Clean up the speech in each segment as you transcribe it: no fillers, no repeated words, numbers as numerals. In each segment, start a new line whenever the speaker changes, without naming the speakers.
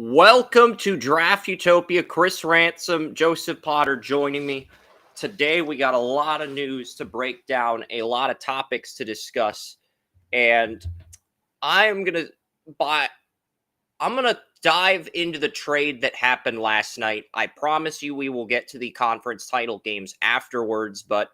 Welcome to Draft Utopia. Chris Ransom, Joseph Potter joining me. Today we got a lot of news to break down, a lot of topics to discuss, and I'm gonna dive into the trade that happened last night. I promise you we will get to the conference title games afterwards, but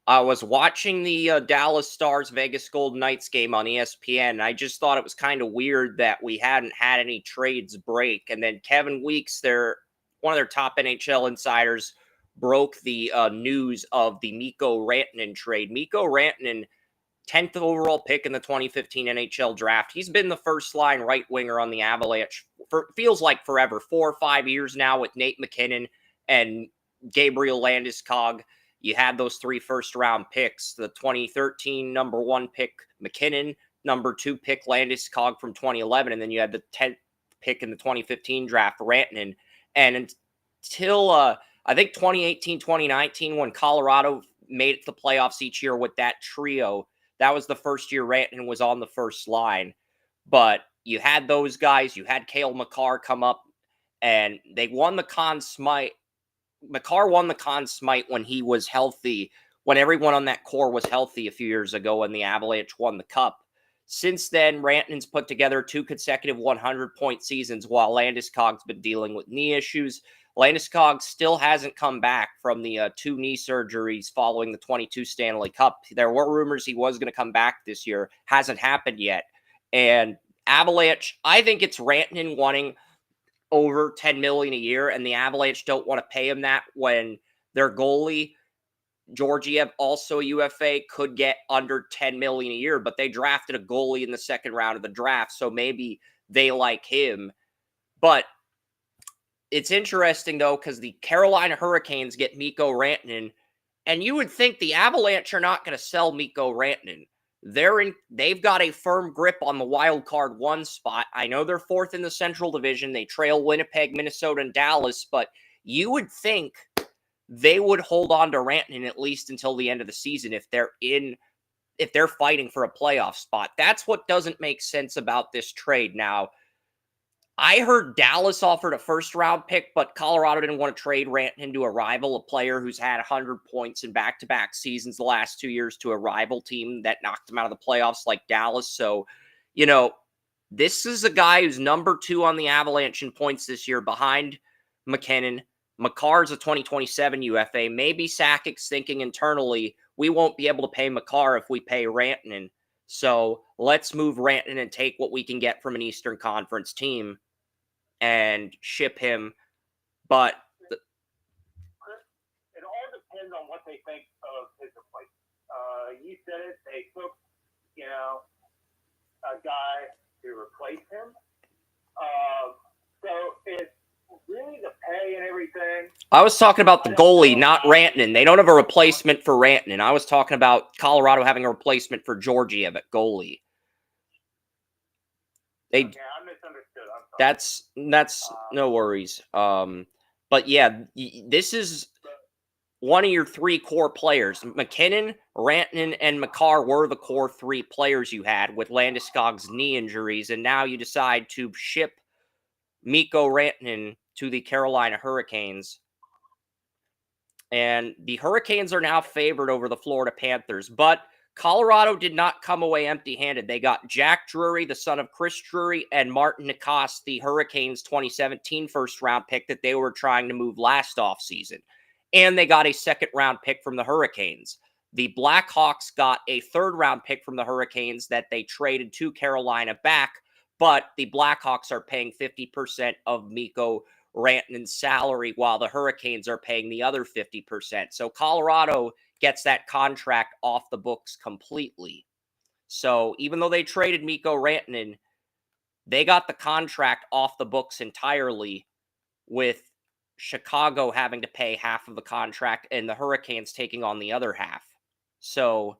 I was watching the Dallas Stars Vegas Golden Knights game on ESPN, and I just thought it was kind of weird that we hadn't had any trades break. And then Kevin Weeks, one of their top NHL insiders, broke the news of the Mikko Rantanen trade. Mikko Rantanen, 10th overall pick in the 2015 NHL draft. He's been the first line right winger on the Avalanche for feels like forever, 4 or 5 years now with Nate McKinnon and Gabriel Landeskog. You had those 3 first-round picks, the 2013 number 1 pick, McKinnon, number 2 pick, Landeskog from 2011, and then you had the 10th pick in the 2015 draft, Rantanen. And until, I think, 2018, 2019, when Colorado made it to the playoffs each year with that trio, that was the first year Rantanen was on the first line. But you had those guys. You had Cale Makar come up, and they won the Conn Smythe. Makar won the Conn Smythe when he was healthy, when everyone on that core was healthy a few years ago, and the Avalanche won the Cup. Since then, Rantanen's put together 2 consecutive 100-point seasons while Landeskog's been dealing with knee issues. Landeskog still hasn't come back from the 2 knee surgeries following the 22 Stanley Cup. There were rumors he was going to come back this year. Hasn't happened yet. And Avalanche, I think it's Rantanen wanting over $10 million a year, and the Avalanche don't want to pay him that when their goalie, Georgiev, also UFA, could get under $10 million a year, but they drafted a goalie in the second round of the draft, so maybe they like him. But it's interesting, though, because the Carolina Hurricanes get Mikko Rantanen, and you would think the Avalanche are not going to sell Mikko Rantanen. They've got a firm grip on the wild card 1 spot. I know they're 4th in the Central Division. They trail Winnipeg, Minnesota, and Dallas, but you would think they would hold on to Rantanen at least until the end of the season if they're fighting for a playoff spot. That's what doesn't make sense about this trade. Now, I heard Dallas offered a first-round pick, but Colorado didn't want to trade Rantanen to a rival, a player who's had 100 points in back-to-back seasons the last 2 years, to a rival team that knocked him out of the playoffs like Dallas. So, this is a guy who's number 2 on the Avalanche in points this year behind McKinnon. Makar's a 2027 UFA. Maybe Sakic's thinking internally, we won't be able to pay Makar if we pay Rantanen. So let's move Rantanen and take what we can get from an Eastern Conference team and ship him. But
Chris, it all depends on what they think of his replacement. You said it, they took, a guy to replace him. So it's really the pay and everything.
I was talking about the goalie, not Rantanen. They don't have a replacement for Rantanen. I was talking about Colorado having a replacement for Georgiev at goalie.
Okay, I misunderstood. I'm sorry.
That's no worries. But yeah, this is one of your 3 core players. McKinnon, Rantanen, and Makar were the core 3 players you had with Landeskog's knee injuries, and now you decide to ship Mikko Rantanen to the Carolina Hurricanes. And the Hurricanes are now favored over the Florida Panthers, but Colorado did not come away empty-handed. They got Jack Drury, the son of Chris Drury, and Martin Necas, the Hurricanes' 2017 first-round pick that they were trying to move last offseason. And they got a second-round pick from the Hurricanes. The Blackhawks got a third-round pick from the Hurricanes that they traded to Carolina back, but the Blackhawks are paying 50% of Mikko Rantanen's salary while the Hurricanes are paying the other 50%. So Colorado gets that contract off the books completely. So even though they traded Mikko Rantanen, they got the contract off the books entirely, with Chicago having to pay half of the contract and the Hurricanes taking on the other half. So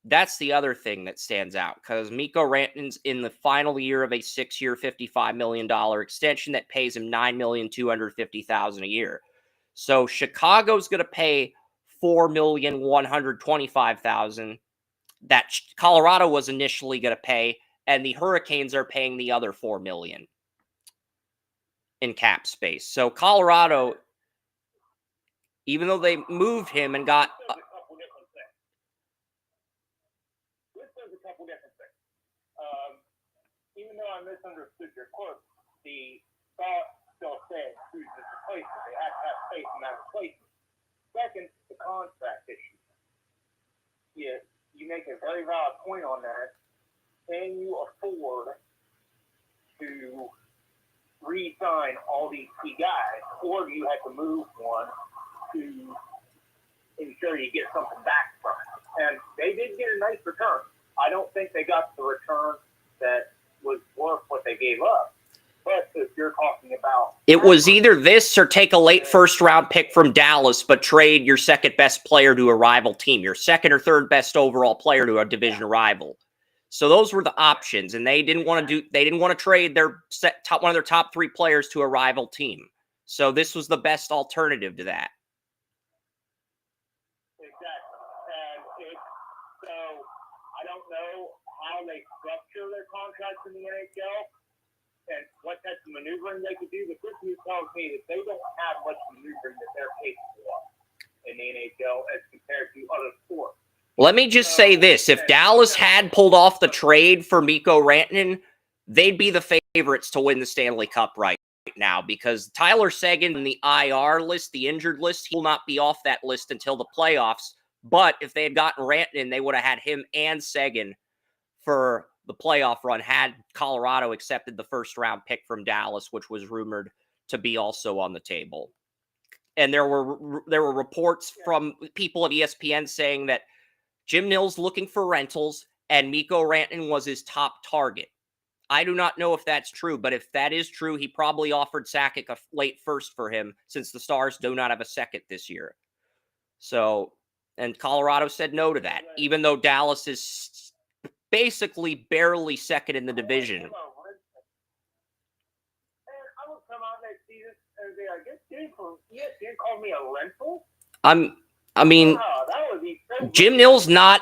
that's the other thing that stands out, because Mikko Rantanen's in the final year of a 6-year, $55 million extension that pays him $9,250,000 a year. So Chicago's going to pay $4,125,000 that Colorado was initially going to pay, and the Hurricanes are paying the other $4 million. in cap space. So Colorado, even though they moved him and got
This does a couple different things. Even though I misunderstood your quote, the thought still said who's the replacement. They have to have faith in that replacement. Second, the contract issue. You make a very valid point on that. Can you afford to re-sign all these key guys, or do you have to move one to ensure you get something back from it? And they did get a nice return. I don't think they got the return that was worth what they gave up. But if you're talking about...
It was either this or take a late first-round pick from Dallas, but trade your second-best player to a rival team, your second or third best overall player to a division rival. So those were the options, and they didn't want to trade one of their top 3 players to a rival team. So this was the best alternative to that.
So I don't know how they structure their contracts in the NHL and what type of maneuvering they could do, but this news tells me that they don't have much maneuvering that they're capable of in the NHL as compared to other sports.
Let me just say this. If Dallas had pulled off the trade for Mikko Rantanen, they'd be the favorites to win the Stanley Cup right now, because Tyler Seguin in the IR list, the injured list, he will not be off that list until the playoffs. But if they had gotten Rantanen, they would have had him and Seguin for the playoff run had Colorado accepted the first-round pick from Dallas, which was rumored to be also on the table. And there were reports from people at ESPN saying that Jim Nill's looking for rentals, and Mikko Rantanen was his top target. I do not know if that's true, but if that is true, he probably offered Sakic a late first for him, since the Stars do not have a second this year. So, and Colorado said no to that, even though Dallas is basically barely second in the division.
And I will come out next season and be like, ESPN called me a rental?
That
would be so
Jim Nill does not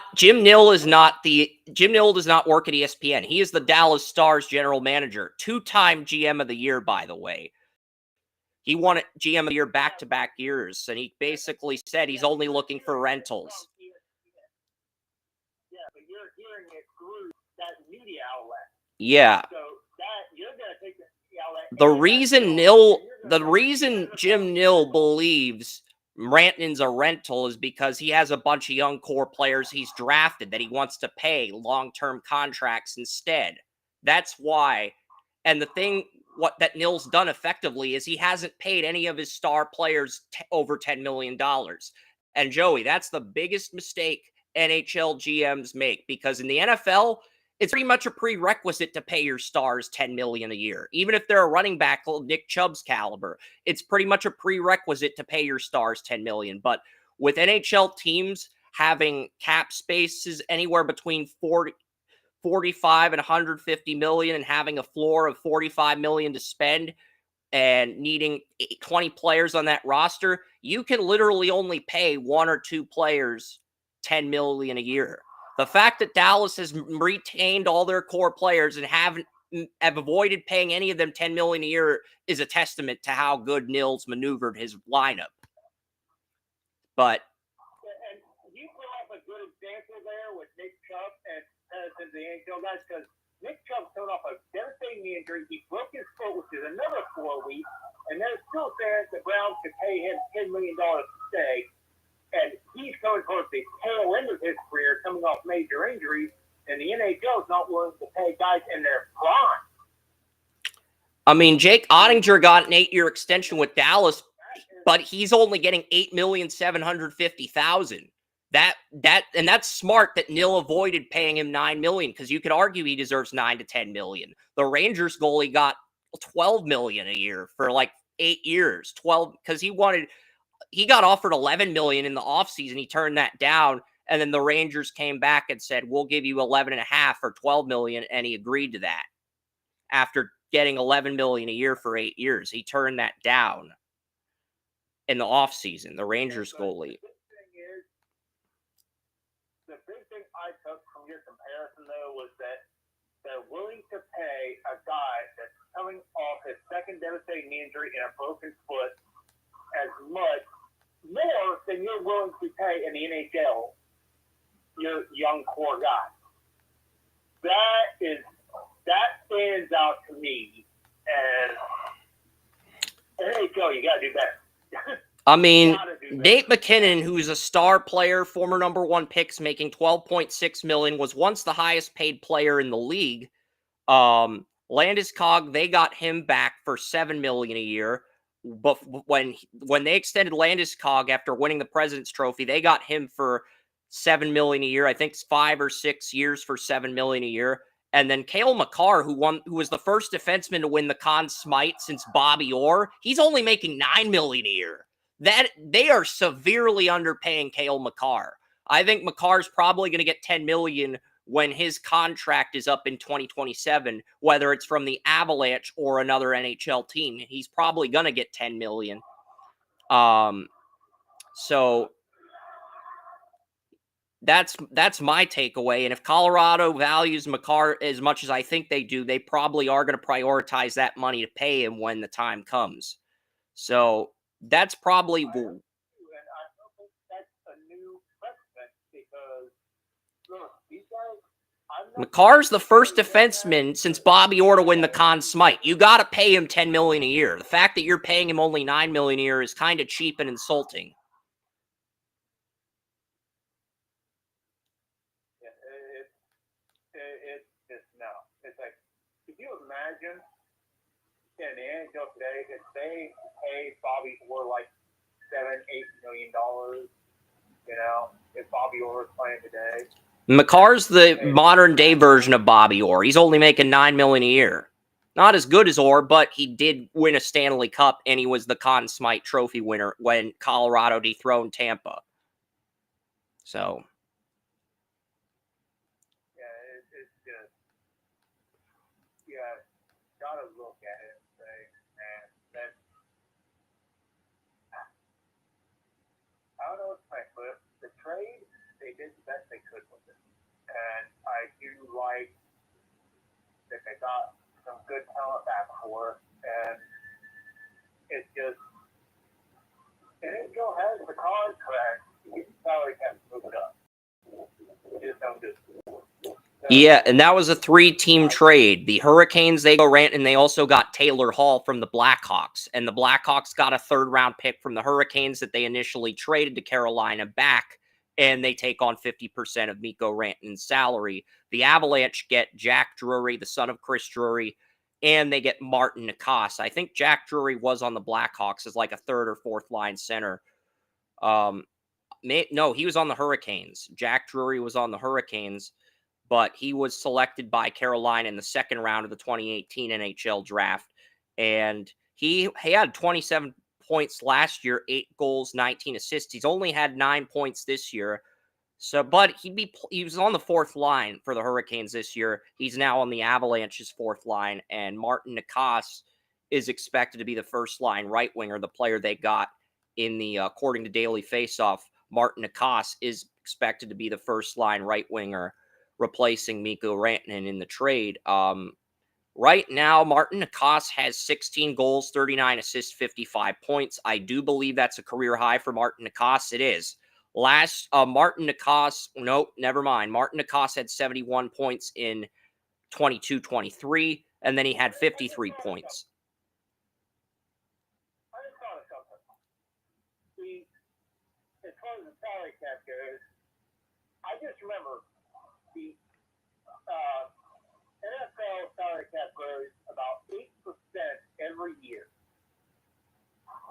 work at ESPN. He is the Dallas Stars general manager, 2-time GM of the year, by the way. He won it GM of the year back-to-back years, and he basically said he's only looking for rentals.
Yeah, but you're hearing it through that media outlet.
Yeah.
So you're going to take the outlet.
The reason Jim Nill believes Rantanen's a rental is because he has a bunch of young core players he's drafted that he wants to pay long-term contracts instead. That's why. And the thing that Nill's done effectively is he hasn't paid any of his star players over $10 million. And Joey, that's the biggest mistake NHL GMs make, because in the NFL, it's pretty much a prerequisite to pay your stars $10 million a year. Even if they're a running back of Nick Chubb's caliber, it's pretty much a prerequisite to pay your stars $10 million. But with NHL teams having cap spaces anywhere between 45 and 150 million and having a floor of 45 million to spend and needing 20 players on that roster, you can literally only pay 1 or 2 players $10 million a year. The fact that Dallas has retained all their core players and have avoided paying any of them $10 million a year is a testament to how good Nill's maneuvered his lineup. But
and you brought up a good example there with Nick Chubb and the NHL guys, because Nick Chubb's coming off a devastating injury. He broke his foot, which is another 4 weeks, and they're still saying the Browns could pay him $10 million to stay. And he's coming towards the tail end of his career, coming off major injuries, and the NHL is not willing to pay guys in their prime.
I mean, Jake Ottinger got an 8-year extension with Dallas, but he's only getting $8,750,000. And that's smart that Nill avoided paying him $9 million, because you could argue he deserves $9 to $10 million. The Rangers goalie got $12 million a year for like 8 years, 12, because he got offered $11 million in the offseason. He turned that down, and then the Rangers came back and said, we'll give you $11.5 or $12 million, and he agreed to that. After getting $11 million a year for 8 years, he turned that down in the offseason, the Rangers goalie.
The big thing I took from your comparison, though, was that they're willing to pay a guy that's coming off his second devastating knee knee injury and a broken foot as much more than you're willing to pay in the NHL your young core guy. That stands out to me as NHL. You got to do better.
I mean, Nate McKinnon, who's a star player, former #1 picks, making $12.6 million, was once the highest paid player in the league. Landeskog, they got him back for $7 million a year. But when they extended Landeskog after winning the President's Trophy, they got him for $7 million a year. I think it's 5 or 6 years for $7 million a year. And then Cale Makar, who was the first defenseman to win the Conn Smythe since Bobby Orr, he's only making $9 million a year. That they are severely underpaying Cale Makar. I think Makar's probably going to get $10 million when his contract is up in 2027, whether it's from the Avalanche or another NHL team. He's probably going to get $10 million. So that's my takeaway. And if Colorado values Makar as much as I think they do, they probably are going to prioritize that money to pay him when the time comes. So that's probably.
And I don't think that's a new precedent because look, these guys.
Makar's the first defenseman since Bobby Orr to win the Conn Smythe. You got to pay him $10 million a year. The fact that you're paying him only $9 million a year is kind of cheap and insulting.
Yeah, it's just no. It's like, could you imagine in the NHL today if they pay Bobby Orr like $7-8 million? You know, if Bobby Orr is playing today.
Makar's the modern day version of Bobby Orr. He's only making $9 million a year. Not as good as Orr, but he did win a Stanley Cup, and he was the Conn Smythe Trophy winner when Colorado dethroned Tampa. So,
yeah, it's just, yeah, gotta look at it and say, man, that I don't know what's my foot. The trade, they did the best they could with it. And I do like that they got some good talent back for it. And it's just, and it still has the contract to get the salary cap to move it up. Just don't do it.
yeah, and that was a 3-team trade. The Hurricanes, they go rant, and they also got Taylor Hall from the Blackhawks. And the Blackhawks got a 3rd-round pick from the Hurricanes that they initially traded to Carolina back, and they take on 50% of Mikko Rantanen's salary. The Avalanche get Jack Drury, the son of Chris Drury, and they get Martin Necas. I think Jack Drury was on the Blackhawks as like a 3rd or 4th line center. No, he was on the Hurricanes. Jack Drury was on the Hurricanes, but he was selected by Carolina in the 2nd round of the 2018 NHL draft. And he had 27 points last year, 8 goals, 19 assists. He's only had 9 points this year. So, but he was on the 4th line for the Hurricanes this year. He's now on the Avalanche's 4th line, and Martin Necas is expected to be the 1st line right winger, the player they got in the according to Daily Faceoff. Martin Necas is expected to be the 1st line right winger, replacing Mikko Rantanen in the trade. Right now, Martin Necas has 16 goals, 39 assists, 55 points. I do believe that's a career high for Martin Necas. It is. Martin Necas, nope, never mind. Martin Necas had 71 points in 22-23, and then he had 53 points.
I just thought of something. As far as the salary cap goes, I just remember the NFL salary cap grows about 8% every year.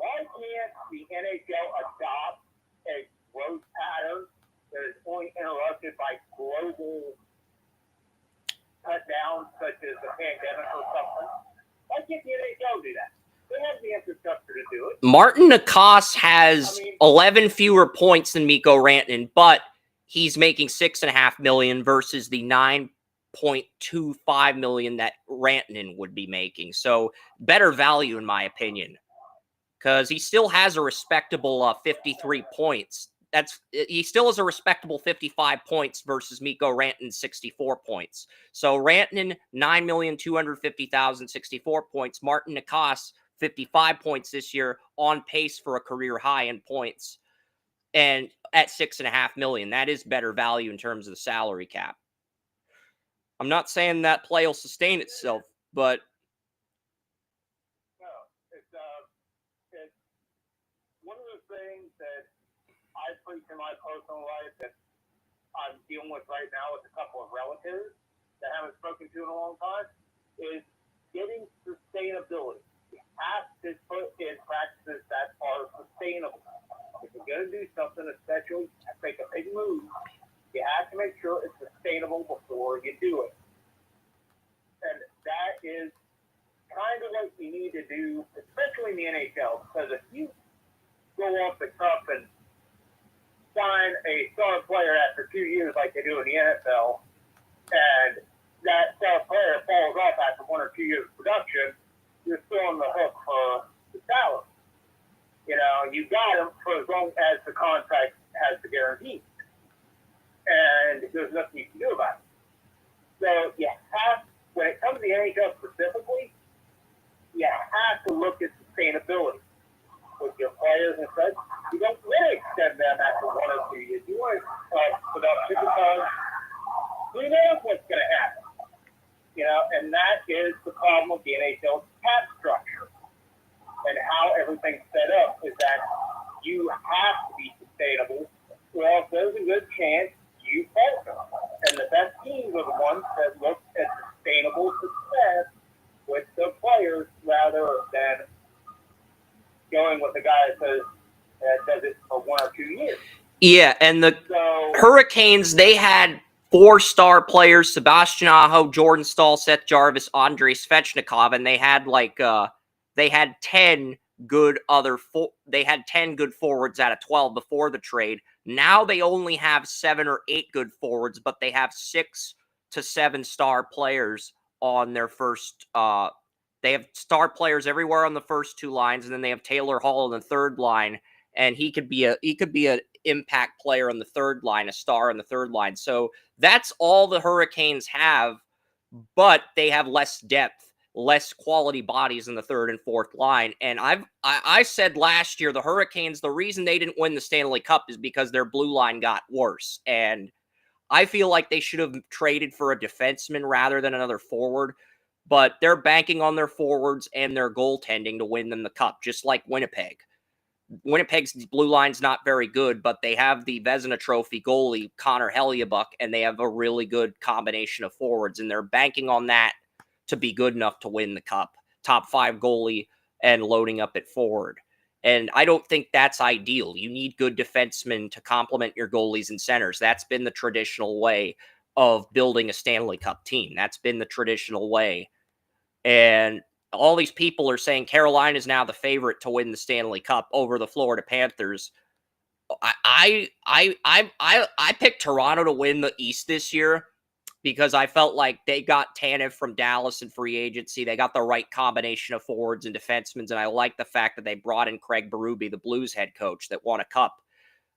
Why can't the NHL adopt a growth pattern that is only interrupted by global cut downs such as the pandemic or something? Why can't the NHL do that? They have the infrastructure to do it.
Martin Necas has 11 fewer points than Mikko Rantanen, but he's making $6.5 million versus the $9.25 million that Rantanen would be making. So better value, in my opinion, because he still has a respectable 53 points. He still has a respectable 55 points versus Mikko Rantanen's 64 points. So Rantanen, 9,250,064 points. Martin Necas, 55 points this year, on pace for a career high in points, and at $6.5 million. That is better value in terms of the salary cap. I'm not saying that play will sustain itself, but
no, it's one of the things that I preach in my personal life that I'm dealing with right now with a couple of relatives that I haven't spoken to in a long time is getting sustainability. You have to put in practices that are sustainable. If you're going to do something, especially make a big move, you have to make sure it's sustainable before you do it. And that is kind of what you need to do, especially in the NHL, because if you go off the cuff and sign a star player after 2 years like they do in the NFL, and that star player falls off after 1 or 2 years of production, you're still on the hook for the salary. You know, you got him for as long as the contract has the guarantee. And there's nothing you can do about it. So you have, when it comes to the NHL specifically, you have to look at sustainability with your players and such. You don't really extend them after 1 or 2 years. You want to put up because who knows what's going to happen? You know, and that is the problem with the NHL's cap structure and how everything's set up is that you have to be sustainable. Well, there's a good chance you falter. And the best teams are the ones that look at sustainable success with the players rather than going with the guy that does it for 1 or 2 years.
yeah, and the Hurricanes, they had 4-star players: Sebastian Aho, Jordan Staal, Seth Jarvis, Andrei Svechnikov, and they had 10 good they had 10 good forwards out of 12 before the trade. Now they only have 7 or 8 good forwards, but they have 6 to 7 star players on their first they have star players everywhere on the first 2 lines, and then they have Taylor Hall on the third line, and he could be an impact player on the third line, a star on the third line. So that's all the Hurricanes have, but they have less depth, less quality bodies in the third and fourth line. And I said last year, the Hurricanes, the reason they didn't win the Stanley Cup is because their blue line got worse. And I feel like they should have traded for a defenseman rather than another forward, but they're banking on their forwards and their goaltending to win them the cup, just like Winnipeg. Winnipeg's blue line's not very good, but they have the Vezina Trophy goalie, Connor Hellebuyck, and they have a really good combination of forwards, and they're banking on that to be good enough to win the cup. Top 5 goalie and loading up at forward. And I don't think that's ideal. You need good defensemen to complement your goalies and centers. That's been the traditional way of building a Stanley Cup team. That's been the traditional way. And all these people are saying Carolina is now the favorite to win the Stanley Cup over the Florida Panthers. I picked Toronto to win the East this year because I felt like they got Tanev from Dallas in free agency. They got the right combination of forwards and defensemen, and I like the fact that they brought in Craig Berube, the Blues head coach, that won a cup.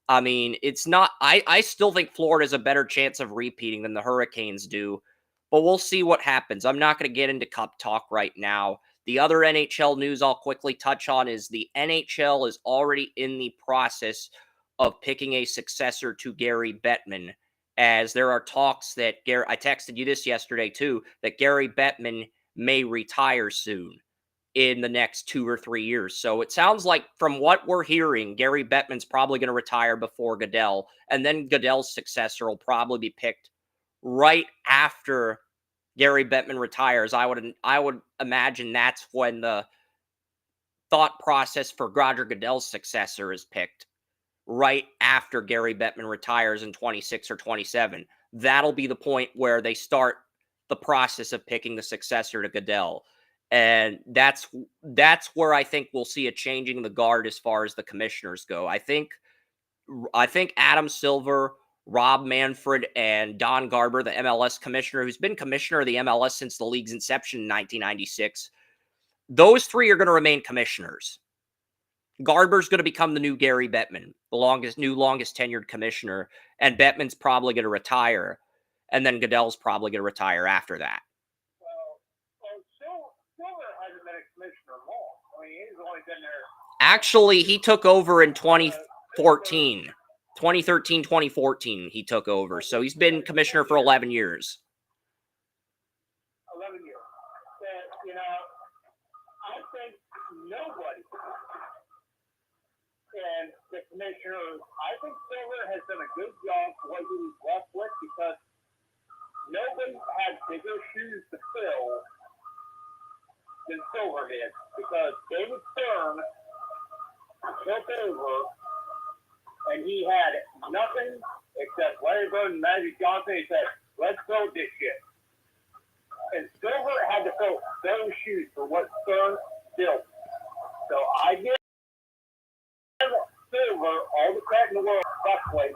I mean, it's not. I still think Florida has a better chance of repeating than the Hurricanes do, but we'll see what happens. I'm not going to get into cup talk right now. The other NHL news I'll quickly touch on is the NHL is already in the process of picking a successor to Gary Bettman, as there are talks that I texted you this yesterday too, that Gary Bettman may retire soon in the next 2 or 3 years. So it sounds like from what we're hearing, Gary Bettman's probably going to retire before Goodell, and then Goodell's successor will probably be picked right after Gary Bettman retires. I would imagine that's when the thought process for Roger Goodell's successor is picked, right after Gary Bettman retires in 26 or 27. That'll be the point where they start the process of picking the successor to Goodell. And that's where I think we'll see a changing of the guard as far as the commissioners go. I think Adam Silver, Rob Manfred, and Don Garber, the MLS commissioner, who's been commissioner of the MLS since the league's inception in 1996, those 3 are going to remain commissioners. Garber's going to become the new Gary Bettman, the longest tenured commissioner, and Bettman's probably going to retire, and then Goodell's probably going to retire after that.
Silver hasn't been a commissioner long. I mean, he's only been there.
Actually, he took over in 2014. 2013, 2014, he took over. So he's been commissioner for 11 years.
11 years. And, you know, I think nobody and the commissioner, I think Silver has done a good job for what he was left with because nobody had bigger shoes to fill than Silver did. Because David Stern took over and he had nothing except Larry Bird and Magic Johnson. He said, let's build this shit. And Silver had to fill those shoes for what Stern built. So I give Silver all the credit in the world, Buckley,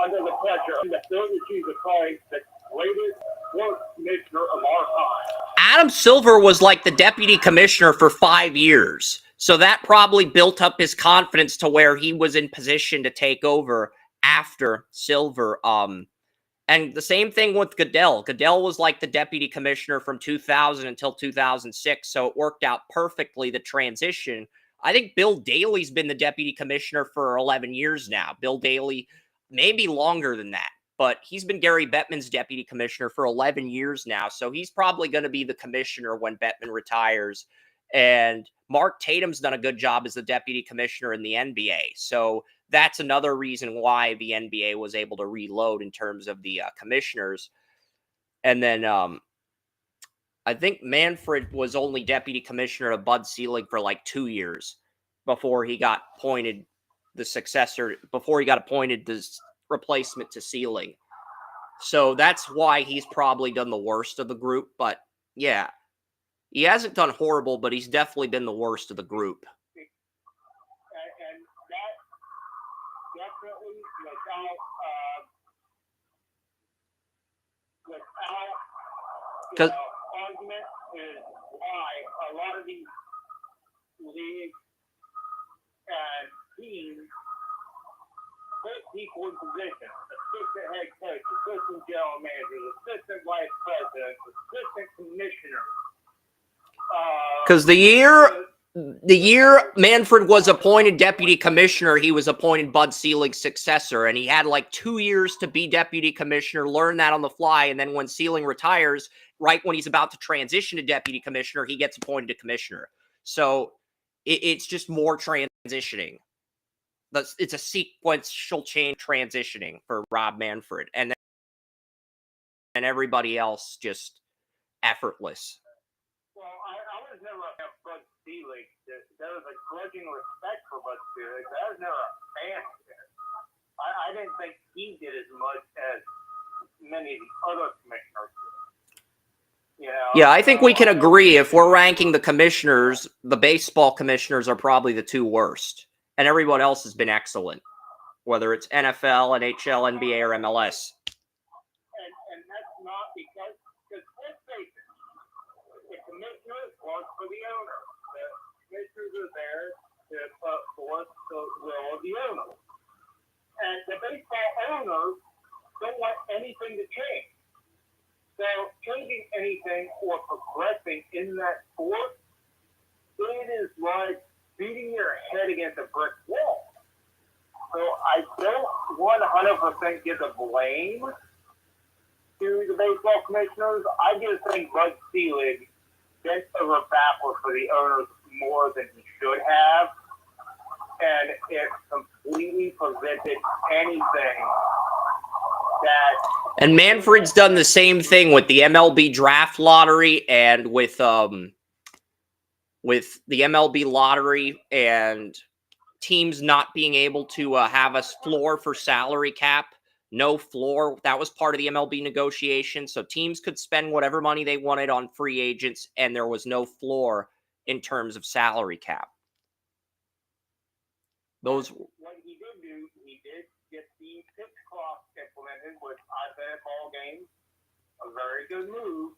under the pressure to fill the shoes of probably the greatest sports commissioner of our time.
Adam Silver was like the deputy commissioner for 5 years. So that probably built up his confidence to where he was in position to take over after Silver. And the same thing with Goodell. Goodell was like the deputy commissioner from 2000 until 2006. So it worked out perfectly, the transition. I think Bill Daley's been the deputy commissioner for 11 years now. Bill Daley, maybe longer than that. But he's been Gary Bettman's deputy commissioner for 11 years now. So he's probably going to be the commissioner when Bettman retires. And Mark Tatum's done a good job as the deputy commissioner in the NBA. So that's another reason why the NBA was able to reload in terms of the commissioners. And then I think Manfred was only deputy commissioner of Bud Selig for like 2 years before he got appointed the successor, before he got appointed the replacement to Selig. So that's why he's probably done the worst of the group. But yeah, he hasn't done horrible, but he's definitely been the worst of the group.
And that definitely without argument is why a lot of these leagues and teams put people in position. Assistant head coach, assistant general manager, assistant vice president, assistant commissioner.
Because the year Manfred was appointed deputy commissioner, he was appointed Bud Selig's successor, and he had like 2 years to be deputy commissioner, learn that on the fly, and then when Selig retires, right when he's about to transition to deputy commissioner, he gets appointed to commissioner. So it's just more transitioning. It's a sequential change transitioning for Rob Manfred, and everybody else just effortless.
Well, I was never a Bud Selig. There was a grudging respect for Bud Selig. I was never a fan of it. I didn't think he did as much as many of the other commissioners did. You know?
Yeah, I think we can agree if we're ranking the commissioners, the baseball commissioners are probably the two worst. And everyone else has been excellent, whether it's NFL, NHL, NBA, or MLS.
And that's not because let's face it, the commissioners work for the owner. The commissioners are there to put forth the will of the owner. And the baseball owners don't want anything to change. So changing anything or progressing in that sport, it is like beating your head against a brick wall. So I don't 100% give the blame to the baseball commissioners. I just think Bud Selig bent over backward for the owners more than he should have, and it completely prevented anything that.
And Manfred's done the same thing with the MLB draft lottery and with the MLB lottery and teams not being able to have a floor for salary cap. No floor. That was part of the MLB negotiation. So teams could spend whatever money they wanted on free agents, and there was no floor in terms of salary cap.
What he did do, he did get the pitch clock implemented, which I bet all games a very good move.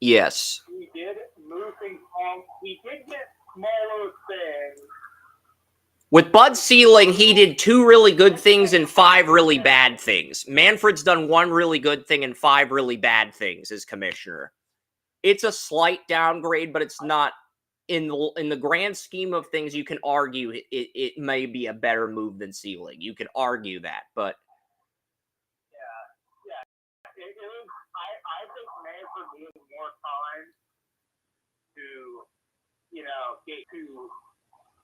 Yes.
He did move things on. He did get smaller things.
With Bud Selig, he did 2 really good things and 5 really bad things. Manfred's done 1 really good thing and 5 really bad things as commissioner. It's a slight downgrade, but it's not in the grand scheme of things, you can argue it may be a better move than Seelig. You could argue that, but
yeah, it is. I think Manfred needs more time to, get to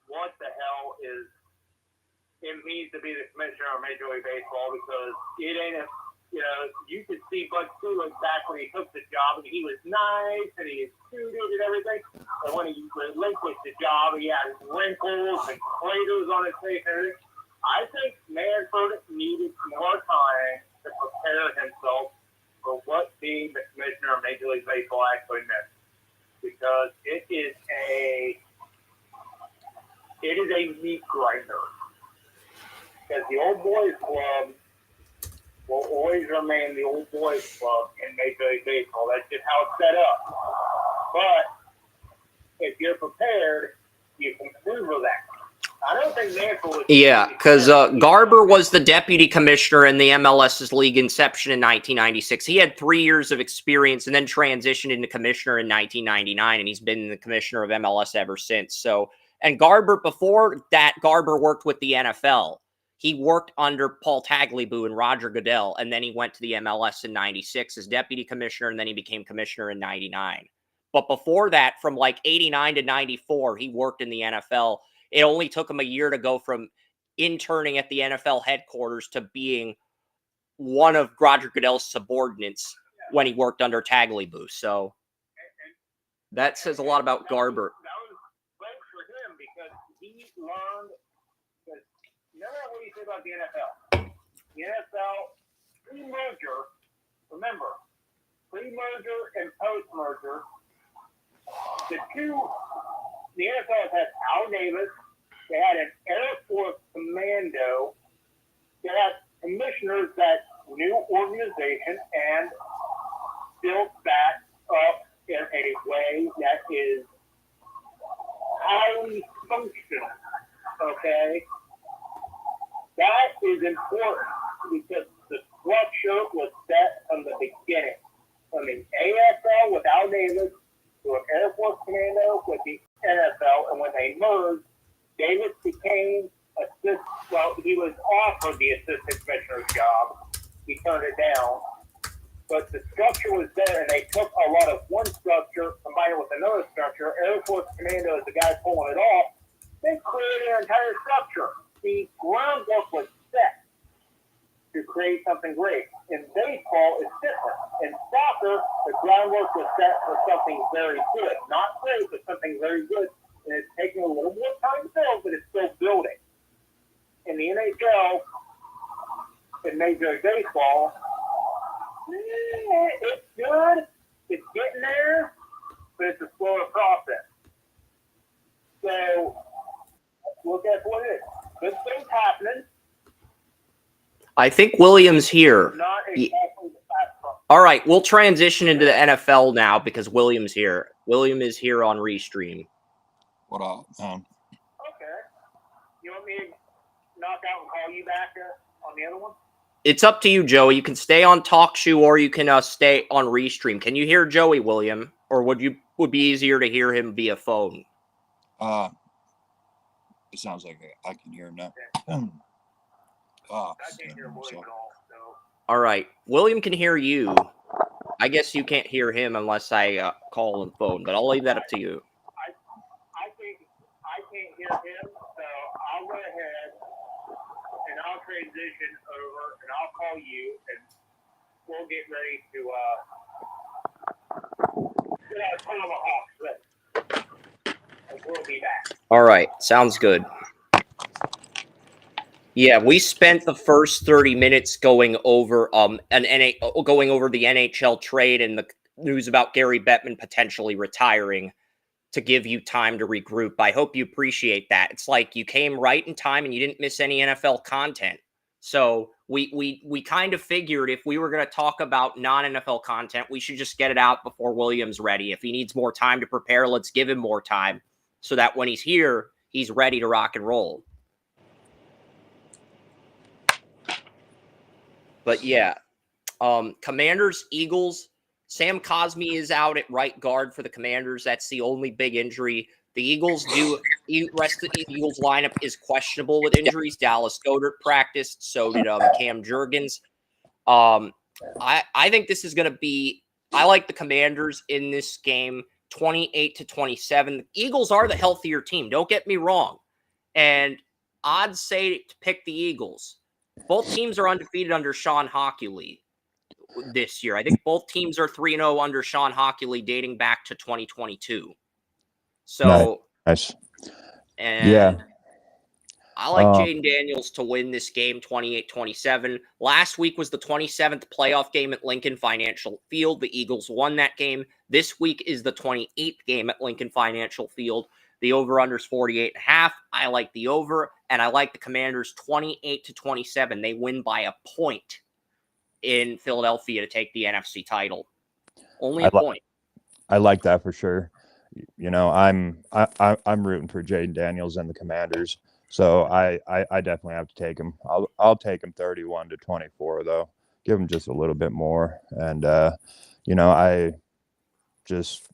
what the hell it means to be the commissioner of Major League Baseball, because it ain't you could see Bud Selig back when he took the job, and he was nice, and he was suited and everything. And when he relinquished the job, he had wrinkles and craters on his face and everything. I think Manfred needed more time to prepare himself for what being the commissioner of Major League Baseball actually meant. Because it is a meat grinder. Because the old boys club will always remain the old boys club in Major League Baseball. That's just how it's set up. But if you're prepared, you can maneuver that. I don't think Manfred was...
Yeah, because Garber was the deputy commissioner in the MLS's league inception in 1996. He had 3 years of experience and then transitioned into commissioner in 1999, and he's been the commissioner of MLS ever since. So, and Garber, before that, Garber worked with the NFL. He worked under Paul Tagliabue and Roger Goodell, and then he went to the MLS in 96 as deputy commissioner, and then he became commissioner in 99. But before that, from like 89 to 94, he worked in the NFL. It only took him a year to go from interning at the NFL headquarters to being one of Roger Goodell's subordinates when he worked under Tagliabue. So that says a lot about Garber.
That was great for him because he learned... You know what you say about the NFL? The NFL, pre-merger, remember, pre-merger and post-merger, the NFL has had Al Davis, they had an Air Force commando, they had commissioners that knew organization and built that up in a way that is highly functional, okay? That is important because the structure was set from the beginning. From the AFL with Al Davis to an Air Force Commando with the NFL, and when they merged, Davis became he was offered the assistant commissioner's job. He turned it down. But the structure was there, and they took a lot of one structure, combined it with another structure. Air Force Commando is the guy pulling it off. They created an entire structure. The groundwork was set to create something great. In baseball, it's different. In soccer, the groundwork was set for something very good. Not great, but something very good. And it's taking a little more time to build, but it's still building. In the NHL, in Major League Baseball, it's good. It's getting there, but it's a slower process. So, look at what it is. Good things happening.
I think William's here.
Not exactly the fast one.
All right, we'll transition into the NFL now because William's here. William is here on Restream.
What up, man?
Okay. You want me to knock out and call you back on the other one?
It's up to you, Joey. You can stay on TalkShoe or you can stay on Restream. Can you hear Joey, William? Or would be easier to hear him via phone?
It sounds like I can hear him now.
I can't hear William at all. So.
All right. William can hear you. I guess you can't hear him unless I call on phone, but I'll leave that up to you.
I think I can't hear him, so I'll go ahead and I'll transition over and I'll call you and we'll get ready to get our tomahawks ready. And we'll be back.
All right. Sounds good. Yeah, we spent the first 30 minutes going over the NHL trade and the news about Gary Bettman potentially retiring to give you time to regroup. I hope you appreciate that. It's like you came right in time and you didn't miss any NFL content. So we kind of figured if we were going to talk about non-NFL content, we should just get it out before William's ready. If he needs more time to prepare, let's give him more time so that when he's here, he's ready to rock and roll. But yeah, Commanders, Eagles, Sam Cosmi is out at right guard for the Commanders. That's the only big injury. The Eagles rest of the Eagles lineup is questionable with injuries. Dallas Goedert practiced. So did Cam Jurgens. I think this is going to be, I like the Commanders in this game, 28-27. The Eagles are the healthier team. Don't get me wrong. And odds say to pick the Eagles. Both teams are undefeated under Sean Hockley this year. I think both teams are 3-0 under Sean Hockley dating back to 2022. So,
nice.
And
Yeah.
I like Jaden Daniels to win this game 28-27. Last week was the 27th playoff game at Lincoln Financial Field. The Eagles won that game. This week is the 28th game at Lincoln Financial Field. The over-under is 48.5. I like the over, and I like the Commanders 28-27. They win by a point in Philadelphia to take the NFC title. Only a point.
I like that for sure. You know, I'm rooting for Jaden Daniels and the Commanders, so I definitely have to take him. I'll take him 31-24 though. Give him just a little bit more, and you know, I just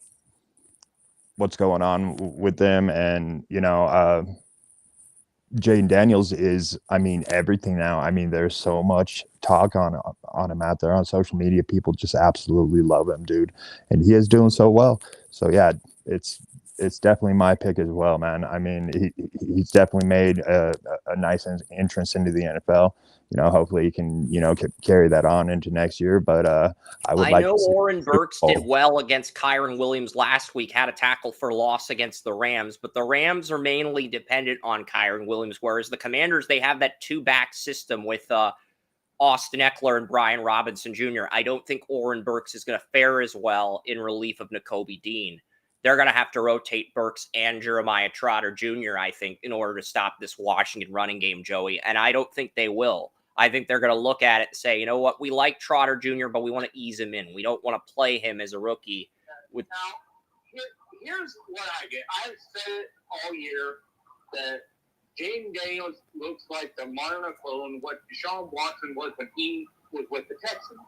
what's going on with them, and you know, Jaden Daniels is, I mean, everything now. I mean, there's so much talk on him out there on social media. People just absolutely love him, dude, and he is doing so well. So yeah, it's definitely my pick as well, man. I mean, he's definitely made a nice entrance into the NFL. You know, hopefully he can, you know, carry that on into next year. But I
know Oren Burks did well against Kyron Williams last week, had a tackle for loss against the Rams, but the Rams are mainly dependent on Kyron Williams, whereas the Commanders, they have that two-back system with Austin Eckler and Brian Robinson Jr. I don't think Oren Burks is going to fare as well in relief of Nakobe Dean. They're going to have to rotate Burks and Jeremiah Trotter Jr., I think, in order to stop this Washington running game, Joey. And I don't think they will. I think they're going to look at it and say, you know what, we like Trotter Jr., but we want to ease him in. We don't want to play him as a rookie.
Now, here's what I get. I've said it all year that Jaden Daniels looks like the modern clone, what Deshaun Watson was when he was with the Texans.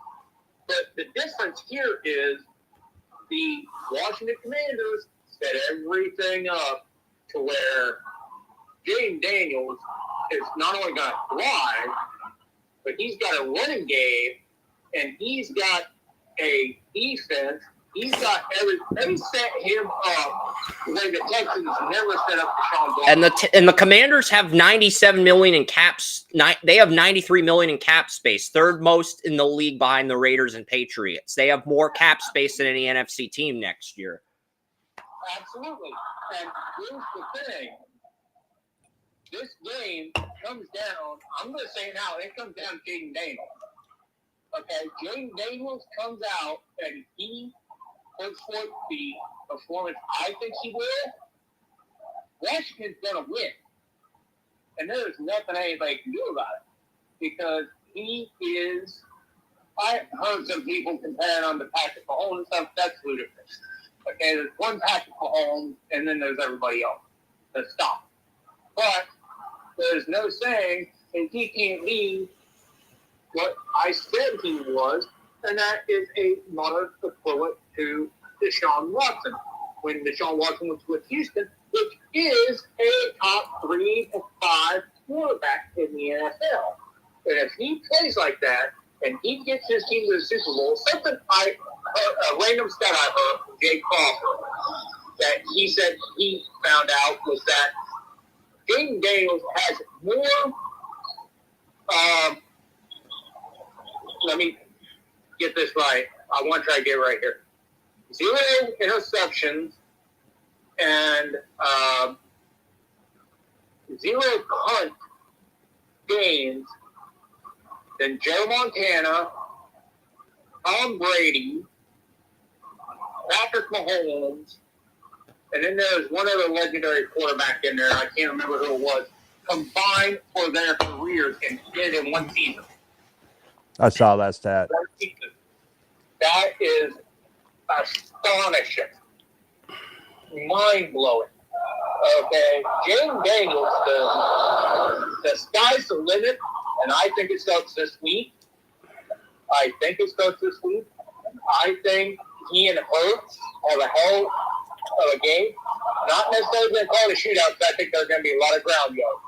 But the difference here is the Washington Commanders set everything up to where Jaden Daniels is not only going to thrive, but he's got a running game, and he's got a defense. He's got they set him up the way the Texans never set up Deshaun Watson.
And the Commanders have $97 million in caps. They have $93 million in cap space, third most in the league behind the Raiders and Patriots. They have more cap space than any NFC team next year.
Absolutely. And here's the thing. This game comes down, I'm going to say it now, it comes down to Jaden Daniels. Okay, Jaden Daniels comes out and he puts forth the performance I think he will. Washington's going to win. And there's nothing anybody can do about it. Because he is, I heard some people comparing on to Patrick Mahomes and stuff. That's ludicrous. Okay, there's one Patrick Mahomes and then there's everybody else. Let's stop. But there's no saying, and he can't be what I said he was, and that is a modern equivalent to Deshaun Watson. When Deshaun Watson was with Houston, which is a top 3 or 5 quarterback in the NFL. And if he plays like that, and he gets his team to the Super Bowl, something I heard, a random stat I heard from Jay Crawford, that he said he found out was that Jaden Daniels has more, let me get this right. I want to try to get it right here. 0 interceptions and 0 punt games than Joe Montana, Tom Brady, Patrick Mahomes, and then there's one other legendary quarterback in there. I can't remember who it was. Combined for their careers and did in one season.
I saw that stat.
That is astonishing. Mind-blowing. Okay. Jaden Daniels, the sky's the limit, and I think it starts this week. I think he and Hurts have a hell of a game. Not necessarily going to call it a shootout, because I think there's going to be a lot of ground yards.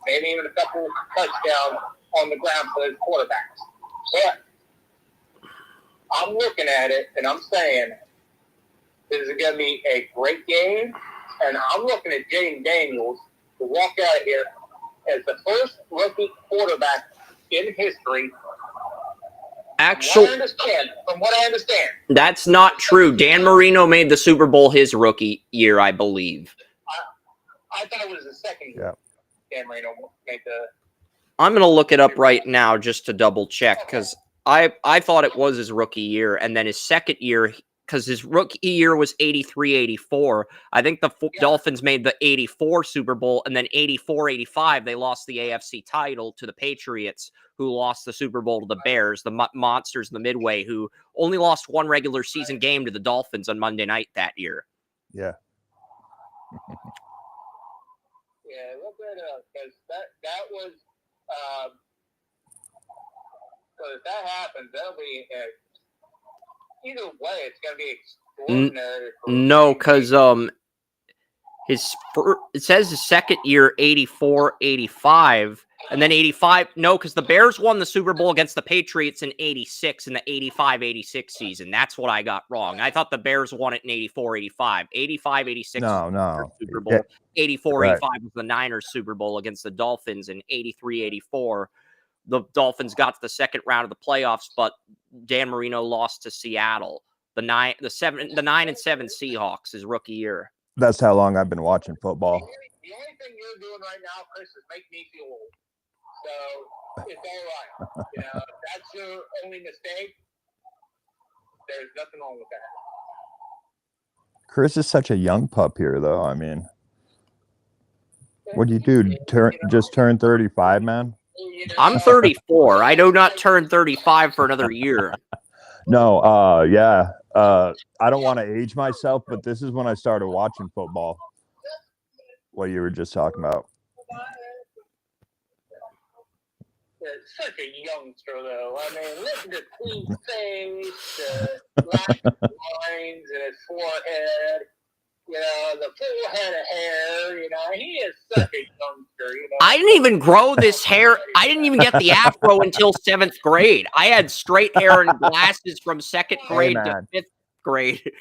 Maybe even a couple touchdowns on the ground for the quarterbacks. But I'm looking at it, and I'm saying this is going to be a great game. And I'm looking at Jaden Daniels to walk out of here as the first rookie quarterback in history.
Actually,
From what I understand.
that's not true. Dan Marino made the Super Bowl his rookie year, I believe.
I thought it was the second year. Dan Marino made the.
I'm going to look it up right now just to double check, because I thought it was his rookie year, and then his second year, because his rookie year was 83-84. I think the Dolphins made the 84 Super Bowl, and then 84-85, they lost the AFC title to the Patriots, who lost the Super Bowl to the Bears, the Monsters in the Midway, who only lost one regular season game to the Dolphins on Monday night that year.
Yeah.
Yeah, look that up, because that was. So if that happens, that'll be either way. It's going to be extraordinary.
No, because it says his second year 84-85, and then 85. No, because the Bears won the Super Bowl against the Patriots in 86 in the 85-86 season. That's what I got wrong. I thought the Bears won it in 84-85. 85-86
No.
Super Bowl. 84-85 was the Niners Super Bowl against the Dolphins in 83-84. The Dolphins got to the second round of the playoffs, but Dan Marino lost to Seattle. The 9-7 Seahawks his rookie year.
That's how long I've been watching football.
The only thing you're doing right now, Chris, is make me feel old. So it's all right. If that's your only mistake, there's nothing wrong with that.
Chris is such a young pup here, though. I mean, what do you do? Just turn 35, man?
I'm 34. I do not turn 35 for another year.
No, yeah. I don't want to age myself, but this is when I started watching football. What you were just talking about.
Such a youngster, though. I mean, look at the clean face, the black lines in his forehead. The full head of hair. He is such a youngster.
I didn't even grow this hair. I didn't even get the afro until 7th grade. I had straight hair and glasses from 2nd grade to 5th grade.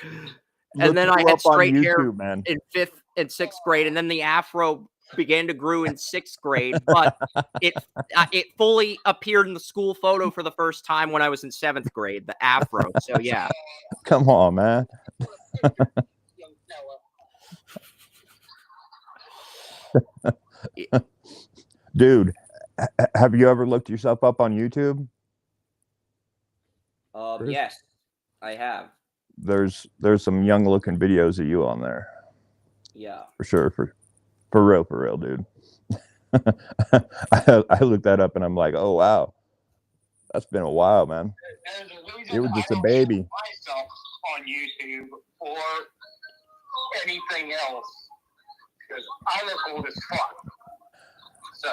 And then I had straight hair in 5th and 6th grade. And then the afro began to grow in 6th grade. But it fully appeared in the school photo for the first time when I was in 7th grade, the afro. So, yeah.
Come on, man. Dude, have you ever looked yourself up on YouTube?
Yes, I have.
There's some young looking videos of you on there.
Yeah,
for sure. For real, dude. I looked that up and I'm like, oh wow, that's been a while, man. You were just a baby.
Myself on YouTube or anything else. Because I look old as fuck. So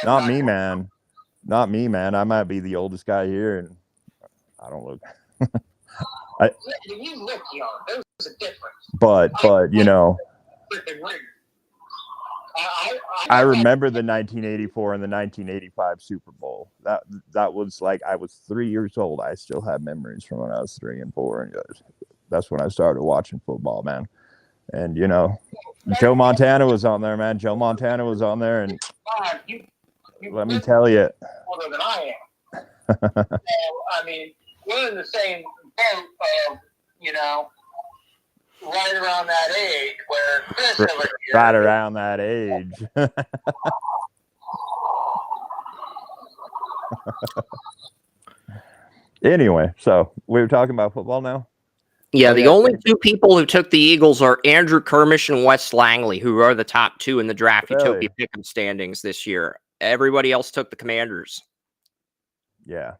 Not me, man. Not me, man. I might be the oldest guy here, and I don't look.
You look young. There's a difference.
But I remember the 1984 and the 1985 Super Bowl. That was like I was 3 years old. I still have memories from when I was 3 and 4, and that's when I started watching football, man. And Joe Montana was on there, man. Joe Montana was on there, and let me tell you.
Older than I am. So, I mean, we're in the same boat of, right around that age where Chris over here.
Right around that age. Anyway, so we were talking about football now?
Yeah, the only two people who took the Eagles are Andrew Kermish and Wes Langley, who are the top two in the Draft Utopia Pick'em standings this year. Everybody else took the Commanders.
Yeah.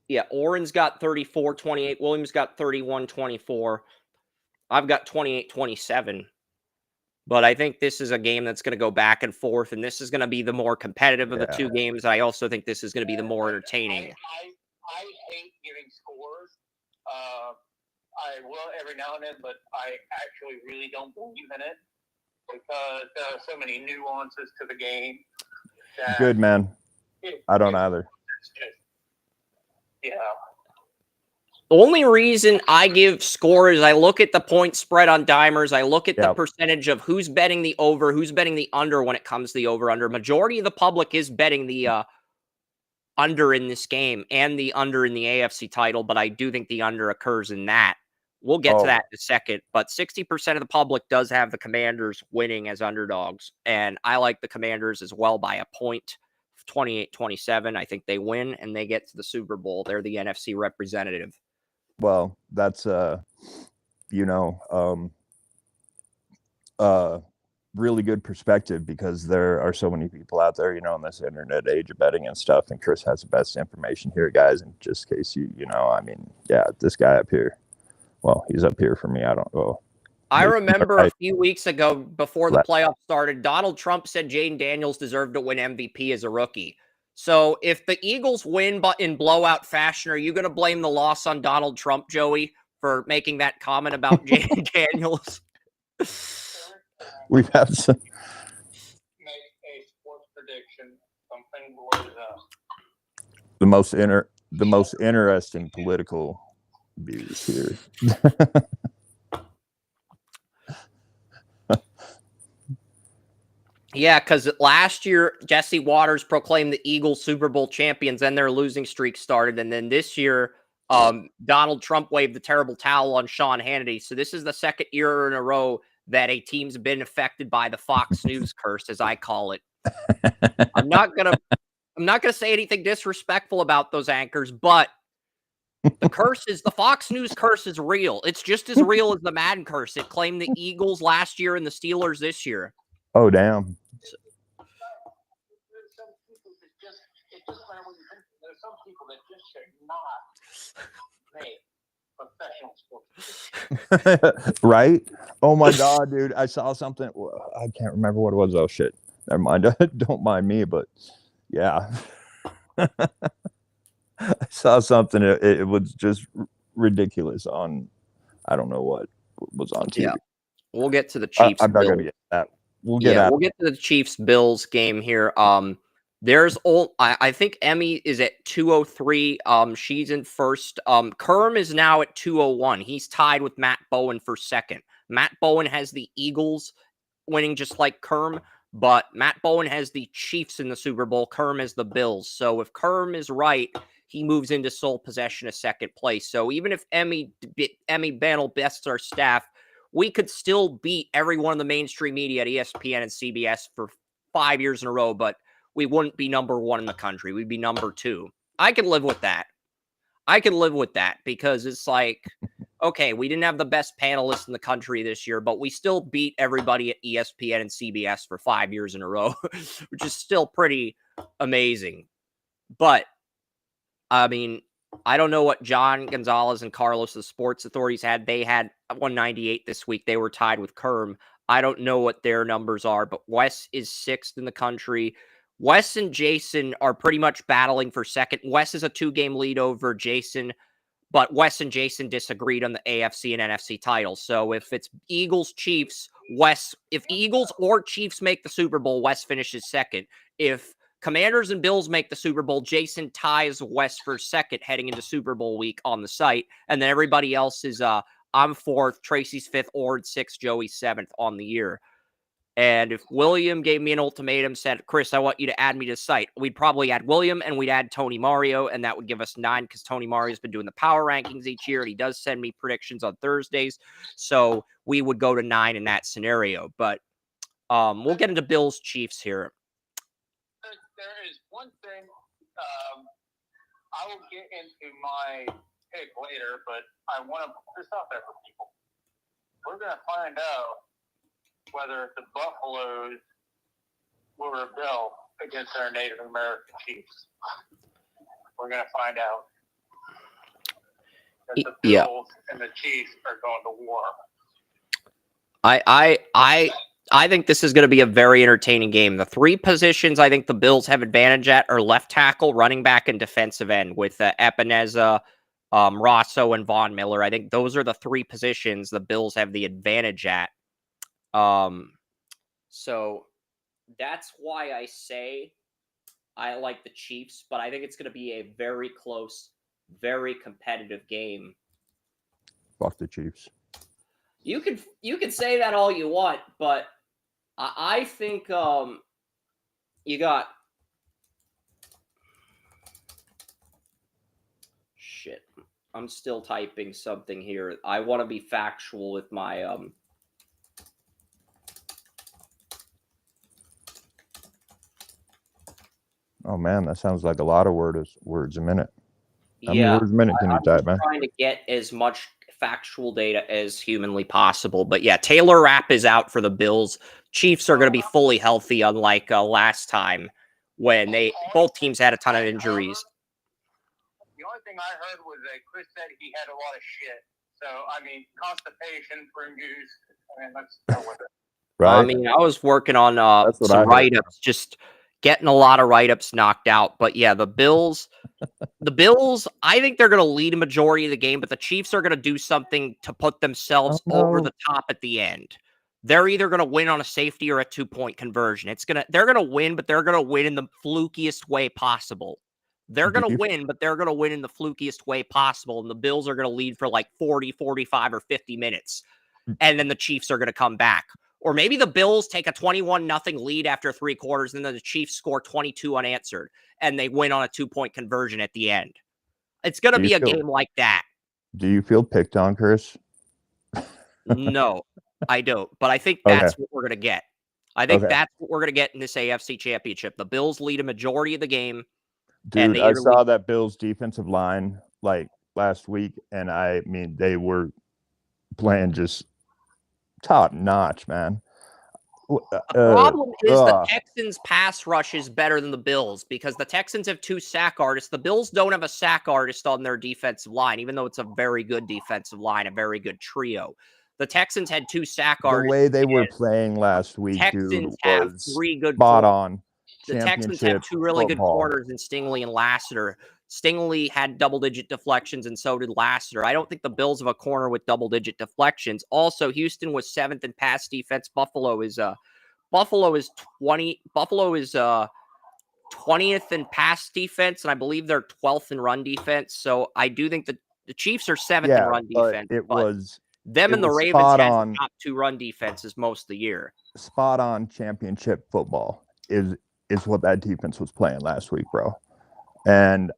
Yeah, Oren's got 34-28. Williams got 31-24. I've got 28-27. But I think this is a game that's going to go back and forth, and this is going to be the more competitive of the two games. I also think this is going to be the more entertaining.
I hate giving scores I will every now and then, but I actually really don't believe in it because there are so many nuances to the game.
Good, man. I don't either.
It's just, yeah.
The only reason I give score is I look at the point spread on dimers. I look at the percentage of who's betting the over, who's betting the under when it comes to the over-under. Majority of the public is betting the under in this game and the under in the AFC title, but I do think the under occurs in that. We'll get to that in a second, but 60% of the public does have the Commanders winning as underdogs, and I like the Commanders as well by a point, 28-27. I think they win, and they get to the Super Bowl. They're the NFC representative.
Well, that's really good perspective because there are so many people out there, in this internet age of betting and stuff. And Chris has the best information here, guys. And just in case this guy up here, well, he's up here for me. I don't know.
I remember a few weeks ago before the playoffs started, Donald Trump said Jaden Daniels deserved to win MVP as a rookie. So if the Eagles win but in blowout fashion, are you going to blame the loss on Donald Trump, Joey, for making that comment about Jaden Daniels?
We've had some.
Make a sports prediction. Something blows up.
The most interesting political views here.
Yeah, because last year, Jesse Waters proclaimed the Eagles Super Bowl champions, and their losing streak started. And then this year, Donald Trump waved the terrible towel on Sean Hannity. So this is the second year in a row that a team's been affected by the Fox News curse, as I call it. I'm not gonna say anything disrespectful about those anchors, but the Fox News curse is real. It's just as real as the Madden curse. It claimed the Eagles last year and the Steelers this year.
Oh, damn.
There's some people that just should not make professional sports.
Right? Oh my God, dude. I saw something. I can't remember what it was. Oh shit. Never mind. Don't mind me, but yeah. I saw something. It was just ridiculous on, I don't know what was on TV.
Yeah. We'll get to the Chiefs.
I'm not going to get that. We'll get
to the Chiefs-Bills game here. I think Emmy is at 203. She's in first. Kerm is now at 201. He's tied with Matt Bowen for second. Matt Bowen has the Eagles winning just like Kerm, but Matt Bowen has the Chiefs in the Super Bowl. Kerm has the Bills. So if Kerm is right, he moves into sole possession of second place. So even if Emmy Bannell bests our staff, we could still beat everyone in the mainstream media at ESPN and CBS for 5 years in a row, but we wouldn't be number one in the country. We'd be number two. I can live with that. Because it's like, okay, we didn't have the best panelists in the country this year, but we still beat everybody at ESPN and CBS for 5 years in a row, which is still pretty amazing. But, I mean, I don't know what John Gonzalez and Carlos, the sports authorities, had. They had 198 this week. They were tied with Kerm. I don't know what their numbers are, but Wes is sixth in the country. Wes and Jason are pretty much battling for second. Wes is a 2-game lead over Jason, but Wes and Jason disagreed on the AFC and NFC titles. So if it's Eagles-Chiefs, if Eagles or Chiefs make the Super Bowl, Wes finishes second. If Commanders and Bills make the Super Bowl, Jason ties Wes for second heading into Super Bowl week on the site. And then everybody else is, I'm fourth, Tracy's fifth, Ord sixth, Joey seventh on the year. And if William gave me an ultimatum, said, Chris, I want you to add me to the site, we'd probably add William and we'd add Tony Mario, and that would give us 9 because Tony Mario's been doing the power rankings each year, and he does send me predictions on Thursdays. So we would go to 9 in that scenario. But we'll get into Bills Chiefs here.
There is one thing I will get into my pick later, but I want to put this out there for people. We're going to find out whether the Buffaloes will rebel against our Native American chiefs. We're going to find out that the Bills and the Chiefs are going to war.
I think this is going to be a very entertaining game. The 3 positions I think the Bills have advantage at are left tackle, running back, and defensive end with Epineza, Rosso and Von Miller. I think those are the three positions the Bills have the advantage at. So that's why I say I like the Chiefs, but I think it's going to be a very close, very competitive game.
Fuck the Chiefs.
You can say that all you want, but I think you got shit. I'm still typing something here. I want to be factual with my
Oh man, that sounds like a lot of words a minute. How many
yeah.
words a minute can you type, man?
Trying to get as much factual data as humanly possible, but yeah, Taylor Rapp is out for the Bills. Chiefs are going to be fully healthy, unlike last time when both teams had a ton of injuries.
The only thing I heard was that Chris said he had a lot of shit. So, I mean, constipation, Pringles, I mean, let's go with it.
Right?
I mean, I was working on
That's what I
some
heard.
write-ups, just getting a lot of write-ups knocked out. But yeah, the Bills, I think they're going to lead a majority of the game, but the Chiefs are going to do something to put themselves over the top at the end. They're either going to win on a safety or a 2-point conversion. They're going to win, but they're going to win in the flukiest way possible. They're going to win, but they're going to win in the flukiest way possible. And the Bills are going to lead for like 40, 45, or 50 minutes. And then the Chiefs are going to come back. Or maybe the Bills take a 21-0 lead after 3 quarters, and then the Chiefs score 22 unanswered, and they win on a 2-point conversion at the end. It's going to be a game like that.
Do you feel picked on, Chris?
No, I don't. But I think that's what we're going to get. I think that's what we're going to get in this AFC Championship. The Bills lead a majority of the game.
Dude, I saw that Bills defensive line like last week, and I mean, they were playing just top notch, man.
The problem is the Texans' pass rush is better than the Bills because the Texans have 2 sack artists. The Bills don't have a sack artist on their defensive line, even though it's a very good defensive line, a very good trio. The Texans had 2 sack artists.
The way they were playing last week,
Texans
dude,
have
was
3 good
spot on.
The Texans have 2 really good corners in Stingley and Lassiter. Stingley had double-digit deflections, and so did Lassiter. I don't think the Bills have a corner with double-digit deflections. Also, Houston was 7th in pass defense. Buffalo is 20th in pass defense, and I believe they're 12th in run defense. So I do think that the Chiefs are 7th in run defense.
It was
them and the Ravens had the top 2 run defenses most of the year.
Spot on championship football is what that defense was playing last week, bro. And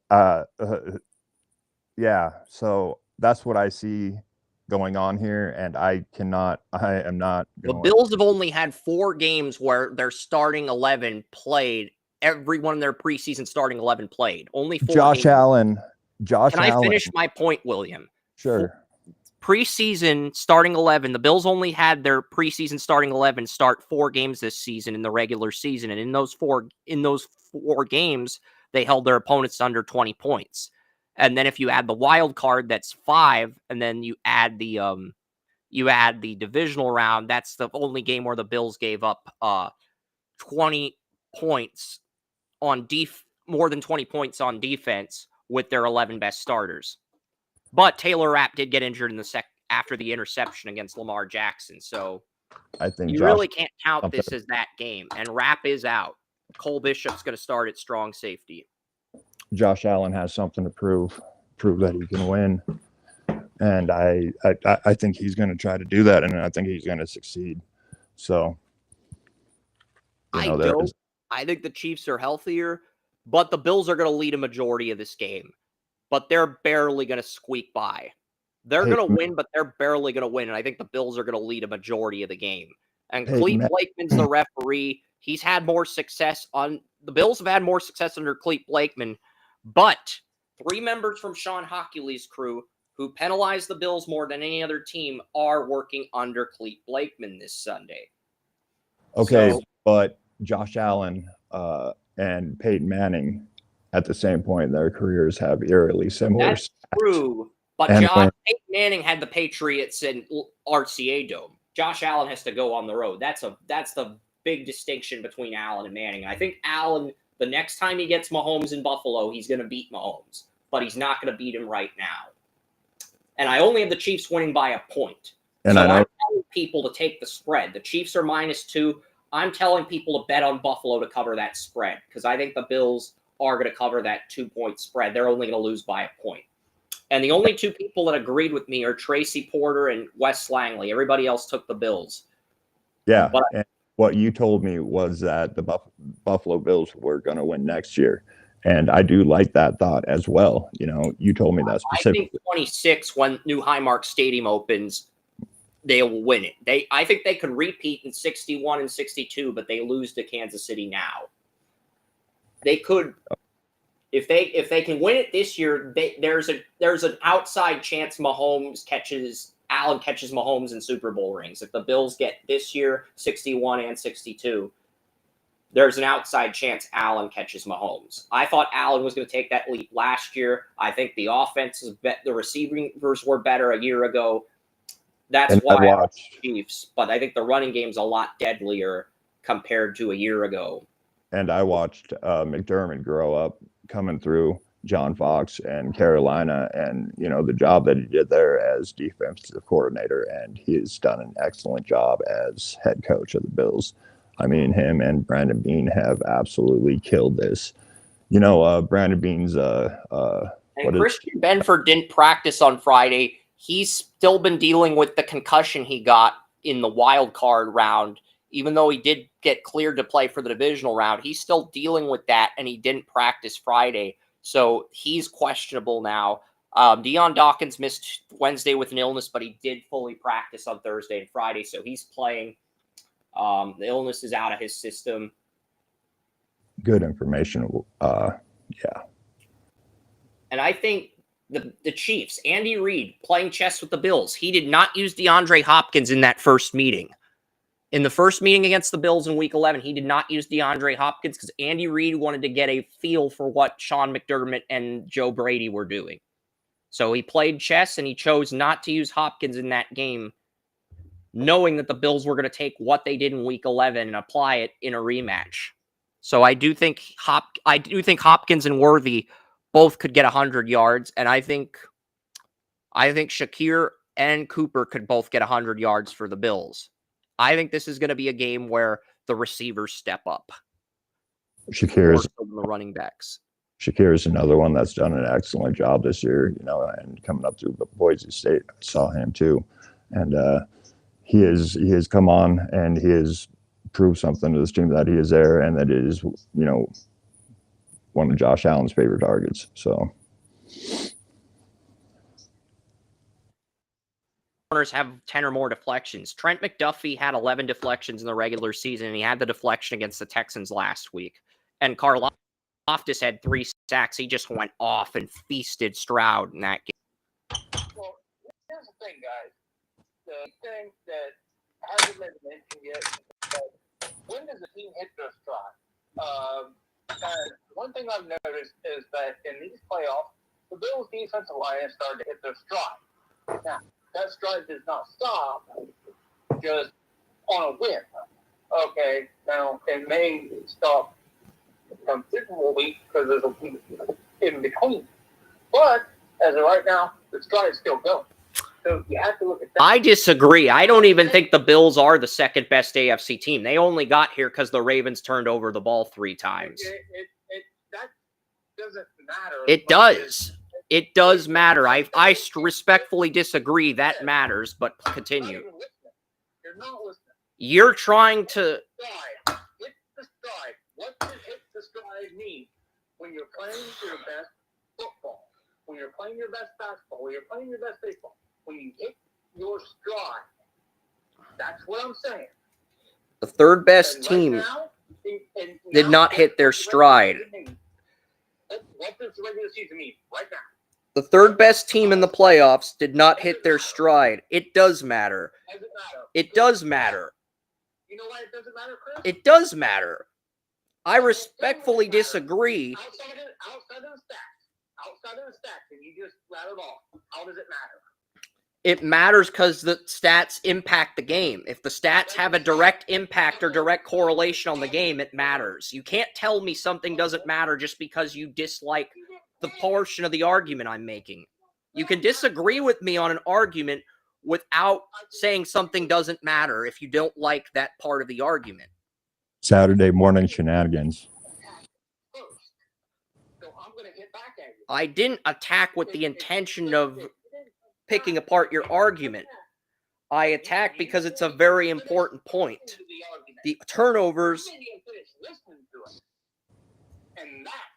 yeah, so that's what I see going on here, and I am not.
The Bills have only had 4 games where their starting 11 played. Every one of their preseason starting 11 played. Only 4
Josh
games.
Allen. Can
I finish my point, William?
Sure.
Preseason starting 11. The Bills only had their preseason starting 11 start 4 games this season in the regular season, and in those four games, they held their opponents under 20 points. And then if you add the wild card, that's 5, and then you add the divisional round, that's the only game where the Bills gave up 20 points on more than 20 points on defense with their 11 best starters. But Taylor Rapp did get injured in the after the interception against Lamar Jackson. So
I think
you really can't count this as that game. And Rapp is out. Cole Bishop's going to start at strong safety.
Josh Allen has something to prove that he can win. And I think he's going to try to do that, and I think he's going to succeed. So,
I think the Chiefs are healthier, but the Bills are going to lead a majority of this game. But they're barely going to squeak by. They're going to win, but they're barely going to win. And I think the Bills are going to lead a majority of the game. And Clete Blakeman's the referee. He's had more success the Bills have had more success under Clete Blakeman. But 3 members from Sean Hochuley's crew who penalized the Bills more than any other team are working under Clete Blakeman this Sunday.
Okay, but Josh Allen and Peyton Manning at the same point in their careers have eerily similar.
That's true, but Peyton Manning had the Patriots in RCA Dome. Josh Allen has to go on the road. That's the big distinction between Allen and Manning. I think Allen, the next time he gets Mahomes in Buffalo, he's going to beat Mahomes, but he's not going to beat him right now. And I only have the Chiefs winning by a point.
And
so
I know
I'm telling people to take the spread. The Chiefs are -2. I'm telling people to bet on Buffalo to cover that spread because I think the Bills are going to cover that 2-point spread. They're only going to lose by a point. And the only two people that agreed with me are Tracy Porter and Wes Langley. Everybody else took the Bills.
Yeah.
But
And what you told me was that the Buffalo Bills were going to win next year. And I do like that thought as well. You know, you told me that
I
specifically.
think 26, when New Highmark Stadium opens, they will win it. I think they could repeat in 61 and 62, but they lose to Kansas City now. They could, if they can win it this year, there's an outside chance Allen catches Mahomes in Super Bowl rings. If the Bills get this year 61 and 62, there's an outside chance Allen catches Mahomes. I thought Allen was going to take that leap last year. I think the the receivers were better a year ago. That's why I watched Chiefs, but I think the running game's a lot deadlier compared to a year ago.
And I watched McDermott grow up coming through John Fox and Carolina, and you know the job that he did there as defensive coordinator, and he has done an excellent job as head coach of the Bills. I mean, him and Brandon Beane have absolutely killed this. You know, Brandon Beane's
Christian Benford didn't practice on Friday. He's still been dealing with the concussion he got in the wild card round. Even though he did get cleared to play for the divisional round, he's still dealing with that, and he didn't practice Friday. So he's questionable now. Deion Dawkins missed Wednesday with an illness, but he did fully practice on Thursday and Friday, so he's playing. The illness is out of his system.
Good information. Yeah.
And I think the Chiefs, Andy Reid, playing chess with the Bills, he did not use DeAndre Hopkins in that first meeting. In the first meeting against the Bills in Week 11, he did not use DeAndre Hopkins because Andy Reid wanted to get a feel for what Sean McDermott and Joe Brady were doing. So he played chess, and he chose not to use Hopkins in that game, knowing that the Bills were going to take what they did in Week 11 and apply it in a rematch. So I do think Hopkins and Worthy both could get 100 yards, and I think Shakir and Cooper could both get 100 yards for the Bills. I think this is going to be a game where the receivers step up.
Shakir is
the running backs.
Shakir is another one that's done an excellent job this year, you know, and coming up through Boise State, I saw him too. And he has come on, and he has proved something to this team that he is there, and that it is, you know, one of Josh Allen's favorite targets. So
Corners have 10 or more deflections. Trent McDuffie had 11 deflections in the regular season, and he had the deflection against the Texans last week. And Karl Loftus had 3 sacks. He just went off and feasted Stroud in that game.
Well, here's the thing, guys. The thing that hasn't been mentioned yet is that when does the team hit their stride? And one thing I've noticed is that in these playoffs, the Bills' defensive line has started to hit their stride. Now, that stride does not stop just on a whim. Okay, now it may stop from Super Bowl week because there's a week in between. But as of right now, the stride is still going. So you have to look at that.
I disagree. I don't even think the Bills are the second best AFC team. They only got here because the Ravens turned over the ball 3 times.
That doesn't matter.
It does. It does matter. I respectfully disagree. That matters, but continue.
You're not listening.
You're trying to...
Stride. Hit the stride. What does hit the stride mean? When you're playing your best football, when you're playing your best basketball, when you're playing your best baseball, when you hit your stride, that's what I'm saying.
The third best
And
team
right now,
did not hit their stride.
What does the regular season mean right now?
The third best team in the playoffs did not hit their stride. It does matter.
Does it matter?
It does matter.
You know why it doesn't matter, Chris?
It does matter. I respectfully disagree.
Outside of the stats, and you just rattled off, how does it matter?
It matters because the stats impact the game. If the stats have a direct impact or direct correlation on the game, it matters. You can't tell me something doesn't matter just because you dislike the portion of the argument I'm making. You can disagree with me on an argument without saying something doesn't matter if you don't like that part of the argument.
Saturday morning shenanigans.
So I'm going to hit back at you.
I didn't attack with the intention of picking apart your argument. I attacked because it's a very important point. The turnovers.
You didn't even finish listening to it. And that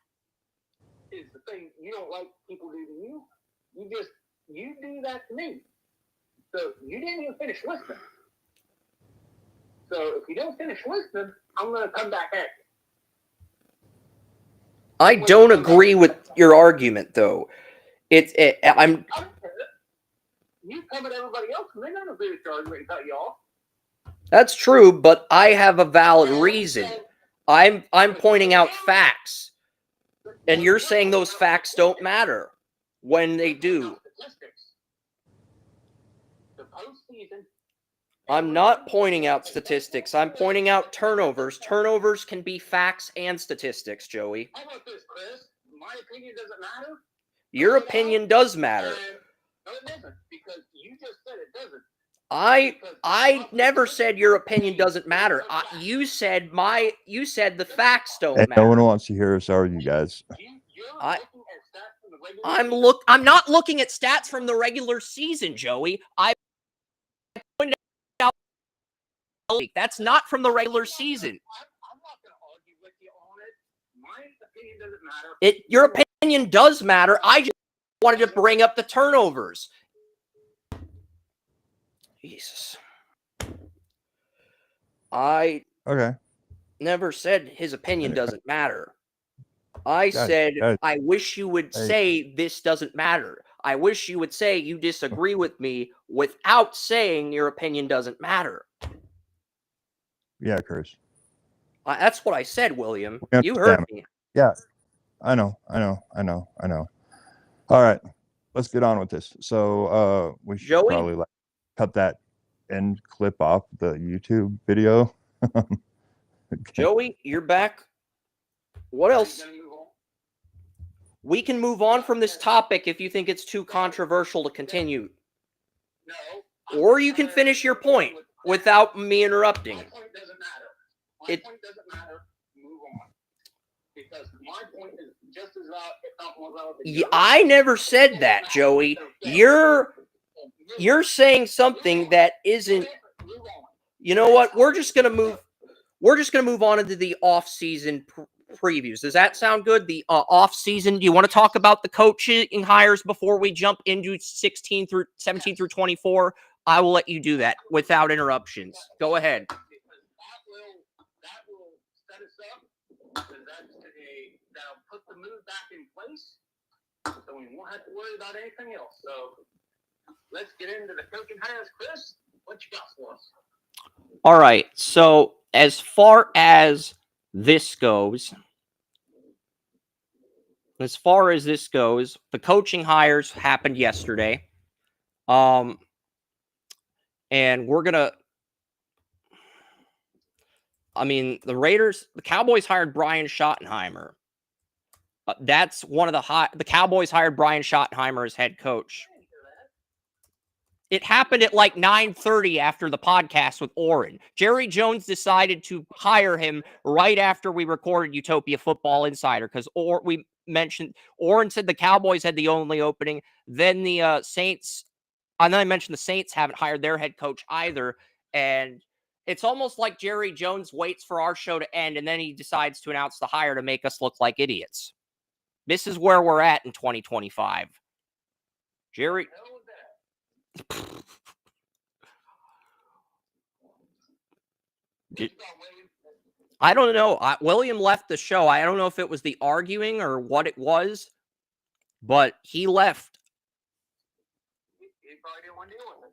is the thing you don't like people do to you. You do that to me. So you didn't even finish listening. So if you don't finish listening, I'm going to come back at you.
I don't agree with your argument, though. I'm.
You come at everybody else, and they don't agree with your argument and cut you off.
That's true, but I have a valid reason. I'm pointing out facts, and you're saying those facts don't matter when they do.
The postseason.
I'm not pointing out statistics. I'm pointing out turnovers. Turnovers can be facts and statistics, Joey.
How about this, Chris? My opinion doesn't matter.
Your opinion does matter.
No, it doesn't, because you just said it doesn't.
I never said your opinion doesn't matter. You said the facts don't
Hey,
matter.
no one wants to hear us argue, guys.
I'm not looking at stats from the regular season, Joey. I pointed out that's not from the regular season.
I'm not going to argue with you on it. My opinion doesn't matter.
Your opinion does matter. I just wanted to bring up the turnovers. Jesus. I never said his opinion doesn't matter. I said, I wish you would say this doesn't matter. I wish you would say you disagree with me without saying your opinion doesn't matter.
Yeah, Chris.
That's what I said, William. You heard me.
Yeah, I know. All right, let's get on with this. So we should probably cut that end clip off the YouTube video.
Okay. Joey, you're back. What else? We can move on from this topic if you think it's too controversial to continue.
No.
Or you can finish your point without me interrupting.
My point doesn't matter. My point doesn't matter. Move on. Because my point is just as valid, if not more valid.
Yeah, I never said that, Joey. You're saying something that isn't. You know what? We're just gonna move on into the off-season previews. Does that sound good? The off-season. Do you want to talk about the coaching hires before we jump into 17 through 24? I will let you do that without interruptions. Go ahead.
That will set us up. That'll put the move back in place, so we won't have to worry about anything else. So let's get into the coaching hires. Chris, what you got for us?
All right. So as far as this goes, the coaching hires happened yesterday. And the Cowboys hired Brian Schottenheimer. That's one of the Cowboys hired Brian Schottenheimer as head coach. It happened at like 9:30 after the podcast with Orrin. Jerry Jones decided to hire him right after we recorded Utopia Football Insider because we mentioned Orrin said the Cowboys had the only opening. Then the Saints, and then I mentioned the Saints haven't hired their head coach either. And it's almost like Jerry Jones waits for our show to end and then he decides to announce the hire to make us look like idiots. This is where we're at in 2025. Jerry. I don't know. William left the show. I don't know if it was the arguing or what it was, but he left.
He probably didn't want to deal with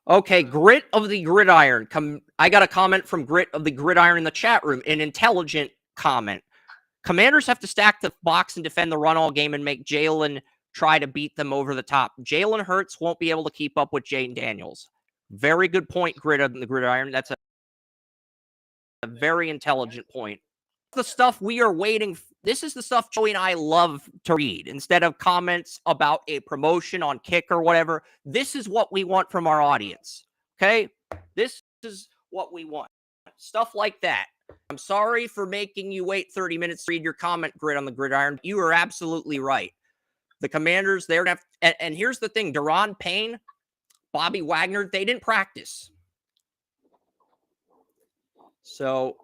it.
Okay, Grit of the Gridiron. I got a comment from Grit of the Gridiron in the chat room, an intelligent comment. Commanders have to stack the box and defend the run all game and make Jalen try to beat them over the top. Jalen Hurts won't be able to keep up with Jaden Daniels. Very good point, Grit of the Gridiron. That's a very intelligent point. the stuff we are waiting. This is the stuff Joey and I love to read instead of comments about a promotion on Kick or whatever. This is what we want from our audience. Okay? This is what we want. Stuff like that. I'm sorry for making you wait 30 minutes to read your comment grid on the gridiron. You are absolutely right. The Commanders, they're going to have, and here's the thing, Deron Payne, Bobby Wagner, they didn't practice. So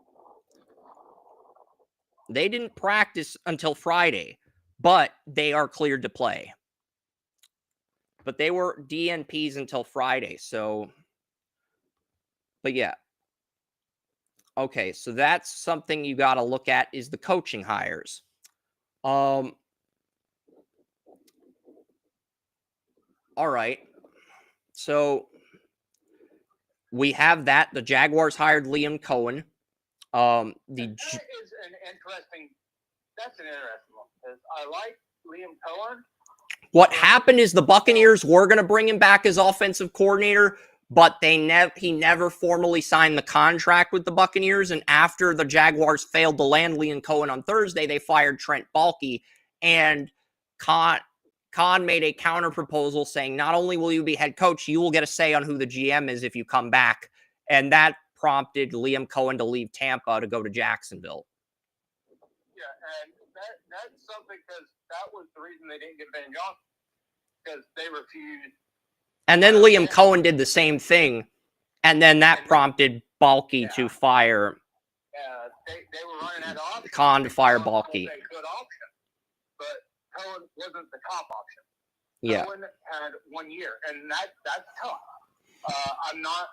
they didn't practice until Friday, but they are cleared to play. But they were DNPs until Friday, so, but yeah. Okay, so that's something you got to look at is the coaching hires. All right. So we have that. The Jaguars hired Liam Cohen.
That is an interesting. That's an interesting one because I like Liam Cohen.
What happened is the Buccaneers were going to bring him back as offensive coordinator, but he never formally signed the contract with the Buccaneers. And after the Jaguars failed to land Liam Cohen on Thursday, they fired Trent Baalke. And Khan made a counter proposal saying, not only will you be head coach, you will get a say on who the GM is if you come back. And that prompted Liam Cohen to leave Tampa to go to Jacksonville.
Yeah, and that's something because that was the reason they didn't get Ben Johnson because they refused.
And then Liam Cohen did the same thing, and then that prompted Baalke to fire.
They were running that option.
Khan to fire Baalke.
A good option, but Cohen wasn't the top option.
Yeah.
Cohen had 1 year, and that's tough. I'm not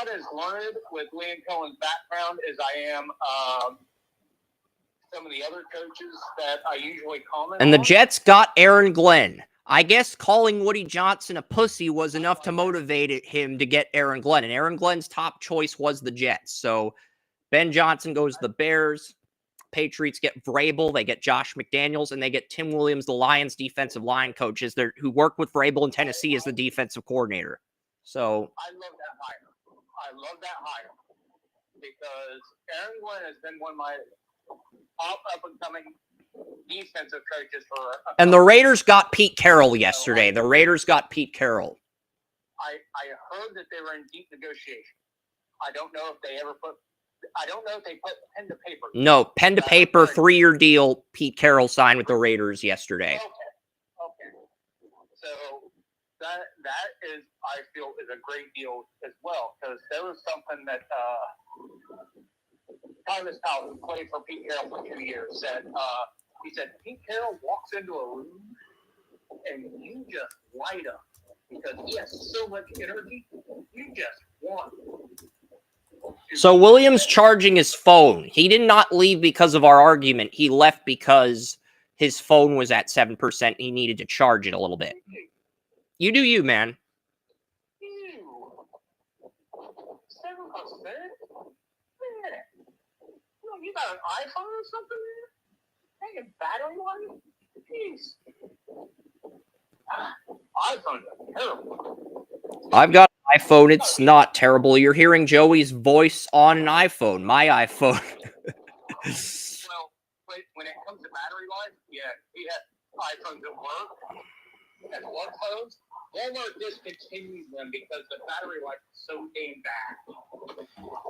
as learned with Liam Cohen's background as I am some of the other coaches that I usually comment
And the
on.
Jets got Aaron Glenn. I guess calling Woody Johnson a pussy was enough to motivate him to get Aaron Glenn. And Aaron Glenn's top choice was the Jets. So Ben Johnson goes to the Bears. Patriots get Vrabel. They get Josh McDaniels. And they get Tim Williams, the Lions defensive line coaches who worked with Vrabel in Tennessee as the defensive coordinator. So
I love that hire because Aaron Glenn has been one of my up-and-coming defensive coaches for.
And the Raiders got Pete Carroll yesterday. The Raiders got Pete Carroll.
I heard that they were in deep negotiation. I don't know if they put pen to paper.
No, pen to paper, 3-year deal. Pete Carroll signed with the Raiders yesterday.
Okay. So that is, I feel, is a great deal as well because there was something that Thomas Powell, who played for Pete Carroll for 2 years, said. He said Pete Carroll walks into a room and you just light up because he has so much energy. You just want.
So Williams charging his phone. He did not leave because of our argument. He left because his phone was at 7%. He needed to charge it a little bit. You do you, man.
7%? Man, you got an iPhone or something there? Taking battery life? Jeez. iPhones are terrible.
I've got an iPhone. It's not terrible. You're hearing Joey's voice on an iPhone. My iPhone.
Well, when it comes to battery life, yeah, he has iPhones at work. At work phones, Walmart discontinued them because the battery life is so damn bad.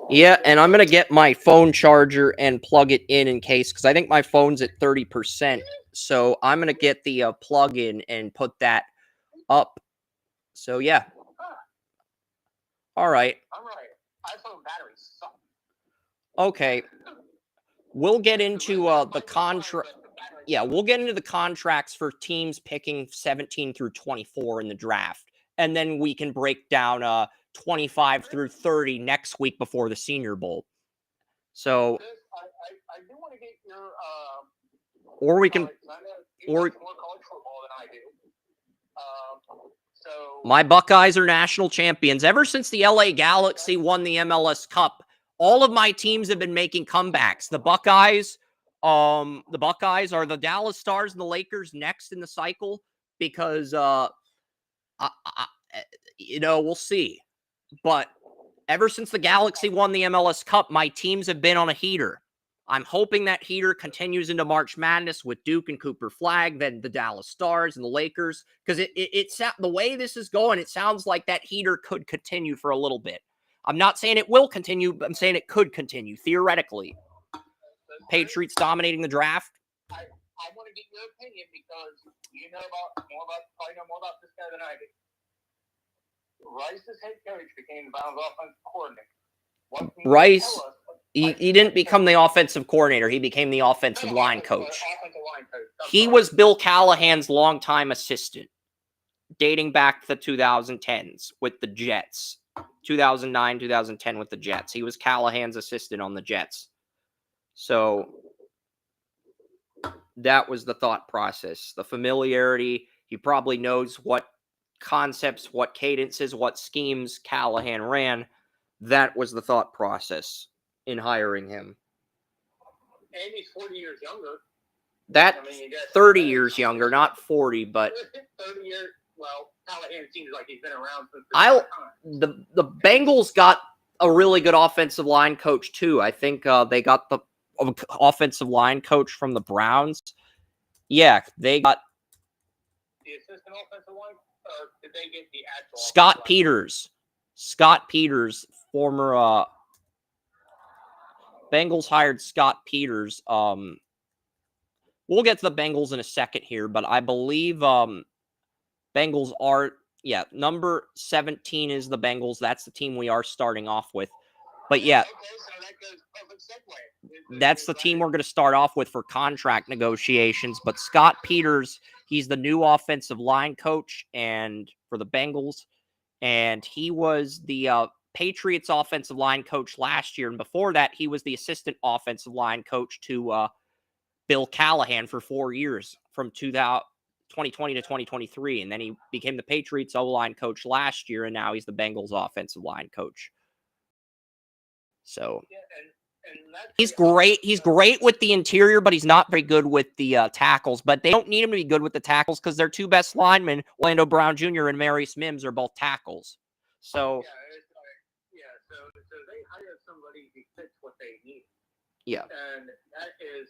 Yeah, and I'm going to get my phone charger and plug it in case, because I think my phone's at 30%. So I'm going to get the plug-in and put that up. So, yeah. All right.
iPhone batteries suck.
Okay. We'll get into the contract. Yeah, we'll get into the contracts for teams picking 17 through 24 in the draft. And then we can break down 25 through 30 next week before the Senior Bowl. So,
I do want to get your
or we can,
or more college football than I do. So
my Buckeyes are national champions. Ever since the LA Galaxy won the MLS Cup, all of my teams have been making comebacks. The Buckeyes are the Dallas Stars and the Lakers next in the cycle because, we'll see. But Ever since the Galaxy won the MLS Cup, my teams have been on a heater. I'm hoping that heater continues into March Madness with Duke and Cooper Flag, then the Dallas Stars and the Lakers. Because the way this is going, it sounds like that heater could continue for a little bit. I'm not saying it will continue, but I'm saying it could continue, theoretically. Patriots dominating the draft.
I want to get your opinion because you know probably know more about this guy than I do. Rice's head coach became the Browns' offensive coordinator.
Rice, he didn't become the offensive coordinator. He became the offensive line coach. He was Bill Callahan's longtime assistant, dating back to the 2010s with the Jets. 2009, 2010 with the Jets. He was Callahan's assistant on the Jets. So that was the thought process. The familiarity. He probably knows what concepts, what cadences, what schemes Callahan ran. That was the thought process in hiring him.
And he's 40 years younger.
That's 30 years younger, not 40, but
30 years. Well, Callahan seems like he's been around since
the Bengals got a really good offensive line coach too. I think they got the offensive line coach from the Browns. Yeah, they got
the assistant offensive line, or did they get the actual
Scott Peters? Scott Peters, former Bengals hired Scott Peters. We'll get to the Bengals in a second here, but I believe Bengals are, number 17 is the Bengals. That's the team we are starting off with. But yeah,
okay, so that goes perfect segue.
that's the team we're going to start off with for contract negotiations. But Scott Peters, he's the new offensive line coach and for the Bengals. And he was the Patriots offensive line coach last year. And before that, he was the assistant offensive line coach to Bill Callahan for 4 years from 2020 to 2023. And then he became the Patriots O-line coach last year. And now he's the Bengals offensive line coach. So he's great. He's great with the interior, but he's not very good with the tackles. But they don't need him to be good with the tackles because their two best linemen, Orlando Brown Jr. and Marius Mims, are both tackles. So
so they hire somebody who fits what they need.
Yeah,
and that is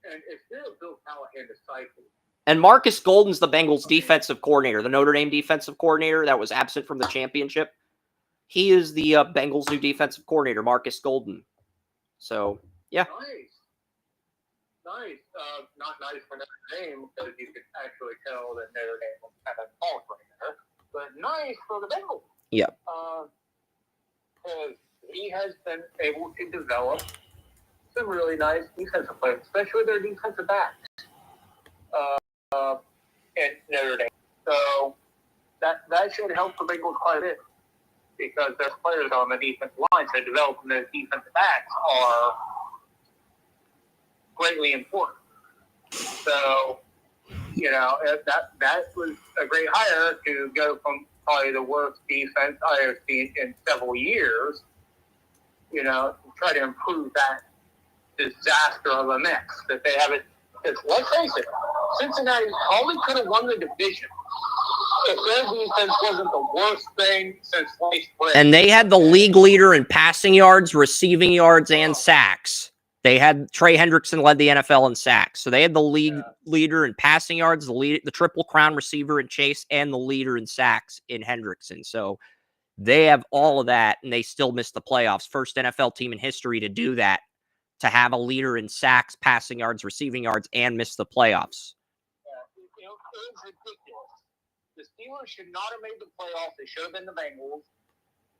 and it's still Bill Callahan disciple.
And Marcus Golden's the Bengals defensive coordinator, the Notre Dame defensive coordinator that was absent from the championship. He is the Bengals' new defensive coordinator, Marcus Golden. So, yeah.
Nice. Not nice for Notre Dame because you could actually tell that Notre Dame was kind of faltering there. But nice for the Bengals.
Yeah.
Because he has been able to develop some really nice defensive players, especially their defensive backs at Notre Dame. So that should help the Bengals quite a bit. Because their players on the defensive line, so developing those defensive backs are greatly important. So, that was a great hire to go from probably the worst defense I have seen in several years, to try to improve that disaster of a mix that they have it. Because let's face it, Cincinnati probably could have won the division if their defense wasn't the worst thing since sliced bread.
And they had the league leader in passing yards, receiving yards, and sacks. They had Trey Hendrickson led the NFL in sacks. So they had the league leader in passing yards, the triple crown receiver in Chase, and the leader in sacks in Hendrickson. So they have all of that, and they still missed the playoffs. First NFL team in history to do that, to have a leader in sacks, passing yards, receiving yards, and miss the playoffs.
It was ridiculous. The Steelers should not have made the playoffs. They should have been the Bengals.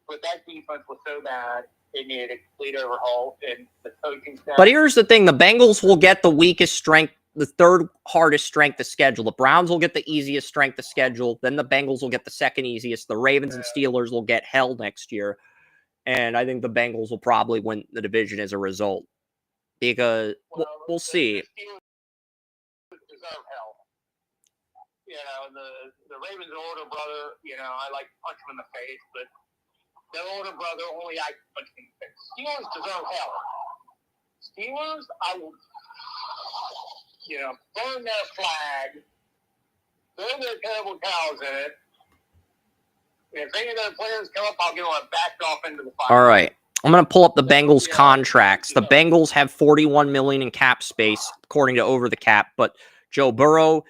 But that defense was so bad, it needed a complete overhaul in the coaching staff.
But here's the thing. The Bengals will get the weakest strength, the third hardest strength of schedule. The Browns will get the easiest strength of schedule. Then the Bengals will get the second easiest. The Ravens and Steelers will get hell next year. And I think the Bengals will probably win the division as a result. Because we'll see.
The Steelers deserve hell. The Ravens' older brother, I like to punch him in the face, but their older brother only I can punch him in the face. Steelers deserve hell. Steelers, I will, burn their flag, burn their terrible cows in it, If any other players come up, I'll give them a backed off into the fire.
All right. I'm going to pull up the Bengals contracts. The Bengals have $41 million in cap space, according to Over the Cap. But Joe Burrow,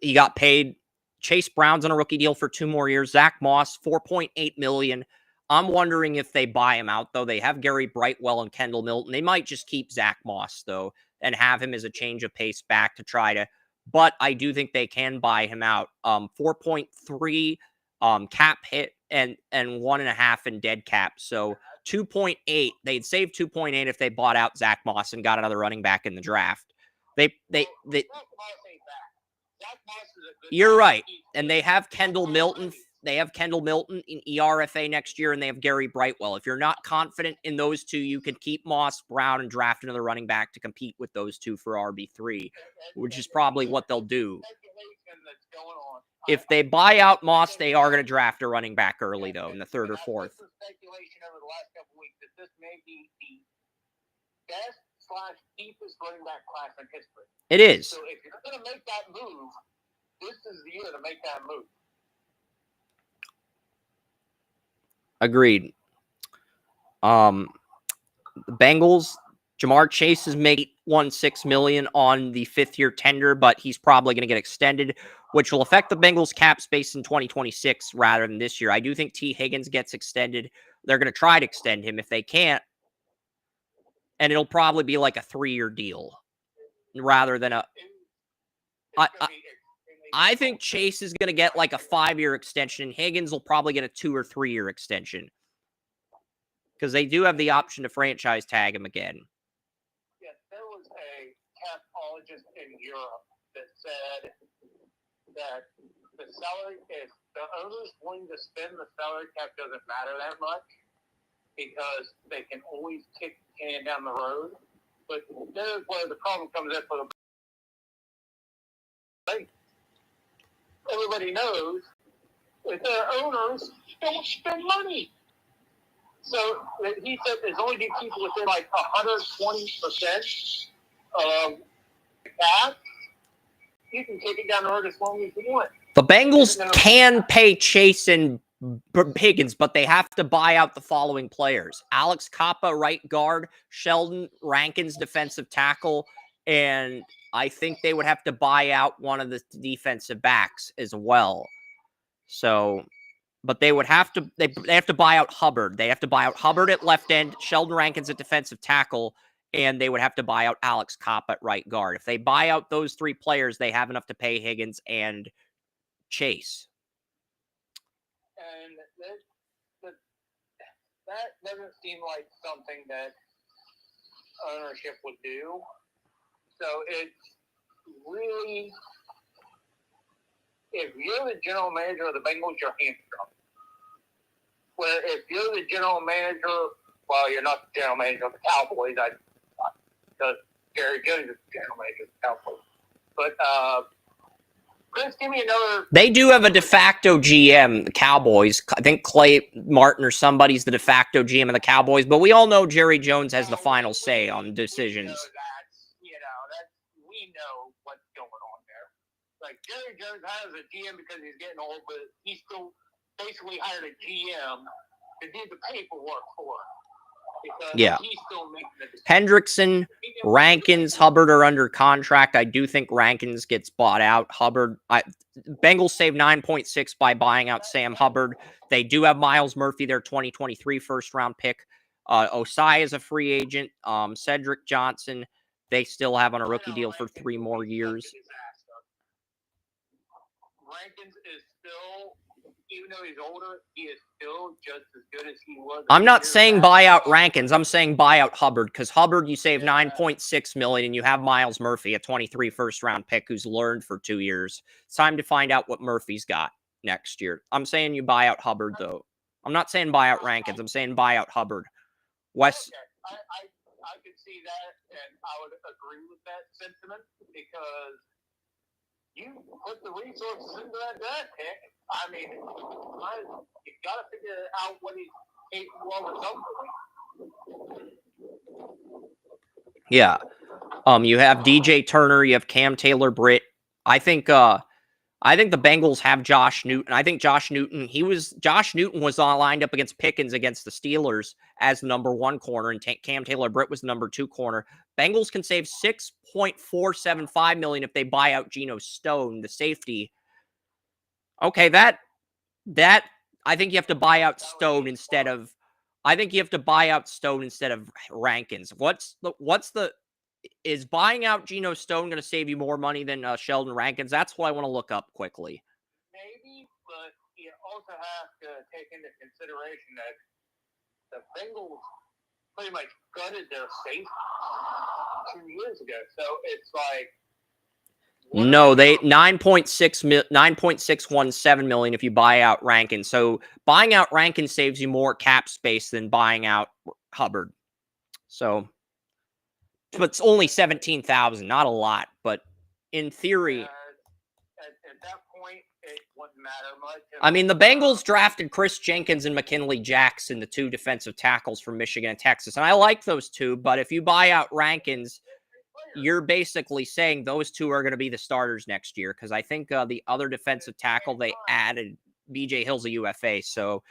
he got paid. Chase Brown's on a rookie deal for 2 more years. Zach Moss, $4.8 million. I'm wondering if they buy him out, though. They have Gary Brightwell and Kendall Milton. They might just keep Zach Moss, though, and have him as a change of pace back to try to. But I do think they can buy him out. 4.3 cap hit and 1.5 in dead cap. So 2.8. They'd save 2.8 if they bought out Zach Moss and got another running back in the draft. You're right. And they have Kendall Milton. They have Kendall Milton in ERFA next year, and they have Gary Brightwell. If you're not confident in those two, you can keep Moss, Brown, and draft another running back to compete with those two for RB3, which is probably what they'll do. If they buy out Moss, they are going to draft a running back early, though, in the 3rd or 4th.
Speculation over the last couple weeks that this may be the best/deepest running back class in history.
It is.
So if you're going to make that move, this is the year to make that move.
Agreed. The Bengals, Jamar Chase is making $1.6 million on the 5th-year tender, but he's probably going to get extended, which will affect the Bengals cap space in 2026 rather than this year. I do think T. Higgins gets extended. They're going to try to extend him if they can't, and it'll probably be like a 3-year deal rather than a. I think Chase is going to get like a 5-year extension. Higgins will probably get a 2 or 3-year extension because they do have the option to franchise tag him again.
Yes, there was a capologist in Europe that said that the salary, if the owner's willing to spend the salary cap, doesn't matter that much because they can always kick the can down the road. But there's where the problem comes in for the. Everybody knows that their owners don't spend money. So he said there's only people within like 120% of the cap. You can kick it down the road as long as you want.
The Bengals can pay Chase and Higgins, but they have to buy out the following players: Alex Kappa, right guard; Sheldon Rankins, defensive tackle, and I think they would have to buy out one of the defensive backs as well. So, but they would have to they have to buy out Hubbard. They have to buy out Hubbard at left end, Sheldon Rankins at defensive tackle, and they would have to buy out Alex Kopp at right guard. If they buy out those 3 players, they have enough to pay Higgins and Chase.
And that doesn't seem like something that ownership would do. So it's really, if you're the general manager of the Bengals, you're hamstrung. Where if you're the general manager, well, you're not the general manager of the Cowboys, because Jerry Jones is the general manager of the Cowboys. But Chris, give me another.
They do have a de facto GM, the Cowboys. I think Clay Martin or somebody's the de facto GM of the Cowboys, but we all know Jerry Jones has the final say on decisions.
We know what's going on there. Like Jerry Jones hires a GM because he's getting old, but he still basically hired a GM to do the paperwork for him.
Yeah.
He's still making the decision.
Hendrickson, Rankins, Hubbard are under contract. I do think Rankins gets bought out. Bengals save 9.6 by buying out Sam Hubbard. They do have Miles Murphy, their 2023 first-round pick. Osai is a free agent. Cedric Johnson, they still have on a rookie deal for 3 more years.
Rankins is still, even though he's older, he is still just as good as he was.
I'm not saying buy out Rankins. I'm saying buy out Hubbard, because Hubbard, you save $9.6 million, and you have Miles Murphy, a 23 first-round pick who's learned for 2 years. It's time to find out what Murphy's got next year. I'm saying you buy out Hubbard, though. I'm not saying buy out Rankins. I'm saying buy out Hubbard. Wes.
Okay. I could see that, and I would agree with that sentiment, because you put the resources into that draft pick. I mean, you got to figure out what he's capable of or something.
Yeah. You have DJ Turner. You have Cam Taylor-Britt. I think I think the Bengals have Josh Newton. I think Josh Newton was lined up against Pickens against the Steelers as the number 1 corner, and Cam Taylor-Britt was the number 2 corner. Bengals can save $6.475 million if they buy out Geno Stone, the safety. Okay, that I think you have to buy out Stone instead of Rankins. Is buying out Geno Stone going to save you more money than Sheldon Rankins? That's what I want to look up quickly.
Maybe, but you also have to take into consideration that the Bengals pretty much gutted their safety 2 years ago. So it's like
no, they 9.617 million if you buy out Rankins. So buying out Rankins saves you more cap space than buying out Hubbard. So. But it's only 17,000, not a lot. But in theory,
at that point, it wouldn't matter much.
I mean, the Bengals drafted Chris Jenkins and McKinley Jackson, the 2 defensive tackles from Michigan and Texas, and I like those 2. But if you buy out Rankins, you're basically saying those 2 are going to be the starters next year. Because I think the other defensive tackle they added, BJ Hill's a UFA, so.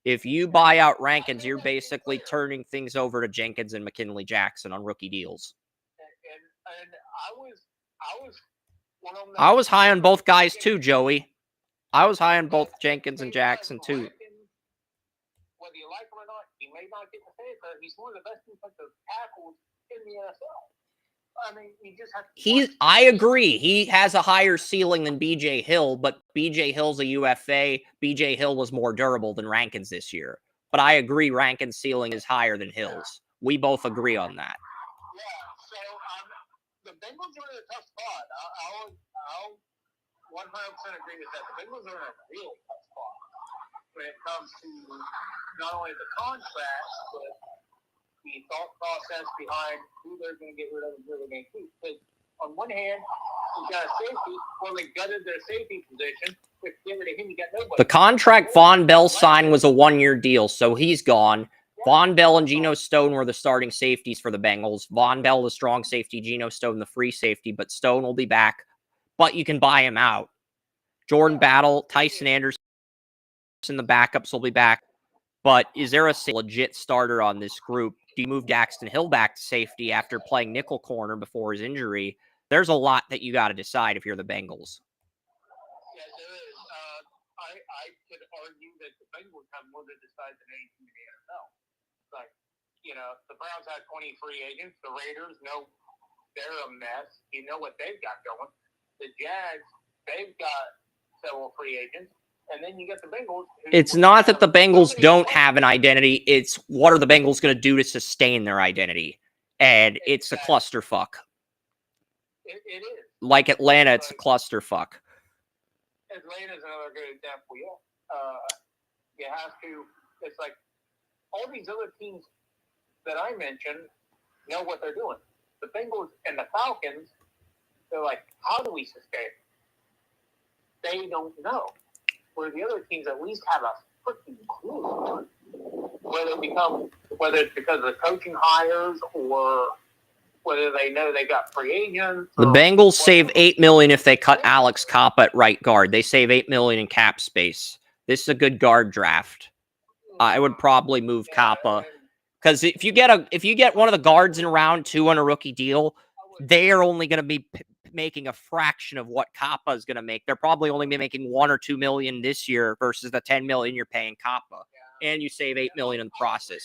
If you buy out Rankins, you're basically turning things over to Jenkins and McKinley Jackson on rookie deals.
And
I was high on both guys too, Joey. I was high on both Jenkins and Jackson too.
Whether you like him or not, he may not get the favor. He's one of the best defensive tackles in the NFL. I mean, you just have to.
I agree. He has a higher ceiling than BJ Hill, but BJ Hill's a UFA. BJ Hill was more durable than Rankins this year. But I agree Rankins' ceiling is higher than Hill's. We both agree on that.
Yeah, so the Bengals are in a tough spot. I'll 100% agree with that. The Bengals are in a really tough spot when it comes to not only the contracts, but the thought process behind who they're going to get rid of and who they're going to keep. Because on one hand, you got a safety. Well, they gutted their safety position. If you get rid of him, you got nobody.
The contract Von Bell signed was a 1-year deal, so he's gone. Von Bell and Geno Stone were the starting safeties for the Bengals. Von Bell, the strong safety, Geno Stone, the free safety, but Stone will be back. But you can buy him out. Jordan Battle, Tyson Anderson, the backups will be back. But is there a legit starter on this group? Do you move Daxton Hill back to safety after playing nickel corner before his injury? There's a lot that you got to decide if you're the Bengals.
Yes, there is. I could argue that the Bengals have more to decide than any team in the NFL. Like, the Browns had 20 free agents. The Raiders, they're a mess. You know what they've got going. The Jags, they've got several free agents. And then you get the Bengals.
It's not that the Bengals don't have an identity. It's what are the Bengals going to do to sustain their identity? And it's a clusterfuck.
It is.
Like Atlanta, it's a clusterfuck.
Atlanta's another good example, yeah. You have to, it's like all these other teams that I mentioned know what they're doing. The Bengals and the Falcons, they're like, how do we sustain it? They don't know. Where the other teams at least have a freaking clue. Whether it's because of the coaching hires or whether they know they got free agents.
The Bengals save $8 million if they cut Alex Kappa at right guard. They save $8 million in cap space. This is a good guard draft. I would probably move Kappa because if you get one of the guards in round 2 on a rookie deal, they are only going to be making a fraction of what Kappa is going to make. They're probably only making $1 or $2 million this year versus the $10 million you're paying Kappa, and you save $8 million in the process.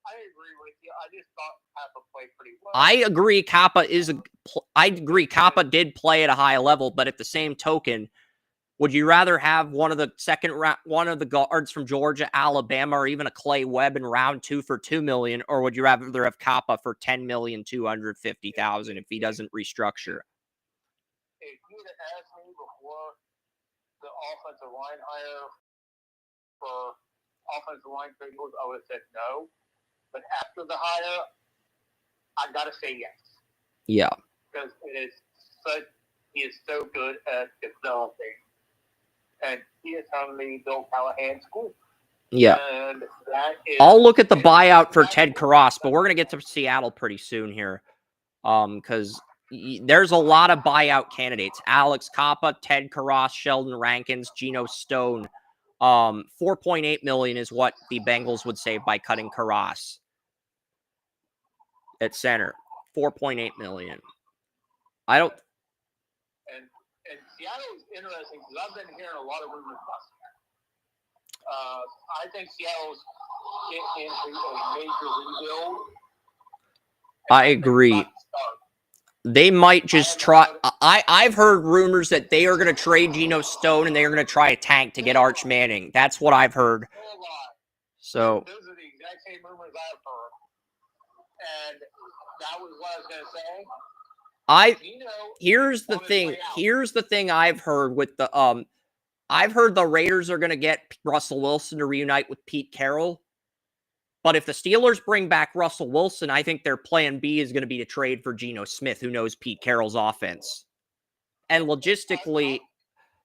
I agree with you. I just thought Kappa played pretty well.
I agree Kappa did play at a high level, but at the same token, would you rather have one of the guards from Georgia, Alabama, or even a Clay Webb in round 2 for $2 million, or would you rather have Kappa for $10,250,000 if he doesn't restructure?
If you would have asked me before the offensive line hire for offensive line Bengals, I would have said no. But after the hire, I gotta say yes.
Yeah,
because he is so good at developing. And he is from the Bill Callahan school.
Yeah.
And that is,
I'll look at the buyout for Ted Karras, but we're going to get to Seattle pretty soon here. Because there's a lot of buyout candidates. Alex Coppa, Ted Karras, Sheldon Rankins, Geno Stone. $4.8 million is what the Bengals would save by cutting Karras at center. $4.8 million. I don't.
And Seattle is interesting because I've been hearing a lot of rumors about Seattle. I think Seattle's into a major rebuild.
I agree. They might just try. I've heard rumors that they are going to trade Geno Stone and they are going to try a tank to get Arch Manning. That's what I've heard. So
those are the exact same rumors I've heard, and that was what I was going to say.
Here's the thing. Here's the thing I've heard with the I've heard the Raiders are going to get Russell Wilson to reunite with Pete Carroll. But if the Steelers bring back Russell Wilson, I think their plan B is going to be to trade for Geno Smith, who knows Pete Carroll's offense. And logistically,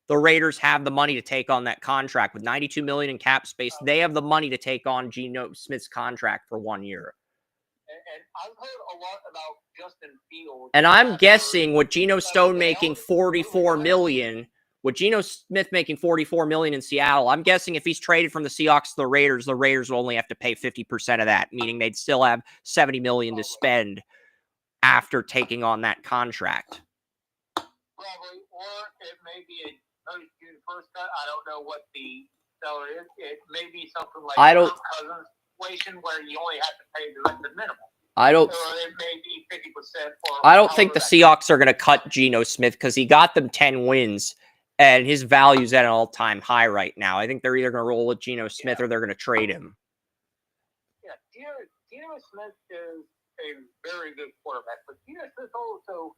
the Raiders have the money to take on that contract. With $92 million in cap space, they have the money to take on Geno Smith's contract for 1 year.
And I've heard a lot about Justin Fields.
And I'm guessing with Geno Stone making $44 million, with Geno Smith making $44 million in Seattle, I'm guessing if he's traded from the Seahawks to the Raiders will only have to pay 50% of that, meaning they'd still have $70 million to spend after taking on that contract.
Probably, or it may be a post-June 1st cut. I don't know what the salary is. It may be something like Cousins situation where you only have to pay the minimum. Or it may be 50%.
I don't think the Seahawks are going to cut Geno Smith because he got them 10 wins. And his value's at an all-time high right now. I think they're either going to roll with Geno Smith or they're going to trade him.
Yeah, Geno Smith is a very good quarterback. But Geno Smith also,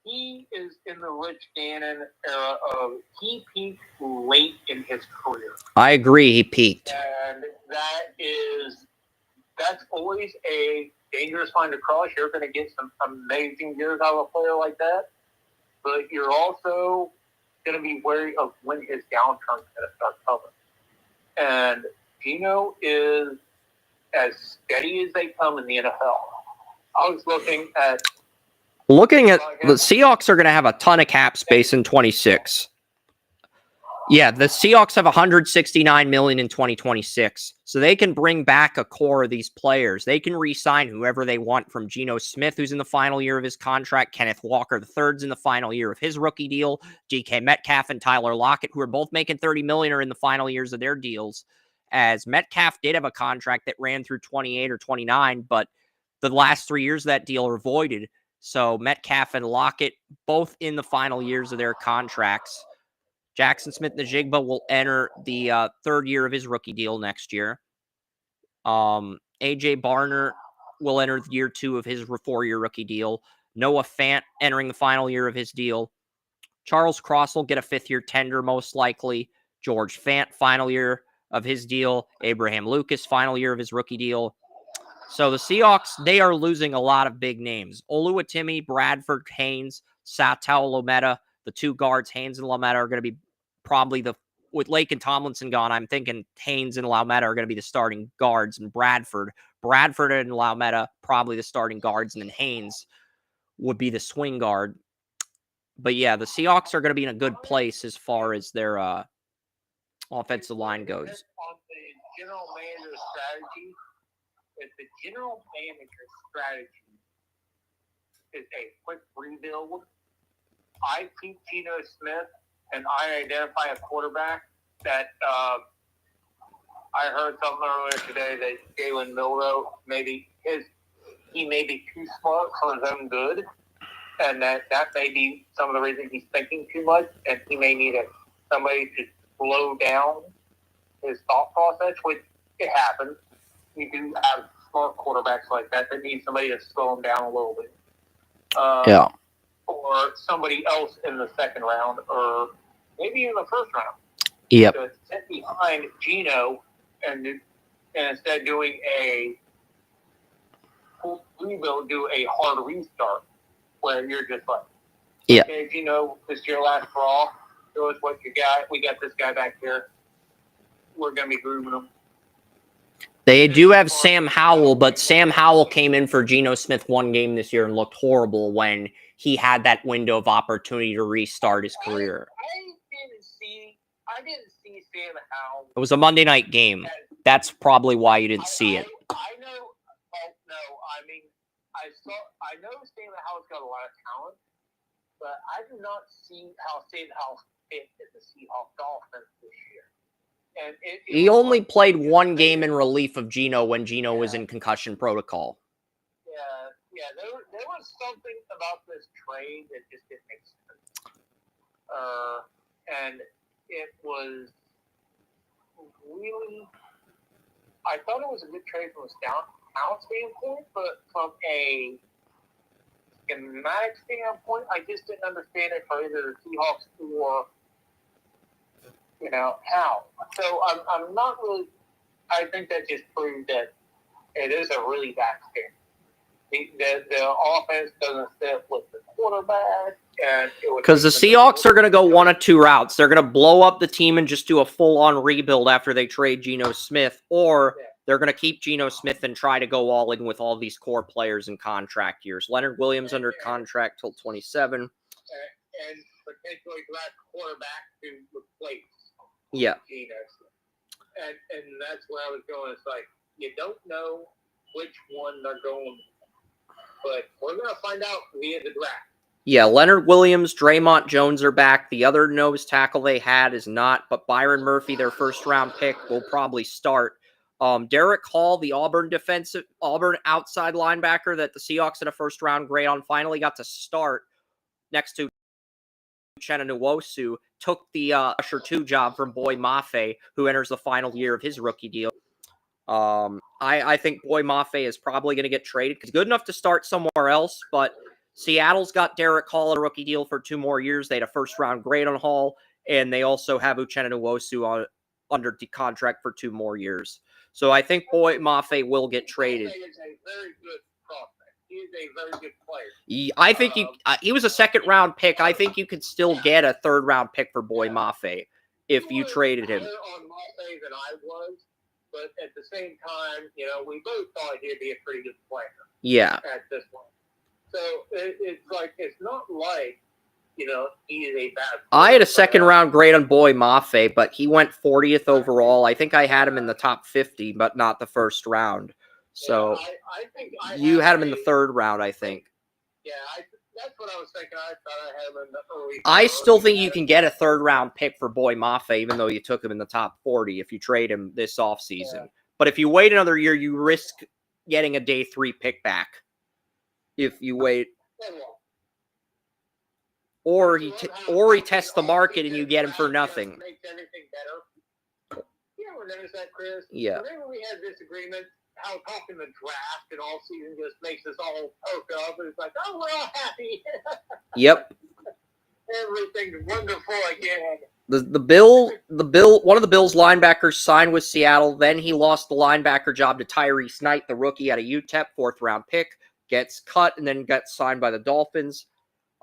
he is in the Rich Gannon era of he peaked late in his career.
I agree, he peaked.
And that's always a dangerous line to cross. You're going to get some amazing years out of a player like that. But you're also going to be wary of when his downturn's going to start coming. And Geno is as steady as they come in the NFL. I was looking at
the Seahawks are going to have a ton of cap space in 26. Yeah, the Seahawks have $169 million in 2026, so they can bring back a core of these players. They can re-sign whoever they want, from Geno Smith, who's in the final year of his contract, Kenneth Walker III's in the final year of his rookie deal, DK Metcalf and Tyler Lockett, who are both making $30 million, are in the final years of their deals. As Metcalf did have a contract that ran through 28 or 29, but the last 3 years of that deal are voided. So Metcalf and Lockett both in the final years of their contracts. Jackson Smith-Njigba will enter the third year of his rookie deal next year. A.J. Barner will enter year 2 of his 4-year rookie deal. Noah Fant entering the final year of his deal. Charles Cross will get a 5th-year tender, most likely. George Fant, final year of his deal. Abraham Lucas, final year of his rookie deal. So the Seahawks, they are losing a lot of big names. Oluwatimi, Bradford, Haynes, Satao Lometa. The 2 guards, Haynes and Lometa, are going to be probably with Lake and Tomlinson gone, I'm thinking Haynes and Laumeta are going to be the starting guards, and Bradford and Laumeta probably the starting guards, and then Haynes would be the swing guard. But yeah, the Seahawks are going to be in a good place as far as their offensive line goes.
On the general manager's strategy, if the general manager's strategy is a quick rebuild, I keep Geno Smith and I identify a quarterback that I heard something earlier today that Jalen Milroe he may be too smart for his own good, and that may be some of the reason he's thinking too much, and he may need somebody to slow down his thought process, which it happens. You do have smart quarterbacks like that need somebody to slow them down a little bit.
Yeah.
Or somebody else in the second round, or maybe in the first round.
Yep.
To sit behind Geno and instead doing a full rebuild, do a hard restart where you're just like,
yeah,
okay, Geno, this is your last draw. Show us what you got. We got this guy back here. We're going to be grooming him.
They do have Sam Howell, but Sam Howell came in for Geno Smith one game this year and looked horrible when he had that window of opportunity to restart his career.
I didn't see Sam Howell.
It was a Monday night game. That's probably why you didn't see it.
I know. Oh no, I mean, I know Sam Howell's got a lot of talent, but I do not see how Sam Howell fit in the Seahawks offense this year. And
he only played one game in relief of Geno when Geno was in concussion protocol.
Yeah. There was something about this trade that just didn't make sense. And it was really, I thought it was a good trade from a talent standpoint, but from a schematic standpoint, I just didn't understand it for either the Seahawks or how. So I'm not really. I think that just proved that it is a really bad fit. The offense doesn't fit with the quarterback, and
because the Seahawks are going to go one of two routes. They're going to blow up the team and just do a full-on rebuild after they trade Geno Smith, or they're going to keep Geno Smith and try to go all in with all these core players in contract years. Leonard Williams under contract till 27,
and potentially draft quarterback to replace.
Yeah.
Geno Smith. And that's where I was going. It's like you don't know which one they're going, but we're going to find out via the draft.
Yeah, Leonard Williams, Draymond Jones are back. The other nose tackle they had is not, but Byron Murphy, their first-round pick, will probably start. Derek Hall, the Auburn outside linebacker that the Seahawks had a first-round grade on, finally got to start next to Uchenna Nwosu, took the Usher 2 job from Boy Mafe, who enters the final year of his rookie deal. I think Boy Mafe is probably going to get traded because good enough to start somewhere else, but Seattle's got Derek Hall a rookie deal for 2 more years. They had a first-round grade on Hall, and they also have Uchenna Nwosu under contract for 2 more years. So I think Boy Mafe will get traded.
He is a very good prospect. He is a very good player.
I think he was a second-round pick. I think you could still get a third-round pick for Boy Mafe if you traded him.
On Mafe than I was, but at the same time, we both thought he'd be a pretty good player.
Yeah.
At this point. So it's not like, he is a bad player.
I had a second-round grade on Boy Mafe, but he went 40th overall. I think I had him in the top 50, but not the first round. So
I think
you had him in the third round, I think.
Yeah, that's what I was thinking. I thought I had him in the early.
I still think you can get a third-round pick for Boy Mafe, even though you took him in the top 40 if you trade him this offseason. Yeah. But if you wait another year, you risk getting a day 3 pick back. If you wait. Or he tests the market and you get him for nothing.
Makes everything better. You ever notice that, Chris?
Yeah.
Whenever we have disagreements, how talking the draft and all season just makes us all poke up, and it's like, oh, we're all happy.
Yep.
Everything's wonderful again.
One of the Bills linebackers signed with Seattle. Then he lost the linebacker job to Tyrese Knight, the rookie out of UTEP, 4th-round pick. Gets cut and then gets signed by the Dolphins.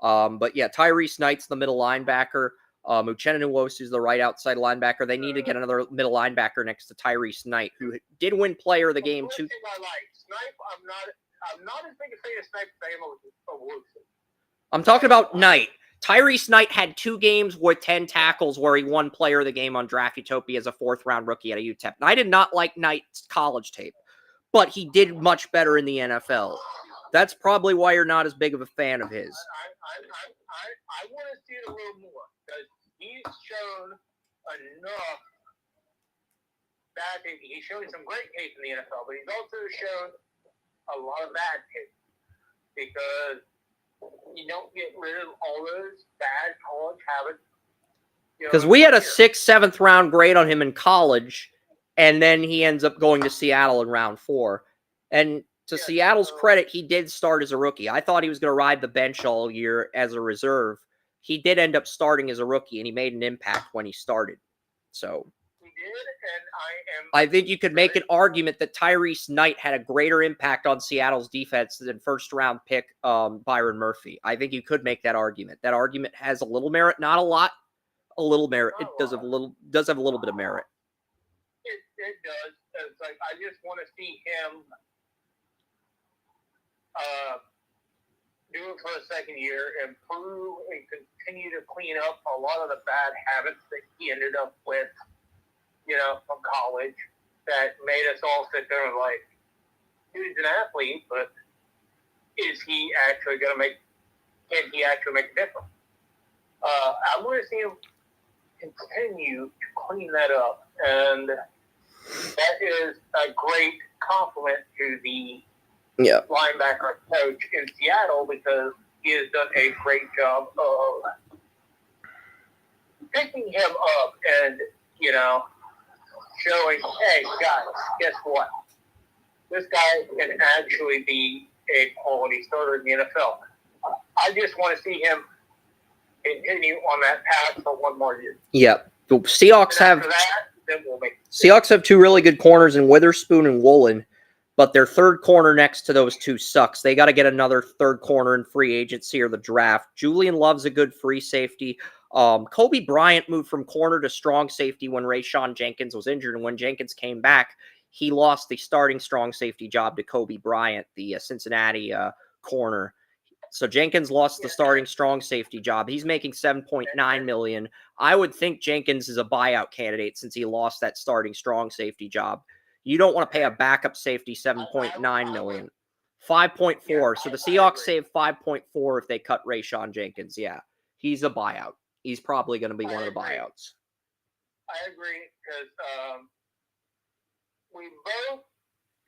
But yeah, Tyrese Knight's the middle linebacker. Uchenna Nwosu is the right outside linebacker. They need to get another middle linebacker next to Tyrese Knight, who did win Player of the Game too.
Snipe, I'm not as big a fan of Snipe as Wilson.
I'm talking about Knight. Tyrese Knight had 2 games with 10 tackles where he won Player of the Game on Draft Utopia as a 4th-round rookie at a UTEP. And I did not like Knight's college tape, but he did much better in the NFL. That's probably why you're not as big of a fan of his.
I want to see it a little more because he's shown enough bad tape. He's shown some great tape in the NFL, but he's also shown a lot of bad tape because you don't get rid of all those bad college habits.
Because we had a 6th, 7th round grade on him in college, and then he ends up going to Seattle in round 4. And to Seattle's credit, he did start as a rookie. I thought he was going to ride the bench all year as a reserve. He did end up starting as a rookie, and he made an impact when he started. So
he did, and
I think you could make an argument that Tyrese Knight had a greater impact on Seattle's defense than first-round pick Byron Murphy. I think you could make that argument. That argument has a little merit, not a lot, a little merit. It does have a little bit of merit.
It does. It's like I just want to see him do it for a second year, improve and continue to clean up a lot of the bad habits that he ended up with, from college that made us all sit there and like, dude's an athlete, but is he actually going to can he actually make a difference? I want to see him continue to clean that up, and that is a great compliment to the linebacker coach in Seattle because he has done a great job of picking him up and, showing, hey, guys, guess what? This guy can actually be a quality starter in the NFL. I just want to see him continue on that path for one more year.
Yep. The Seahawks have
then we'll make
Seahawks have two really good corners in Witherspoon and Woolen, but their third corner next to those two sucks. They got to get another third corner in free agency or the draft. Julian Love's a good free safety. Kobe Bryant moved from corner to strong safety when Rayshawn Jenkins was injured, and when Jenkins came back, he lost the starting strong safety job to Kobe Bryant, the Cincinnati corner. So Jenkins lost the starting strong safety job. He's making $7.9 million. I would think Jenkins is a buyout candidate since he lost that starting strong safety job. You don't want to pay a backup safety $7.9 million. 5.4. So the Seahawks save 5.4 if they cut Rayshawn Jenkins. Yeah, he's a buyout. He's probably going to be one of the buyouts.
I agree because we both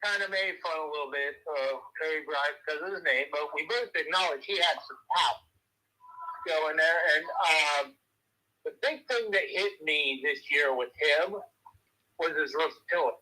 kind of made fun a little bit of Kobe Bryant because of his name, but we both acknowledge he had some power going there. And the big thing that hit me this year with him was his versatility.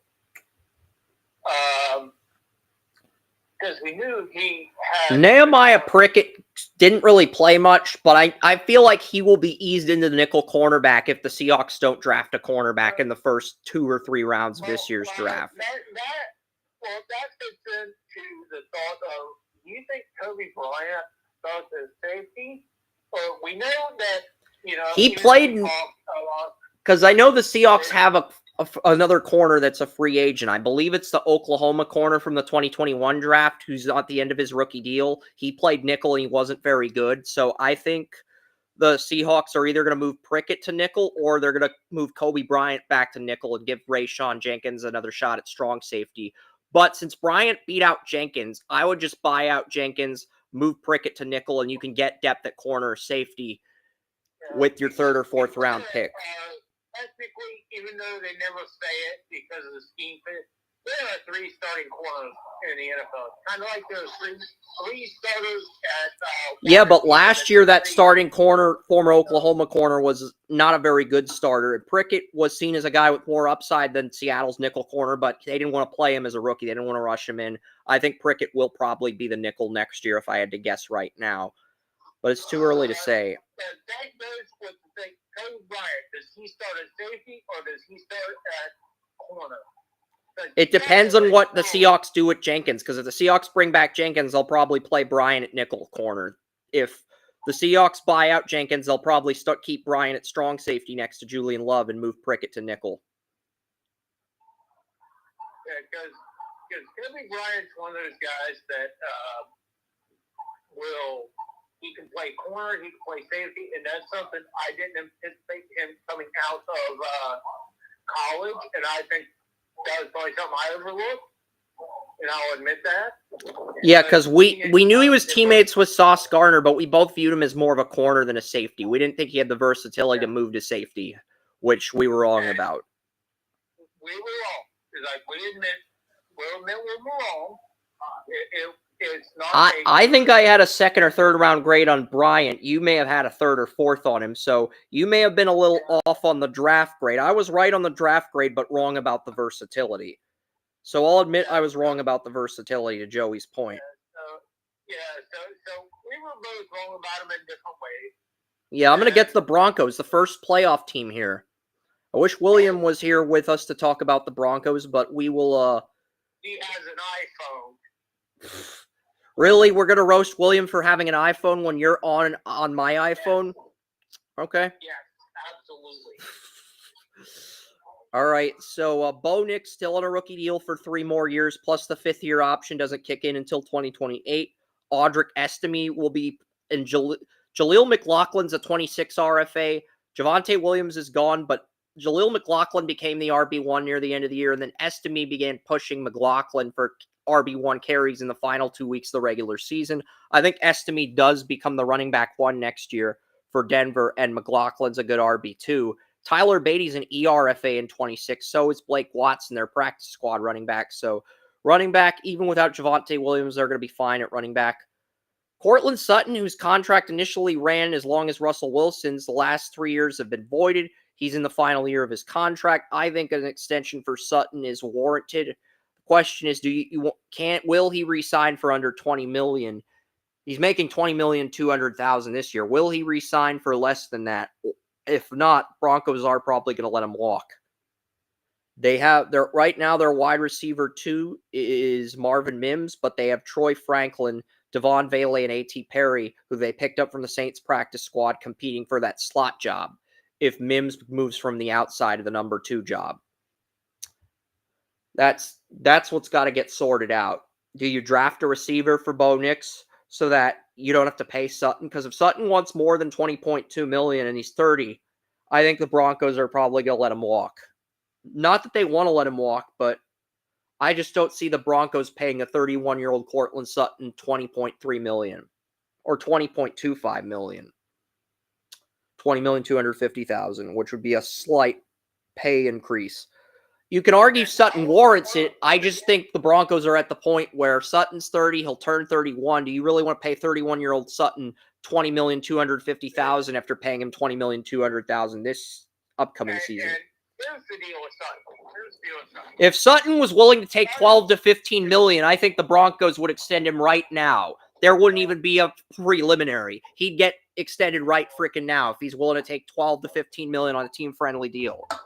Because we knew he had...
Nehemiah Prickett didn't really play much, but I feel like he will be eased into the nickel cornerback if the Seahawks don't draft a cornerback in the first 2 or 3 rounds of this year's draft.
That fits into the thought of, do you think Kobe Bryant starts as safety? Or we know that,
he played, because I know the Seahawks have another corner that's a free agent. I believe it's the Oklahoma corner from the 2021 draft who's at the end of his rookie deal. He played nickel and he wasn't very good. So I think the Seahawks are either going to move Prickett to nickel or they're going to move Kobe Bryant back to nickel and give Rayshawn Jenkins another shot at strong safety. But since Bryant beat out Jenkins, I would just buy out Jenkins, move Prickett to nickel, and you can get depth at corner safety with your 3rd or 4th round pick.
Technically, even though they never say it because of the scheme fit, there are 3 starting corners in the NFL. Kind of like there's 3 starters at...
yeah, but last year that starting corner, former Oklahoma corner, was not a very good starter. Prickett was seen as a guy with more upside than Seattle's nickel corner, but they didn't want to play him as a rookie. They didn't want to rush him in. I think Prickett will probably be the nickel next year if I had to guess right now. But it's too early to say.
That goes with the thing. Kobe Bryant, does he start at safety or does he start at corner?
It depends on what the Seahawks do with Jenkins, because if the Seahawks bring back Jenkins, they'll probably play Bryant at nickel corner. If the Seahawks buy out Jenkins, they'll probably keep Bryant at strong safety next to Julian Love and move Prickett to nickel.
Yeah, because Kobe Bryant's one of those guys that he can play corner, he can play safety, and that's something I didn't anticipate him coming out of college, and I think that was probably something I overlooked, and I'll admit that.
Yeah, because we knew he was teammates with Sauce Gardner, but we both viewed him as more of a corner than a safety. We didn't think he had the versatility to move to safety, which we were wrong about.
We were wrong. We'll admit we were wrong. It's not
I think I had a 2nd or 3rd round grade on Bryant. You may have had a 3rd or 4th on him, so you may have been a little off on the draft grade. I was right on the draft grade, but wrong about the versatility. So I'll admit I was wrong about the versatility, to Joey's point.
So we were both wrong about him in different ways.
Yeah, I'm going to get to the Broncos, the first playoff team here. I wish William was here with us to talk about the Broncos, but we will...
He has an iPhone.
Really? We're going to roast William for having an iPhone when you're on my iPhone? Okay.
Yes, absolutely.
All right. So Bo Nick's still on a rookie deal for 3 more years, plus the 5th-year option doesn't kick in until 2028. Audric Estime will be, and Jaleel McLaughlin's a 26 RFA. Javonte Williams is gone, but Jaleel McLaughlin became the RB1 near the end of the year, and then Estime began pushing McLaughlin for RB1 carries in the final 2 weeks of the regular season. I think Estime does become the running back 1 next year for Denver, and McLaughlin's a good RB2. Tyler Beatty's an ERFA in 26, so is Blake Watson, their practice squad running back. So running back, even without Javonte Williams, they're going to be fine at running back. Cortland Sutton, whose contract initially ran as long as Russell Wilson's, the last 3 years have been voided. He's in the final year of his contract. I think an extension for Sutton is warranted. The question is, will he re-sign for under $20 million? He's making $20,200,000 this year. Will he re-sign for less than that? If not, Broncos are probably going to let him walk. Right now their wide receiver 2 is Marvin Mims, but they have Troy Franklin, Devon Vele, and A.T. Perry, who they picked up from the Saints practice squad, competing for that slot job if Mims moves from the outside of the number 2 job. That's what's got to get sorted out. Do you draft a receiver for Bo Nix so that you don't have to pay Sutton? Because if Sutton wants more than $20.2 million and he's 30, I think the Broncos are probably going to let him walk. Not that they want to let him walk, but I just don't see the Broncos paying a 31-year-old Cortland Sutton $20.3 million or $20.25 million. $20,250,000, which would be a slight pay increase. You can argue Sutton warrants it. I just think the Broncos are at the point where Sutton's 30, he'll turn 31. Do you really want to pay 31-year-old Sutton $20,250,000 after paying him $20,200,000 this upcoming season?
Here's the deal with Sutton.
If Sutton was willing to take $12 to $15 million, I think the Broncos would extend him right now. There wouldn't even be a preliminary. He'd get extended right freaking now if he's willing to take $12 to $15 million on a team-friendly deal.
Well,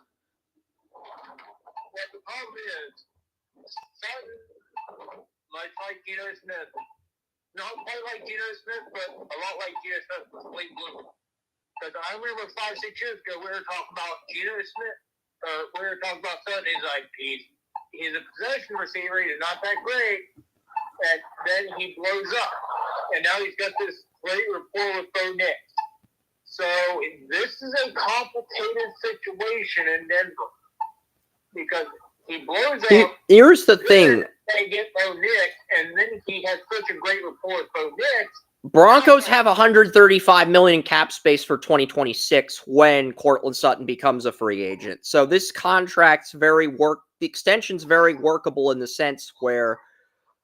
the problem is, Sutton, much like Geno Smith, not quite like Geno Smith, but a lot like Geno Smith with late bloomer. Because I remember 5-6 years ago, we were talking about Geno Smith, we were talking about Sutton. He's like, he's a possession receiver. He's not that great. And then he blows up. And now he's got this great rapport with Bo Nix. So this is a complicated situation in Denver. Because he blows up.
Here's the thing.
They get Bo Nix, and then he has such a great rapport with Bo Nix.
Broncos have $135 million in cap space for 2026 when Cortland Sutton becomes a free agent. So this contract's the extension's very workable in the sense where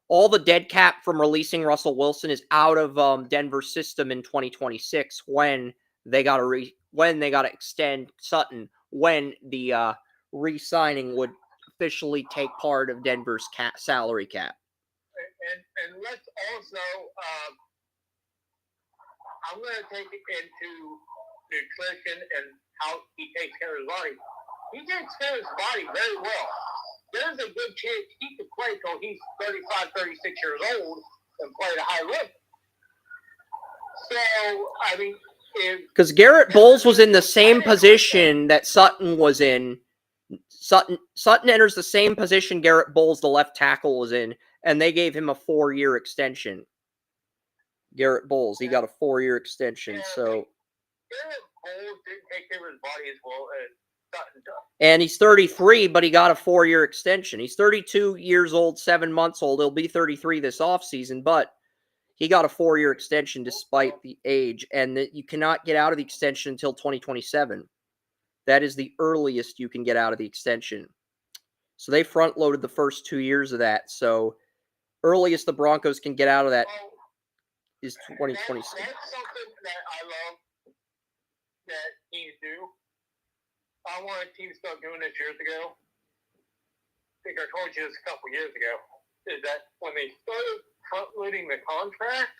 all the dead cap from releasing Russell Wilson is out of Denver's system in 2026 when they got to extend Sutton, when the re-signing would officially take part of Denver's salary cap.
And let's also, I'm going to take it into nutrition and how he takes care of his body. He takes care of his body very well. There's a good chance he could play till he's 35, 36 years old and play at a high level. So, I mean,
because Garrett Bowles was in the same position that Sutton was in. Sutton enters the same position Garrett Bowles, the left tackle, was in, and they gave him a 4-year extension. Garrett Bowles, he got a 4-year extension. So
Garrett Bowles didn't take care of his body as well as Sutton does.
And he's 33, but he got a 4-year extension. He's 32 years old, 7 months old. He'll be 33 this offseason, but he got a 4-year extension despite the age, and that you cannot get out of the extension until 2027. That is the earliest you can get out of the extension. So they front-loaded the first 2 years of that. So earliest the Broncos can get out of that is 2027.
That's something that I love that teams do. I wanted teams to start doing this years ago. I think I told you this a couple years ago. Is that when they started front-loading the contract,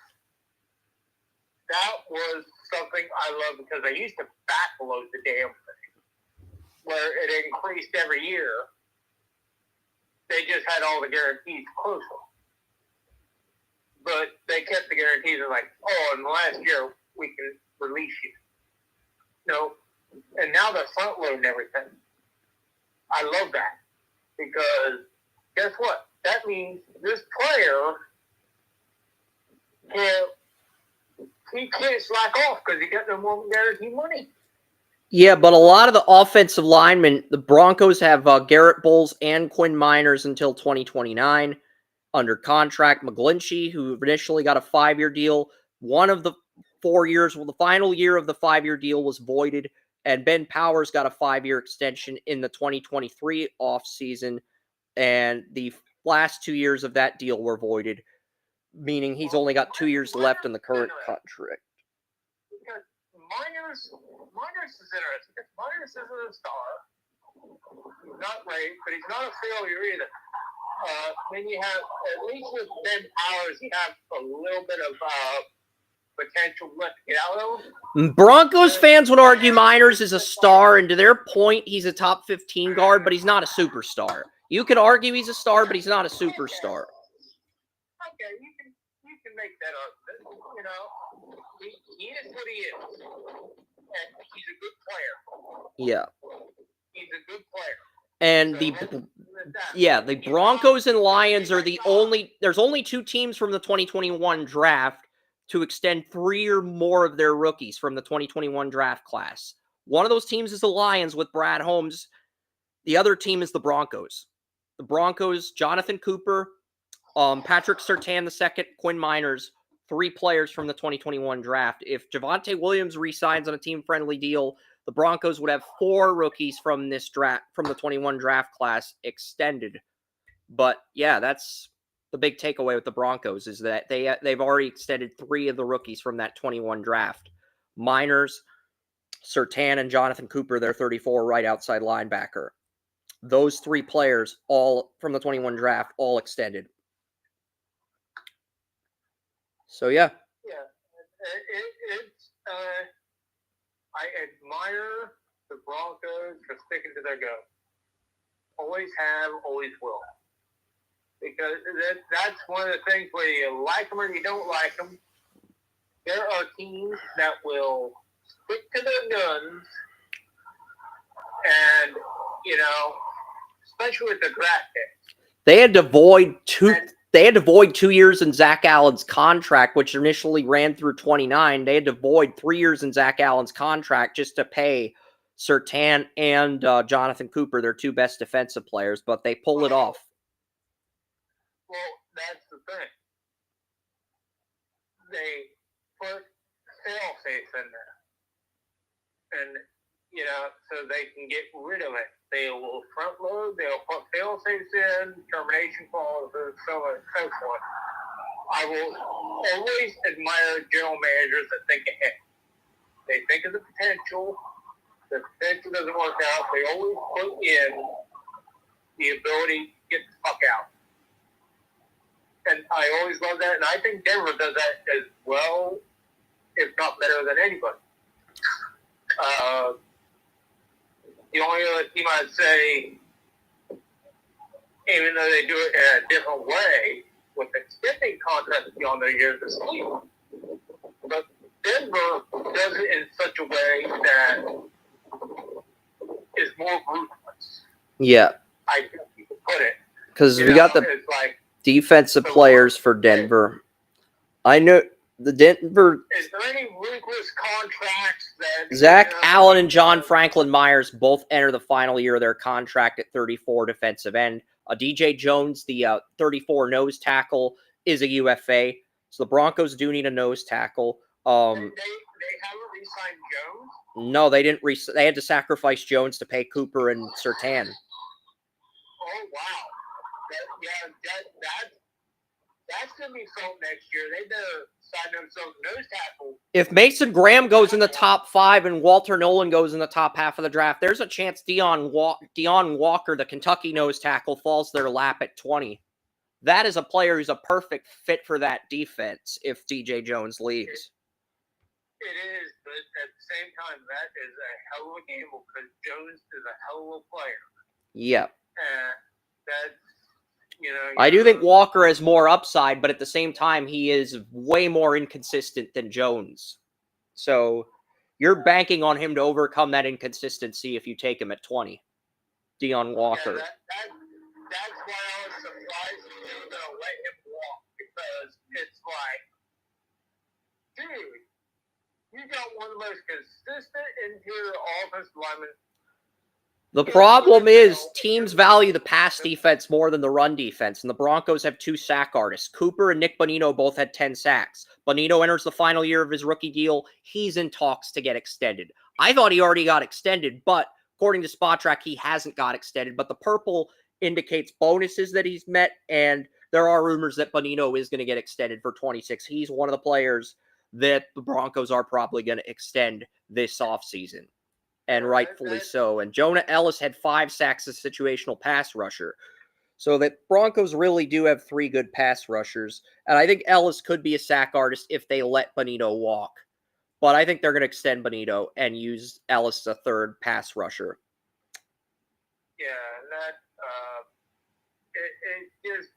that was something I love because they used to backload the damn thing, where it increased every year. They just had all the guarantees closer. But they kept the guarantees and like, in the last year, we can release you. And now they're front-loading everything. I love that. Because guess what? That means this player he can't slack off because he got no more guaranteed money.
Yeah, but a lot of the offensive linemen, the Broncos have Garrett Bowles and Quinn Miners until 2029 under contract. McGlinchey, who initially got a 5-year deal, one of the 4 years, well, the final year of the 5-year deal was voided, and Ben Powers got a 5-year extension in the 2023 offseason, and the last 2 years of that deal were voided, meaning he's only got 2 years left in the current contract.
Miners is interesting. Miners isn't a star. He's not great, but he's not a failure either. Then you have, at least with Ben Powers, you have a little bit of potential left to get out of him.
Broncos fans would argue Miners is a star, and to their point, he's a top 15 guard, but he's not a superstar. You could argue he's a star, but he's not a superstar.
Okay, you can make that argument. You know, he is what he is, and he's a good player.
Yeah.
He's a good player.
And the Broncos and Lions are the only, there's only 2 teams from the 2021 draft to extend 3 or more of their rookies from the 2021 draft class. One of those teams is the Lions with Brad Holmes. The other team is the Broncos. The Broncos, Jonathan Cooper, Patrick Surtain II, Quinn Miners, 3 players from the 2021 draft. If Javonte Williams re-signs on a team-friendly deal, the Broncos would have 4 rookies from this draft, from the 21 draft class extended. But yeah, that's the big takeaway with the Broncos is that they've already extended 3 of the rookies from that 21 draft. Miners, Surtain, and Jonathan Cooper, their 34 right outside linebacker. Those 3 players, all from the 21 draft, all extended. So yeah.
Yeah, I admire the Broncos for sticking to their guns. Always have, always will. Because that's one of the things where you like them or you don't like them. There are teams that will stick to their guns, and you know, especially with the draft picks.
They had to void 2 years in Zach Allen's contract, which initially ran through 29. They had to void 3 years in Zach Allen's contract just to pay Surtain and Jonathan Cooper, their 2 best defensive players, but they pulled it off.
Well, that's the thing. They put fail-safe in there. And, you know, so they can get rid of it. They will front load, they'll put fail-safes in, termination clauses, so on and so forth. I will always admire general managers that think ahead. They think of the potential. The potential doesn't work out. They always put in the ability to get the fuck out. And I always love that. And I think Denver does that as well, if not better than anybody. The only other team I'd say, even though they do it in a different way, with extending contracts beyond their years, is Cleveland. But Denver does it in such a way that is more ruthless.
Yeah.
I think you could put it.
Because we got the defensive players for Denver. I know the Denver.
Is there any ruthless contracts that
Zach Allen and John Franklin Myers both enter the final year of their contract at 34 defensive end. DJ Jones, the 34 nose tackle, is a UFA. So the Broncos do need a nose tackle.
They haven't re-signed Jones?
No, they didn't. They had to sacrifice Jones to pay Cooper and Surtain.
Oh, wow. That's going to be felt next year. They better sign themselves a nose tackle.
If Mason Graham goes in the top 5 and Walter Nolan goes in the top half of the draft, there's a chance Deion Walker, the Kentucky nose tackle, falls their lap at 20. That is a player who's a perfect fit for that defense if DJ Jones leaves.
It is, but at the same time, that is a hell of a gamble because Jones is a hell of a player.
Yep.
That's, you know.
I do think Walker has more upside, but at the same time, he is way more inconsistent than Jones. So you're banking on him to overcome that inconsistency if you take him at 20. Deion Walker.
Yeah, that's why I was surprised that they were going to let him walk because it's like, you got one of the most consistent interior offensive linemen.
The problem is teams value the pass defense more than the run defense, and the Broncos have 2 sack artists. Cooper and Nick Bonino both had 10 sacks. Bonino enters the final year of his rookie deal. He's in talks to get extended. I thought he already got extended, but according to Spot Track, he hasn't got extended. But the purple indicates bonuses that he's met, and there are rumors that Bonino is going to get extended for 26. He's one of the players that the Broncos are probably going to extend this offseason. And rightfully so. And Jonah Ellis had 5 sacks as situational pass rusher. So that Broncos really do have 3 good pass rushers. And I think Ellis could be a sack artist if they let Bonino walk. But I think they're going to extend Bonino and use Ellis as a 3rd pass rusher.
Yeah, and that it just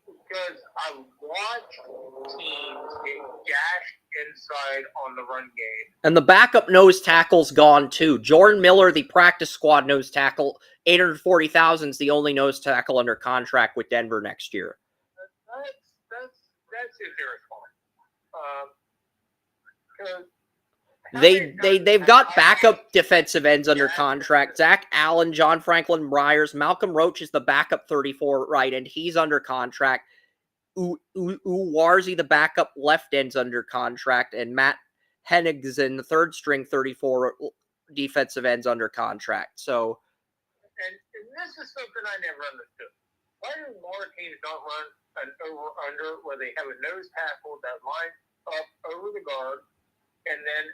because I watch teams get gashed inside on the run game.
And the backup nose tackle's gone too. Jordan Miller, the practice squad nose tackle, $840,000 is the only nose tackle under contract with Denver next year.
That's irresponsible.
They've got backup defensive ends under contract. Zach Allen, John Franklin Myers, Malcolm Roach is the backup 34 right end. He's under contract. Uwarzi, the backup left end's under contract, and Matt Henningsen, the 3rd string 34 defensive ends under contract. So,
and this is something I never understood. Why do more teams not run an over-under where they have a nose tackle that lines up over the guard and then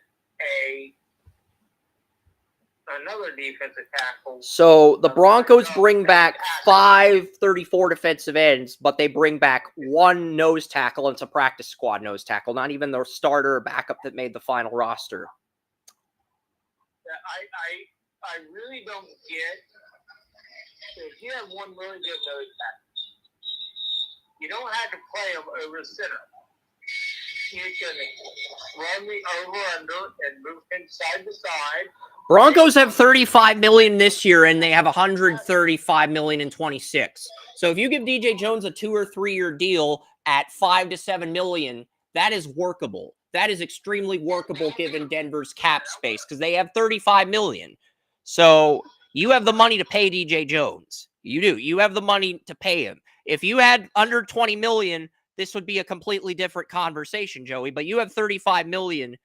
another defensive tackle?
So the Broncos bring back 5 34 defensive ends, but they bring back 1 nose tackle, and it's a practice squad nose tackle, not even the starter or backup that made the final roster.
I really don't get. If you have one really good nose tackle, you don't have to play him over center. You can run the over-under and move him side to side.
Broncos have $35 million this year, and they have $135 million in 26. So if you give DJ Jones a 2 or 3 year deal at $5 to $7 million, that is workable. That is extremely workable given Denver's cap space because they have $35 million. So you have the money to pay DJ Jones. You do. You have the money to pay him. If you had under $20 million, this would be a completely different conversation, Joey. But you have $35 million.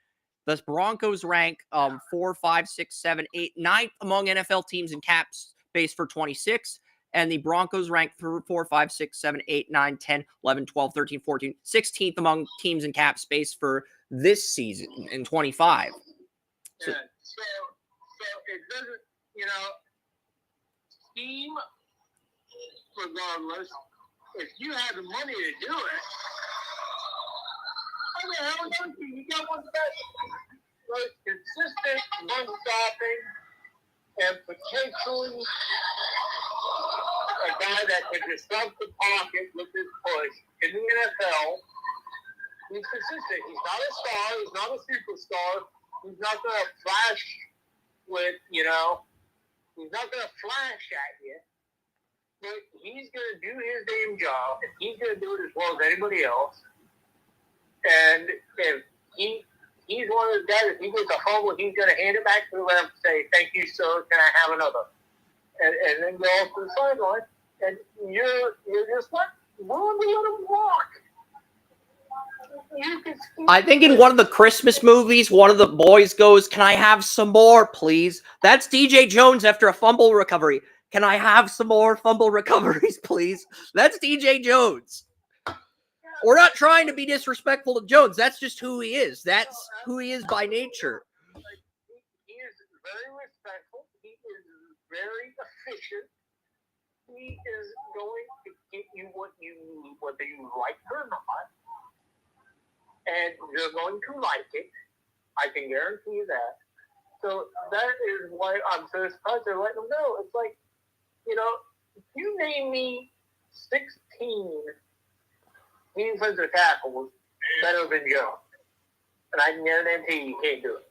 The Broncos rank 4, 5, 6, 7, 8, 9th among NFL teams in cap space for 26. And the Broncos rank 4, 5, 6, 7, 8, 9, 10, 11, 12, 13, 14, 16th among teams in cap space for this season in 25.
So it doesn't, team regardless, if you have the money to do it, you got one of the best, most consistent run stopping and potentially a guy that can disrupt the pocket with his push in the NFL. He's consistent. He's not a star. He's not a superstar. He's not going to flash with, he's not going to flash at you. But he's going to do his damn job, and he's going to do it as well as anybody else. And if he's one of those guys, if he gets a fumble, he's going to hand it back to the ref and say, "Thank you, sir. Can I have another?" And then go off to the sideline. And you're just like, willing to let him walk.
I think in one of the Christmas movies, one of the boys goes, "Can I have some more, please?" That's DJ Jones after a fumble recovery. "Can I have some more fumble recoveries, please?" That's DJ Jones. We're not trying to be disrespectful to Jones. That's just who he is. That's who he is by nature.
He is very respectful. He is very efficient. He is going to get you what you need, whether you like it or not. And you're going to like it. I can guarantee you that. So that is why I'm so surprised they're letting him go. It's like, you name me 16 defensive tackles better than Joe. And I can guarantee you can't do it.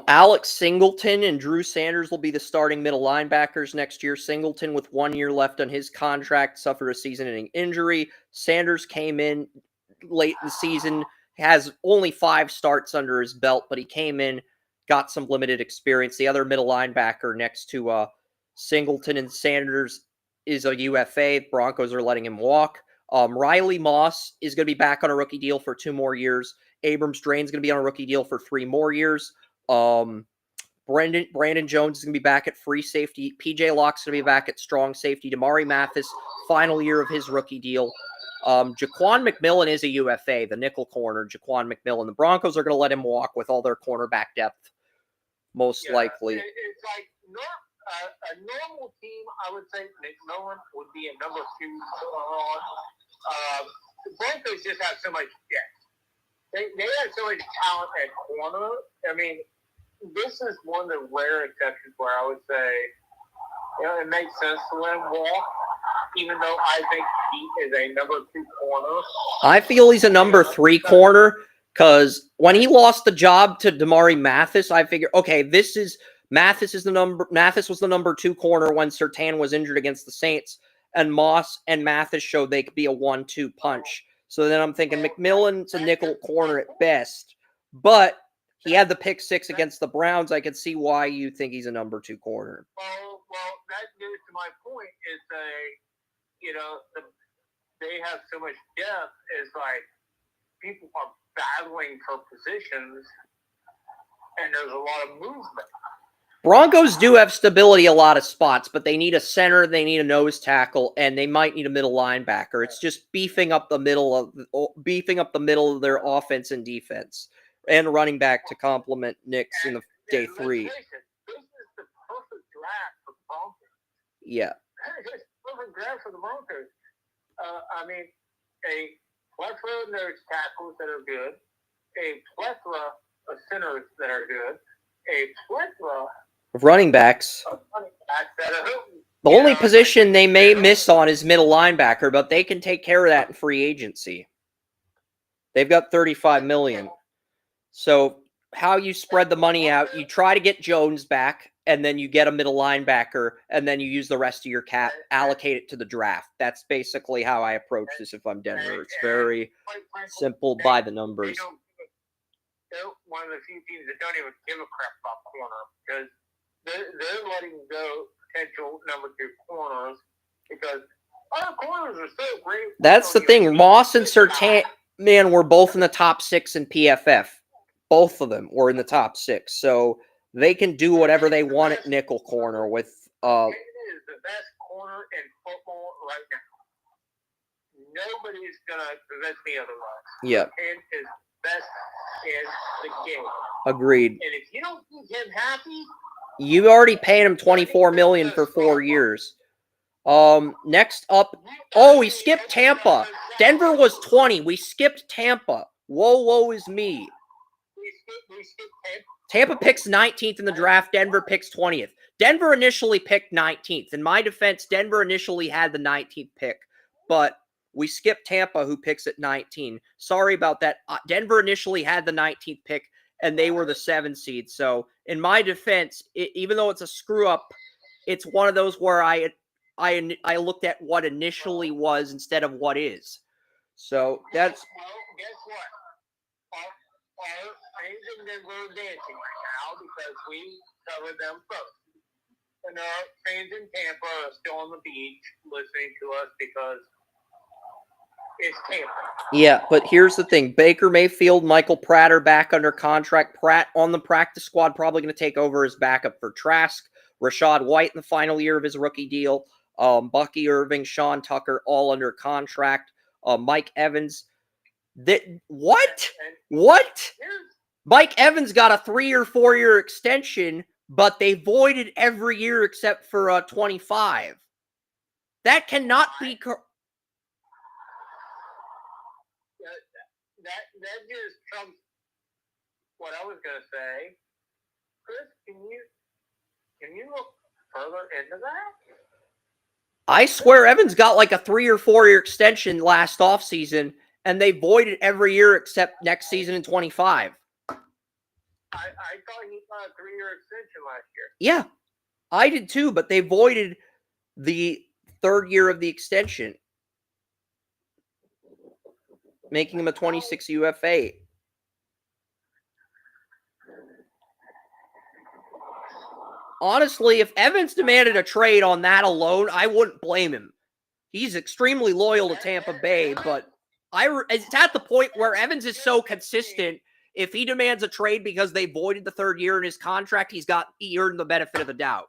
Alex Singleton and Drew Sanders will be the starting middle linebackers next year. Singleton, with 1 year left on his contract, suffered a season-ending injury. Sanders came in late in the season, has only 5 starts under his belt, but he came in, got some limited experience. The other middle linebacker next to Singleton and Sanders is a UFA. Broncos are letting him walk. Riley Moss is going to be back on a rookie deal for 2 more years. Abrams Drain's going to be on a rookie deal for 3 more years. Brandon Jones is going to be back at free safety. PJ Locke's going to be back at strong safety. Damari Mathis, final year of his rookie deal. Jaquan McMillan is a UFA, the nickel corner, Jaquan McMillan. The Broncos are going to let him walk with all their cornerback depth, most likely.
It's like a normal team, I would say McMillan would be a number 2 on. The Broncos just have so much depth. They have so much talent at corner. I mean, this is one of the rare exceptions where I would say, it makes sense to let him walk, even though I think he is a number 2 corner.
I feel he's a number 3 corner because when he lost the job to Damari Mathis, I figured, okay, Mathis was the number 2 corner when Surtain was injured against the Saints, and Moss and Mathis showed they could be a 1-2 punch. So then I'm thinking McMillan's a nickel corner at best, but he had the pick 6 against the Browns. I could see why you think he's a number 2 corner.
Well, that goes to my point is they have so much depth. It's like people are battling for positions, and there's a lot of movement.
Broncos do have stability a lot of spots, but they need a center, they need a nose tackle, and they might need a middle linebacker. It's just beefing up the middle of their offense and defense, and running back to complement Nick's in the day 3.
This is the perfect draft for the Broncos.
Yeah.
It's perfect draft for the Broncos. I mean, a plethora of nose tackles that are good, a plethora of centers that are good, a plethora
Of running backs.
of running backs that are
The only position they may miss on is middle linebacker, but they can take care of that in free agency. They've got $35 million. So how you spread the money out, you try to get Jones back, and then you get a middle linebacker, and then you use the rest of your cap, allocate it to the draft. That's basically how I approach this if I'm Denver. It's very simple by the numbers.
They're one of the few teams that don't even give a crap about corner because they're letting go potential number 2 corners because other corners are so great.
That's the thing. Moss and Surtain, man, were both in the top 6 in PFF. Both of them were in the top 6. So they can do whatever they want at nickel corner with
It is the best corner in football right now. Nobody's going to convince me otherwise.
Yeah.
And is best in the game.
Agreed.
And if you don't keep him happy,
You already paid him $24 million for 4 years. Next up, we skipped Tampa. Denver was 20. We skipped Tampa. Woe is me.
we skip Tampa.
Tampa picks 19th in the draft. Denver picks 20th. Denver initially picked 19th. In my defense, Denver initially had the 19th pick, but we skipped Tampa, who picks at 19. Sorry about that. Denver initially had the 19th pick, and they were the 7 seed. So in my defense, even though it's a screw up, it's one of those where I looked at what initially was instead of what is. So that's.
Well, guess what? Our fans in Denver are dancing right now because we covered them first. And our fans in Tampa are still on the beach listening to us because it's Tampa.
Yeah, but here's the thing. Baker Mayfield, Michael Pratt are back under contract. Pratt on the practice squad, probably going to take over as backup for Trask. Rashad White in the final year of his rookie deal. Bucky Irving, Sean Tucker, all under contract. Mike Evans. What? Mike Evans got a 3 or 4 year extension, but they voided every year except for 25. That cannot be correct.
That just trumps what I was going to say. Chris, can you look further into that?
I swear Evans got like a 3 or 4 year extension last offseason, and they voided every year except next season in 25.
I thought he got a 3 year extension last year.
Yeah, I did too, but they voided the 3rd year of the extension, making him a 26 UFA. honestly, if Evans demanded a trade on that alone, I wouldn't blame him. He's extremely loyal to Tampa Bay, but it's at the point where Evans is so consistent. If he demands a trade because they voided the third year in his contract, he earned the benefit of the doubt.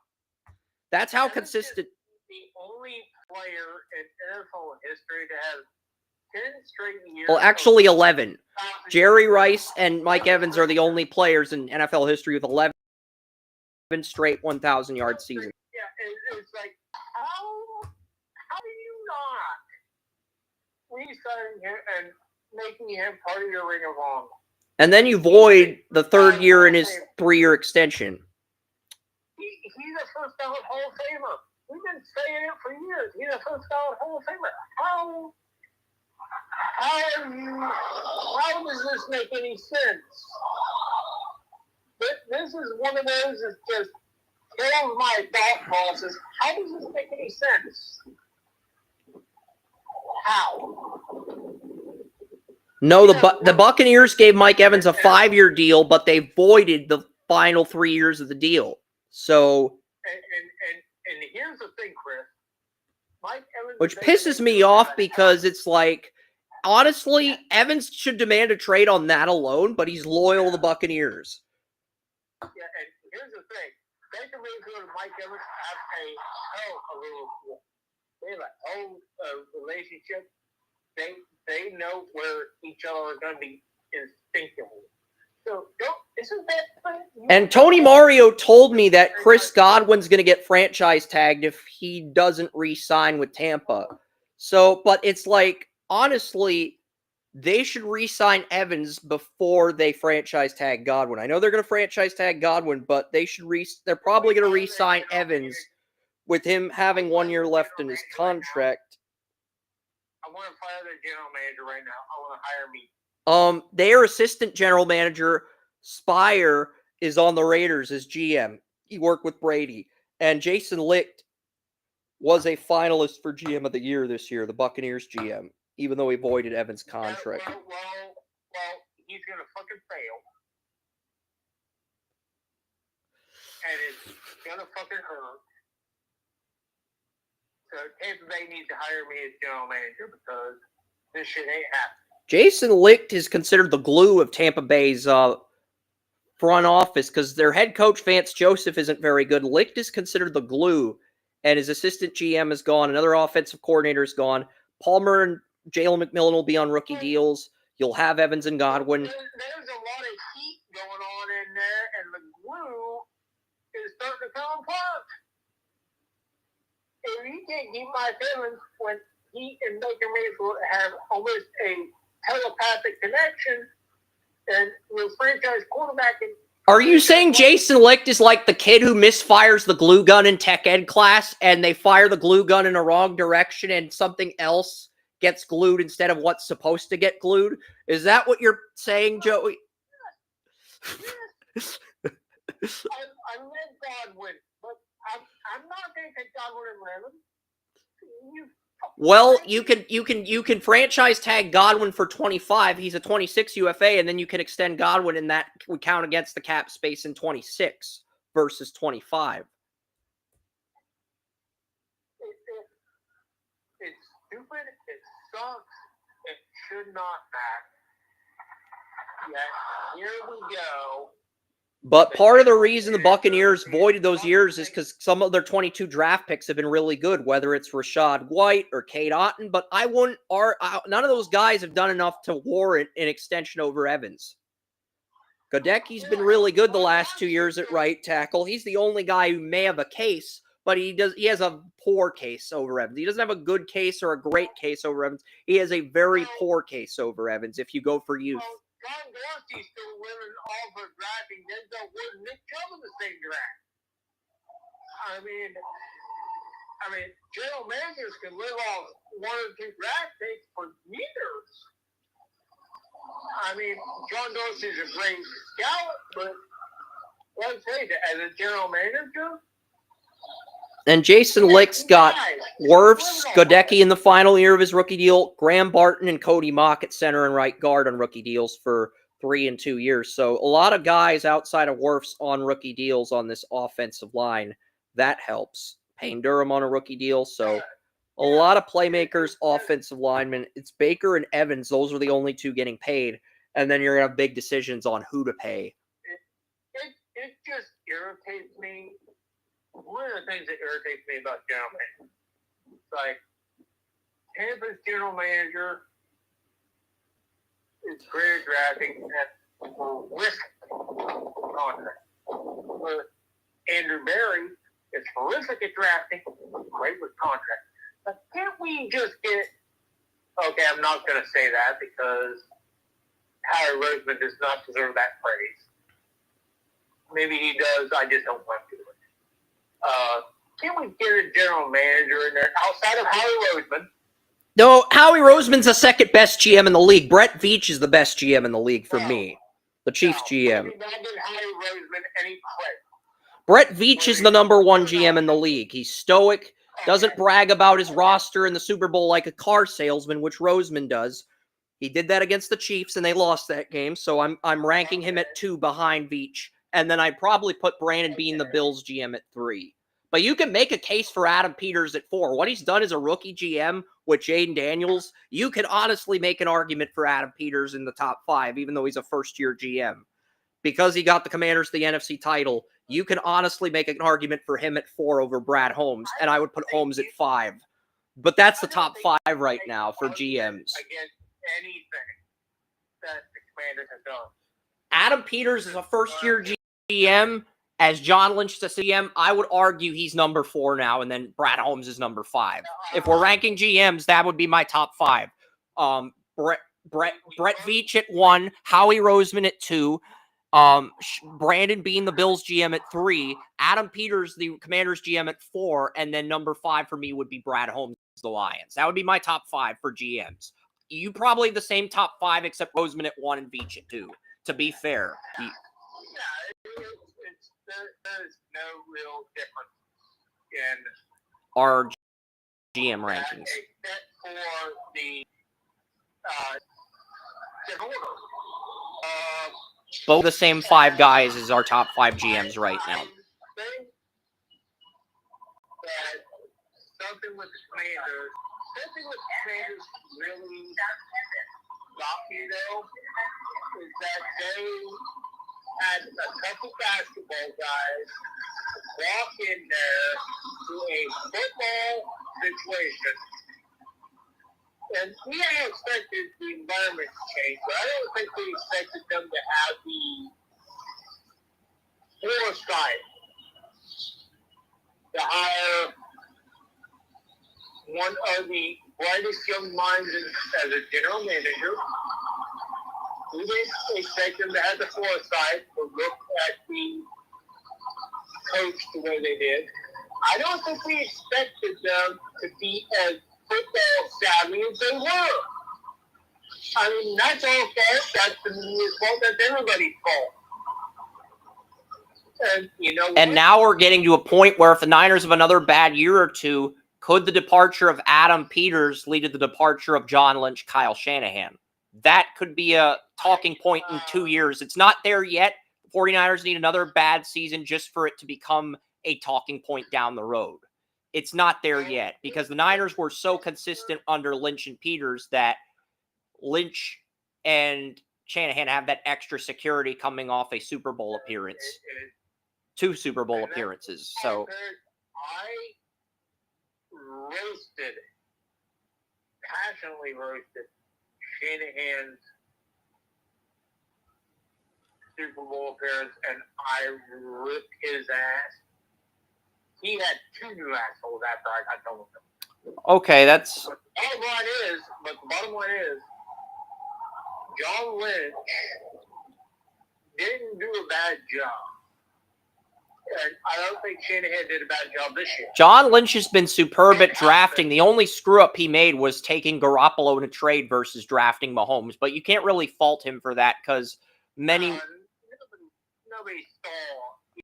That's how consistent.
The only player in NFL history to have 10 straight years.
Well, actually 11. Jerry Rice and Mike Evans are the only players in NFL history with 11 straight 1,000-yard seasons.
Yeah, it's like, how do you not re-signing him and making him part of your Ring of Honor?
And then you void the third year in his 3-year extension.
He's a first-ballot Hall of Famer. We've been saying it for years. He's a first-ballot Hall of Famer. How does this make any sense? But this is one of those that just kills my thought process. How does this make any sense? How?
No, the Buccaneers gave Mike Evans a 5-year deal, but they voided the final 3 years of the deal. So,
and here's the thing, Chris. Mike Evans,
which pisses me off because it's like, honestly, Evans should demand a trade on that alone, but he's loyal to the Buccaneers.
Yeah, and here's the thing. Baker Mayfield and Mike Evans have a relationship. They know where each other are going to be instinctively. So, isn't that...
And Tony Mario told me that Chris Godwin's going to get franchise tagged if he doesn't re-sign with Tampa. So, but it's like, honestly, they should re-sign Evans before they franchise tag Godwin. I know they're going to franchise tag Godwin, but they're probably going to re-sign Evans with him having 1 year left in his contract.
I want to fire their general manager right now. I want to hire me.
Their assistant general manager, Spire, is on the Raiders as GM. He worked with Brady. And Jason Licht was a finalist for GM of the year this year, the Buccaneers GM, even though he voided Evans' contract.
Well, he's going to fucking fail. And it's going to fucking hurt. So Tampa Bay needs to hire me as general manager because this shit ain't happening.
Jason Licht is considered the glue of Tampa Bay's front office because their head coach, Vance Joseph, isn't very good. Licht is considered the glue, and his assistant GM is gone. Another offensive coordinator is gone. Palmer and Jalen McMillan will be on rookie deals. You'll have Evans and Godwin.
There's a lot of heat going on in there, and the glue is starting to come apart. If you can't keep my feelings when he and Baker Mayfield have almost a telepathic connection, and your franchise quarterback.
Are you saying Jason Licht is like the kid who misfires the glue gun in tech ed class, and they fire the glue gun in a wrong direction, and something else gets glued instead of what's supposed to get glued? Is that what you're saying, Joey?
Yes. I love Godwin, but I'm not going to take Godwin and Lemon.
Well, you can franchise tag Godwin for 25. He's a 26 UFA, and then you can extend Godwin, and that would count against the cap space in 26 versus 25.
It's stupid. It sucks. It should not matter. Yeah, here we go.
But part of the reason the Buccaneers voided those years is because some of their 22 draft picks have been really good, whether it's Rashad White or Cade Otton. But none of those guys have done enough to warrant an extension over Evans. Godecki's been really good the last 2 years at right tackle. He's the only guy who may have a case, but he has a poor case over Evans. He doesn't have a good case or a great case over Evans. He has a very poor case over Evans if you go for youth.
John Dorsey's still winning all for drafting Denzel Ward and Nick Chubb in the same draft. I mean, general managers can live off 1 or 2 draft picks for years. I mean, John Dorsey's a great scout, but let's face it, as a general manager.
And Jason Licht's got Wirfs, Godecki in the final year of his rookie deal, Graham Barton and Cody Mock at center and right guard on rookie deals for 3 and 2 years. So a lot of guys outside of Wirfs on rookie deals on this offensive line. That helps. Payne Durham on a rookie deal. So a lot of playmakers, offensive linemen. It's Baker and Evans. Those are the only two getting paid. And then you're going to have big decisions on who to pay.
It just irritates me. One of the things that irritates me about general manager, it's like Tampa's general manager is great at drafting and will risk contract. Andrew Barry is horrific at drafting, great with contract. But can't we just get? Okay, I'm not going to say that because Harry Roseman does not deserve that praise. Maybe he does. I just don't want to do it. Can we get a general manager in there outside of Howie Roseman?
No, Howie Roseman's the second best GM in the league. Brett Veach is the best GM in the league for me. The Chiefs GM.
Not give Howie Roseman any credit.
Brett Veach is the number one GM in the league. He's stoic, doesn't brag about his roster in the Super Bowl like a car salesman, which Roseman does. He did that against the Chiefs, and they lost that game. So I'm ranking him at 2 behind Veach. And then I'd probably put Brandon Beane, the Bills GM, at 3. But you can make a case for Adam Peters at 4. What he's done as a rookie GM with Jaden Daniels, you can honestly make an argument for Adam Peters in the top 5, even though he's a first-year GM. Because he got the Commanders the NFC title, you can honestly make an argument for him at 4 over Brad Holmes, and I would put Holmes at 5. But that's the top 5 right now for GMs.
Against anything that the Commanders have done.
Adam Peters is a first-year GM. As John Lynch is a GM, I would argue he's number 4 now, and then Brad Holmes is number 5. If we're ranking GMs, that would be my top 5. Brett Veach at 1, Howie Roseman at 2, Brandon Beane, the Bills GM, at 3, Adam Peters, the Commanders GM, at 4, and then number 5 for me would be Brad Holmes, the Lions. That would be my top 5 for GMs. You probably have the same top 5 except Roseman at 1 and Veach at 2, to be fair.
There is no real difference in
our GM rankings.
Except for the order.
Both the same 5 guys as our top 5 GMs right now.
I think that something with the Commanders really got me though, is that they had a couple basketball guys walk in there to a football situation. And we had expected the environment to change, but I don't think we expected them to have the foresight to hire one of the brightest young minds as a general manager. We didn't expect them to have the foresight to look at the coach the way they did. I don't think we expected them to be as football savvy as they were. I mean, that's all fault. That's the media's fault. That's everybody's fault. And you know.
And now we're getting to a point where if the Niners have another bad year or two, could the departure of Adam Peters lead to the departure of John Lynch, Kyle Shanahan? That could be a talking point in 2 years. It's not there yet. The 49ers need another bad season just for it to become a talking point down the road. It's not there yet because the Niners were so consistent under Lynch and Peters that Lynch and Shanahan have that extra security coming off a Super Bowl appearance. 2 Super Bowl appearances. So
I passionately roasted Shanahan's Super Bowl appearance, and I ripped his ass. He had 2 new assholes after I got done with him.
Okay, that's.
But the bottom line is, John Lynch didn't do a bad job. And I don't think Shanahan did a bad job this year.
John Lynch has been superb at drafting. The only screw-up he made was taking Garoppolo in a trade versus drafting Mahomes. But you can't really fault him for that because many...
Nobody saw,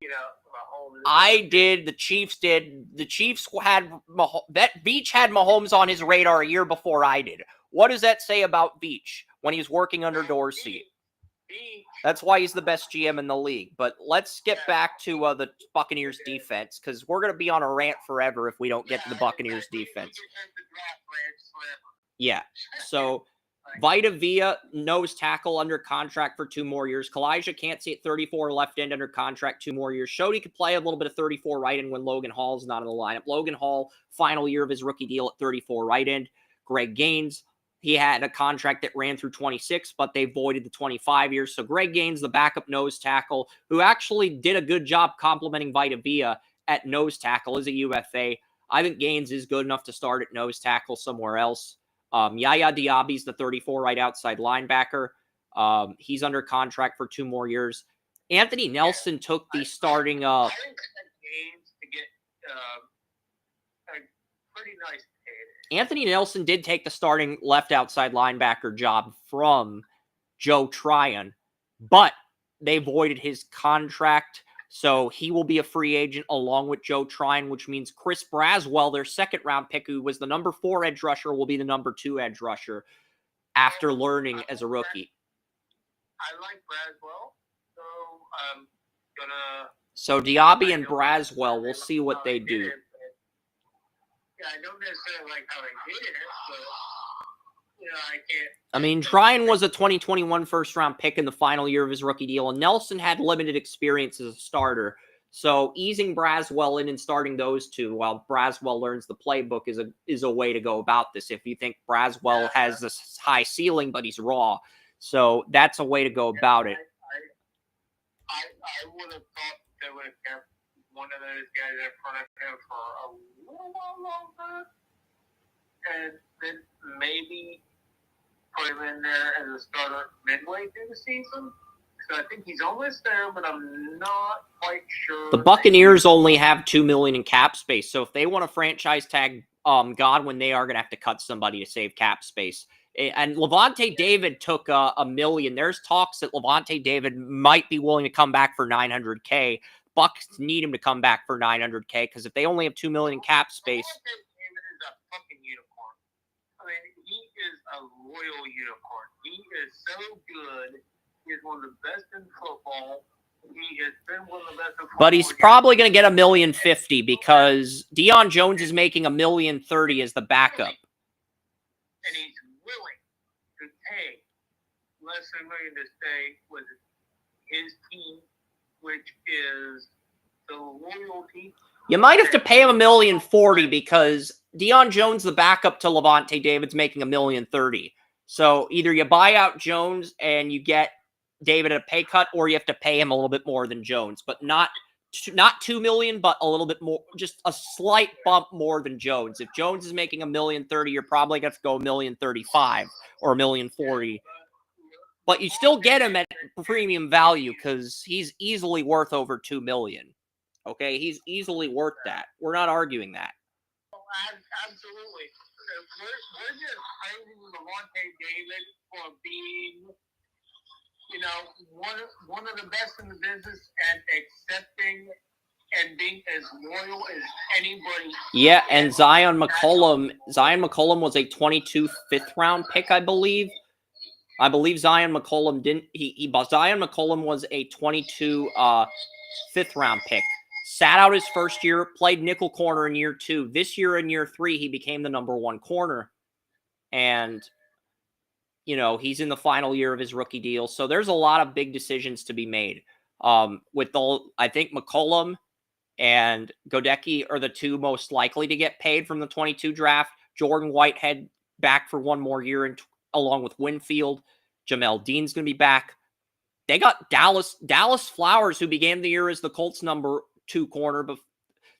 Mahomes.
I did. The Chiefs did. The Chiefs had... Veach had Mahomes on his radar a year before I did. What does that say about Veach when he was working under Dorsey? That's why he's the best GM in the league. But let's get back to the Buccaneers defense, because we're going to be on a rant forever if we don't get to the Buccaneers defense. Yeah. So Vita Vea, nose tackle, under contract for 2 more years. Kalijah Kancey at 34, left end, under contract 2 more years. Showed he could play a little bit of 34 right end when Logan Hall's not in the lineup. Logan Hall, final year of his rookie deal at 34 right end. Greg Gaines, he had a contract that ran through 26, but they voided the 25 years. So Greg Gaines, the backup nose tackle, who actually did a good job complimenting Vita Vea at nose tackle, is a UFA. I think Gaines is good enough to start at nose tackle somewhere else. Yaya Diaby's the 34 right outside linebacker. He's under contract for 2 more years. Anthony Nelson took the starting. I expect Gaines to get a pretty nice payday. Anthony Nelson did take the starting left outside linebacker job from Joe Tryon, but they voided his contract. So he will be a free agent along with Joe Tryon, which means Chris Braswell, their second-round pick, who was the number 4 edge rusher, will be the number 2 edge rusher after learning as a rookie. I like Braswell, so I'm gonna... So Diaby and Braswell, we'll see what they do. Yeah, I don't necessarily like how they did it, but... I can't. I mean, Tryon was a 2021 first-round pick in the final year of his rookie deal, and Nelson had limited experience as a starter. So easing Braswell in and starting those two while Braswell learns the playbook is a way to go about this. If you think Braswell has this high ceiling, but he's raw, so that's a way to go about it. I would have thought they would have kept one of those guys in front of him for a little while longer, and then maybe put him in there as a starter midway through the season. So I think he's almost there, but I'm not quite sure. The Buccaneers only have $2 million in cap space, so if they want to franchise tag Godwin, they are going to have to cut somebody to save cap space. And Levante David took $1 million. There's talks that Levante David might be willing to come back for $900K. Bucs need him to come back for $900K because if they only have $2 million in cap space. David is a fucking unicorn. I mean, he is a royal unicorn. He is so good. He is one of the best in football. He has been one of the best in football. But he's probably going to get $1.05 million because Deion Jones is making $1.30 million as the backup. And he's willing to pay less than $1 million to stay with his team, which is the loyalty. You might have to pay him $1.40 million because Deion Jones, the backup to Levante David's making $1.30 million. So either you buy out Jones and you get David at a pay cut, or you have to pay him a little bit more than Jones, but not $2 million, but a little bit more, just a slight bump more than Jones. If Jones is making $1.30 million, you're probably going to go $1.35 million or $1.40 million. But you still get him at premium value because he's easily worth over $2 million. Okay, he's easily worth that. We're not arguing that. Absolutely. We're just praising Levante David for being, one of the best in the business and accepting and being as loyal as anybody. Yeah, and Zion McCollum was a 22 fifth-round pick, I believe. I believe Zion McCollum didn't. Zion McCollum was a 22 fifth-round pick. Sat out his first year, played nickel corner in year 2. This year in year 3, he became the number 1 corner. And, he's in the final year of his rookie deal. So there's a lot of big decisions to be made. I think McCollum and Godecki are the 2 most likely to get paid from the 22 draft. Jordan Whitehead back for 1 more year, along with Winfield. Jamel Dean's going to be back. They got Dallas Flowers, who began the year as the Colts' number 2 corner.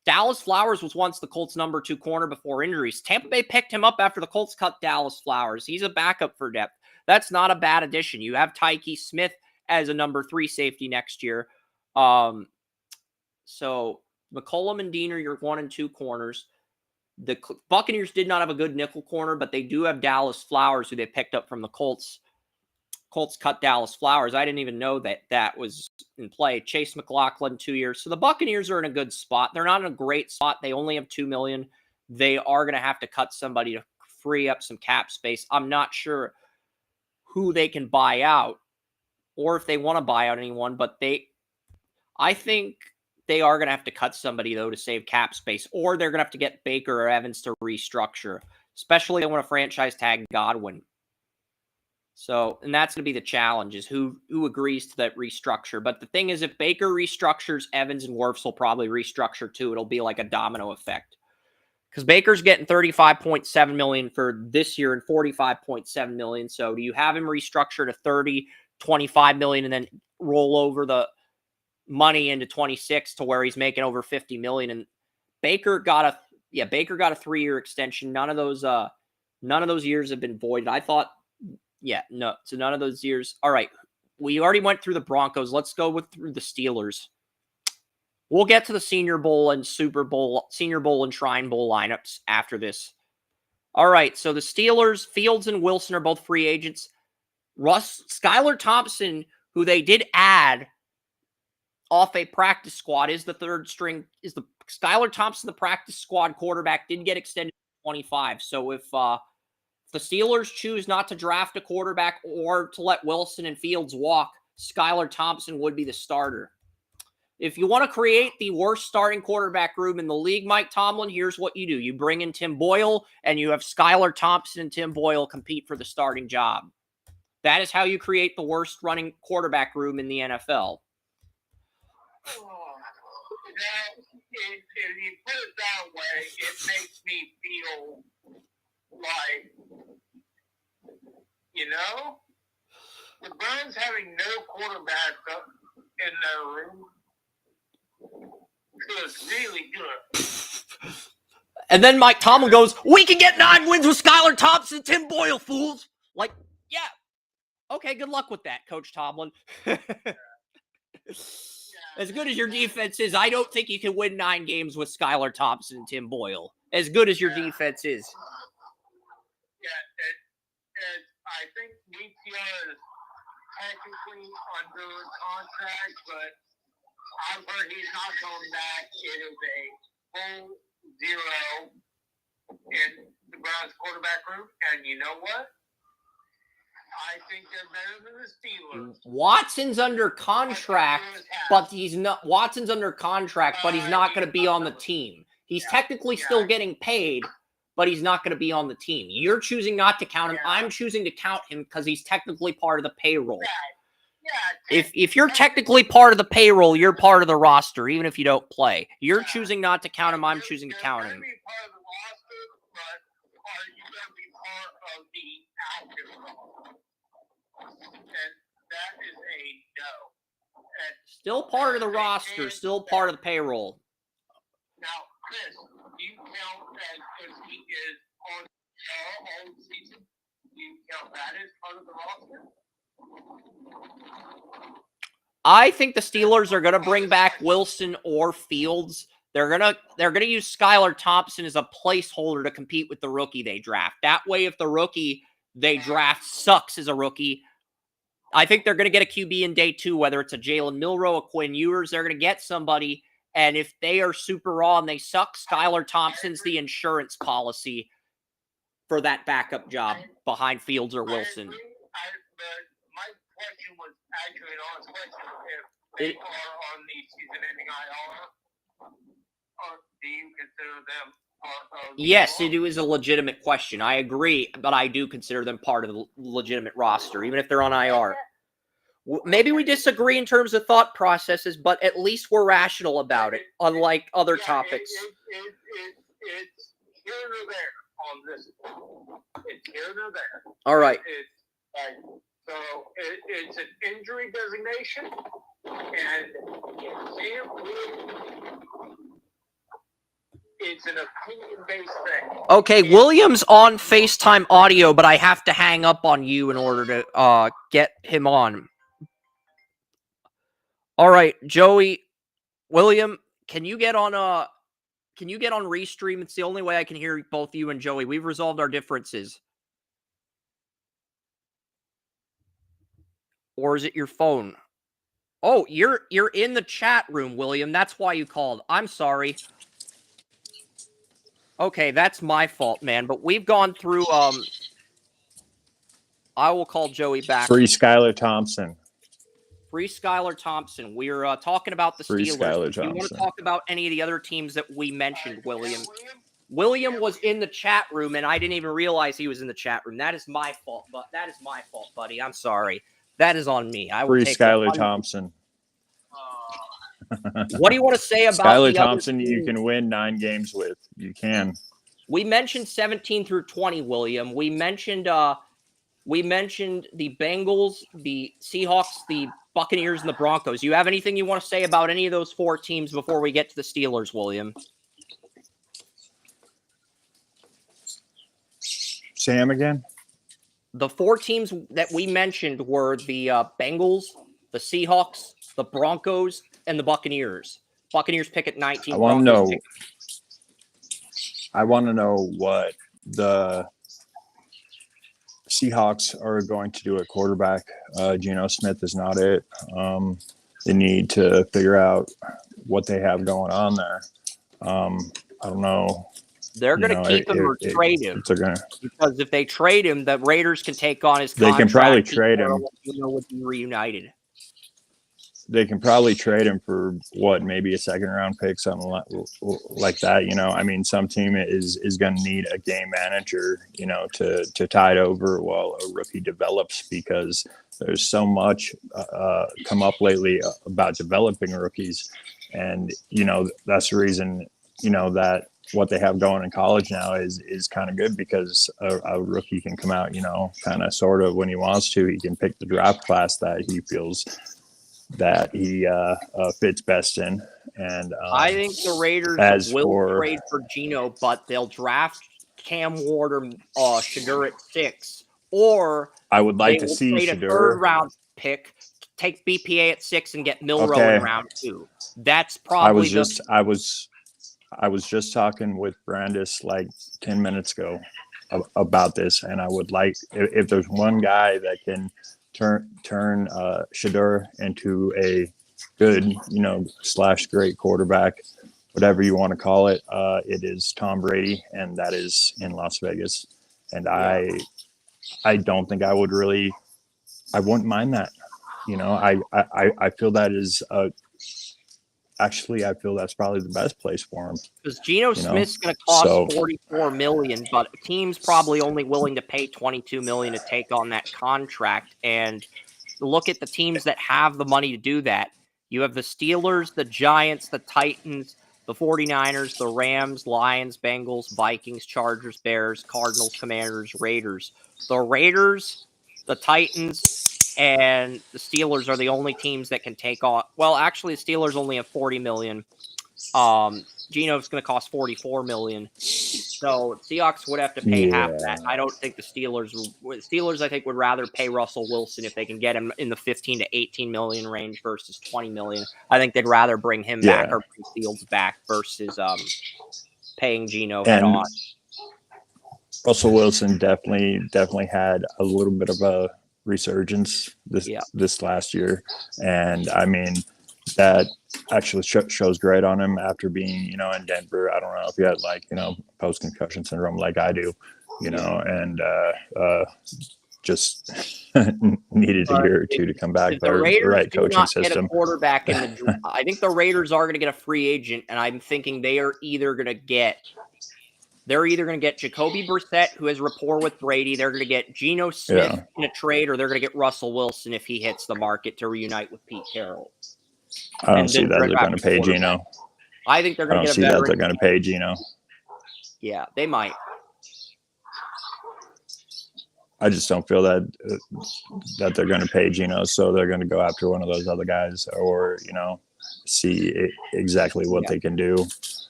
Dallas Flowers was once the Colts' number 2 corner before injuries. Tampa Bay picked him up after the Colts cut Dallas Flowers. He's a backup for depth. That's not a bad addition. You have Tyke Smith as a number 3 safety next year. So McCollum and Dean are your 1 and 2 corners. The Buccaneers did not have a good nickel corner, but they do have Dallas Flowers, who they picked up from the Colts. Colts cut Dallas Flowers. I didn't even know that was in play. Chase McLaughlin, 2 years. So the Buccaneers are in a good spot. They're not in a great spot. They only have $2 million. They are going to have to cut somebody to free up some cap space. I'm not sure who they can buy out. or if they want to buy out anyone, but I think they are going to have to cut somebody, though, to save cap space, or they're going to have to get Baker or Evans to restructure, especially if they want to franchise tag Godwin. So, and that's going to be the challenge, is who agrees to that restructure. But the thing is, if Baker restructures, Evans and Wirfs will probably restructure too. It'll be like a domino effect. Because Baker's getting $35.7 million for this year and $45.7 million. So do you have him restructure to $30, $25 million, and then roll over the money into 26 to where he's making over $50 million? And Baker got a 3-year extension. None of those years have been voided. I thought. Yeah, no. So none of those years. All right. We already went through the Broncos. Let's go through the Steelers. We'll get to the Senior Bowl and Senior Bowl and Shrine Bowl lineups after this. All right. So the Steelers, Fields and Wilson are both free agents. Skylar Thompson, who they did add off a practice squad, is the third string. Is the Skylar Thompson, the practice squad quarterback, did get extended to 25. So if the Steelers choose not to draft a quarterback or to let Wilson and Fields walk, Skylar Thompson would be the starter. If you want to create the worst starting quarterback room in the league, Mike Tomlin, here's what you do. You bring in Tim Boyle, and you have Skylar Thompson and Tim Boyle compete for the starting job. That is how you create the worst running quarterback room in the NFL.
If you put it that way, it makes me feel like, the Browns having no quarterback in their room feels really good.
And then Mike Tomlin goes, "We can get 9 wins with Skylar Thompson and Tim Boyle, fools." Like, yeah. Okay, good luck with that, Coach Tomlin. As good as your defense is, I don't think you can win 9 games with Skylar Thompson and Tim Boyle. As good as your defense is.
Yeah, I think DTR is technically under contract, but I've heard he's not coming back. It is a full zero in the Browns quarterback room, and you know what? I think they're better than the Steelers.
Watson's under contract, but he's not. Watson's under contract, but he's not going to be on the team. He's technically still getting paid, but he's not going to be on the team. You're choosing not to count him. I'm choosing to count him because he's technically part of the payroll. If you're technically part of the payroll, you're part of the roster, even if you don't play. You're choosing not to count him. I'm choosing to count him.
You're going to be part of the roster, but are you going to be part of the active roster? And that is a no.
Still part of the roster, still part of the payroll.
Now, Chris, do you count as if he is on all season? Do you count that as part of the roster?
I think the Steelers are going to bring back Wilson or Fields. They're gonna use Skylar Thompson as a placeholder to compete with the rookie they draft. That way, if the rookie they draft sucks as a rookie, I think they're going to get a QB in day 2, whether it's a Jalen Milroe, a Quinn Ewers. They're going to get somebody, and if they are super raw and they suck, Skylar Thompson's the insurance policy for that backup job behind Fields or Wilson.
My question was actually an honest question. If they are on the season-ending IR, do you consider them part of the
Yes, it is a legitimate question. I agree, but I do consider them part of the legitimate roster, even if they're on IR. Maybe we disagree in terms of thought processes, but at least we're rational about it, unlike other topics.
It's here or there on this. It's here or there.
All right.
So it's an injury designation, and it's an opinion-based thing.
Okay, William's on FaceTime audio, but I have to hang up on you in order to get him on. All right, Joey, William, can you get on Restream? It's the only way I can hear both you and Joey. We've resolved our differences. Or is it your phone? Oh, you're in the chat room, William. That's why you called. I'm sorry. Okay, that's my fault, man. But we've gone through I will call Joey back.
Free Skylar Thompson.
Free Skylar Thompson. We're talking about the
Free
Steelers.
Skylar
Do you want to
Thompson.
talk about any of the other teams that we mentioned, William? William was in the chat room, and I didn't even realize he was in the chat room. That is my fault, but that is my fault, buddy. I'm sorry. That is on me. I will
Free
take
Skylar
100.
Thompson.
What do you want to say about
Skylar
the other
Thompson? You
teams?
can win 9 games with. You can.
We mentioned 17 through 20, William. We mentioned the Bengals, the Seahawks, the Buccaneers, and the Broncos. You have anything you want to say about any of those 4 teams before we get to the Steelers, William?
Say him again.
The 4 teams that we mentioned were the Bengals, the Seahawks, the Broncos, and the Buccaneers. Buccaneers pick at 19.
I want to
Broncos
know.
pick-
I want to know what the Seahawks are going to do at quarterback. Geno Smith is not it. They need to figure out what they have going on there. I don't know.
They're going to keep him or trade him. Because if they trade him, the Raiders can take on his contract.
They can probably trade him.
Would be reunited.
They can probably trade him for what, maybe a 2nd round pick, something like that. I mean, some team is going to need a game manager, to tide over while a rookie develops, because there's so much come up lately about developing rookies. And, that's the reason, that what they have going in college now is kind of good, because a rookie can come out, kind of sort of when he wants to. He can pick the draft class that he feels that he fits best in. And
I think the Raiders will trade for Geno, but they'll draft Cam Ward or Shedeur at 6, or
I would like to see
trade
Shedeur.
a 3rd round pick, take BPA at 6, and get Milroe in round 2. That's probably
I was just talking with Brandis like 10 minutes ago about this, and I would like, if there's one guy that can turn Shedeur into a good, / great quarterback, whatever you want to call it. It is Tom Brady, and that is in Las Vegas. And I don't think I wouldn't mind that. I feel that is actually, I feel that's probably the best place for him.
Because Geno Smith's going to cost $44 million, but a team's probably only willing to pay $22 million to take on that contract. And look at the teams that have the money to do that. You have the Steelers, the Giants, the Titans, the 49ers, the Rams, Lions, Bengals, Vikings, Chargers, Bears, Cardinals, Commanders, Raiders. The Raiders, the Titans, and the Steelers are the only teams that can take on. Well, actually, the Steelers only have $40 million. Geno's going to cost $44 million. So Seahawks would have to pay half that. I don't think the Steelers, I think, would rather pay Russell Wilson if they can get him in the 15 to 18 million range versus 20 million. I think they'd rather bring him back or bring Fields back versus paying Geno head on.
Russell Wilson definitely had a little bit of a resurgence this last year, and I mean that actually shows great on him after being in Denver. I don't know if he had post concussion syndrome like I do, and just needed a year or two to come back.
If the Raiders
the right coaching
not
system.
Get a quarterback in the I think the Raiders are going to get a free agent, and I'm thinking they are either going to get Jacoby Brissett, who has rapport with Brady. They're going to get Geno Smith in a trade, or they're going to get Russell Wilson if he hits the market to reunite with Pete Carroll.
I don't see that they're going to pay Geno.
I think they're going to get a veteran.
I don't see that they're going to pay Geno.
Yeah, they might.
I just don't feel that they're going to pay Geno, so they're going to go after one of those other guys, or see exactly what they can do.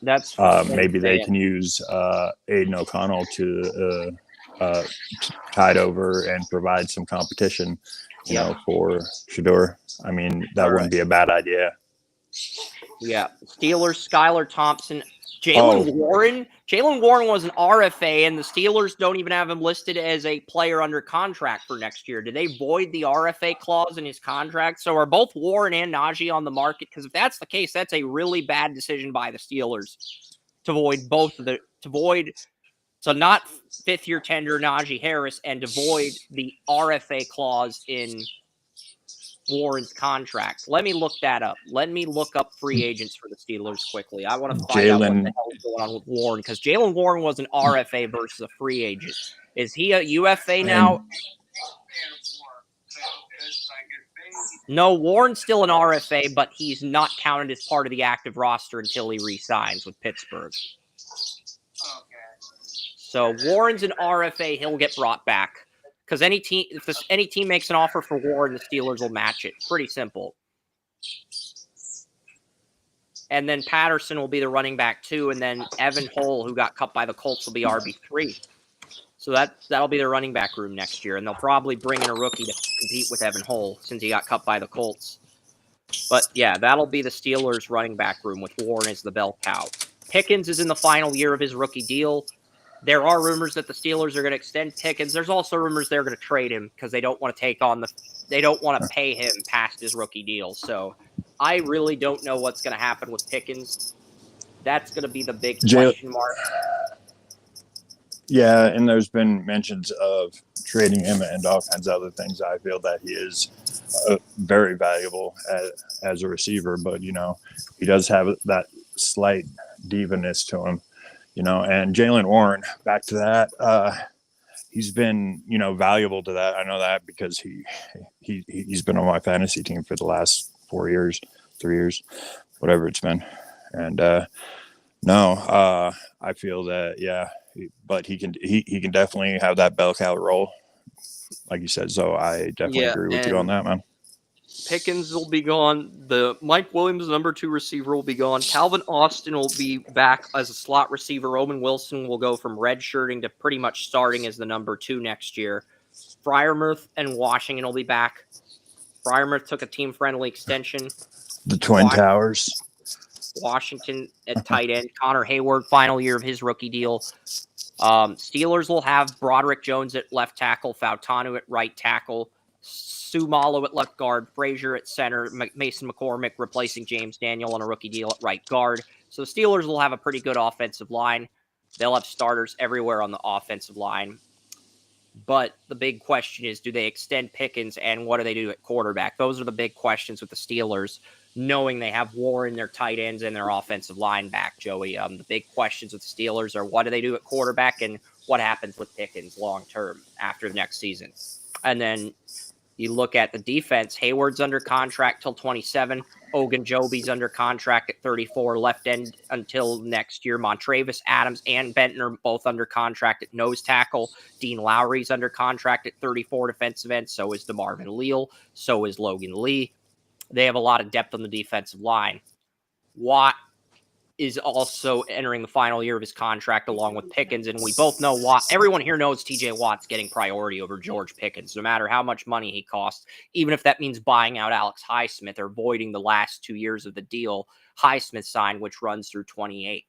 That's
maybe they can use Aiden O'Connell to tide over and provide some competition, for Shedeur. I mean, that wouldn't be a bad idea.
Yeah, Steelers, Skylar Thompson, Jalen Warren. Jalen Warren was an RFA, and the Steelers don't even have him listed as a player under contract for next year. Did they void the RFA clause in his contract? So are both Warren and Najee on the market? Because if that's the case, that's a really bad decision by the Steelers to void not 5th-year tender Najee Harris and to void the RFA clause in Warren's contract. Let me look that up. Let me look up free agents for the Steelers quickly. I want to find out what the hell is going on with Warren, because Jalen Warren was an RFA versus a free agent. Is he a UFA now? No, Warren's still an RFA, but he's not counted as part of the active roster until he re-signs with Pittsburgh. So Warren's an RFA. He'll get brought back. Because if any team makes an offer for Warren, the Steelers will match it. Pretty simple. And then Patterson will be the running back 2, and then Evan Hull, who got cut by the Colts, will be RB3. So that'll be their running back room next year, and they'll probably bring in a rookie to compete with Evan Hull since he got cut by the Colts. But yeah, that'll be the Steelers' running back room with Warren as the bell cow. Pickens is in the final year of his rookie deal. There are rumors that the Steelers are going to extend Pickens. There's also rumors they're going to trade him because they don't want to they don't want to pay him past his rookie deal. So I really don't know what's going to happen with Pickens. That's going to be the big question mark.
Yeah, and there's been mentions of trading him and all kinds of other things. I feel that he is very valuable as a receiver, but, you know, he does have that slight diva-ness to him, you know, and Jalen Warren, back to that, he's been, you know, valuable to that. I know that because he's been on my fantasy team for the last 3 years, whatever it's been. And I feel that, yeah, but he can definitely have that bell cow role, like you said. So I definitely agree with you on that, man.
Pickens will be gone. The Mike Williams, number 2 receiver, will be gone. Calvin Austin will be back as a slot receiver. Owen Wilson will go from redshirting to pretty much starting as the number 2 next year. Freiermuth and Washington will be back. Freiermuth took a team-friendly extension.
The Twin Towers.
Washington at tight end. Connor Hayward, final year of his rookie deal. Steelers will have Broderick Jones at left tackle, Fautanu at right tackle, Sumalo at left guard, Frazier at center, Mason McCormick replacing James Daniel on a rookie deal at right guard. So the Steelers will have a pretty good offensive line. They'll have starters everywhere on the offensive line. But the big question is, do they extend Pickens, and what do they do at quarterback? Those are the big questions with the Steelers, knowing they have Warren, their tight ends, and their offensive line back, Joey. The big questions with the Steelers are, what do they do at quarterback, and what happens with Pickens long-term after the next season? And then you look at the defense. Hayward's under contract till 27. Ogunjobi's under contract at 34. Left end until next year. Montravis Adams and Benton are both under contract at nose tackle. Dean Lowry's under contract at 34 defensive end. So is DeMarvin Leal. So is Logan Lee. They have a lot of depth on the defensive line. Watt is also entering the final year of his contract along with Pickens, and we both know Watt. Everyone here knows TJ Watt's getting priority over George Pickens, no matter how much money he costs, even if that means buying out Alex Highsmith or voiding the last 2 years of the deal Highsmith signed, which runs through 28.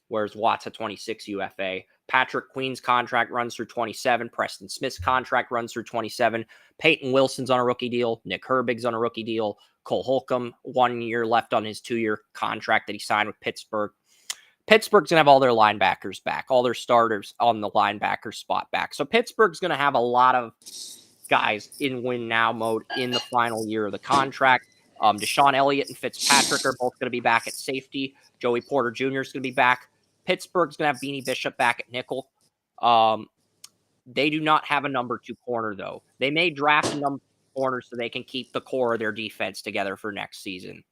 Whereas Watt's a 26 UFA. Patrick Queen's contract runs through 27. Preston Smith's contract runs through 27. Peyton Wilson's on a rookie deal. Nick Herbig's on a rookie deal. Cole Holcomb, 1 year left on his 2-year contract that he signed with Pittsburgh. Pittsburgh's going to have all their linebackers back, all their starters on the linebacker spot back. So Pittsburgh's going to have a lot of guys in win-now mode in the final year of the contract. Deshaun Elliott and Fitzpatrick are both going to be back at safety. Joey Porter Jr. is going to be back. Pittsburgh's going to have Beanie Bishop back at nickel. They do not have a number 2 corner, though. They may draft a number 2 corner so they can keep the core of their defense together for next season.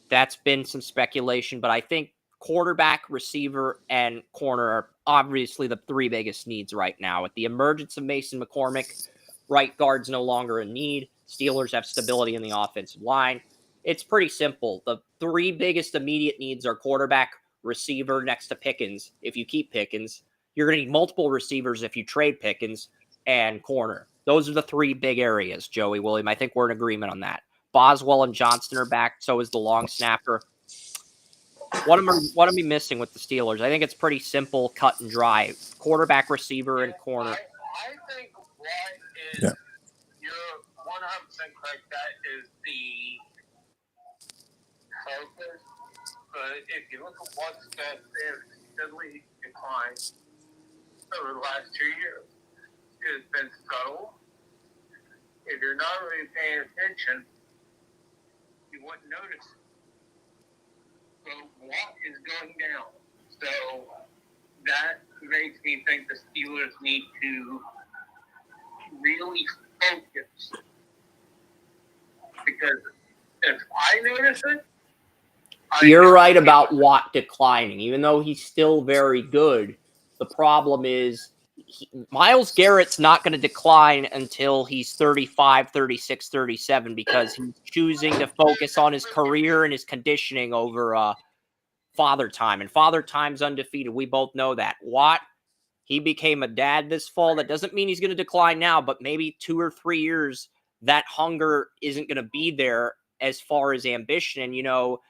That's been some speculation, but I think quarterback, receiver, and corner are obviously the 3 biggest needs right now. With the emergence of Mason McCormick, right guard's no longer a need. Steelers have stability in the offensive line. It's pretty simple. The 3 biggest immediate needs are quarterback, receiver next to Pickens. If you keep Pickens, you're going to need multiple receivers if you trade Pickens, and corner. Those are the 3 big areas, Joey, William. I think we're in agreement on that. Boswell and Johnston are back. So is the long snapper. What am I missing with the Steelers? I think it's pretty simple, cut and dry. Quarterback, receiver, and corner.
I think what is, you're 100% correct. That is the focus. But if you look at what's been steadily declined over the last 2 years, it has been subtle. if you're not really paying attention, you wouldn't notice. So what is going down? So that makes me think the Steelers need to really focus. Because if I notice it,
You're right about Watt declining, even though he's still very good. The problem is Myles Garrett's not going to decline until he's 35, 36, 37 because he's choosing to focus on his career and his conditioning over Father Time. And Father Time's undefeated. We both know that. Watt, he became a dad this fall. That doesn't mean he's going to decline now, but maybe 2 or 3 years, that hunger isn't going to be there as far as ambition. And, you know,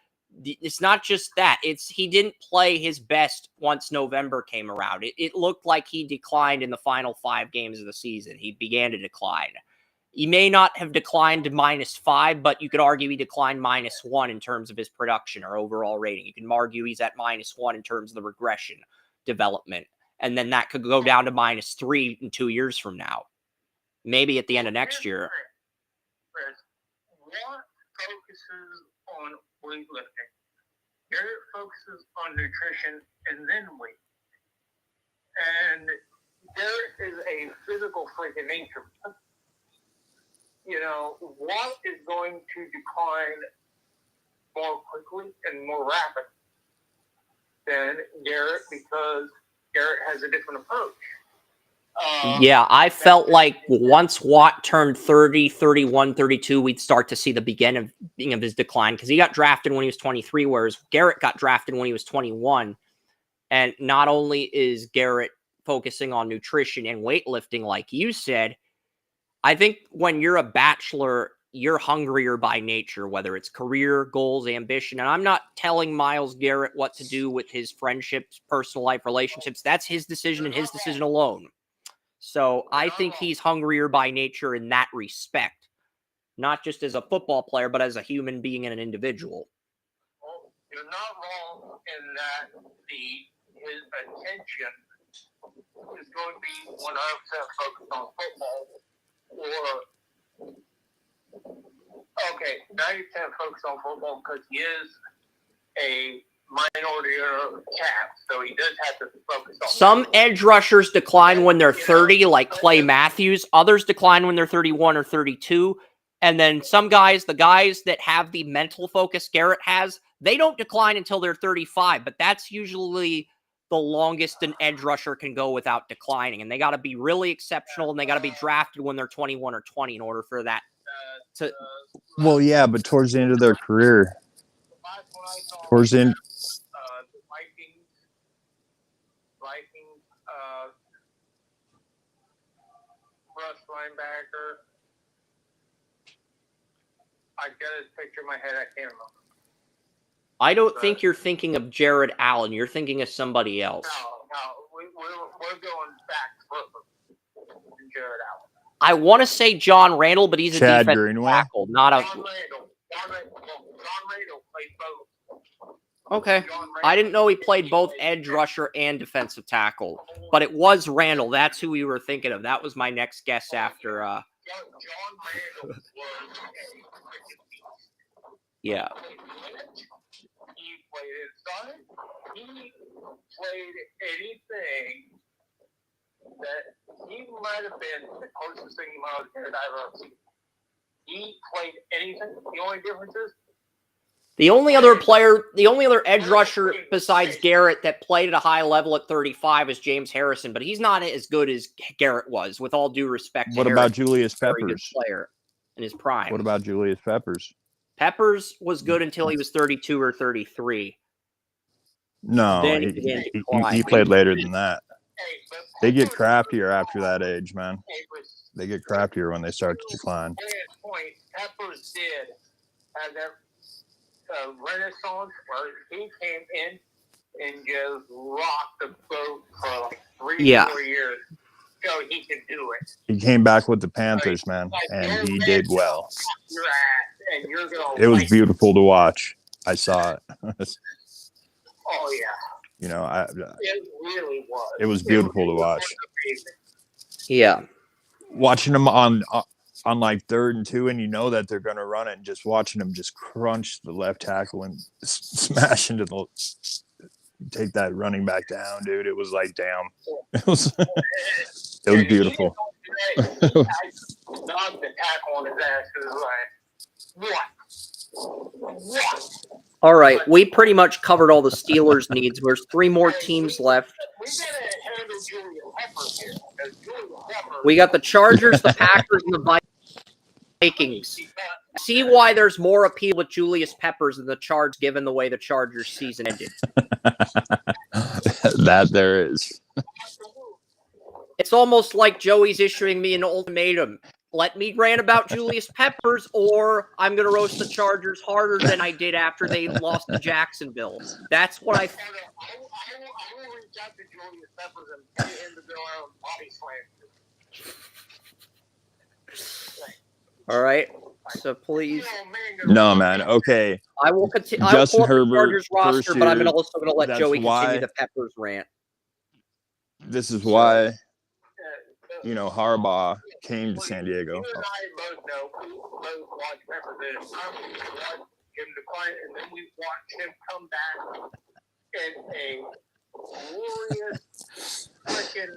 it's not just that. It's he didn't play his best once November came around. It looked like he declined in the final 5 games of the season. He began to decline. He may not have declined to -5, but you could argue he declined -1 in terms of his production or overall rating. You can argue he's at -1 in terms of the regression development. And then that could go down to -3 in 2 years from now. Maybe at the end of next year.
Chris, what focuses on weightlifting? Garrett focuses on nutrition and then weight. And Garrett is a physical freak of nature. You know, what is going to decline more quickly and more rapid than Garrett because Garrett has a different approach.
Yeah, I felt like once Watt turned 30, 31, 32, we'd start to see the beginning of his decline because he got drafted when he was 23, whereas Garrett got drafted when he was 21. And not only is Garrett focusing on nutrition and weightlifting, like you said, I think when you're a bachelor, you're hungrier by nature, whether it's career, goals, ambition. And I'm not telling Myles Garrett what to do with his friendships, personal life, relationships. That's his decision and his decision alone. So I think he's hungrier by nature in that respect, not just as a football player, but as a human being and an individual.
Well, you're not wrong in that his attention is going to be 100% focused on football. Or, okay, 90% focused on football because he is a minority or cat, so he does have to focus on
some
that.
edge rushers decline when they're 30, like Clay Matthews. Others decline when they're 31 or 32. And then some guys, the guys that have the mental focus Garrett has, they don't decline until they're 35. But that's usually the longest an edge rusher can go without declining. And they got to be really exceptional, and they got to be drafted when they're 21 or 20 in order for that to...
Well, yeah, but towards the end of their career, towards the end...
Vikings, rush linebacker. I got his picture in my head. I can't remember.
I don't think you're thinking of Jared Allen. You're thinking of somebody else.
No, we're going back further than Jared Allen.
I want to say John Randall, but he's a
Chad
defensive
Greenway?
tackle, not a...
John Randall played both.
Okay. I didn't know he played both edge rusher and defensive tackle, but it was Randall. That's who we were thinking of. That was my next guess after.
John Randall was
Yeah.
He played inside. He played anything that he might have been the closest thing he might have been I've ever seen. He played anything. The only difference is
The only other edge rusher besides Garrett that played at a high level at 35 is James Harrison, but he's not as good as Garrett was, with all due respect to
What
Harrison.
about Julius
Very good
Peppers?
player in his prime.
What about Julius Peppers?
Peppers was good until he was 32 or 33.
No,
Then he began to decline.
he played later than that.
hey, but
They get craftier after that age, man.
hey, but
They get craftier when they start to decline.
at that point, Peppers did have that renaissance where he came in and just rocked the boat for like 3
Yeah.
4 years. So he could do it.
He came back with the Panthers, man, and he did well.
Your ass, and you're gonna
It was
like-
beautiful to watch. I saw it.
Oh yeah,
You know,
it really was.
it was beautiful to watch.
amazing.
Yeah.
Watching him on on like 3rd and 2, and you know that they're going to run it, and just watching them just crunch the left tackle and smash into the take that running back down, dude. It was like, damn. It was beautiful.
He knocked the tackle on his ass. It was like, what?
All right, we pretty much covered all the Steelers' needs. There's 3 more teams left.
We gotta handle Julius Peppers here. Because Julius Peppers,
We got the Chargers, the Packers, and the Vikings. See why there's more appeal with Julius Peppers than the Chargers, given the way the Chargers season ended.
That there is.
It's almost like Joey's issuing me an ultimatum. Let me rant about Julius Peppers, or I'm going to roast the Chargers harder than I did after they lost to Jacksonville. That's what I...
I will reach out to Julius Peppers and pay him to go out and body slam.
All right, so please...
No, man. Okay.
I will continue.
Justin
I will pull up the
Herbert,
Chargers roster,
first
but I'm
year,
also going to let
that's
Joey
why-
continue the Peppers rant.
This is why, Harbaugh came to San Diego.
You and I both know, we both watch Peppers and we watch him decline, and then we watch him come back in a glorious freaking.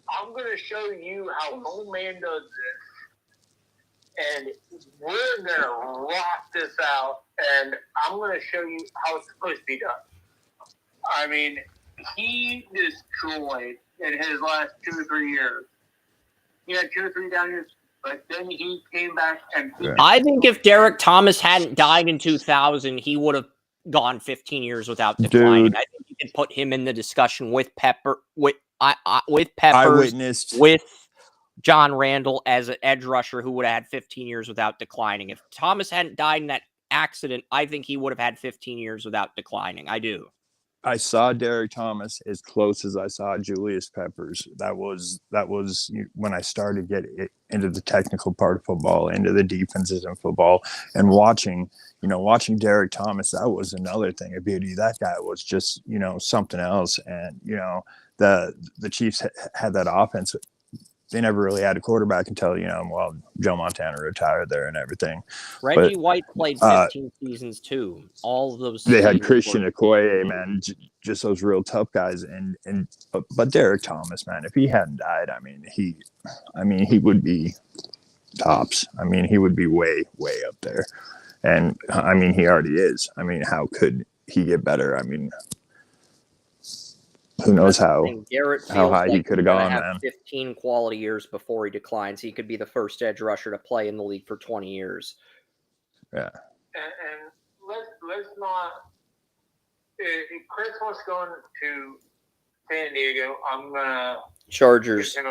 I'm going to show you how no man does this, and we're going to rock this out, and I'm going to show you how it's supposed to be done. I mean, he destroyed in his last 2 or 3 years. He had 2 or 3 down years, but then he came back and
I think if Derek Thomas hadn't died in 2000, he would have gone 15 years without declining.
Dude.
I think you can put him in the discussion with Peppers, with Peppers,
I witnessed.
with John Randall as an edge rusher who would have had 15 years without declining. If Thomas hadn't died in that accident, I think he would have had 15 years without declining. I do.
I saw Derek Thomas as close as I saw Julius Peppers. That was when I started getting into the technical part of football, into the defenses in football, and watching Derek Thomas. That was another thing of beauty. That guy was just something else. And the Chiefs had that offense. They never really had a quarterback until Joe Montana retired there and everything.
Reggie White played 15 seasons too. All of those.
They had Christian Okoye, man, just those real tough guys. But Derek Thomas, man, if he hadn't died, he would be tops. He would be way, way up there. And he already is. How could he get better? Who knows how high he could have gone, man.
15 quality years before he declines. He could be the first edge rusher to play in the league for 20 years.
Yeah.
And let's not. If Chris wants going to San Diego, I'm gonna
Chargers.
I'm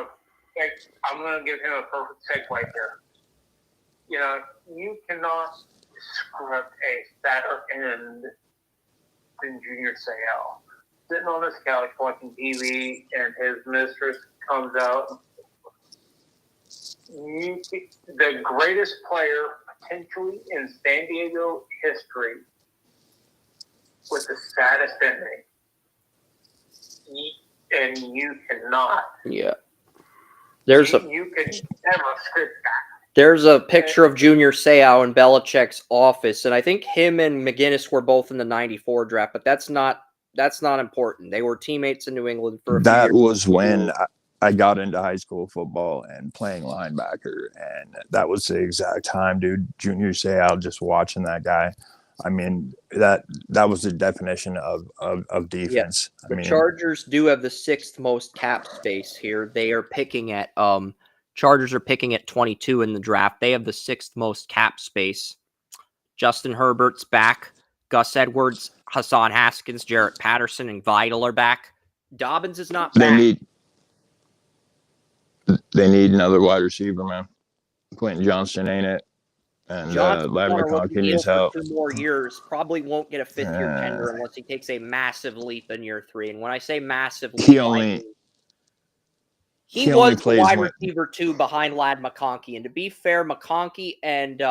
gonna give him a perfect segue here. You cannot script a fatter end than Junior Seau. Sitting on his couch watching TV, and his mistress comes out. The greatest player potentially in San Diego history with the saddest ending. And you cannot.
Yeah.
You can never script that.
There's a picture of Junior Seau in Belichick's office, and I think him and McGinnis were both in the 94 draft, but that's not important. They were teammates in New England for a few years.
That was when I got into high school football and playing linebacker, and that was the exact time, dude. Junior Seau, just watching that guy. That was the definition of defense.
Yeah. The Chargers do have the 6th most cap space here. They are picking at Chargers are picking at 22 in the draft. They have the 6th most cap space. Justin Herbert's back. Gus Edwards, Hassan Haskins, Jarrett Patterson, and Vidal are back. Dobbins is not back.
They need another wide receiver, man. Quentin Johnston ain't it. And Ladd McConkey needs help. 2
more years. Probably won't get a 5th-year tender unless he takes a massive leap in year 3. And when I say massive leap, he was the wide receiver 2 behind Ladd McConkey. And to be fair, McConkey and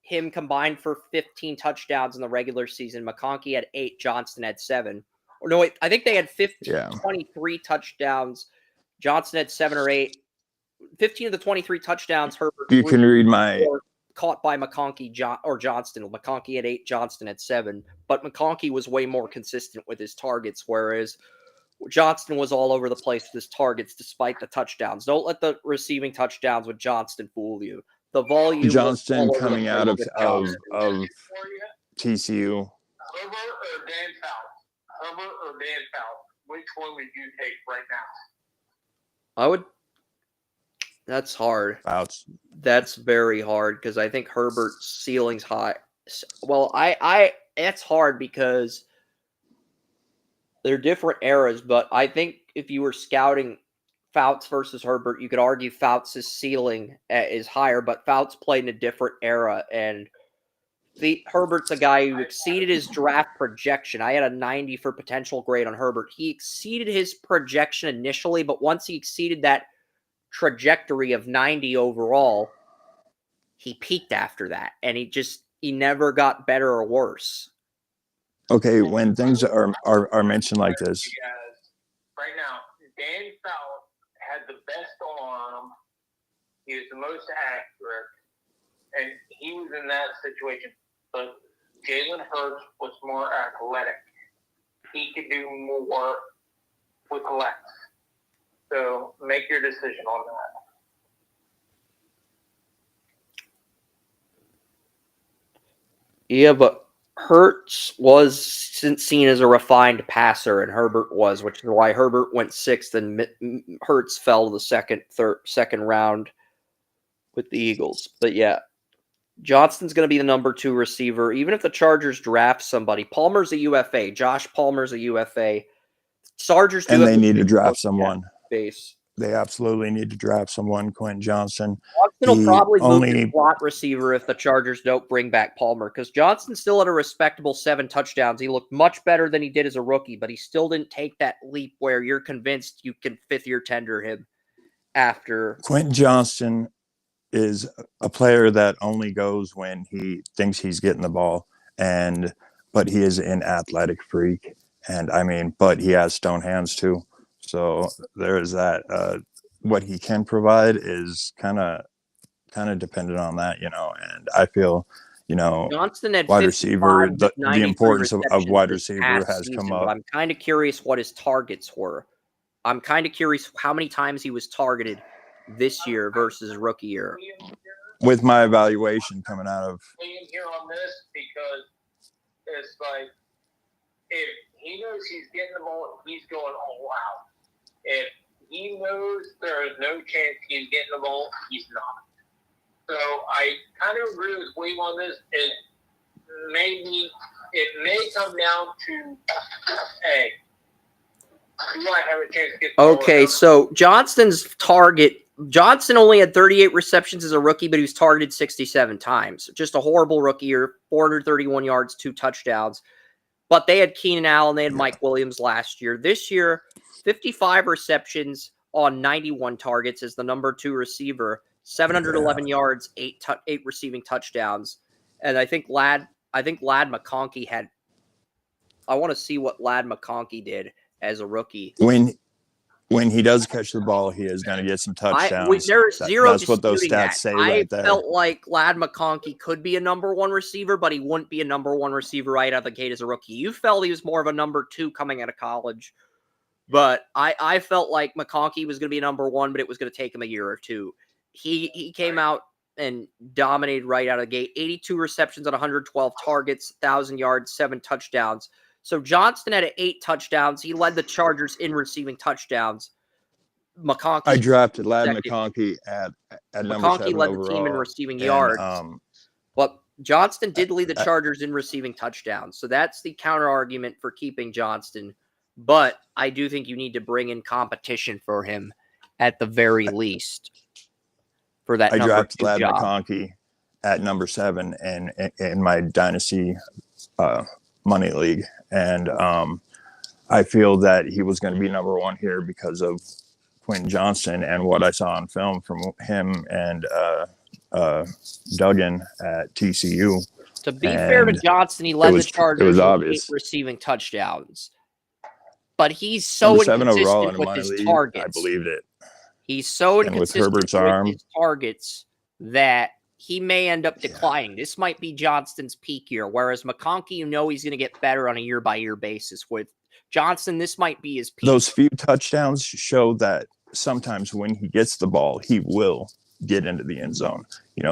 him combined for 15 touchdowns in the regular season. McConkey had 8, Johnston had 7. Or no, wait, I think they had 23 touchdowns. Johnston had 7 or 8. 15 of the 23 touchdowns, Herbert
You can read my
were caught by McConkey or Johnston. McConkey had 8, Johnston had 7, but McConkey was way more consistent with his targets, whereas Johnston was all over the place with his targets despite the touchdowns. Don't let the receiving touchdowns with Johnston fool you. The volume
Johnston
was all over
coming
the
out
place
of
with Johnston.
TCU.
Herbert or Dan Fouts? Herbert or Dan Fouts? Which one would you take right now?
I would. That's hard.
Fouts.
That's very hard because I think Herbert's ceiling's high. Well, it's hard because they're different eras, but I think if you were scouting Fouts versus Herbert, you could argue Fouts' ceiling is higher, but Fouts played in a different era, and Herbert's a guy who exceeded his draft projection. I had a 90 for potential grade on Herbert. He exceeded his projection initially, but once he exceeded that trajectory of 90 overall, he peaked after that, and he never got better or worse.
Okay, when things are mentioned like this,
right now, Dan Fouts had the best arm. He was the most accurate, and he was in that situation. But Jalen Hurts was more athletic. He could do more with less. So make your decision on that.
Yeah, but Hurts was seen as a refined passer, and Herbert was, which is why Herbert went 6th, and Hurts fell to the second round with the Eagles. But yeah, Johnston's going to be the number 2 receiver. Even if the Chargers draft somebody, Palmer's a UFA. Josh Palmer's a UFA. Chargers do,
and they need to draft someone.
Base.
They absolutely need to draft someone. Quentin Johnston.
Johnston will probably move to slot receiver if the Chargers don't bring back Palmer, because Johnston still had a respectable 7 touchdowns. He looked much better than he did as a rookie, but he still didn't take that leap where you're convinced you can 5th-year tender him after.
Quentin Johnston is a player that only goes when he thinks he's getting the ball, but he is an athletic freak, and but he has stone hands too. So there is that. What he can provide is kind of dependent on that, and I feel,
Johnston had
wide receiver, the importance of wide receiver has come up.
But I'm kind of curious what his targets were. I'm kind of curious how many times he was targeted this year versus rookie year.
With my evaluation coming out of
here on this, because it's like if he knows he's getting the ball, he's going all out. If he knows there is no chance he's getting the ball, he's not. So I kind of agree with William on this. It may come down to you might have a chance to get the ball.
Okay, so Johnston only had 38 receptions as a rookie, but he was targeted 67 times. Just a horrible rookie year, 431 yards, 2 touchdowns. But they had Keenan Allen, they had Mike Williams last year. This year, 55 receptions on 91 targets as the number 2 receiver, 711 yards, 8 receiving touchdowns. And I think Ladd McConkey had. I want to see what Ladd McConkey did as a rookie.
When he does catch the ball, he is going to get some touchdowns.
There's zero.
That's what those stats say right there.
I felt like Ladd McConkey could be a number 1 receiver, but he wouldn't be a number 1 receiver right out of the gate as a rookie. You felt he was more of a number 2 coming out of college, but I felt like McConkey was going to be a number 1, but it was going to take him a year or 2. He came out and dominated right out of the gate. 82 receptions on 112 targets, 1,000 yards, 7 touchdowns. So Johnston had 8 touchdowns. He led the Chargers in receiving touchdowns. McConkey.
I drafted Ladd McConkey at number 7
McConkey led
overall.
the team in receiving yards. But Johnston did lead the Chargers in receiving touchdowns. So that's the counter argument for keeping Johnston. But I do think you need to bring in competition for him at the very least. For that,
I drafted Ladd McConkey at number 7 in my dynasty money league, and I feel that he was going to be number 1 here because of Quentin Johnston and what I saw on film from him and Duggan at TCU.
To be fair to Johnston, he led the Chargers with 8 receiving touchdowns. But he's so inconsistent with his targets.
I believed it.
He's so
And with
inconsistent
Herbert's
with
arm,
his targets that he may end up declining. This might be Johnston's peak year, whereas McConkey, he's going to get better on a year-by-year basis. With Johnston, this might be his peak.
those few touchdowns show that sometimes when he gets the ball, he will get into the end zone.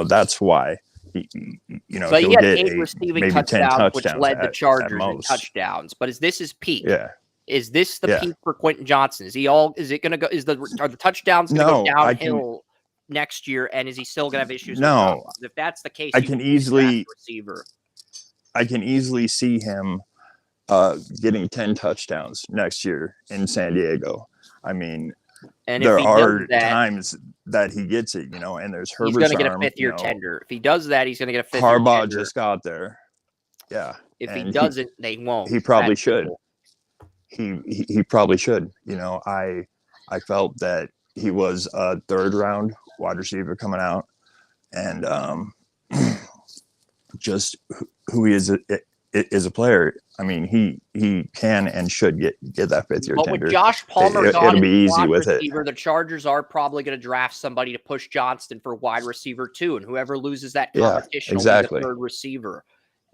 That's why
But
he'll
he had
get
8 receiving
maybe 10
touchdowns, which
touchdowns
led the
at
Chargers in
most.
touchdowns. But is this his peak?
Yeah.
Is this the
Yeah.
peak for Quentin Johnson? Is it going to go? Are the touchdowns going to
No,
go downhill next year? And is he still going to have issues?
No.
If that's the case,
I can easily see him getting 10 touchdowns next year in San Diego. I mean,
and
there
if he
are
does that,
times that he gets it, and there's Herbert's
he's going to get a
arm,
fifth-year tender. If he does that, he's going to get a fifth-year
Harbaugh
tender.
just got there. Yeah.
If he doesn't, they won't.
He probably
That's
should.
simple.
He probably should. I felt that he was a third-round wide receiver coming out, and just who he is a player. I mean, he can and should get that fifth-year
But
tender.
with Josh Palmer
It'll
gone,
be easy with
receiver, the Chargers are probably going to draft somebody to push Johnston for wide receiver too, and whoever loses that competition will be the third receiver.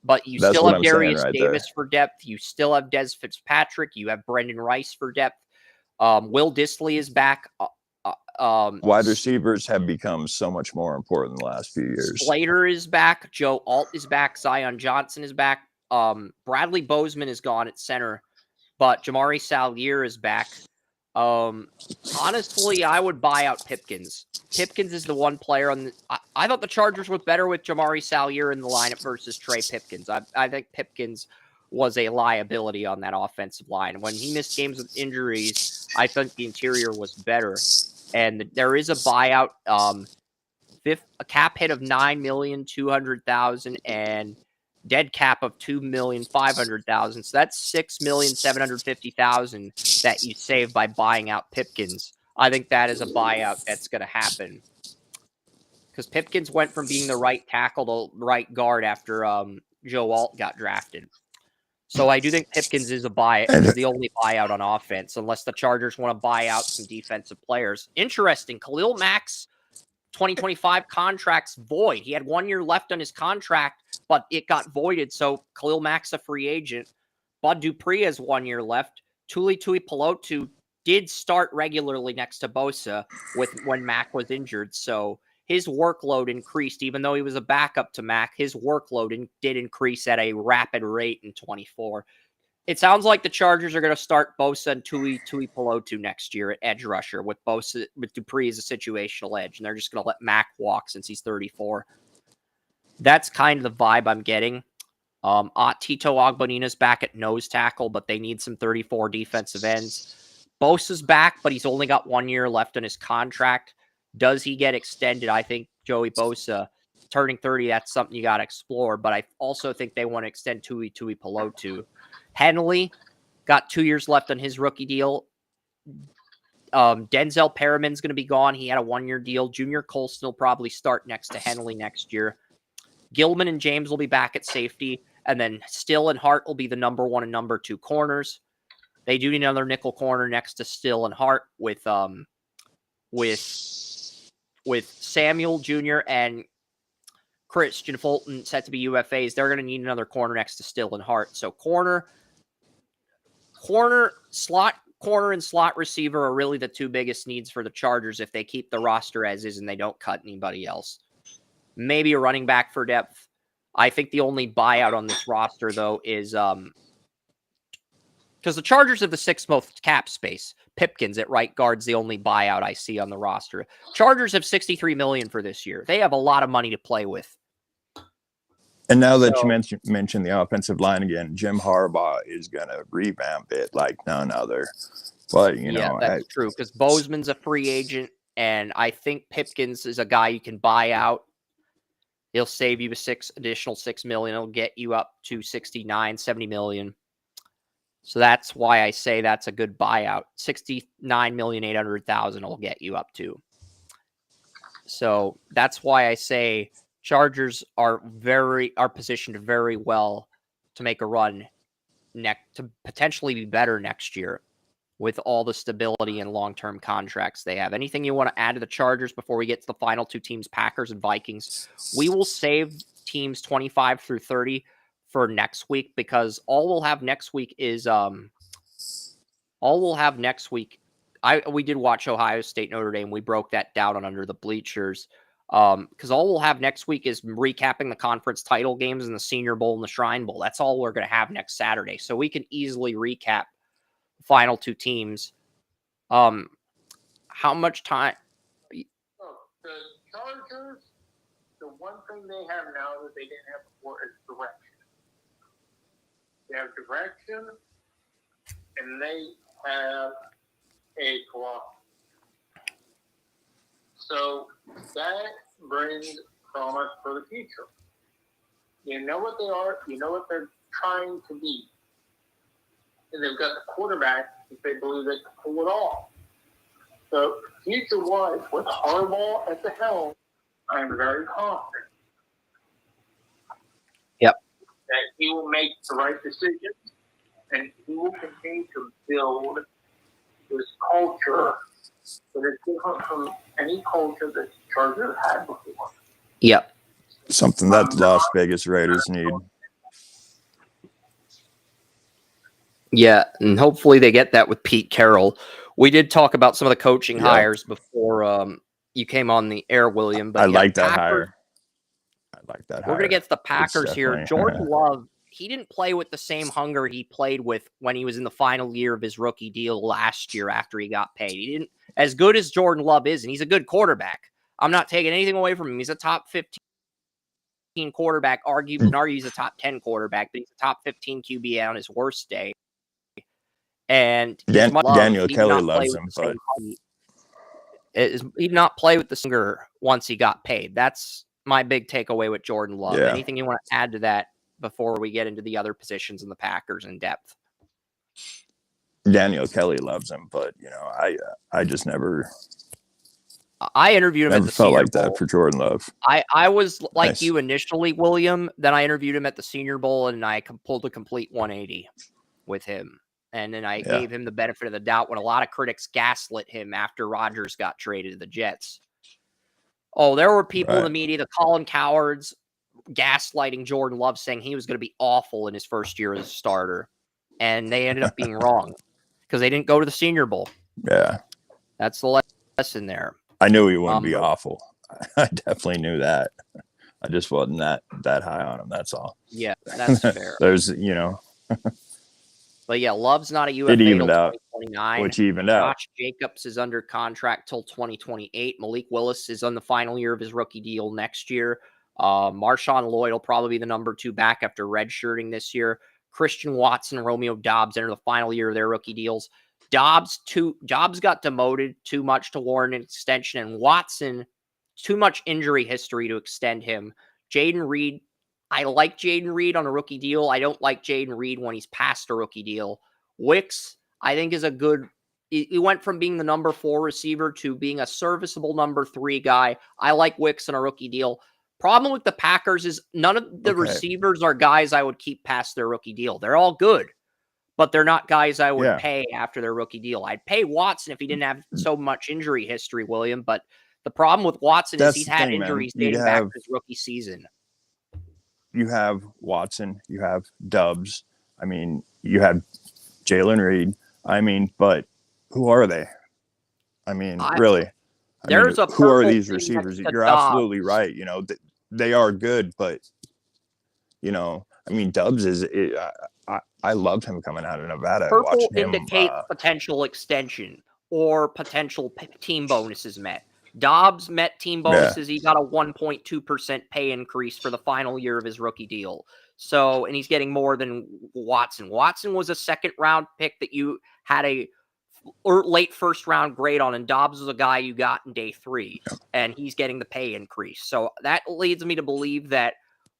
But you
That's
still
what
have
I'm saying
Darius
right
Davis
there.
for depth. You still have Des Fitzpatrick. You have Brendan Rice for depth. Will Dissly is back.
Wide receivers have become so much more important in the last few years.
Slater is back. Joe Alt is back. Zion Johnson is back. Bradley Bozeman is gone at center, but Jamari Sallier is back. Honestly, I would buy out Pipkins. Pipkins is the one player on the. I thought the Chargers were better with Jamari Sallier in the lineup versus Trey Pipkins. I think Pipkins was a liability on that offensive line. When he missed games with injuries, I think the interior was better. And there is a buyout, a cap hit of $9,200,000 and dead cap of $2,500,000. So that's $6,750,000 that you save by buying out Pipkins. I think that is a buyout that's going to happen because Pipkins went from being the right tackle to right guard after Joe Alt got drafted. So I do think Pipkins is the only buyout on offense, unless the Chargers want to buy out some defensive players. Interesting. Khalil Mack's 2025 contract's void. He had 1 year left on his contract, but it got voided. So Khalil Mack's a free agent. Bud Dupree has 1 year left. Tuli Tuipulotu did start regularly next to Bosa when Mack was injured. So his workload increased, even though he was a backup to Mack. His workload did increase at a rapid rate in 24. It sounds like the Chargers are going to start Bosa and Tuipulotu next year at edge rusher with Dupree as a situational edge, and they're just going to let Mack walk since he's 34. That's kind of the vibe I'm getting. Tito Ogbonina's back at nose tackle, but they need some 34 defensive ends. Bosa's back, but he's only got 1 year left on his contract. Does he get extended? I think Joey Bosa turning 30, that's something you got to explore. But I also think they want to extend Tuipulotu. Henley got 2 years left on his rookie deal. Denzel Perriman's going to be gone. He had a 1 year deal. Junior Colston will probably start next to Henley next year. Gilman and James will be back at safety. And then Still and Hart will be the number 1 and number 2 corners. They do need another nickel corner next to Still and Hart with Samuel Jr. and Christian Fulton set to be UFAs. They're going to need another corner next to Still and Hart. So slot corner and slot receiver are really the two biggest needs for the Chargers if they keep the roster as is and they don't cut anybody else. Maybe a running back for depth. I think the only buyout on this roster, though, is because the Chargers have the 6th most cap space. Pipkins at right guard's the only buyout I see on the roster. Chargers have $63 million for this year. They have a lot of money to play with.
And now that you mentioned the offensive line again, Jim Harbaugh is going to revamp it like none other. But,
that's true because Bozeman's a free agent, and I think Pipkins is a guy you can buy out. He'll save you additional $6 million. It'll get you up to $70 million. So that's why I say that's a good buyout. $69,800,000 will get you up to. So that's why I say Chargers are positioned very well to make a run to potentially be better next year with all the stability and long-term contracts they have. Anything you want to add to the Chargers before we get to the final two teams, Packers and Vikings? We will save teams 25 through 30 for next week, because all we'll have next week is we did watch Ohio State Notre Dame. We broke that down on Under the Bleachers. Because all we'll have next week is recapping the conference title games and the Senior Bowl and the Shrine Bowl. That's all we're going to have next Saturday. So we can easily recap the final two teams. How much time?
Oh, the Chargers, the one thing they have now that they didn't have before is direction. They have direction, and they have a philosophy. So that brings promise for the future. You know what they are. You know what they're trying to be. And they've got the quarterback if they believe they can pull it off. So future-wise, with Harbaugh at the helm, I'm very confident.
Yep.
That he will make the right decisions, and he will continue to build this culture that is different from any culture that the Chargers had before.
Yep.
Something that the Las Vegas Raiders need.
Yeah, and hopefully they get that with Pete Carroll. We did talk about some of the coaching hires before you came on the air, William. But
I like that hire. I like that hire.
We're going to get to the Packers here. Jordan Love, he didn't play with the same hunger he played with when he was in the final year of his rookie deal last year after he got paid. He didn't, as good as Jordan Love is, and he's a good quarterback. I'm not taking anything away from him. He's a top 15 quarterback, argue he's a top 10 quarterback, but he's a top 15 QB on his worst day. And
Daniel Kelly loves him, but
he did not play with the singer once he got paid. That's my big takeaway with Jordan Love.
Yeah.
Anything you want to add to that before we get into the other positions in the Packers in depth?
Daniel Kelly loves him, but I just never.
I interviewed him at the
felt
Senior
like
Bowl.
that for Jordan Love.
I was like
Nice.
you initially, William. Then I interviewed him at the Senior Bowl, and I pulled a complete 180 with him. And then I gave him the benefit of the doubt when a lot of critics gaslit him after Rodgers got traded to the Jets. Oh, there were people in the media, the Colin Cowards, gaslighting Jordan Love, saying he was going to be awful in his first year as a starter. And they ended up being wrong because they didn't go to the Senior Bowl.
Yeah.
That's the lesson there.
I knew he wouldn't be awful. I definitely knew that. I just wasn't that high on him. That's all.
Yeah, that's fair.
There's,
But yeah, Love's not a UFA
it evened
till
out,
2029.
which evened out.
Josh Jacobs is under contract till 2028. Malik Willis is on the final year of his rookie deal next year. Marshawn Lloyd will probably be the number 2 back after redshirting this year. Christian Watson and Romeo Doubs enter the final year of their rookie deals. Dobbs got demoted too much to warrant an extension, and Watson, too much injury history to extend him. Jaden Reed, I like Jaden Reed on a rookie deal. I don't like Jaden Reed when he's past a rookie deal. Wicks, I think, is a good. He went from being the number 4 receiver to being a serviceable number 3 guy. I like Wicks on a rookie deal. Problem with the Packers is none of the receivers are guys I would keep past their rookie deal. They're all good, but they're not guys I would pay after their rookie deal. I'd pay Watson if he didn't have so much injury history, William. But the problem with Watson is he's had injuries dating back to his rookie season.
You have Watson, you have Doubs. I mean, you have Jalen Reed. I mean, but who are they? I mean, really. Who are these receivers? You're absolutely right. They are good, but Doubs is. I loved him coming out of Nevada.
Purple indicates potential extension or potential team bonuses met. Dobbs met team bonuses. He got a 1.2% pay increase for the final year of his rookie deal. So, and he's getting more than Watson. Watson was a second-round pick that you had a late first-round grade on, and Dobbs was a guy you got in day 3, and he's getting the pay increase. So that leads me to believe that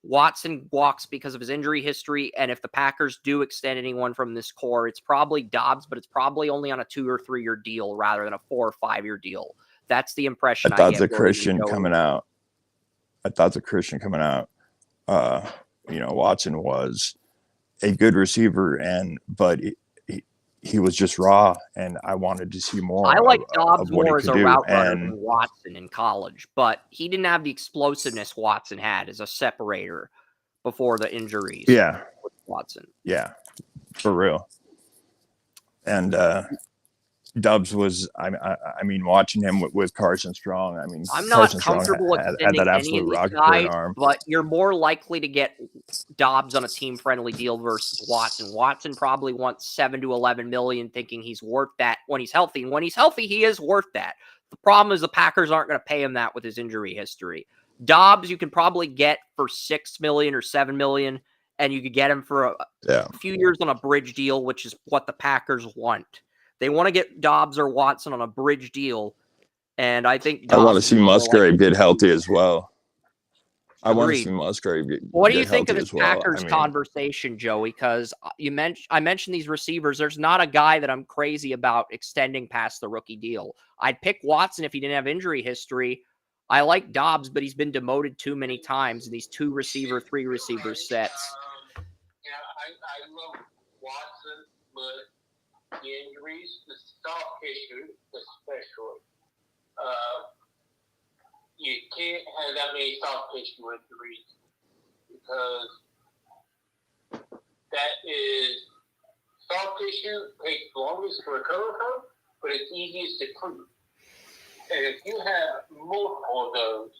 Watson walks because of his injury history, and if the Packers do extend anyone from this core, it's probably Dobbs, but it's probably only on a 2 or 3 year deal rather than a 4 or 5 year deal. That's the impression I
thought
get.
the Christian coming out. Watson was a good receiver, but he was just raw, and I wanted to see more.
I like
of
Dobbs
what he
more as
could
a
do.
route runner
And
than Watson in college, but he didn't have the explosiveness Watson had as a separator before the injuries.
yeah,
with Watson.
yeah, for real. And Dubs was, I mean, watching him with Carson Strong. I mean,
I'm not
Carson Strong
comfortable
had
extending
that
any
absolute
of these
rocket for an
guys,
arm.
but you're more likely to get Dobbs on a team-friendly deal versus Watson. Watson probably wants 7 to 11 million, thinking he's worth that when he's healthy. And when he's healthy, he is worth that. The problem is the Packers aren't going to pay him that with his injury history. Dobbs, you can probably get for 6 million or 7 million, and you could get him for a few years on a bridge deal, which is what the Packers want. They want to get Dobbs or Watson on a bridge deal, and I think Dobbs
I want to see Musgrave get healthy as well. I want to see Musgrave get
What do you think of
this
Packers conversation, Joey? Because I mentioned these receivers. There's not a guy that I'm crazy about extending past the rookie deal. I'd pick Watson if he didn't have injury history. I like Dobbs, but he's been demoted too many times in these 2 receiver, 3 receiver sets.
Yeah, I love Watson, but the injuries, the soft tissue especially, you can't have that many soft tissue injuries because that is soft tissue takes longest to recover from, but it's easiest to treat. And if you have multiple of those,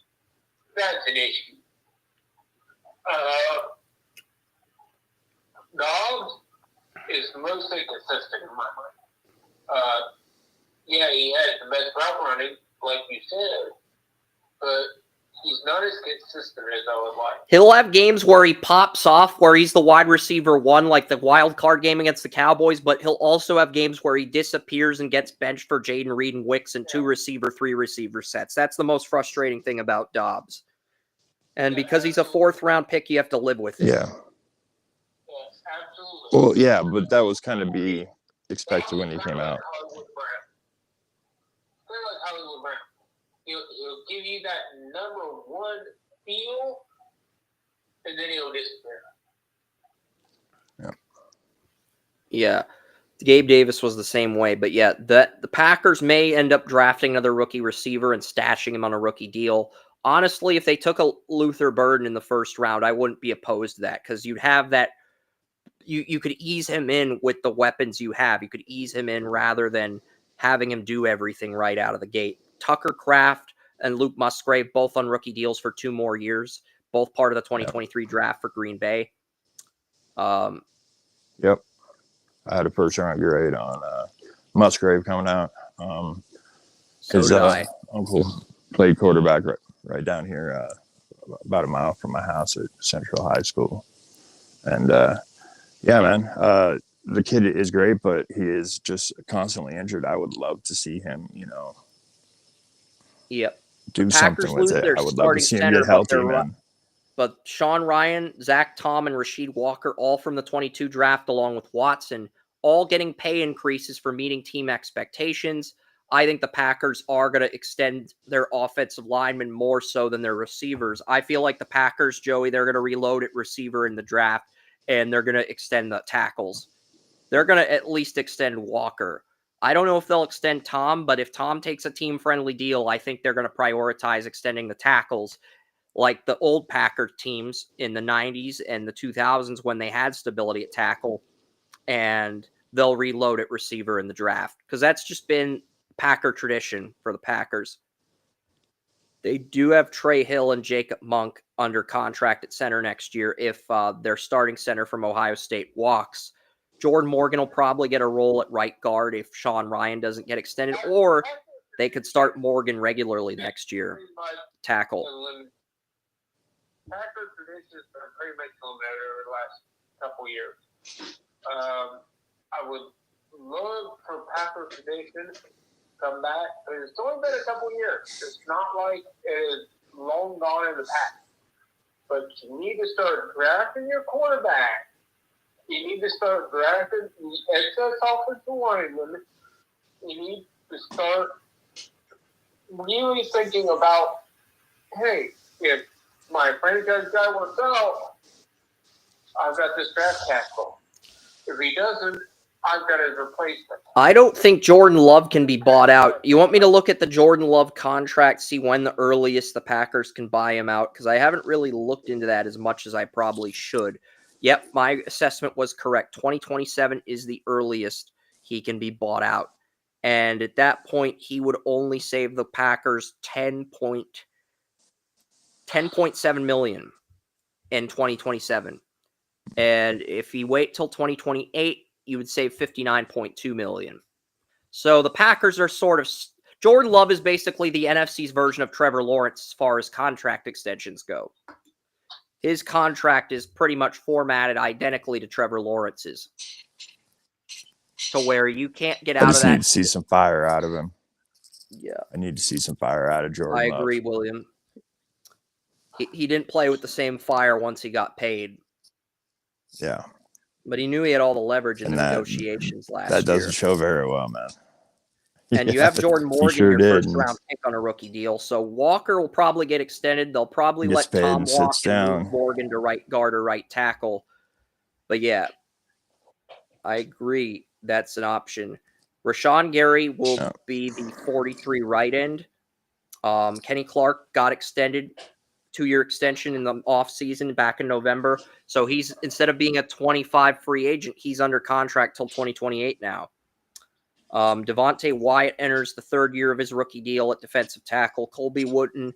that's an issue. Dobbs is mostly consistent in my mind. Yeah, he has the best route running, like you said, but he's not as consistent as I would like.
He'll have games where he pops off, where he's the wide receiver 1, like the wild card game against the Cowboys, but he'll also have games where he disappears and gets benched for Jaden Reed and Wicks in 2 receiver, 3 receiver sets. That's the most frustrating thing about Dobbs. And because he's a 4th-round pick, you have to live with it.
Yeah.
Yes, absolutely.
Well, yeah, but that was kind of be expected when he came out.
Hollywood Brown. He'll give you that number 1 feel, and then he'll disappear.
Yeah. Gabe Davis was the same way, but yeah, the Packers may end up drafting another rookie receiver and stashing him on a rookie deal. Honestly, if they took a Luther Burden in the 1st round, I wouldn't be opposed to that because you'd have that. You could ease him in with the weapons you have. You could ease him in rather than having him do everything right out of the gate. Tucker Kraft and Luke Musgrave both on rookie deals for 2 more years, both part of the 2023 draft for Green Bay.
Yep. I had a 1st-round grade on Musgrave coming out. His uncle played quarterback right down here, about a mile from my house at Central High School. And, yeah, man, the kid is great, but he is just constantly injured. I would love to see him, do something with it. I would love to see him get healthy, man.
But Sean Ryan, Zach Tom, and Rasheed Walker, all from the 22 draft, along with Watson, all getting pay increases for meeting team expectations. I think the Packers are going to extend their offensive linemen more so than their receivers. I feel like the Packers, Joey, they're going to reload at receiver in the draft, and they're going to extend the tackles. They're going to at least extend Walker. I don't know if they'll extend Tom, but if Tom takes a team-friendly deal, I think they're going to prioritize extending the tackles like the old Packer teams in the 90s and the 2000s when they had stability at tackle, and they'll reload at receiver in the draft because that's just been Packer tradition for the Packers. They do have Trey Hill and Jacob Monk under contract at center next year if their starting center from Ohio State walks. Jordan Morgan will probably get a role at right guard if Sean Ryan doesn't get extended, or they could start Morgan regularly next year. Tackle.
Packer traditions are pretty much eliminated over the last couple years. I would love for Packer tradition to come back, but it's only been a couple years. It's not like it is long gone in the past. But you need to start drafting your quarterback. You need to start drafting the excess offensive linemen. You need to start really thinking about, hey, if my franchise guy works out, I've got this draft capital. If he doesn't, I've got his replacement.
I don't think Jordan Love can be bought out. You want me to look at the Jordan Love contract, see when the earliest the Packers can buy him out? Because I haven't really looked into that as much as I probably should. Yep, my assessment was correct. 2027 is the earliest he can be bought out. And at that point, he would only save the Packers $10.7 million in 2027. And if you wait till 2028, you would save $59.2 million. So the Packers are sort of Jordan Love is basically the NFC's version of Trevor Lawrence as far as contract extensions go. His contract is pretty much formatted identically to Trevor Lawrence's, to where you can't get
I
out of
just
that.
need to see some fire out of him.
Yeah,
I need to see some fire out of Jordan
I
Love.
agree, William. He didn't play with the same fire once he got paid.
Yeah.
But he knew he had all the leverage in
And
the
that-
negotiations last
That doesn't
year.
show very well, man.
And you have Jordan
he
Morgan,
sure
your
did.
first-round pick on a rookie deal. So Walker will probably get extended. They'll probably
Gets
let
paid
Tom
and
walk
sits
and
down.
move Morgan to right guard or right tackle. But yeah, I agree. That's an option. Rashawn Gary will be the 43 right end. Kenny Clark got extended, 2-year extension in the offseason back in November. So he's, instead of being a 25 free agent, he's under contract till 2028 now. Devontae Wyatt enters the third year of his rookie deal at defensive tackle. Colby Wooden,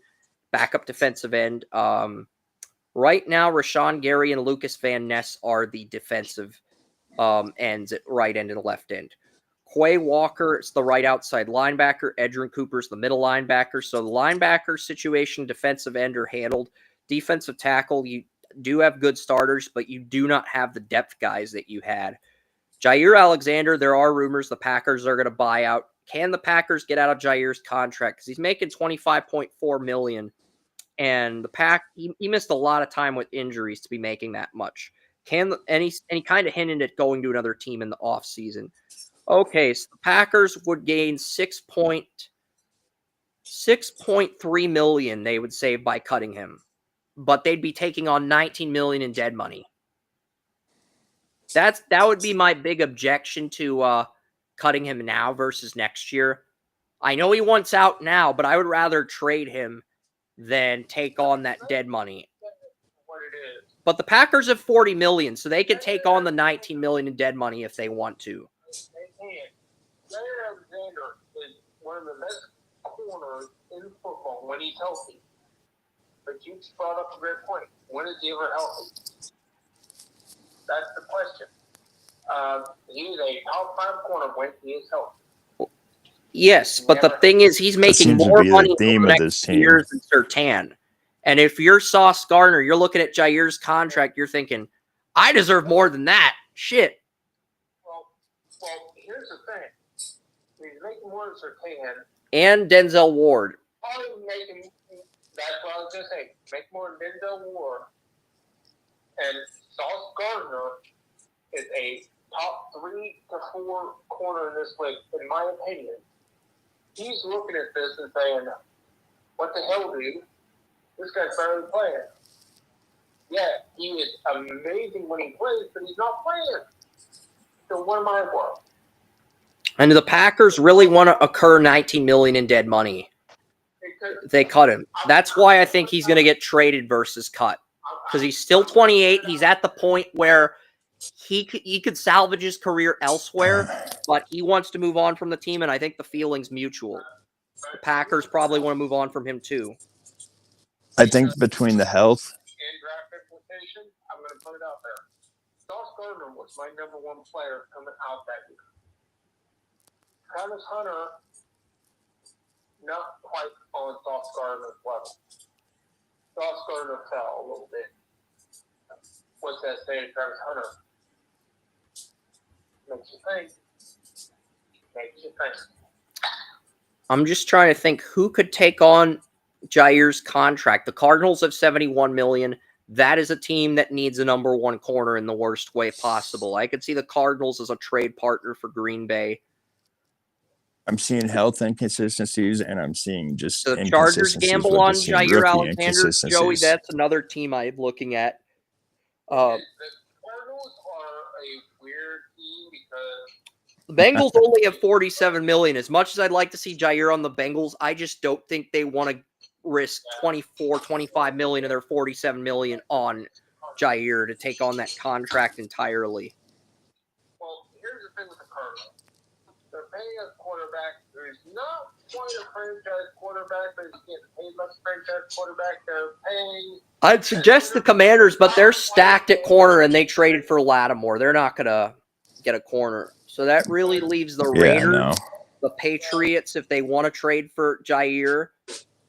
backup defensive end. Right now, Rashawn Gary and Lucas Van Ness are the defensive ends at right end and left end. Quay Walker is the right outside linebacker. Edgerrin Cooper's the middle linebacker. So the linebacker situation, defensive end are handled. Defensive tackle, you do have good starters, but you do not have the depth guys that you had. Jair Alexander, there are rumors the Packers are going to buy out. Can the Packers get out of Jair's contract? Because he's making $25.4 million, and the he missed a lot of time with injuries to be making that much. And he kind of hinted at going to another team in the offseason. Okay, so the Packers would gain $6.3 million they would save by cutting him, but they'd be taking on $19 million in dead money. That would be my big objection to cutting him now versus next year. I know he wants out now, but I would rather trade him than take on that dead money. But the Packers have $40 million, so they can take on the $19 million in dead money if they want to.
Jair Alexander is one of the best corners in football when he's healthy. But you brought up a great point. When is he ever healthy? That's the question. He is a top 5 corner when he is healthy.
Yes, but the thing is, he's making more money over the next years than Surtain. And if you're Sauce Gardner, you're looking at Jair's contract, you're thinking, I deserve more than that. Shit.
Well, here's the thing. He's making more than Surtain.
And Denzel Ward.
That's what I was going to say. Make more than Denzel Ward. And Sauce Gardner is a top 3 to 4 corner in this league, in my opinion. He's looking at this and saying, what the hell, dude? This guy's barely playing. Yeah, he is amazing when he plays, but he's not playing. So what am I for?
And the Packers really want to incur $19 million in dead money. They cut him. That's why I think he's going to get traded versus cut. Because he's still 28. He's at the point where he could salvage his career elsewhere, but he wants to move on from the team, and I think the feeling's mutual. The Packers probably want to move on from him too.
I think between the health
and draft implication, I'm going to put it out there. Sauce Gardner was my number 1 player coming out that year. Travis Hunter, not quite on Sauce Gardner's level. Sauce Gardner fell a little bit. What's that saying, Travis Hunter? Makes you think.
I'm just trying to think who could take on Jair's contract. The Cardinals have $71 million. That is a team that needs a number 1 corner in the worst way possible. I could see the Cardinals as a trade partner for Green Bay.
I'm seeing health inconsistencies, and I'm seeing just
the Chargers gamble on Jair Alexander. Joey, that's another team I'm looking at.
The Cardinals are a weird team because
The Bengals only have 47 million. As much as I'd like to see Jair on the Bengals, I just don't think they want to risk 24, 25 million of their 47 million on Jair to take on that contract entirely.
Well, here's the thing with the Cardinals. They're paying a quarterback who's not quite a franchise quarterback, but he's getting paid like a franchise quarterback. They're paying.
I'd suggest the Commanders, but they're stacked at corner and they traded for Lattimore. They're not going to get a corner. So that really leaves the Raiders, the Patriots, if they want to trade for Jair,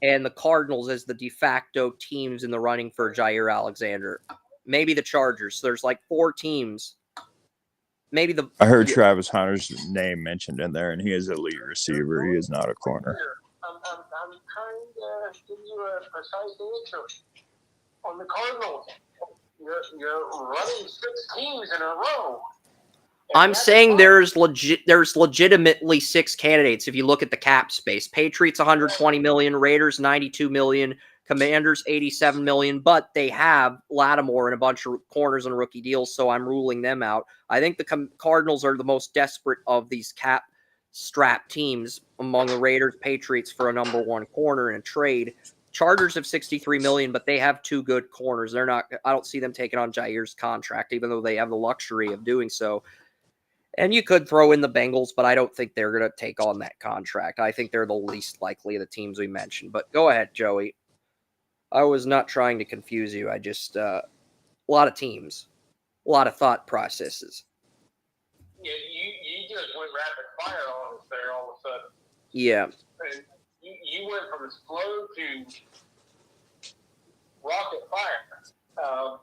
and the Cardinals as the de facto teams in the running for Jair Alexander. Maybe the Chargers. So there's like 4 teams. Maybe
I heard Travis Hunter's name mentioned in there, and he is a elite receiver. He is not a corner.
I'm trying to give you a precise answer. On the Cardinals, you're running 6 teams in a row.
I'm saying there's legitimately 6 candidates if you look at the cap space. Patriots 120 million, Raiders 92 million, Commanders 87 million, but they have Lattimore and a bunch of corners and rookie deals, so I'm ruling them out. I think the Cardinals are the most desperate of these cap strap teams among the Raiders, Patriots for a number 1 corner in a trade. Chargers have 63 million, but they have 2 good corners. I don't see them taking on Jair's contract, even though they have the luxury of doing so. And you could throw in the Bengals, but I don't think they're going to take on that contract. I think they're the least likely of the teams we mentioned. But go ahead, Joey. I was not trying to confuse you. I just, a lot of teams, a lot of thought processes.
Yeah, you just went rapid fire on us there all of a sudden.
Yeah.
And you went from slow to rocket fire.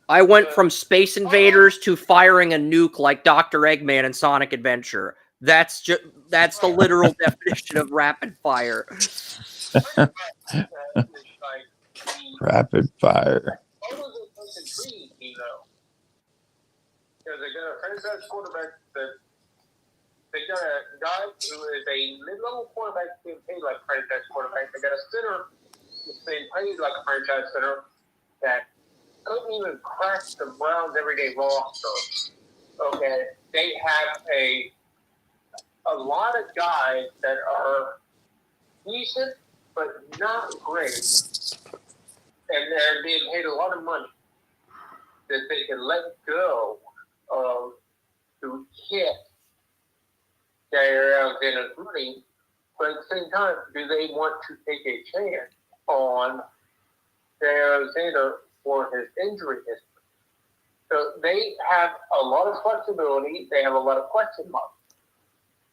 I went from Space Invaders to firing a nuke like Dr. Eggman in Sonic Adventure. That's the literal definition of rapid fire.
Rapid fire.
All of this is intriguing, you know. Because they got a franchise quarterback they got a guy who is a mid-level quarterback being paid like a franchise quarterback. They got a center that's being paid like a franchise center that couldn't even crack the Browns' everyday roster. Okay, they have a lot of guys that are decent but not great, and they're being paid a lot of money that they can let go of to hit Jair Alexander's money. But at the same time, do they want to take a chance on Jair Alexander for his injury history? So they have a lot of flexibility. They have a lot of question marks.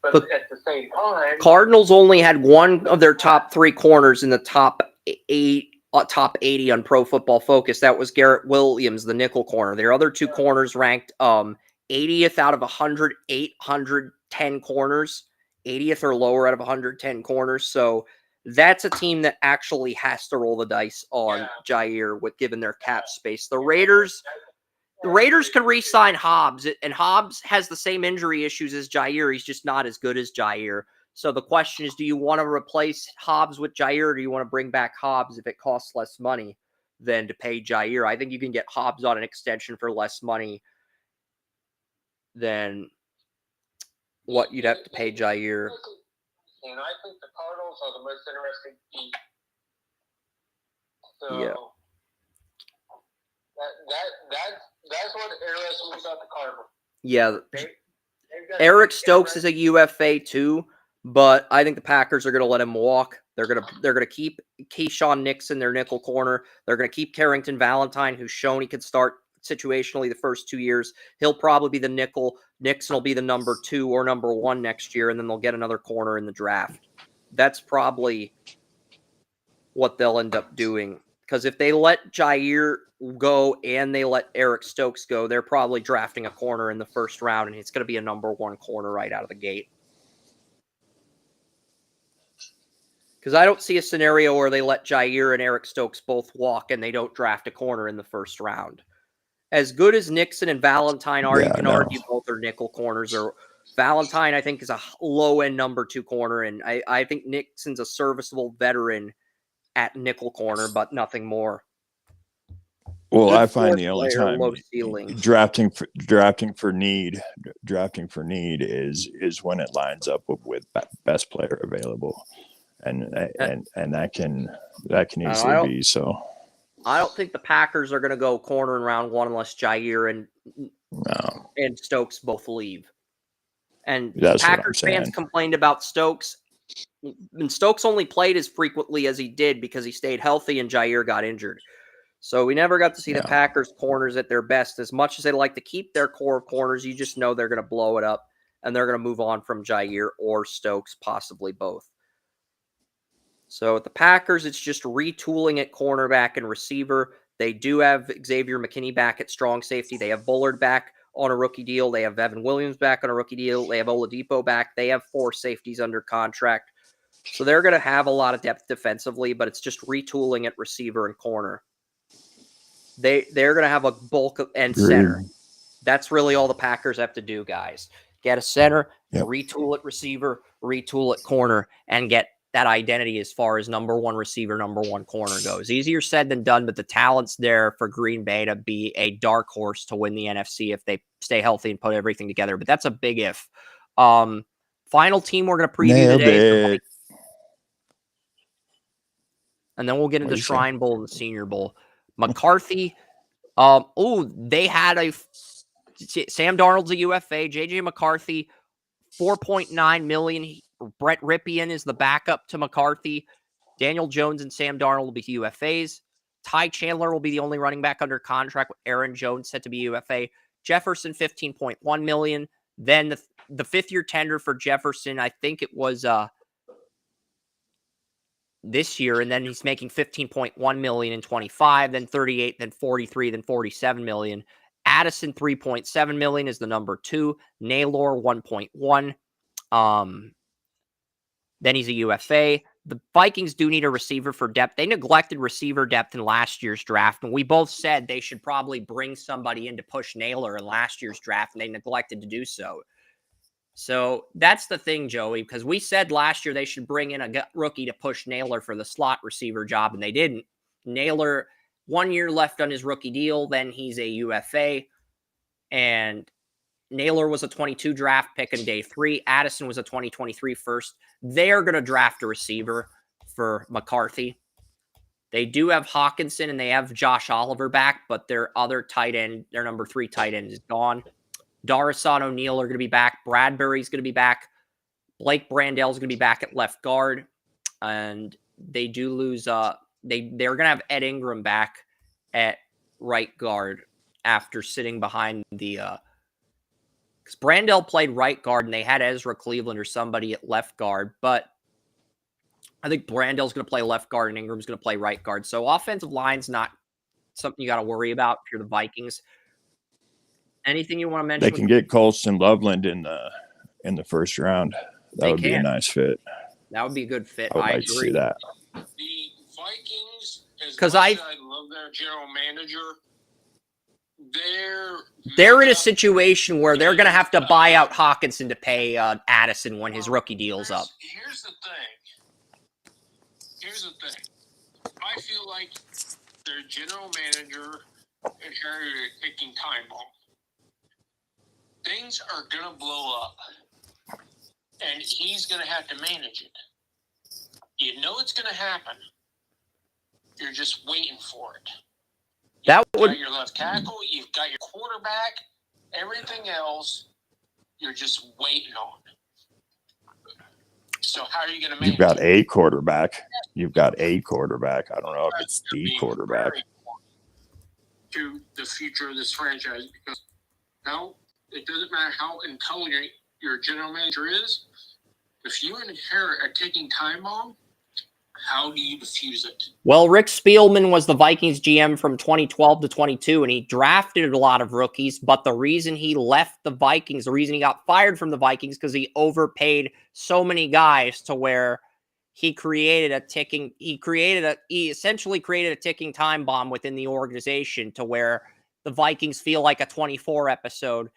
But at the same time,
Cardinals only had one of their top 3 corners in the top 80 on Pro Football Focus. That was Garrett Williams, the nickel corner. Their other 2 corners ranked 80th out of 810 corners, 80th or lower out of 110 corners. So that's a team that actually has to roll the dice on Jair with given their cap space. The Raiders can re-sign Hobbs, and Hobbs has the same injury issues as Jair. He's just not as good as Jair. So the question is, do you want to replace Hobbs with Jair, or do you want to bring back Hobbs if it costs less money than to pay Jair? I think you can get Hobbs on an extension for less money than what you'd have to pay Jair.
And I think the Cardinals are the most interesting team. So
yeah.
That's what interests me about the Cardinals.
Yeah. Eric Stokes is a UFA too, but I think the Packers are going to let him walk. They're going to keep Keyshawn Nixon, their nickel corner. They're going to keep Carrington Valentine, who's shown he could start situationally the first 2 years. He'll probably be the nickel. Nixon will be the number 2 or number 1 next year, and then they'll get another corner in the draft. That's probably what they'll end up doing. Because if they let Jair go and they let Eric Stokes go, they're probably drafting a corner in the first round, and it's going to be a number 1 corner right out of the gate. Because I don't see a scenario where they let Jair and Eric Stokes both walk and they don't draft a corner in the first round. As good as Nixon and Valentine are, you can argue both are nickel corners. Or Valentine, I think, is a low-end number 2 corner, and I think Nixon's a serviceable veteran at nickel corner, but nothing more.
Well,
Good
I find
floor
the only
player,
time
low ceiling.
drafting for need is when it lines up with best player available, and that can easily be so.
I don't think the Packers are going to go corner in round one unless Jair
No,
and Stokes both leave. And
that's what I'm
Packers fans
saying.
complained about Stokes, and Stokes only played as frequently as he did because he stayed healthy and Jair got injured. So we never got to see the Packers corners at their best. As much as they like to keep their core of corners, you just know they're going to blow it up and they're going to move on from Jair or Stokes, possibly both. So at the Packers, it's just retooling at cornerback and receiver. They do have Xavier McKinney back at strong safety. They have Bullard back on a rookie deal. They have Evan Williams back on a rookie deal. They have Oladipo back. They have 4 safeties under contract. So they're going to have a lot of depth defensively, but it's just retooling at receiver and corner. They're going to have a bulk of and center. That's really all the Packers have to do, guys. Get a center, retool at receiver, retool at corner, and get that identity as far as number one receiver, number one corner goes. Easier said than done, but the talent's there for Green Bay to be a dark horse to win the NFC if they stay healthy and put everything together. But that's a big if. Final team we're going to preview today. And then we'll get into Shrine Bowl and the Senior Bowl. McCarthy. They had Sam Darnold's a UFA. JJ McCarthy, $4.9 million. Brett Ripien is the backup to McCarthy. Daniel Jones and Sam Darnold will be UFAs. Ty Chandler will be the only running back under contract with Aaron Jones set to be UFA. Jefferson, $15.1 million. Then the fifth-year tender for Jefferson, I think it was this year, and then he's making $15.1 million in 25, then 38, then 43, then 47 million. Addison, $3.7 million is the number 2. Naylor, $1.1. Then he's a UFA. The Vikings do need a receiver for depth. They neglected receiver depth in last year's draft, and we both said they should probably bring somebody in to push Naylor in last year's draft, and they neglected to do so. So that's the thing, Joey, because we said last year they should bring in a rookie to push Naylor for the slot receiver job, and they didn't. Naylor, 1 year left on his rookie deal, then he's a UFA, and Naylor was a 22 draft pick in day 3. Addison was a 2023 first. They're going to draft a receiver for McCarthy. They do have Hawkinson and they have Josh Oliver back, but their other tight end, their number 3 tight end is gone. Darasan O'Neal are going to be back. Bradbury's going to be back. Blake Brandel's going to be back at left guard. And they do lose, they're going to have Ed Ingram back at right guard after sitting behind the, because Brandel played right guard and they had Ezra Cleveland or somebody at left guard, but I think Brandel's going to play left guard and Ingram's going to play right guard. So offensive line's not something you got to worry about if you're the Vikings. Anything you want to mention?
They can get Colston Loveland in the first round. That would be a nice fit.
That would be a good fit.
I would like to see that.
The Vikings, as much as I love their general manager,
they're in a situation where they're going to have to buy out Hawkinson to pay Addison when his rookie deal's up.
Here's the thing. I feel like their general manager inherited a ticking time bomb. Things are going to blow up, and he's going to have to manage it. You know it's going to happen. You're just waiting for it. You've got your left tackle, you've got your quarterback, everything else, you're just waiting on. So how are you going to manage
You've got
it?
a quarterback. You've got a quarterback. I don't know if it's the quarterback.
To the future of this franchise, because now it doesn't matter how intelligent your general manager is. If you inherit a ticking time bomb, how do you defuse it?
Well, Rick Spielman was the Vikings GM from 2012 to 22, and he drafted a lot of rookies. But the reason he left the Vikings, the reason he got fired from the Vikings, because he overpaid so many guys to where he essentially created a ticking time bomb within the organization to where the Vikings feel like a 24 episode.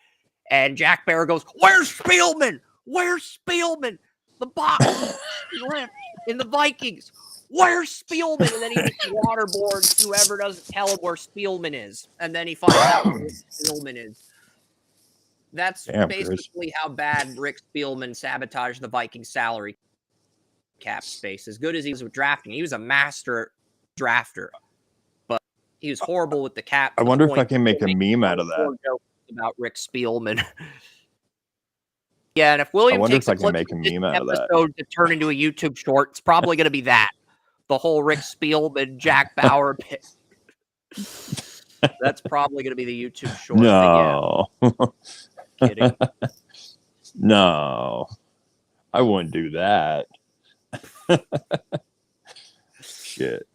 And Jack Barrett goes, "Where's Spielman? Where's Spielman? The box left in the Vikings. where's Spielman? And then he just waterboards whoever doesn't tell him where Spielman is. And then he finds out where Spielman is. That's basically how bad Rick Spielman sabotaged the Vikings salary cap space. As good as he was with drafting, he was a master drafter, but he was horrible with the cap.
I wonder if I can make a meme out of that.
About Rick Spielman. Yeah, and if William takes a clip
make a meme out of that
to turn into a YouTube short, it's probably going to be that. The whole Rick Spielman, Jack Bauer bit. That's probably going to be the YouTube short.
No.
Yeah. Kidding.
No. I wouldn't do that. Shit.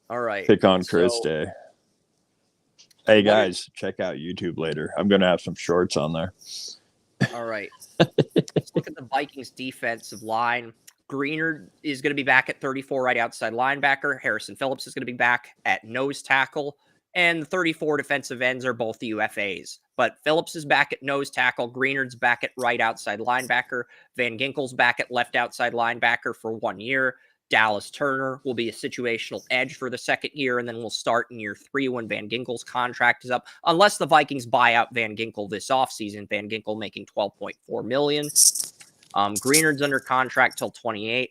All right.
Pick on Chris Day. Hey, guys, check out YouTube later. I'm going to have some shorts on there.
All right. Let's look at the Vikings defensive line. Greenard is going to be back at 34 right outside linebacker. Harrison Phillips is going to be back at nose tackle. And the 34 defensive ends are both the UFAs. But Phillips is back at nose tackle. Greenard's back at right outside linebacker. Van Ginkel's back at left outside linebacker for 1 year. Dallas Turner will be a situational edge for the second year, and then we'll start in year 3 when Van Ginkel's contract is up. Unless the Vikings buy out Van Ginkel this offseason, Van Ginkel making $12.4 million. Greenard's under contract till 28.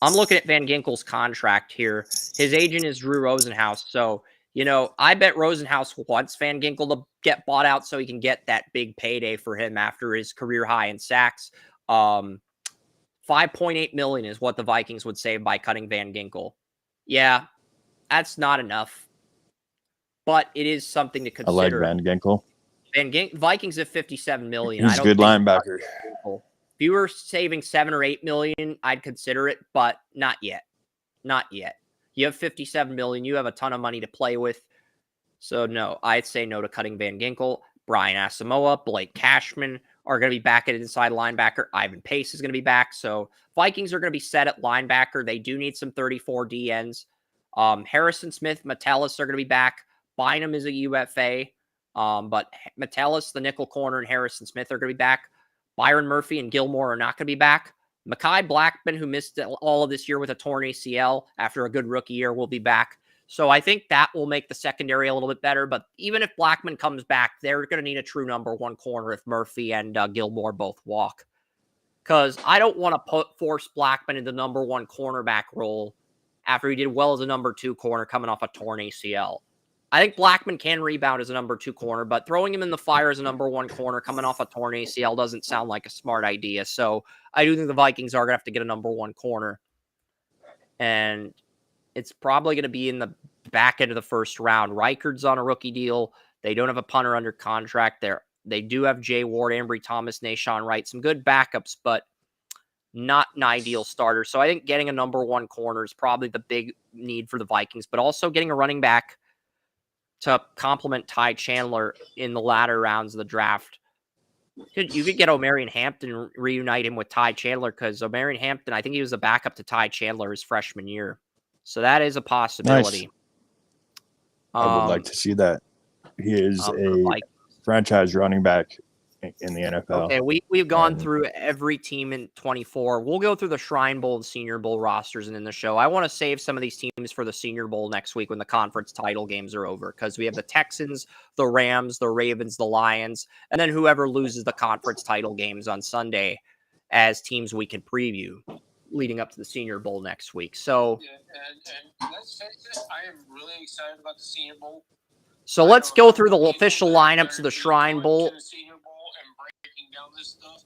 I'm looking at Van Ginkel's contract here. His agent is Drew Rosenhaus, so I bet Rosenhaus wants Van Ginkel to get bought out so he can get that big payday for him after his career high in sacks. $5.8 million is what the Vikings would save by cutting Van Ginkel. Yeah, that's not enough, but it is something to consider.
I like Van Ginkel.
Vikings have $57 million.
He's a good linebacker.
If you were saving $7 or $8 million, I'd consider it, but not yet. Not yet. You have $57 million. You have a ton of money to play with. So, no, I'd say no to cutting Van Ginkel. Brian Asamoah, Blake Cashman are going to be back at inside linebacker. Ivan Pace is going to be back. So, Vikings are going to be set at linebacker. They do need some 34 DNs. Harrison Smith, Metellus are going to be back. Bynum is a UFA. But Metellus, the nickel corner, and Harrison Smith are going to be back. Byron Murphy and Gilmore are not going to be back. Mekhi Blackman, who missed all of this year with a torn ACL after a good rookie year, will be back. So I think that will make the secondary a little bit better. But even if Blackman comes back, they're going to need a true number 1 corner if Murphy and Gilmore both walk. Because I don't want to force Blackman into number 1 cornerback role after he did well as a number 2 corner coming off a torn ACL. I think Blackman can rebound as a number 2 corner, but throwing him in the fire as a number 1 corner coming off a torn ACL doesn't sound like a smart idea. So I do think the Vikings are going to have to get a number 1 corner. And it's probably going to be in the back end of the first round. Reichard's on a rookie deal. They don't have a punter under contract there. They do have Jay Ward, Ambry Thomas, Nashawn Wright, some good backups, but not an ideal starter. So I think getting a number 1 corner is probably the big need for the Vikings, but also getting a running back to complement Ty Chandler in the latter rounds of the draft. You could get Omarion Hampton, reunite him with Ty Chandler, because Omarion Hampton, I think he was a backup to Ty Chandler his freshman year. So that is a possibility.
Nice. I would like to see that. He is a franchise running back in the NFL.
Okay, we've gone through every team in 24. We'll go through the Shrine Bowl and Senior Bowl rosters and in the show. I want to save some of these teams for the Senior Bowl next week when the conference title games are over, because we have the Texans, the Rams, the Ravens, the Lions, and then whoever loses the conference title games on Sunday as teams we can preview leading up to the Senior Bowl next week. So,
and let's face it, I am really excited about the Senior Bowl.
So let's go through the official lineups of the Shrine Bowl.
Down this stuff.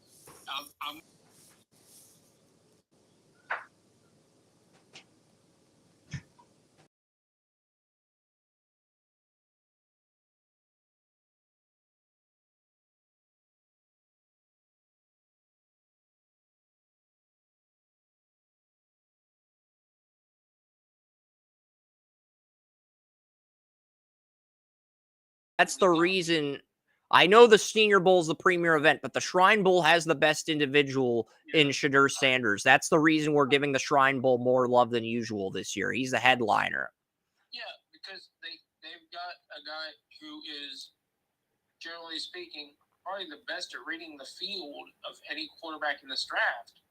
That's the reason. I know the Senior Bowl is the premier event, but the Shrine Bowl has the best individual in Shadur Sanders. That's the reason we're giving the Shrine Bowl more love than usual this year. He's the headliner.
Yeah, because they've got a guy who is, generally speaking, probably the best at reading the field of any quarterback in this draft.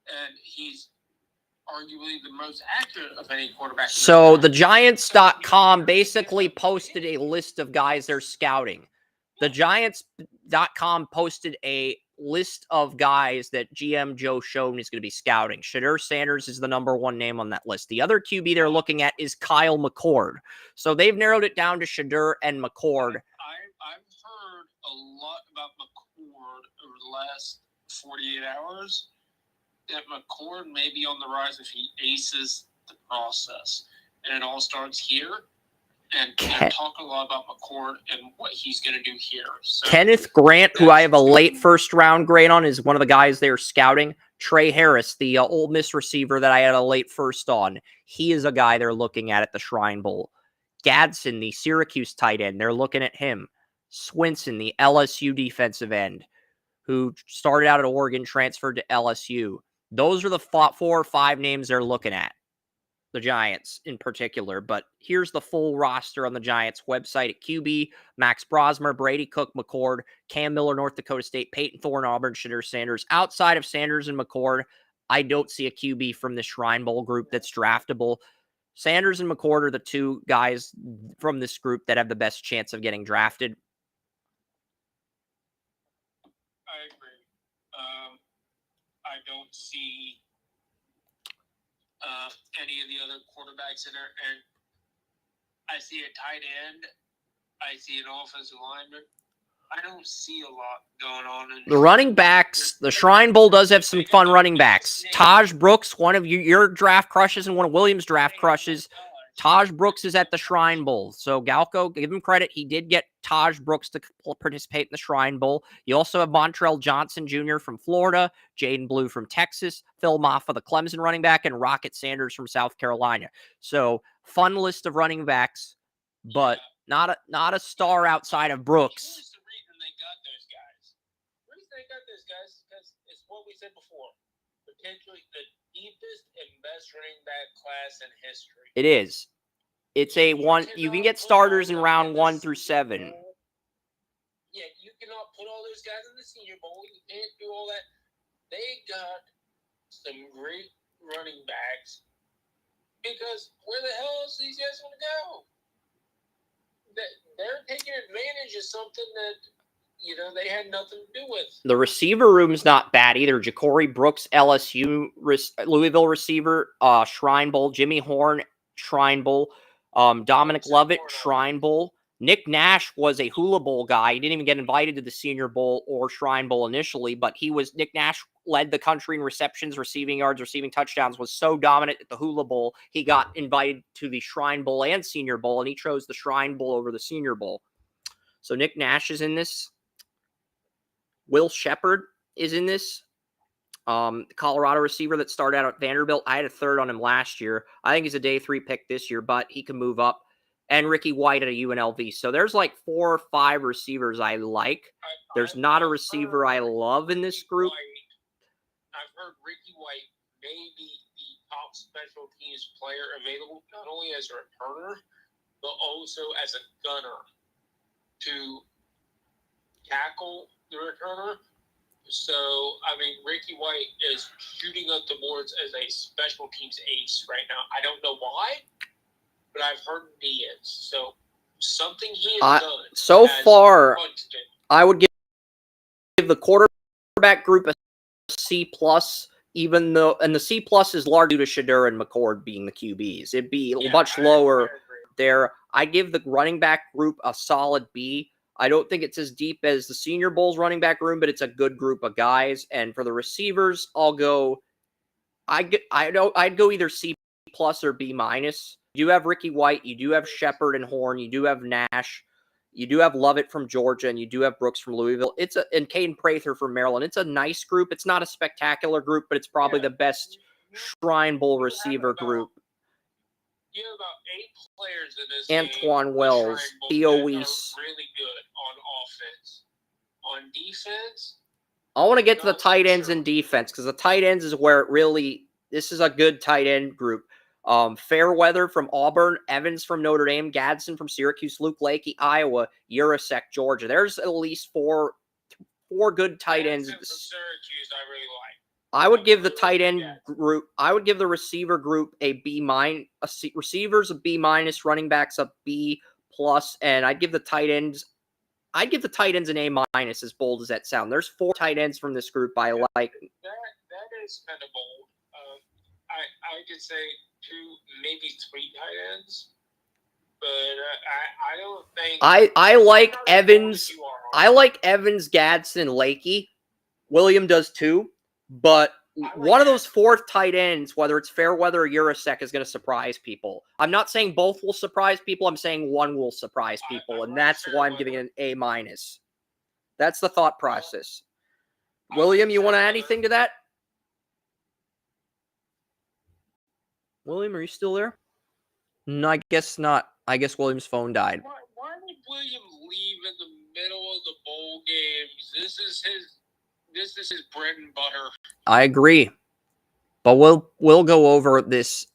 And he's arguably the most accurate of any quarterback.
So the Giants.com basically posted a list of guys they're scouting. The Giants.com posted a list of guys that GM Joe Schoen is going to be scouting. Shedeur Sanders is the number one name on that list. The other QB they're looking at is Kyle McCord. So they've narrowed it down to Shedeur and McCord.
I've heard a lot about McCord over the last 48 hours. That McCord may be on the rise if he aces the process. And it all starts here. And they're talking a lot about McCord and what he's going to do here. So
Kenneth Grant, who I have a late first-round grade on, is one of the guys they're scouting. Trey Harris, the Ole Miss receiver that I had a late first on, he is a guy they're looking at the Shrine Bowl. Gadsden, the Syracuse tight end, they're looking at him. Swinson, the LSU defensive end, who started out at Oregon, transferred to LSU. Those are the 4 or 5 names they're looking at, the Giants in particular. But here's the full roster on the Giants website at QB: Max Brosmer, Brady Cook, McCord, Cam Miller, North Dakota State, Peyton Thorne, Auburn, Shedeur Sanders. Outside of Sanders and McCord, I don't see a QB from the Shrine Bowl group that's draftable. Sanders and McCord are the 2 guys from this group that have the best chance of getting drafted.
I agree. I don't see any of the other quarterbacks in there. And I see a tight end. I see an offensive lineman. I don't see a lot going on.
The running backs, the Shrine Bowl does have some fun running backs. Taj Brooks, one of your draft crushes and one of Williams' draft crushes. Taj Brooks is at the Shrine Bowl. So Galco, give him credit. He did get Taj Brooks to participate in the Shrine Bowl. You also have Montrell Johnson Jr. from Florida, Jaden Blue from Texas, Phil Maffa, the Clemson running back, and Rocket Sanders from South Carolina. So fun list of running backs, but not a star outside of Brooks.
Here's the reason they got those guys. The reason they got those guys is because it's what we said before. Potentially the deepest and best running back class in history.
It is. It's a one. You can get starters in round 1 through 7.
Yeah, you cannot put all those guys in the Senior Bowl. You can't do all that. They got some great running backs because where the hell else are these guys going to go? They're taking advantage of something that they had nothing to do with.
The receiver room's not bad either. Ja'Cory Brooks, LSU, Louisville receiver, Shrine Bowl. Jimmy Horn, Shrine Bowl. Dominic Lovett, Shrine Bowl. Nick Nash was a Hula Bowl guy. He didn't even get invited to the Senior Bowl or Shrine Bowl initially, but Nick Nash led the country in receptions, receiving yards, receiving touchdowns, was so dominant at the Hula Bowl, he got invited to the Shrine Bowl and Senior Bowl, and he chose the Shrine Bowl over the Senior Bowl. So Nick Nash is in this. Will Shepard is in this. Colorado receiver that started out at Vanderbilt. I had a third on him last year. I think he's a day 3 pick this year, but he can move up. And Ricky White at a UNLV. So there's like 4 or 5 receivers I like. There's not a receiver I love in this group.
I've heard Ricky White may be the top special teams player available, not only as a returner, but also as a gunner to tackle the returner. So, Ricky White is shooting up the boards as a special teams ace right now. I don't know why, but I've heard he is. So, something he has done.
So far, I would give the quarterback group a C+, even though, and the C+ is largely due to Shedeur and McCord being the QBs. It'd be much lower there. I give the running back group a solid B. I don't think it's as deep as the Senior Bowl's running back room, but it's a good group of guys. And for the receivers, I'd go either C+ or B-. You do have Ricky White, you do have Shepard and Horn, you do have Nash, you do have Lovett from Georgia, and you do have Brooks from Louisville. And Caden Prather from Maryland. It's a nice group. It's not a spectacular group, but it's probably the best Shrine Bowl receiver group.
You have about 8 players in this
Antoine
game,
Wells, Theo Weiss.
Really good on offense. On defense,
I want to get to the tight ends and defense because the tight ends is where this is a good tight end group. Fairweather from Auburn, Evans from Notre Dame, Gadsden from Syracuse, Luke Lakey, Iowa, Urasek, Georgia. There's at least four good tight ends.
From Syracuse, I really like.
I would give the tight end group. I would give the receiver group a B minus. Receivers a B minus. Running backs a B plus, and I'd give the tight ends. I'd give the tight ends an A minus. As bold as that sound, there's 4 tight ends from this group I like.
That is kind of bold. I could say 2, maybe 3 tight ends, but I don't think.
I like Evans. I like Evans, Gadsden, Lakey. William does too, but one of those 4th tight ends, whether it's Fairweather or Urasek, is going to surprise people. I'm not saying both will surprise people. I'm saying one will surprise people, and that's why I'm giving it an A minus. That's the thought process. William, you want to add anything to that? William, are you still there? No, I guess not. I guess William's phone died.
Why would William leave in the middle of the bowl games? This is his bread and butter.
I agree, but we'll go over this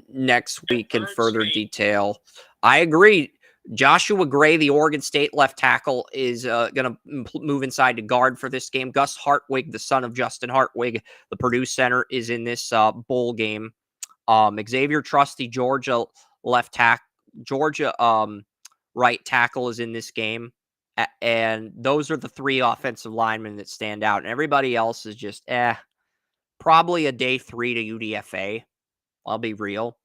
next week in further detail. I agree. Joshua Gray, the Oregon State left tackle, is going to move inside to guard for this game. Gus Hartwig, the son of Justin Hartwig, the Purdue center, is in this bowl game. Xavier Trusty, Georgia left tackle, Georgia right tackle is in this game. And those are the 3 offensive linemen that stand out. And everybody else is just, probably a day 3 to UDFA. I'll be real.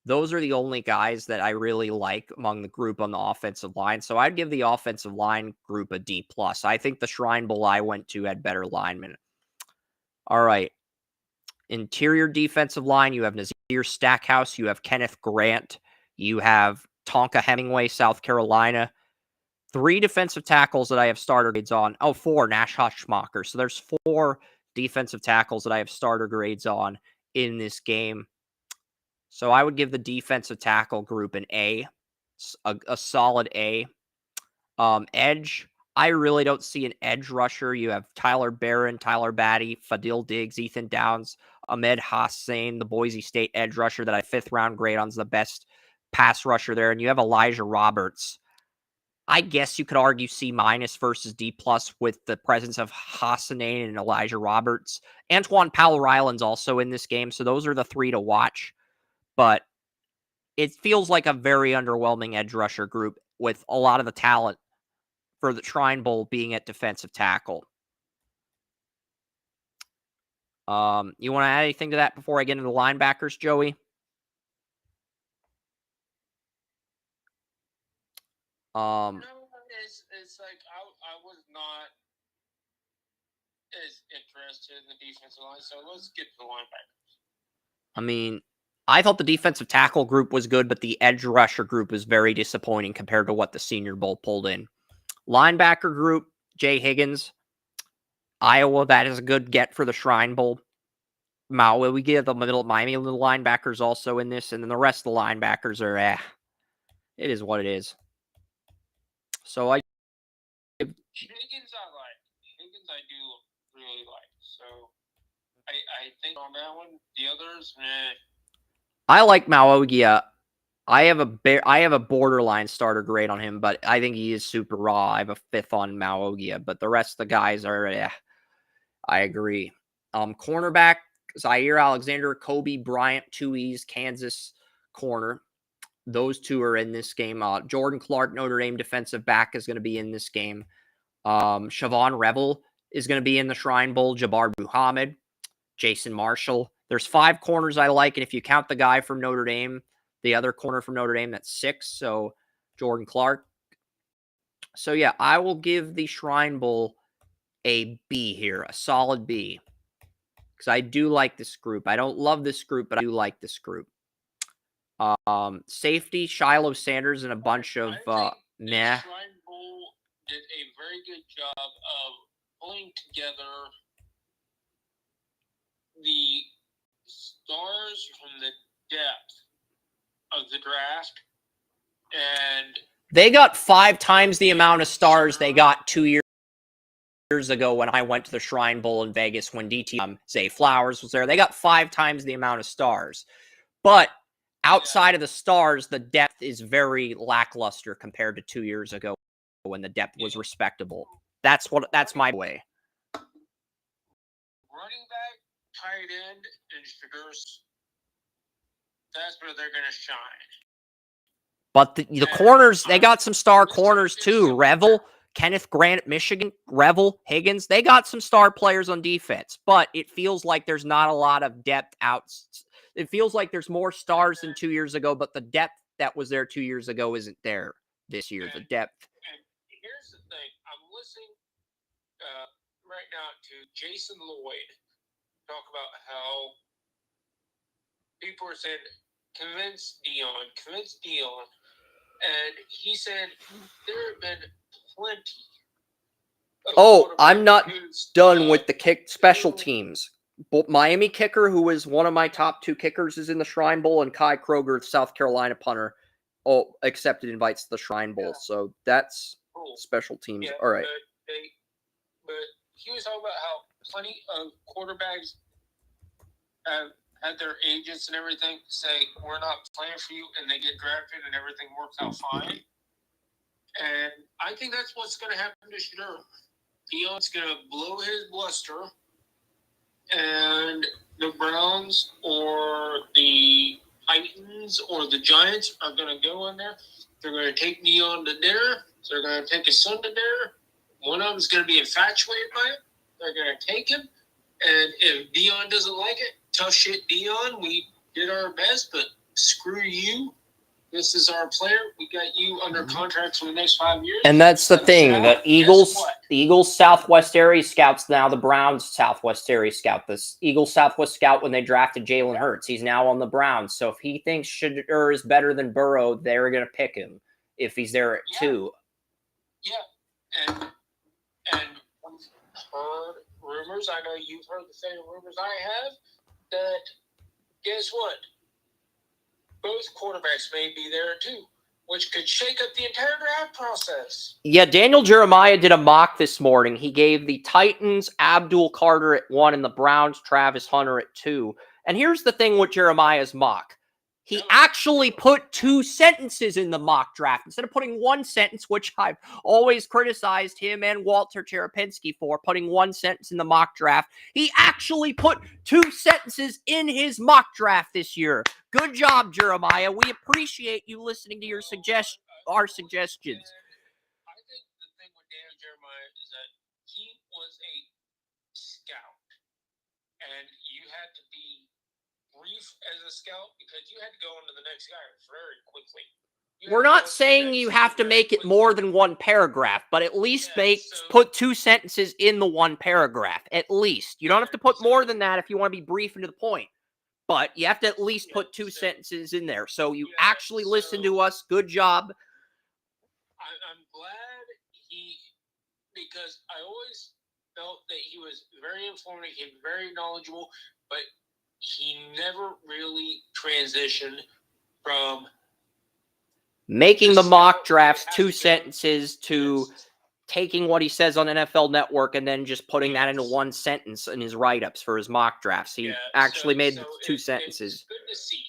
Those are the only guys that I really like among the group on the offensive line. So I'd give the offensive line group a D+. I think the Shrine Bowl I went to had better linemen. All right. Interior defensive line, you have Nazir Stackhouse. You have Kenneth Grant. You have Tonka Hemingway, South Carolina. 3 defensive tackles that I have starter grades on. 4, Nash Hushmacher. So there's 4 defensive tackles that I have starter grades on in this game. So I would give the defensive tackle group an A, a solid A. Edge, I really don't see an edge rusher. You have Tyler Barron, Tyler Batty, Fadil Diggs, Ethan Downs, Ahmed Hossain, the Boise State edge rusher that I 5th round grade on is the best pass rusher there. And you have Elijah Roberts. I guess you could argue C- versus D+ with the presence of Hossain and Elijah Roberts. Antoine Powell-Ryland's also in this game, so those are the 3 to watch. But it feels like a very underwhelming edge rusher group with a lot of the talent for the Shrine Bowl being at defensive tackle. You want to add anything to that before I get into the linebackers, Joey?
No, it's like I was not as interested in the defensive line, so let's get to the linebackers.
I mean, I thought the defensive tackle group was good, but the edge rusher group was very disappointing compared to what the Senior Bowl pulled in. Linebacker group, Jay Higgins, Iowa, that is a good get for the Shrine Bowl. Maui, we get the middle Miami little linebackers also in this, and then the rest of the linebackers are it is what it is. So
Higgins I like. Higgins I do really like. So I think on that one, the others,
I like Mauogia. I have a borderline starter grade on him, but I think he is super raw. I have a 5th on Mauogia, but the rest of the guys are I agree. Cornerback, Zaire Alexander, Kobe Bryant, 2 E's, Kansas corner. Those 2 are in this game. Jordan Clark, Notre Dame defensive back, is going to be in this game. Siobhan Revel is going to be in the Shrine Bowl. Jabbar Muhammad, Jason Marshall. There's 5 corners I like, and if you count the guy from Notre Dame, the other corner from Notre Dame, that's 6. So Jordan Clark. So yeah, I will give the Shrine Bowl a B here, a solid B, because I do like this group. I don't love this group, but I do like this group. Safety, Shiloh Sanders and a bunch of meh.
Shrine Bowl did a very good job of pulling together the stars from the depth of the draft, and
they got 5 times the amount of stars they got 2 years ago when I went to the Shrine Bowl in Vegas when DT Zay Flowers was there. They got 5 times the amount of stars, but outside of the stars, the depth is very lackluster compared to 2 years ago when the depth was respectable. That's my way.
running back, tight end, and Shadur's. That's where they're going to shine.
But the corners, they got some star corners too. Revel, Kenneth Grant, Michigan, Revel, Higgins, they got some star players on defense. But it feels like there's not a lot of depth out. It feels like there's more stars than 2 years ago, but the depth that was there 2 years ago isn't there this year. The depth.
And here's the thing. I'm listening right now to Jason Lloyd talk about how people are saying, convince Dion. And he said there have been plenty.
Oh, I'm not done with the kick special teams. Miami kicker, who is one of my top 2 kickers, is in the Shrine Bowl, and Kai Kroger, South Carolina punter, accepted invites to the Shrine Bowl. So that's special teams.
Yeah,
all right.
But he was talking about how plenty of quarterbacks have had their agents and everything say, we're not playing for you, and they get drafted and everything works out fine. And I think that's what's going to happen to Shadur. Dion's going to blow his bluster, and the Browns or the Titans or the Giants are going to go in there. They're going to take Dion to dinner. They're going to take his son to dinner. One of them is going to be infatuated by him. They're going to take him. And if Dion doesn't like it, tough shit, Dion. We did our best, but screw you. This is our player. We got you under contract for the next 5 years.
And that's the thing. The Eagles Southwest area scouts now the Browns Southwest area scout. This Eagles Southwest scout when they drafted Jalen Hurts. He's now on the Browns. So if he thinks Shadur is better than Burrow, they're going to pick him if he's there at 2.
Yeah. And we've heard rumors. I know you've heard the same rumors I have. That guess what? Both quarterbacks may be there too, which could shake up the entire draft process. Yeah, Daniel Jeremiah did a mock this morning. He gave the Titans Abdul Carter at 1 and the Browns Travis Hunter at 2. And here's the thing with Jeremiah's mock. He actually put 2 sentences in the mock draft instead of putting 1 sentence, which I've always criticized him and Walter Cherepinsky for, putting 1 sentence in the mock draft. He actually put 2 sentences in his mock draft this year. Good job, Jeremiah. We appreciate you listening to our suggestions. I think the thing with Daniel Jeremiah is that he was a scout, and you had to be brief as a scout because you had to go into the next guy very quickly. We're not saying you have to make it more than 1 paragraph, but at least put 2 sentences in the 1 paragraph. At least. You don't have to put more than that if you want to be brief and to the point. But you have to at least put 2 sentences in there. So you actually listen to us. Good job. I'm glad because I always felt that he was very informative, he was very knowledgeable, but he never really transitioned from making the mock drafts 2 sentences to taking what he says on NFL Network and then just putting that into 1 sentence in his write-ups for his mock drafts. He actually made the 2 sentences. It's good to see.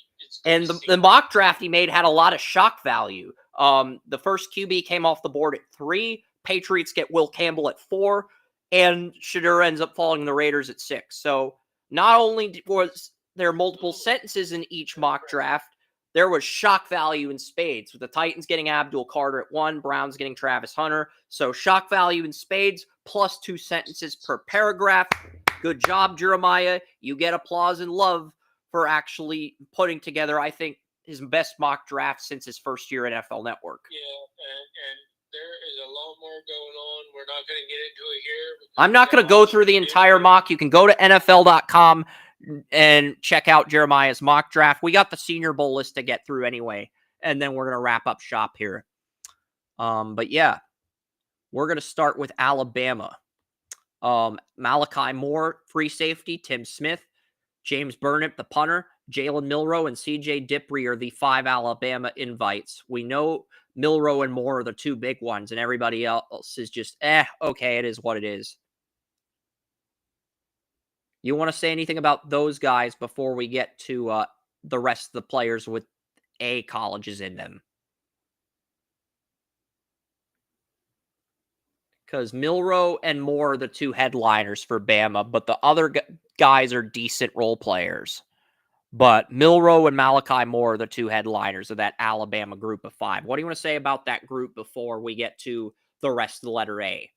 And the mock draft he made had a lot of shock value. The first QB came off the board at 3. Patriots get Will Campbell at 4. And Shadur ends up falling the Raiders at 6. So not only was there multiple sentences in each mock draft, there was shock value in spades, with the Titans getting Abdul Carter at 1, Browns getting Travis Hunter. So shock value in spades plus 2 sentences per paragraph. Good job, Jeremiah. You get applause and love for actually putting together, I think, his best mock draft since his first year at NFL Network. Yeah, and there is a lot more going on. We're not going to get into it here. I'm not going to go through the entire mock. You can go to NFL.com and check out Jeremiah's mock draft. We got the Senior Bowl list to get through anyway, and then we're going to wrap up shop here. But yeah, we're going to start with Alabama. Malachi Moore, free safety, Tim Smith, James Burnett, the punter, Jalen Milroe, and CJ Dippre are the 5 Alabama invites. We know Milroe and Moore are the 2 big ones, and everybody else is just, okay, it is what it is. You want to say anything about those guys before we get to the rest of the players with A colleges in them? Because Milroe and Moore are the 2 headliners for Bama, but the other
guys are decent role players. But Milroe and Malachi Moore are the two headliners of that Alabama group of 5. What do you want to say about that group before we get to the rest of the letter A?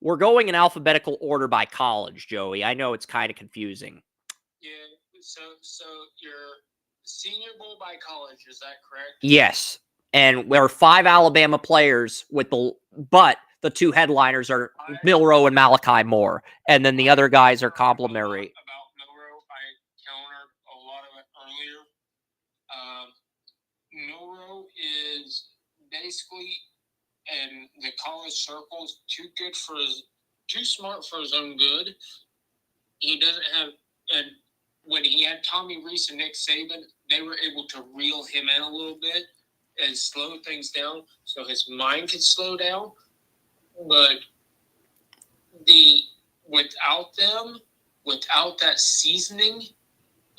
We're going in alphabetical order by college, Joey. I know it's kind of confusing.
Yeah, so your Senior Bowl by college, is that correct?
Yes. And there are 5 Alabama players but the two headliners are Milroe and Malachi Moore. And then the other guys are complimentary.
About Milroe, I countered a lot of it earlier. Milroe is basically in the college circles too smart for his own good. He doesn't have, and when he had Tommy Rees and Nick Saban, they were able to reel him in a little bit and slow things down so his mind could slow down. But without that seasoning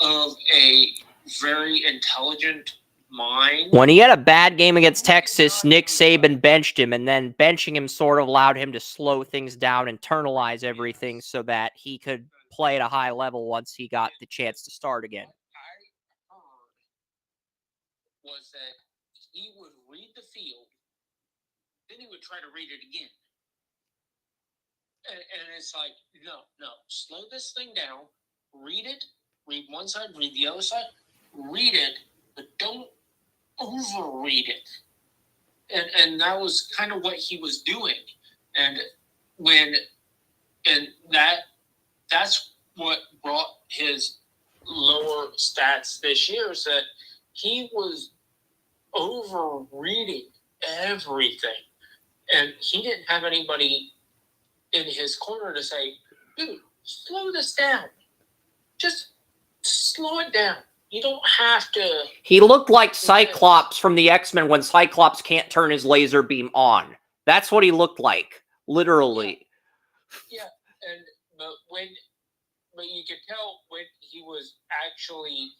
of a very intelligent mind.
When he had a bad game against Texas, Nick Saban benched him, and then benching him sort of allowed him to slow things down, internalize everything so that he could play at a high level once he got the chance to start again.
What I heard was that he would read the field, then he would try to read it again. And it's like, no, slow this thing down, read it, read one side, read the other side, read it, but don't overread it. And that was kind of what he was doing. And that's what brought his lower stats this year, is that he was over reading everything. And he didn't have anybody in his corner to say, dude, slow this down. Just slow it down. You don't have to.
He looked like Cyclops from the X-Men when Cyclops can't turn his laser beam on. That's what he looked like, literally.
Yeah, but you could tell when he was actually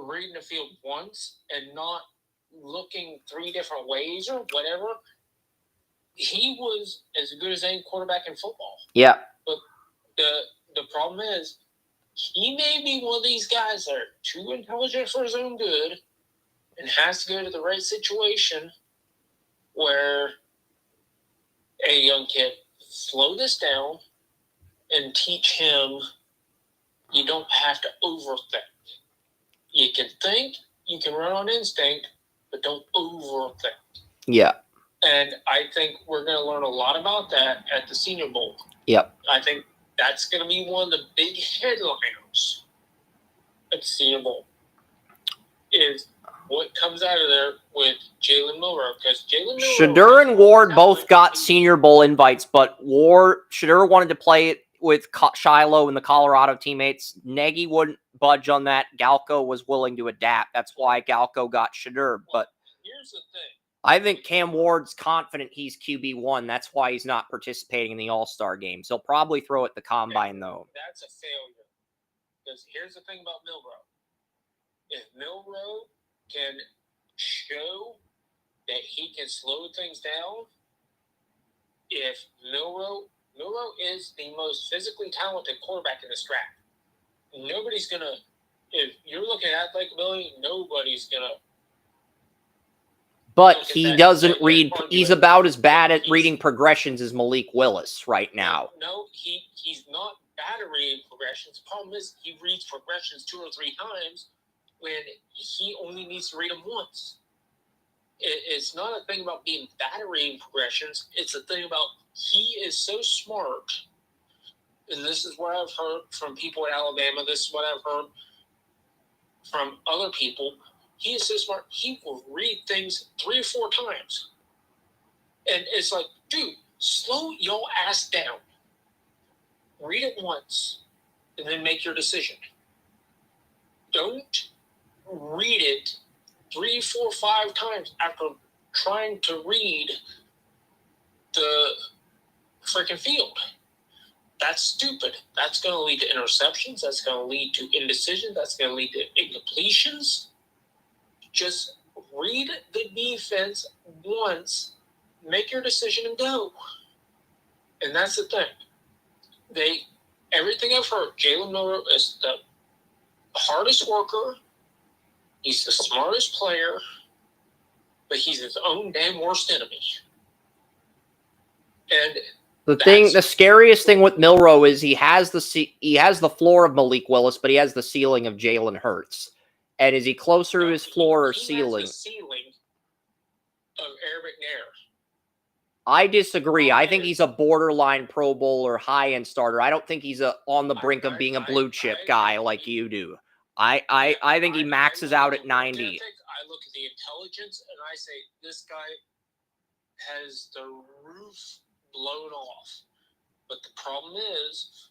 reading the field once and not looking 3 different ways or whatever. He was as good as any quarterback in football.
Yeah.
But the problem is, he may be one of these guys that are too intelligent for his own good and has to go to the right situation where a young kid, slow this down and teach him you don't have to overthink. You can think, you can run on instinct, but don't overthink.
Yeah.
And I think we're going to learn a lot about that at the Senior Bowl.
Yep.
I think that's going to be one of the big headliners at the Senior Bowl, is what comes out of there with Jalen Milroe. Because Jalen Milroe,
Shadur and Ward both got Senior Bowl invites, but Shadur wanted to play it with Shiloh and the Colorado teammates. Nagy wouldn't budge on that. Galko was willing to adapt. That's why Galko got Shadur. But
here's the thing.
I think Cam Ward's confident he's QB1. That's why he's not participating in the All-Star games. He'll probably throw at the Combine, though.
That's a failure. Because here's the thing about Milroe. If Milroe can show that he can slow things down, if Milroe is the most physically talented quarterback in this draft. Nobody's going to, if you're looking at athletic ability, nobody's going to.
But he doesn't read. He's about as bad at reading progressions as Malik Willis right now.
No, he's not bad at reading progressions. The problem is he reads progressions 2 or 3 times when he only needs to read them once. It's not a thing about being bad at reading progressions. It's a thing about he is so smart. And this is what I've heard from people at Alabama. This is what I've heard from other people. He is so smart, he will read things 3 or 4 times. And it's like, dude, slow your ass down. Read it once, and then make your decision. Don't read it 3, 4, 5 times after trying to read the freaking field. That's stupid. That's going to lead to interceptions. That's going to lead to indecision. That's going to lead to incompletions. Just read the defense once, make your decision, and go. And that's the thing. Everything I've heard, Jalen Miller is the hardest worker. He's the smartest player, but he's his own damn worst enemy. And
the scariest thing with Milroe is he has the floor of Malik Willis, but he has the ceiling of Jalen Hurts. And is he closer to his floor or ceiling?
Has the ceiling of Air McNair.
I disagree. I think he's a borderline Pro Bowl or high-end starter. I don't think he's on the brink of being a blue chip guy like you do. I think he maxes out at 90.
I look at the intelligence and I say this guy has the roof blown off. But the problem is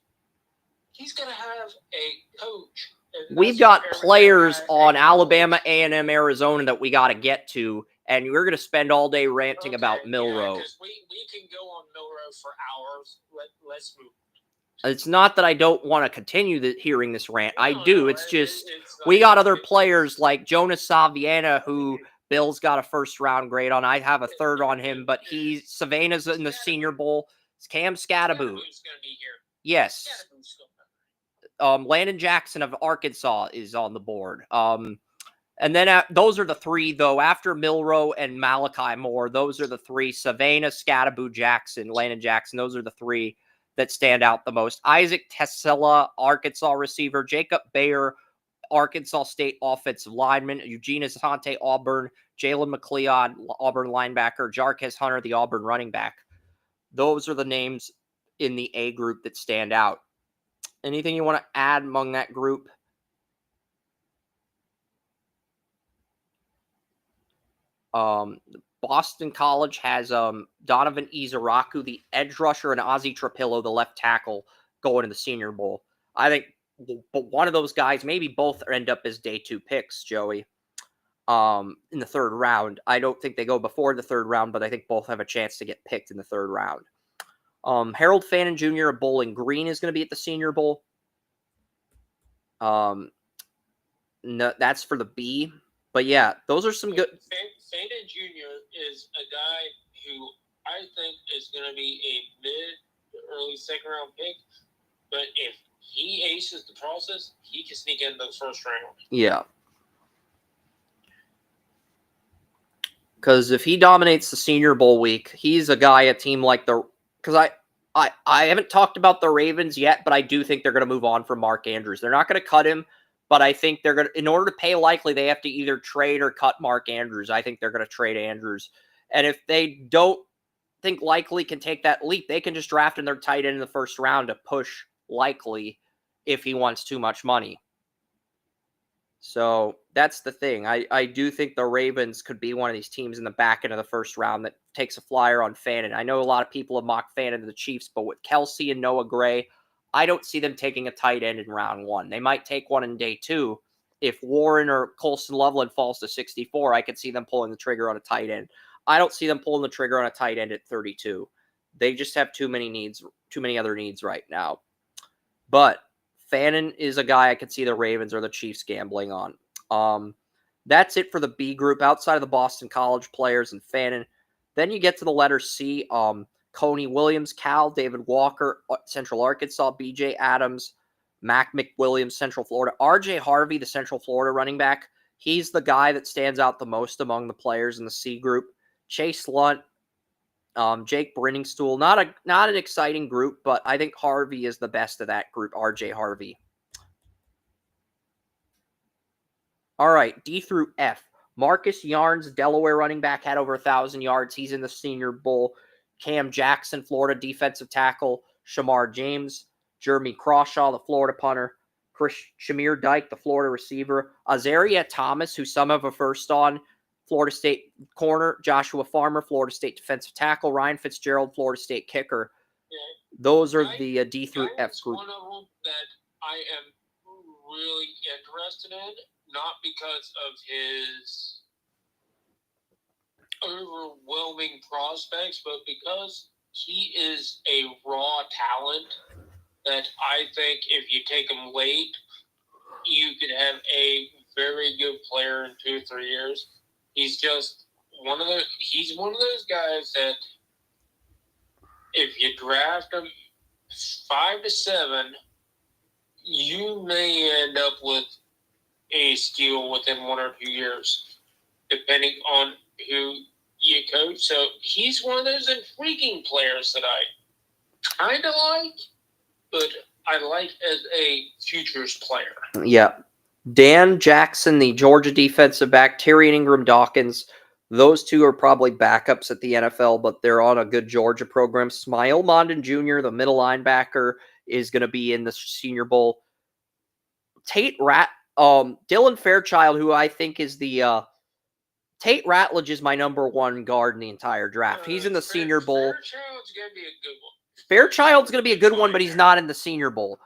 he's going to have a coach.
We've got players on Alabama, A&M, Arizona that we got to get to, and we're going to spend all day ranting about Milroe.
Yeah, we can go on Milroe for hours. Let's move.
It's not that I don't want to continue hearing this rant. I do. It's just we got other players like Jonas Saviana, who Bill's got a first-round grade on. I have a third on him, but Savannah's in the Senior Bowl. Cam Scadaboo. Yes. Landon Jackson of Arkansas is on the board. And then those are the three, though. After Milroe and Malachi Moore, those are the three. Savannah, Scadaboo, Jackson, Landon Jackson. Those are the three that stand out the most. Isaac Tessella, Arkansas receiver. Jacob Bayer, Arkansas State offensive lineman. Eugene Asante, Auburn. Jalen McLeod, Auburn linebacker. Jarquez Hunter, the Auburn running back. Those are the names in the A group that stand out. Anything you want to add among that group? Boston College has Donovan Izaraku, the edge rusher, and Ozzie Trapillo, the left tackle, going to the Senior Bowl. I think one of those guys, maybe both, end up as day 2 picks, Joey, in the third round. I don't think they go before the third round, but I think both have a chance to get picked in the third round. Harold Fannin Jr. of Bowling Green is going to be at the Senior Bowl. No, that's for the B. But yeah, those are some good.
Fannin Jr. is a guy who I think is going to be a mid-early second-round pick. But if he aces the process, he can sneak into the first round.
Yeah. Because if he dominates the Senior Bowl week, he's a guy, a team like the... Because I haven't talked about the Ravens yet, but I do think they're going to move on from Mark Andrews. They're not going to cut him, but I think they're going to... In order to pay Likely, they have to either trade or cut Mark Andrews. I think they're going to trade Andrews. And if they don't think Likely can take that leap, they can just draft in their tight end in the first round to push Likely if he wants too much money. So that's the thing. I do think the Ravens could be one of these teams in the back end of the first round that takes a flyer on Fannin. I know a lot of people have mocked Fannin to the Chiefs, but with Kelsey and Noah Gray, I don't see them taking a tight end in round 1. They might take one in day 2. If Warren or Colston Loveland falls to 64, I could see them pulling the trigger on a tight end. I don't see them pulling the trigger on a tight end at 32. They just have too many other needs right now. But Fannin is a guy I could see the Ravens or the Chiefs gambling on. That's it for the B group outside of the Boston College players and Fannin. Then you get to the letter C. Coney Williams, Cal, David Walker, Central Arkansas, BJ Adams, Mac McWilliams, Central Florida, RJ Harvey, the Central Florida running back. He's the guy that stands out the most among the players in the C group. Chase Lunt, Jake Brenningstool, not an exciting group, but I think Harvey is the best of that group, RJ Harvey. All right, D through F. Marcus Yarns, Delaware running back, had over 1,000 yards. He's in the Senior Bowl. Cam Jackson, Florida defensive tackle. Shamar James, Jeremy Crawshaw, the Florida punter. Shamir Dyke, the Florida receiver. Azaria Thomas, who some have a first on, Florida State corner. Joshua Farmer, Florida State defensive tackle. Ryan Fitzgerald, Florida State kicker.
Yeah.
Those are the D through F group.
One of them that I am really interested in, not because of his overwhelming prospects, but because he is a raw talent that I think if you take him late, you could have a very good player in 2 or 3 years. He's just one of those guys that if you draft him 5 to 7, you may end up with a steal within 1 or 2 years, depending on who you coach. So he's one of those intriguing players that I kind of like, but I like as a futures player.
Yeah. Dan Jackson, the Georgia defensive back, Tyrion Ingram-Dawkins, those two are probably backups at the NFL, but they're on a good Georgia program. Smile Mondon Jr., the middle linebacker, is going to be in the Senior Bowl. Dylan Fairchild, who I think is the Tate Ratledge is my number one guard in the entire draft. He's in the Senior Bowl.
Fairchild's going to be a good one.
Fairchild's going to be a good one, but he's not in the Senior Bowl.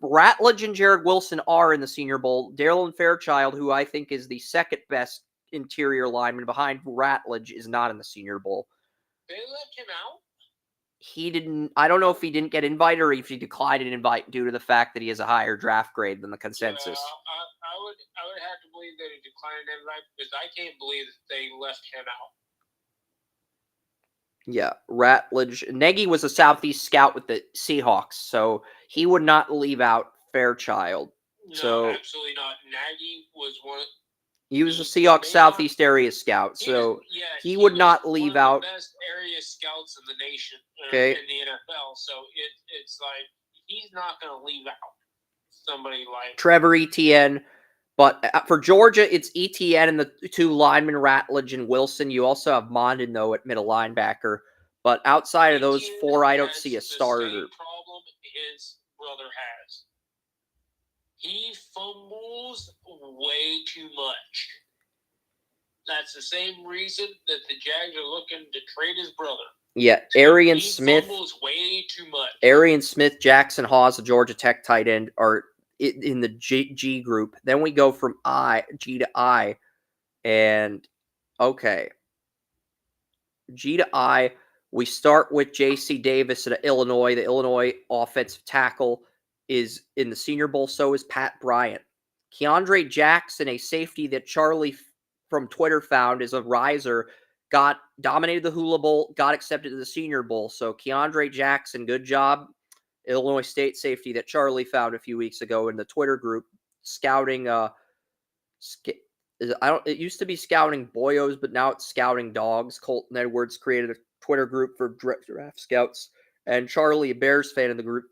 Ratledge and Jared Wilson are in the Senior Bowl. Dylan Fairchild, who I think is the second best interior lineman behind Ratledge, is not in the Senior Bowl.
They left him out?
He didn't. I don't know if he didn't get invited or if he declined an invite due to the fact that he has a higher draft grade than the consensus.
I would have to believe that he declined an invite because I can't believe that they left him out.
Yeah, Ratledge. Nagy was a Southeast scout with the Seahawks, so he would not leave out Fairchild.
No, absolutely not. Nagy was one.
He was a Seahawks Southeast area scout, so he would not leave out.
One of the best area scouts in the nation,
Okay.
in the NFL. So it's like he's not going to leave out somebody like
Trevor Etienne. But for Georgia, it's Etienne and the two linemen, Ratledge and Wilson. You also have Mondon, though, at middle linebacker. But outside of those four, I don't see a starter.
The same problem his brother has. He fumbles way too much. That's the same reason that the Jags are looking to trade his brother.
Yeah, Arian Smith.
He fumbles way too much.
Arian Smith, Jackson Hawes, the Georgia Tech tight end, are in the G group. Then we go from G to I. And, okay. G to I, we start with J.C. Davis at Illinois. The Illinois offensive tackle is in the Senior Bowl. So is Pat Bryant. Keandre Jackson, a safety that Charlie from Twitter found is a riser, dominated the Hula Bowl, got accepted to the Senior Bowl. So Keandre Jackson, good job. Illinois State safety that Charlie found a few weeks ago in the Twitter group, scouting. It used to be scouting boyos, but now it's scouting dogs. Colton Edwards created a Twitter group for draft scouts, and Charlie, a Bears fan in the group,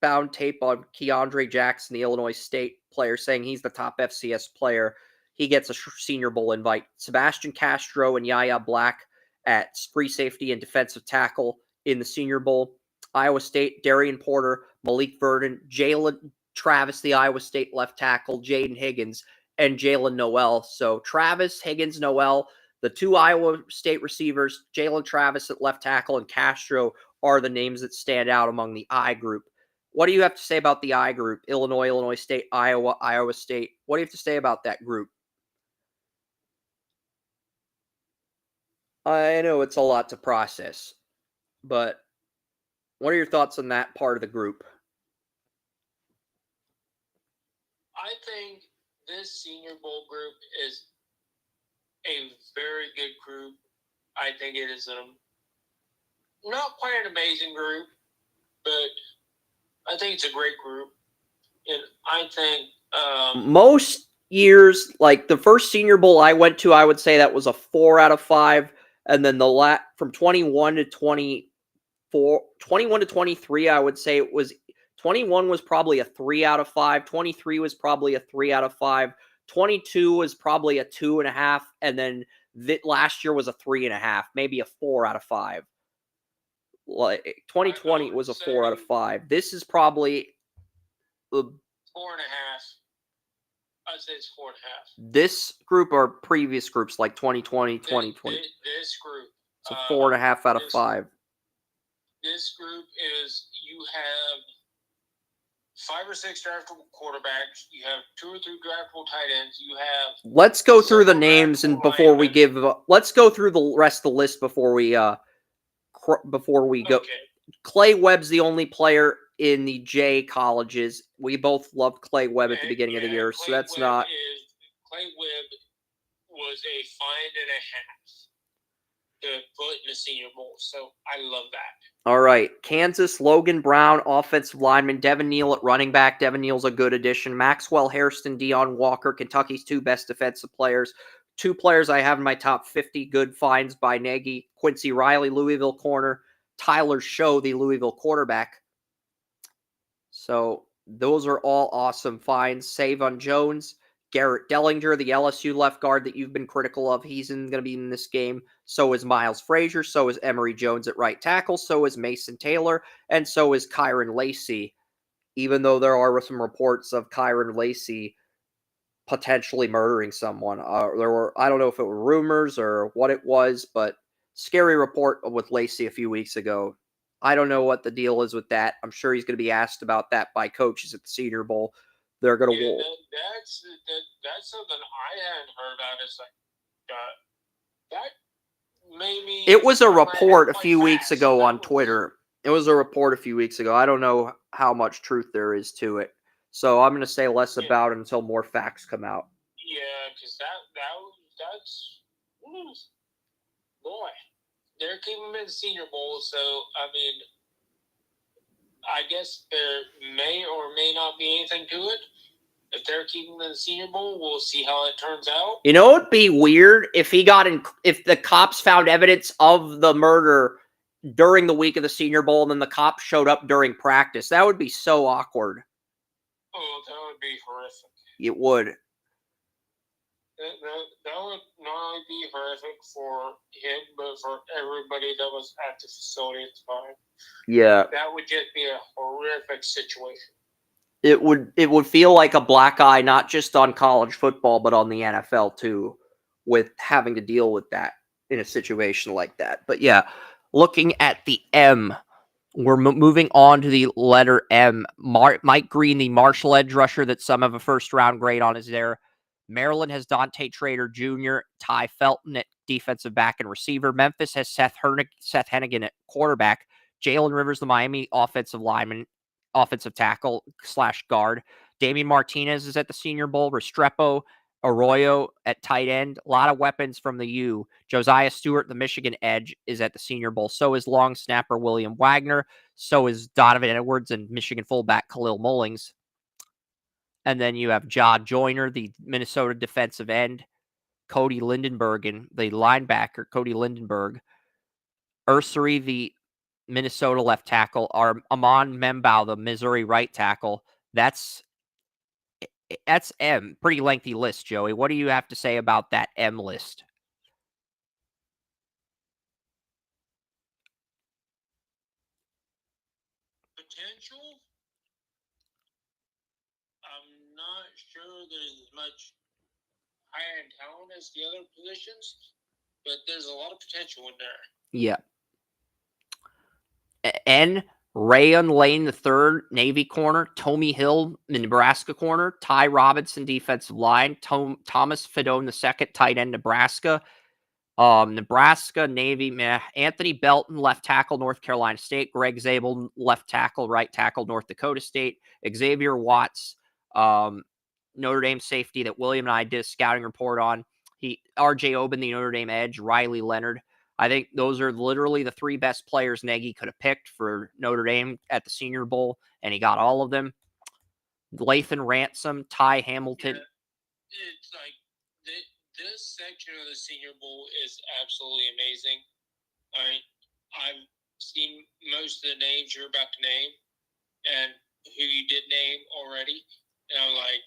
found tape on Keandre Jackson, the Illinois State player, saying he's the top FCS player. He gets a Senior Bowl invite. Sebastian Castro and Yaya Black at free safety and defensive tackle in the Senior Bowl. Iowa State, Darian Porter, Malik Verdon, Jalen Travis, the Iowa State left tackle, Jaden Higgins, and Jalen Noel. So Travis, Higgins, Noel, the two Iowa State receivers, Jalen Travis at left tackle, and Castro are the names that stand out among the I group. What do you have to say about the I group? Illinois, Illinois State, Iowa, Iowa State. What do you have to say about that group? I know it's a lot to process, but what are your thoughts on that part of the group?
I think this Senior Bowl group is a very good group. I think it is not quite an amazing group, but I think it's a great group. And I think
most years, like the first Senior Bowl I went to, I would say that was a 4 out of 5. And then from 21 to 23, I would say it was 21 was probably a 3 out of 5. 23 was probably a 3 out of 5. 22 was probably a 2.5. And then last year was a 3.5, maybe a 4 out of 5. Like 2020 was a 4 out of 5. This is probably
4.5. I'd say it's 4.5.
This group or previous groups like 2020, 2020.
This group.
It's a 4.5 out of 5.
This group is, you have 5 or 6 draftable quarterbacks. You have 2 or 3 draftable tight ends. You have.
Let's go through the names and before we give. Let's go through the rest of the list before we go.
Okay.
Clay Webb's the only player in the J colleges. We both loved Clay Webb at the beginning of the year, so that's not.
Clay Webb was a 5.5 to put in the Senior Bowl, so I love that.
All right. Kansas, Logan Brown, offensive lineman. Devin Neal at running back. Devin Neal's a good addition. Maxwell Hairston, Deion Walker, Kentucky's 2 best defensive players. 2 players I have in my top 50 good finds by Nagy. Quincy Riley, Louisville corner. Tyler Show, the Louisville quarterback. So those are all awesome finds. Savon Jones, Garrett Dellinger, the LSU left guard that you've been critical of. He's going to be in this game. So is Miles Frazier. So is Emory Jones at right tackle. So is Mason Taylor. And so is Kyron Lacey. Even though there are some reports of Kyron Lacey potentially murdering someone. I don't know if it were rumors or what it was, but scary report with Lacey a few weeks ago. I don't know what the deal is with that. I'm sure he's going to be asked about that by coaches at the Senior Bowl. They're going to.
Yeah, that's something I hadn't heard about. It's like that made me.
It was a report a few weeks ago on Twitter. It was a report a few weeks ago. I don't know how much truth there is to it, so I'm going to say less about it until more facts come out.
Yeah, because that's boy. They're keeping him in the Senior Bowl, so, I mean, I guess there may or may not be anything to it. If they're keeping him in the Senior Bowl, we'll see how it turns out.
You know, it'd be weird if if the cops found evidence of the murder during the week of the Senior Bowl and then the cops showed up during practice. That would be so awkward.
Oh, that would be horrific.
It would.
That would not only be horrific for him, but for everybody that was at the facility at the time.
Yeah.
That would just be a horrific situation.
It would feel like a black eye, not just on college football, but on the NFL too, with having to deal with that in a situation like that. But yeah, looking at the M, we're moving on to the letter M. Mike Green, the Marshall edge rusher that some have a first-round grade on, is there. Maryland has Dante Trader Jr., Ty Felton at defensive back and receiver. Memphis has Seth Hennigan at quarterback. Jalen Rivers, the Miami offensive lineman, offensive tackle / guard. Damian Martinez is at the Senior Bowl. Restrepo Arroyo at tight end. A lot of weapons from the U. Josiah Stewart, the Michigan edge, is at the Senior Bowl. So is long snapper William Wagner. So is Donovan Edwards and Michigan fullback Khalil Mullings. And then you have Ja Joyner, the Minnesota defensive end. Cody Lindenberg, and the linebacker, Cody Lindenberg. Ursary, the Minnesota left tackle. Amon Membao, the Missouri right tackle. That's M. Pretty lengthy list, Joey. What do you have to say about that M list?
Potential? I'm not sure there's as much high-end talent as the other positions, but there's a lot of potential in there.
Yeah. N. Rayon Lane III, Navy corner. Tommy Hill, Nebraska corner. Ty Robinson, defensive line. Thomas Fedone II, tight end, Nebraska. Nebraska, Navy, Anthony Belton, left tackle, North Carolina State. Greg Zabel, left tackle, right tackle, North Dakota State. Xavier Watts, Notre Dame safety that William and I did a scouting report on. R.J. Oben, the Notre Dame edge. Riley Leonard. I think those are literally the 3 best players Nagy could have picked for Notre Dame at the Senior Bowl, and he got all of them. Lathan Ransom, Ty Hamilton.
Yeah, it's like this section of the Senior Bowl is absolutely amazing. I've seen most of the names you're about to name and who you did name already, and I'm like,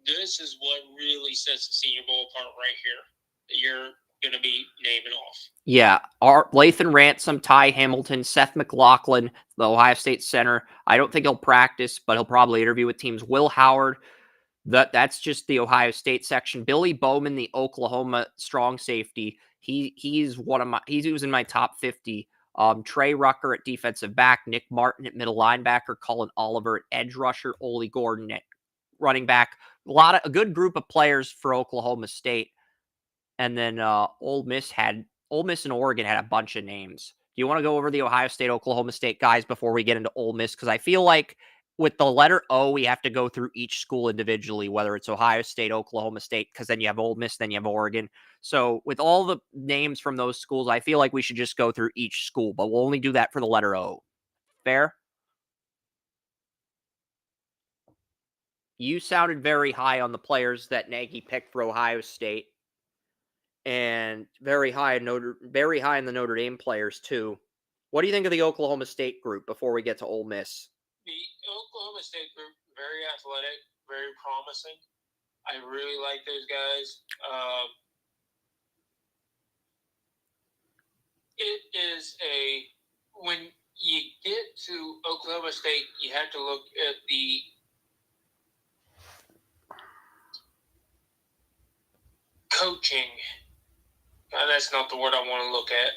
this is what really sets the Senior Bowl apart right here, that you're going to be naming off.
Yeah, Lathan Ransom, Ty Hamilton, Seth McLaughlin, the Ohio State center. I don't think he'll practice, but he'll probably interview with teams. Will Howard, that's just the Ohio State section. Billy Bowman, the Oklahoma strong safety. He was in my top 50. Trey Rucker at defensive back, Nick Martin at middle linebacker, Colin Oliver at edge rusher, Ole Gordon at running back. A good group of players for Oklahoma State. And then Ole Miss and Oregon had a bunch of names. Do you want to go over the Ohio State, Oklahoma State guys before we get into Ole Miss? Because I feel like with the letter O, we have to go through each school individually, whether it's Ohio State, Oklahoma State, because then you have Ole Miss, then you have Oregon. So with all the names from those schools, I feel like we should just go through each school, but we'll only do that for the letter O. Fair? You sounded very high on the players that Nagy picked for Ohio State, and very high in the Notre Dame players too. What do you think of the Oklahoma State group before we get to Ole Miss?
The Oklahoma State group, very athletic, very promising. I really like those guys. It is when you get to Oklahoma State, you have to look at the coaching. And that's not the word I want to look at.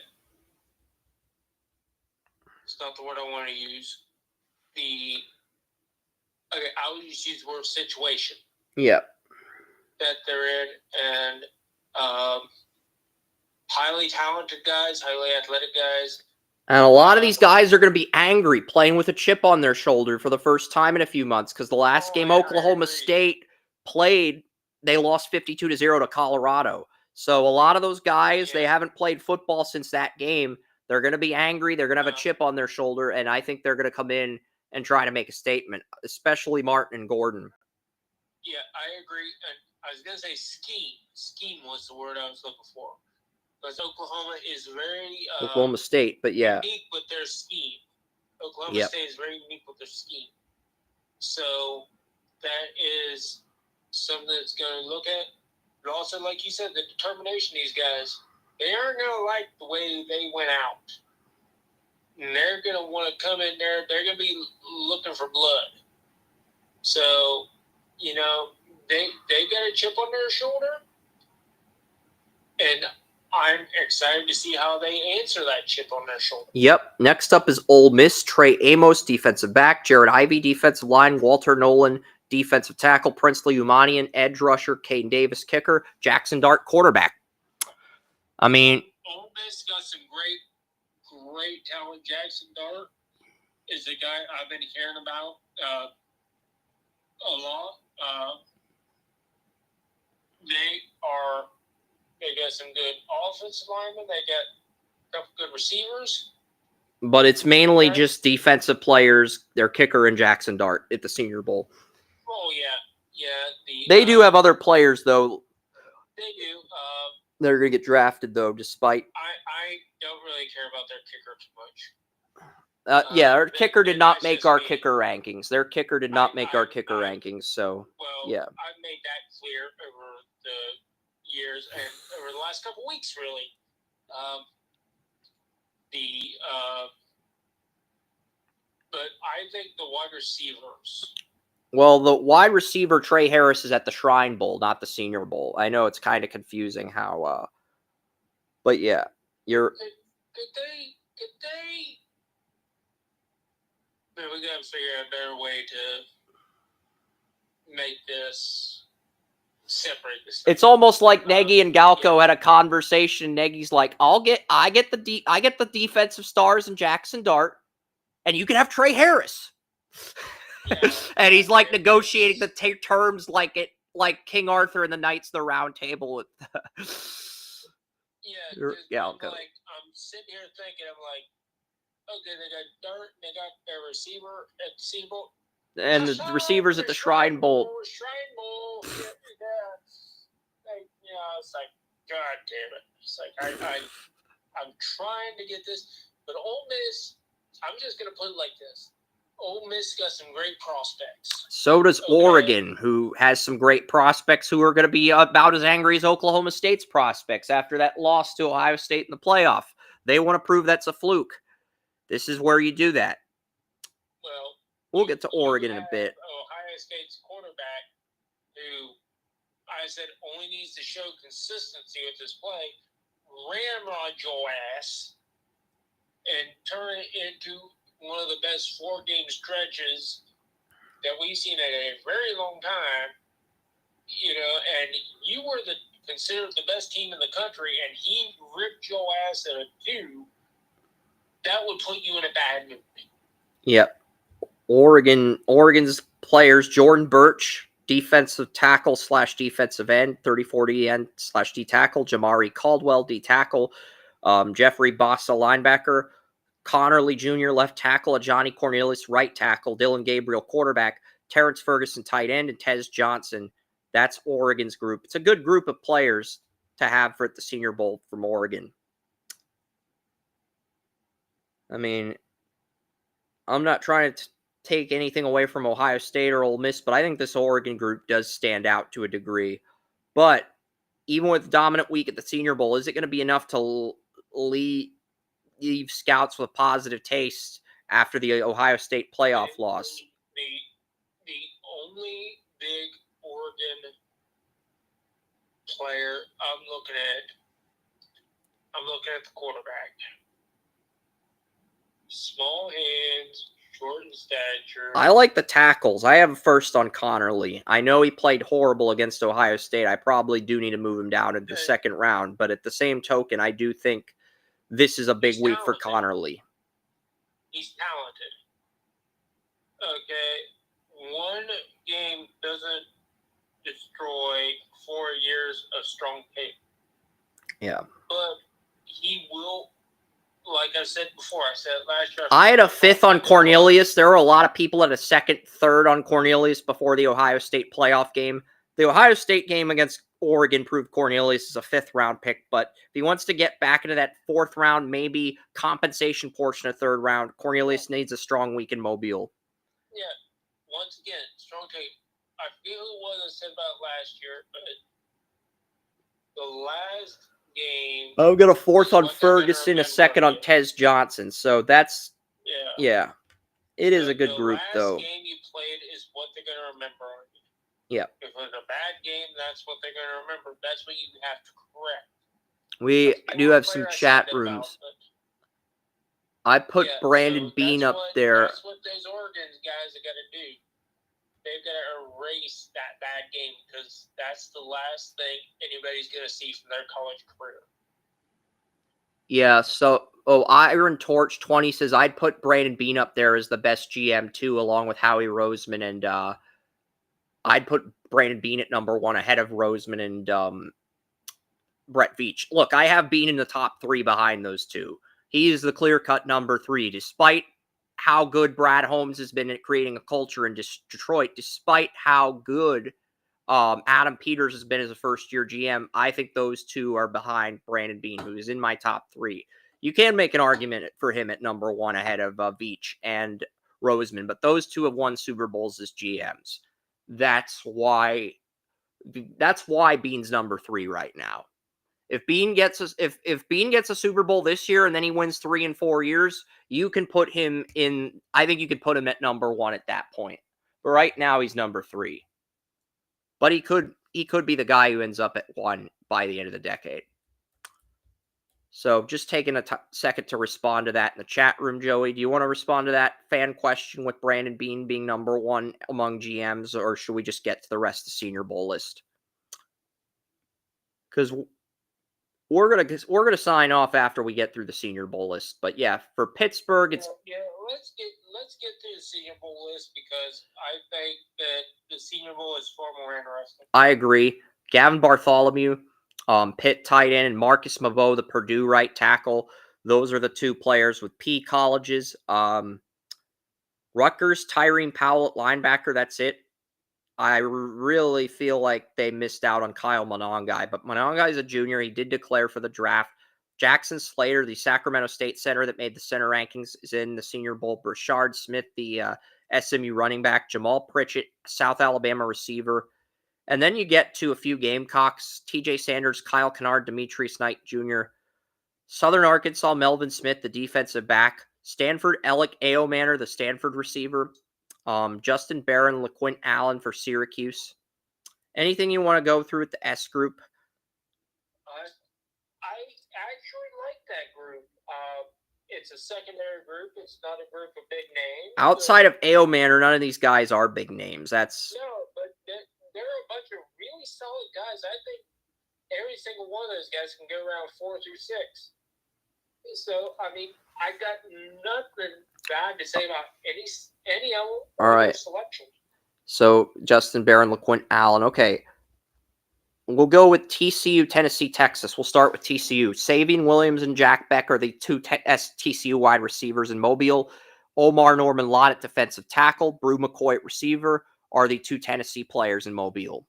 It's not the word I want to use. I'll just use the word situation.
Yeah.
That they're in, and highly talented guys, highly athletic guys.
And a lot of these guys are going to be angry playing with a chip on their shoulder for the first time in a few months, because the last game Oklahoma State played, they lost 52-0 to Colorado. So a lot of those guys, they haven't played football since that game. They're going to be angry. They're going to have a chip on their shoulder, and I think they're going to come in and try to make a statement, especially Martin and Gordon.
Yeah, I agree. And I was going to say scheme. Scheme was the word I was looking for. Because Oklahoma is very
Oklahoma State, but yeah.
unique with their scheme. Oklahoma State is very unique with their scheme. So that is something that's going to look at. But also, like you said, the determination of these guys, they aren't going to like the way they went out. And they're going to want to come in there. They're going to be looking for blood. So, they got a chip on their shoulder. And I'm excited to see how they answer that chip on their shoulder.
Yep. Next up is Ole Miss. Trey Amos, defensive back. Jared Ivey, defensive line. Walter Nolan, defensive tackle. Princely Umanian, edge rusher. Caden Davis, kicker. Jackson Dart, quarterback. I mean,
Ole Miss got some great talent. Jackson Dart is a guy I've been hearing about a lot. They got some good offensive linemen. They got a couple good receivers.
But it's mainly just defensive players. Their kicker and Jackson Dart at the Senior Bowl.
Oh, yeah.
They do have other players, though.
They do.
They're going to get drafted, though, despite...
I don't really care about their kicker too much.
Our kicker did not make our kicker rankings. Their kicker did not make our kicker rankings, so, yeah.
I've made that clear over the years and over the last couple weeks, really. But I think the wide receivers...
Well, the wide receiver, Trey Harris, is at the Shrine Bowl, not the Senior Bowl. I know it's kind of confusing how... but, yeah, you're...
Could they... Man, we got to figure out a better way to make this... separate this.
It's almost like Nagy and Galko had a conversation. Nagy's like, I get the defensive stars and Jackson Dart, and you can have Trey Harris. Yeah. And he's like negotiating the terms like King Arthur and the Knights of the Round Table.
Galko. I'm sitting here thinking, I'm like, okay, they got Dart, they got their receiver at the Senior Bowl.
And the receivers at the Shrine Bowl.
Yeah. It's like, God damn it. It's like, I'm trying to get this. But Ole Miss, I'm just going to put it like this. Ole Miss got some great prospects.
So does Oregon, who has some great prospects who are going to be about as angry as Oklahoma State's prospects after that loss to Ohio State in the playoff. They want to prove that's a fluke. This is where you do that.
Well,
we'll get to Oregon in a bit.
Ohio State's quarterback, who I said only needs to show consistency with his play, ramrod your ass and turn it into one of the best 4-game stretches that we've seen in a very long time. And you were considered the best team in the country, and he ripped your ass at a 2. That would put you in a bad mood.
Yep. Oregon's players, Jordan Birch, defensive tackle / defensive end, 30-40 end / D tackle, Jamari Caldwell, D tackle, Jeffrey Bossa, linebacker, Connerly Jr., left tackle, Johnny Cornelius, right tackle, Dylan Gabriel, quarterback, Terrence Ferguson, tight end, and Tez Johnson. That's Oregon's group. It's a good group of players to have for the Senior Bowl from Oregon. I mean, I'm not trying to take anything away from Ohio State or Ole Miss, but I think this Oregon group does stand out to a degree. But even with dominant week at the Senior Bowl, is it going to be enough to leave scouts with positive taste after the Ohio State playoff loss?
The only big Oregon player I'm looking at the quarterback. Small hands, short in stature.
I like the tackles. I have first on Connerly. I know he played horrible against Ohio State. I probably do need to move him down in the second round, but at the same token, I do think this is a big week for Connerly.
He's talented. Okay, one game doesn't destroy 4 years of strong tape.
Yeah.
But he will, like I said before, I said last year.
I had a fifth on Cornelius. There were a lot of people at a second, third on Cornelius before the Ohio State playoff game. The Ohio State game against Oregon proved Cornelius is a fifth round pick, but if he wants to get back into that fourth round, maybe compensation portion of third round, Cornelius needs a strong week in Mobile.
Yeah. Once again, strong tape. I forget who it was I said about last year, but the last game.
I've got a fourth on Ferguson, a second on Tez Johnson. So that's, yeah. It is a good group, though.
The last game you played is what they're going to remember.
Yeah.
If it was a bad game, that's what they're going to remember. That's what you have to correct.
We do have some chat rooms. I put Brandon Bean up there.
That's what those Oregon guys are going to do. They've got to erase that bad game because that's the last thing anybody's going to see from their college career.
Yeah, so, Iron Torch 20 says, I'd put Brandon Bean up there as the best GM, too, along with Howie Roseman, and I'd put Brandon Bean at number 1 ahead of Roseman and Brett Veach. Look, I have Bean in the top 3 behind those two. He is the clear-cut number 3, despite how good Brad Holmes has been at creating a culture in Detroit, despite how good Adam Peters has been as a first-year GM. I think those two are behind Brandon Bean, who is in my top 3. You can make an argument for him at number 1 ahead of Veach and Roseman, but those two have won Super Bowls as GMs. That's why Bean's number 3 right now. If Bean gets a Super Bowl this year and then he wins 3 in 4 years, you can put him in. I think you could put him at number 1 at that point. But right now he's number 3. But he could be the guy who ends up at 1 by the end of the decade. So just taking a second to respond to that in the chat room, Joey. Do you want to respond to that fan question with Brandon Bean being number 1 among GMs, or should we just get to the rest of the Senior Bowl list? Because we're gonna sign off after we get through the Senior Bowl list. But yeah, for Pittsburgh, it's
let's get to the Senior Bowl list because I think that the Senior Bowl is far more interesting.
I agree. Gavin Bartholomew, Pitt tight end, and Marcus Mavo, the Purdue right tackle. Those are the 2 players with P colleges. Rutgers, Tyrene Powell at linebacker. That's it. I really feel like they missed out on Kyle Monongai, but Monongai is a junior. He did declare for the draft. Jackson Slater, the Sacramento State center that made the center rankings, is in the Senior Bowl. Brashard Smith, the SMU running back. Jamal Pritchett, South Alabama receiver. And then you get to a few Gamecocks. TJ Sanders, Kyle Kennard, Demetrius Knight Jr. Southern Arkansas, Melvin Smith, the defensive back. Stanford, Alec Aomanor, the Stanford receiver. Justin Barron, LaQuint Allen for Syracuse. Anything you want to go through with the S group?
I actually like that group. It's a secondary group. It's not a group of big names.
Outside of Aomanor, none of these guys are big names.
No, but there are a bunch of really solid guys. I think every single one of those guys can go around 4 through 6. So, I mean, I got nothing. bad to say about any
All right.
selection.
So Justin Barron, LaQuint Allen. Okay. We'll go with TCU, Tennessee, Texas. We'll start with TCU. Savion Williams and Jack Beck are the two TCU wide receivers in Mobile. Omar Norman Lott at defensive tackle. Brew McCoy at receiver are the two Tennessee players in Mobile.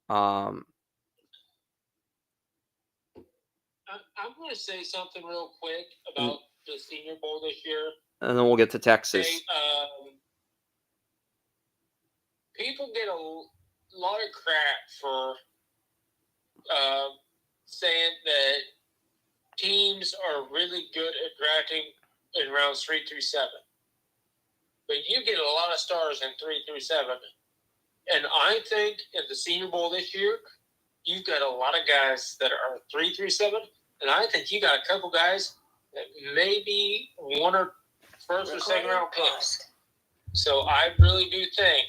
I'm going to say something real quick about the Senior Bowl this year.
And then we'll get to Texas.
People get a lot of crap for saying that teams are really good at drafting in rounds 3 through 7. But you get a lot of stars in 3 through 7. And I think at the Senior Bowl this year, you've got a lot of guys that are 3 through 7. And I think you got a couple guys that maybe one or first or second round picks. So I really do think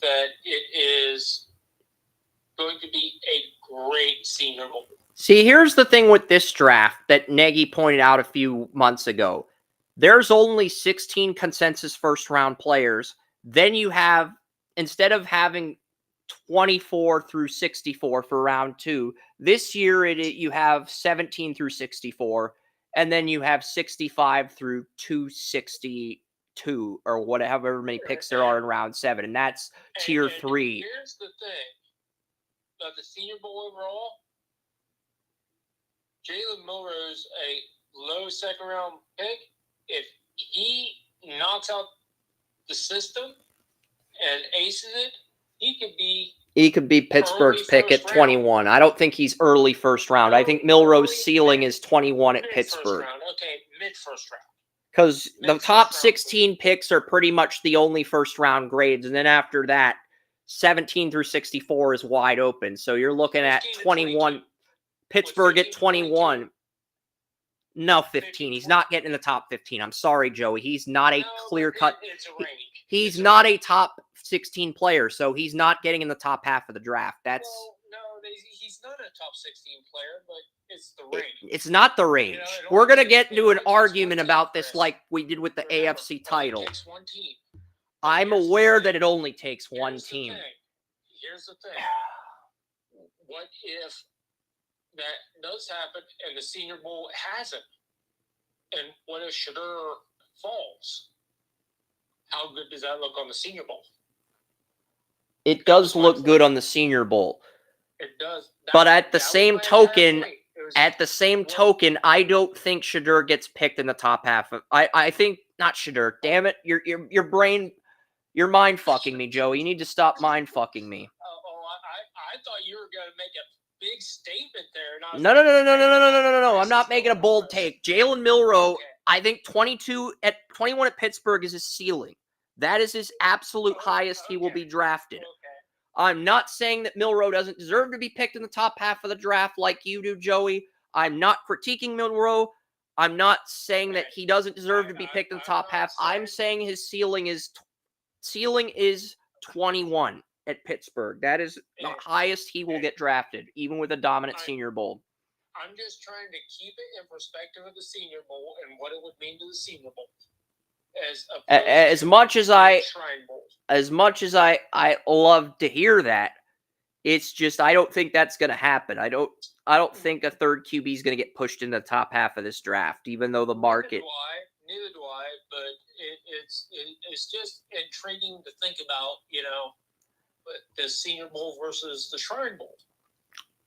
that it is going to be a great Senior Bowl.
See, here's the thing with this draft that Nagy pointed out a few months ago. There's only 16 consensus first-round players. Then you have, instead of having 24 through 64 for round 2, this year you have 17 through 64, and then you have 65 through 262, or whatever many picks there are in round 7, and that's tier 3.
Here's the thing about the Senior Bowl overall. Jalen Milroe's a low second-round pick. If he knocks out the system and aces it, he could be
Pittsburgh's pick at 21. I don't think he's early first round. I think Milroe's ceiling is 21 at Pittsburgh.
Okay, mid-first round.
Because the top 16 picks are pretty much the only first-round grades. And then after that, 17 through 64 is wide open. So you're looking at 21. Pittsburgh at 21. No, 15. He's not getting in the top 15. I'm sorry, Joey. He's not a clear-cut. He's not a top 16 player, so he's not getting in the top half of the draft.
No, he's not a top 16 player, but it's the range.
It's not the range. We're going to get into an argument about this like we did with the AFC title. I'm aware that it only takes one team.
Here's the thing. What if that does happen and the Senior Bowl hasn't? And what if Shedeur falls? How good does that look on the Senior Bowl?
It does look good on the Senior Bowl.
It does.
But at the same token, I don't think Shedeur gets picked in the top half of. I think not Shedeur. Damn it, your brain, you're mind fucking me, Joey. You need to stop mind fucking me.
I thought you were going to make a big statement there.
No. I'm not making a bold take. Jalen Milroe, okay. I think 21 at Pittsburgh is his ceiling. That is his absolute highest he will be drafted.
Okay.
I'm not saying that Milroe doesn't deserve to be picked in the top half of the draft like you do, Joey. I'm not critiquing Milroe. I'm not saying that he doesn't deserve to be picked in the top half. I'm saying his ceiling is 21 at Pittsburgh. That is the highest he will get drafted, even with a dominant Senior Bowl.
I'm just trying to keep it in perspective of the Senior Bowl and what it would mean to the Senior Bowl. As much as
I love to hear that, it's just I don't think that's going to happen. I don't think a third QB is going to get pushed in the top half of this draft, even though the market.
Neither do I. But it's just intriguing to think about, the Senior Bowl versus the Shrine Bowl.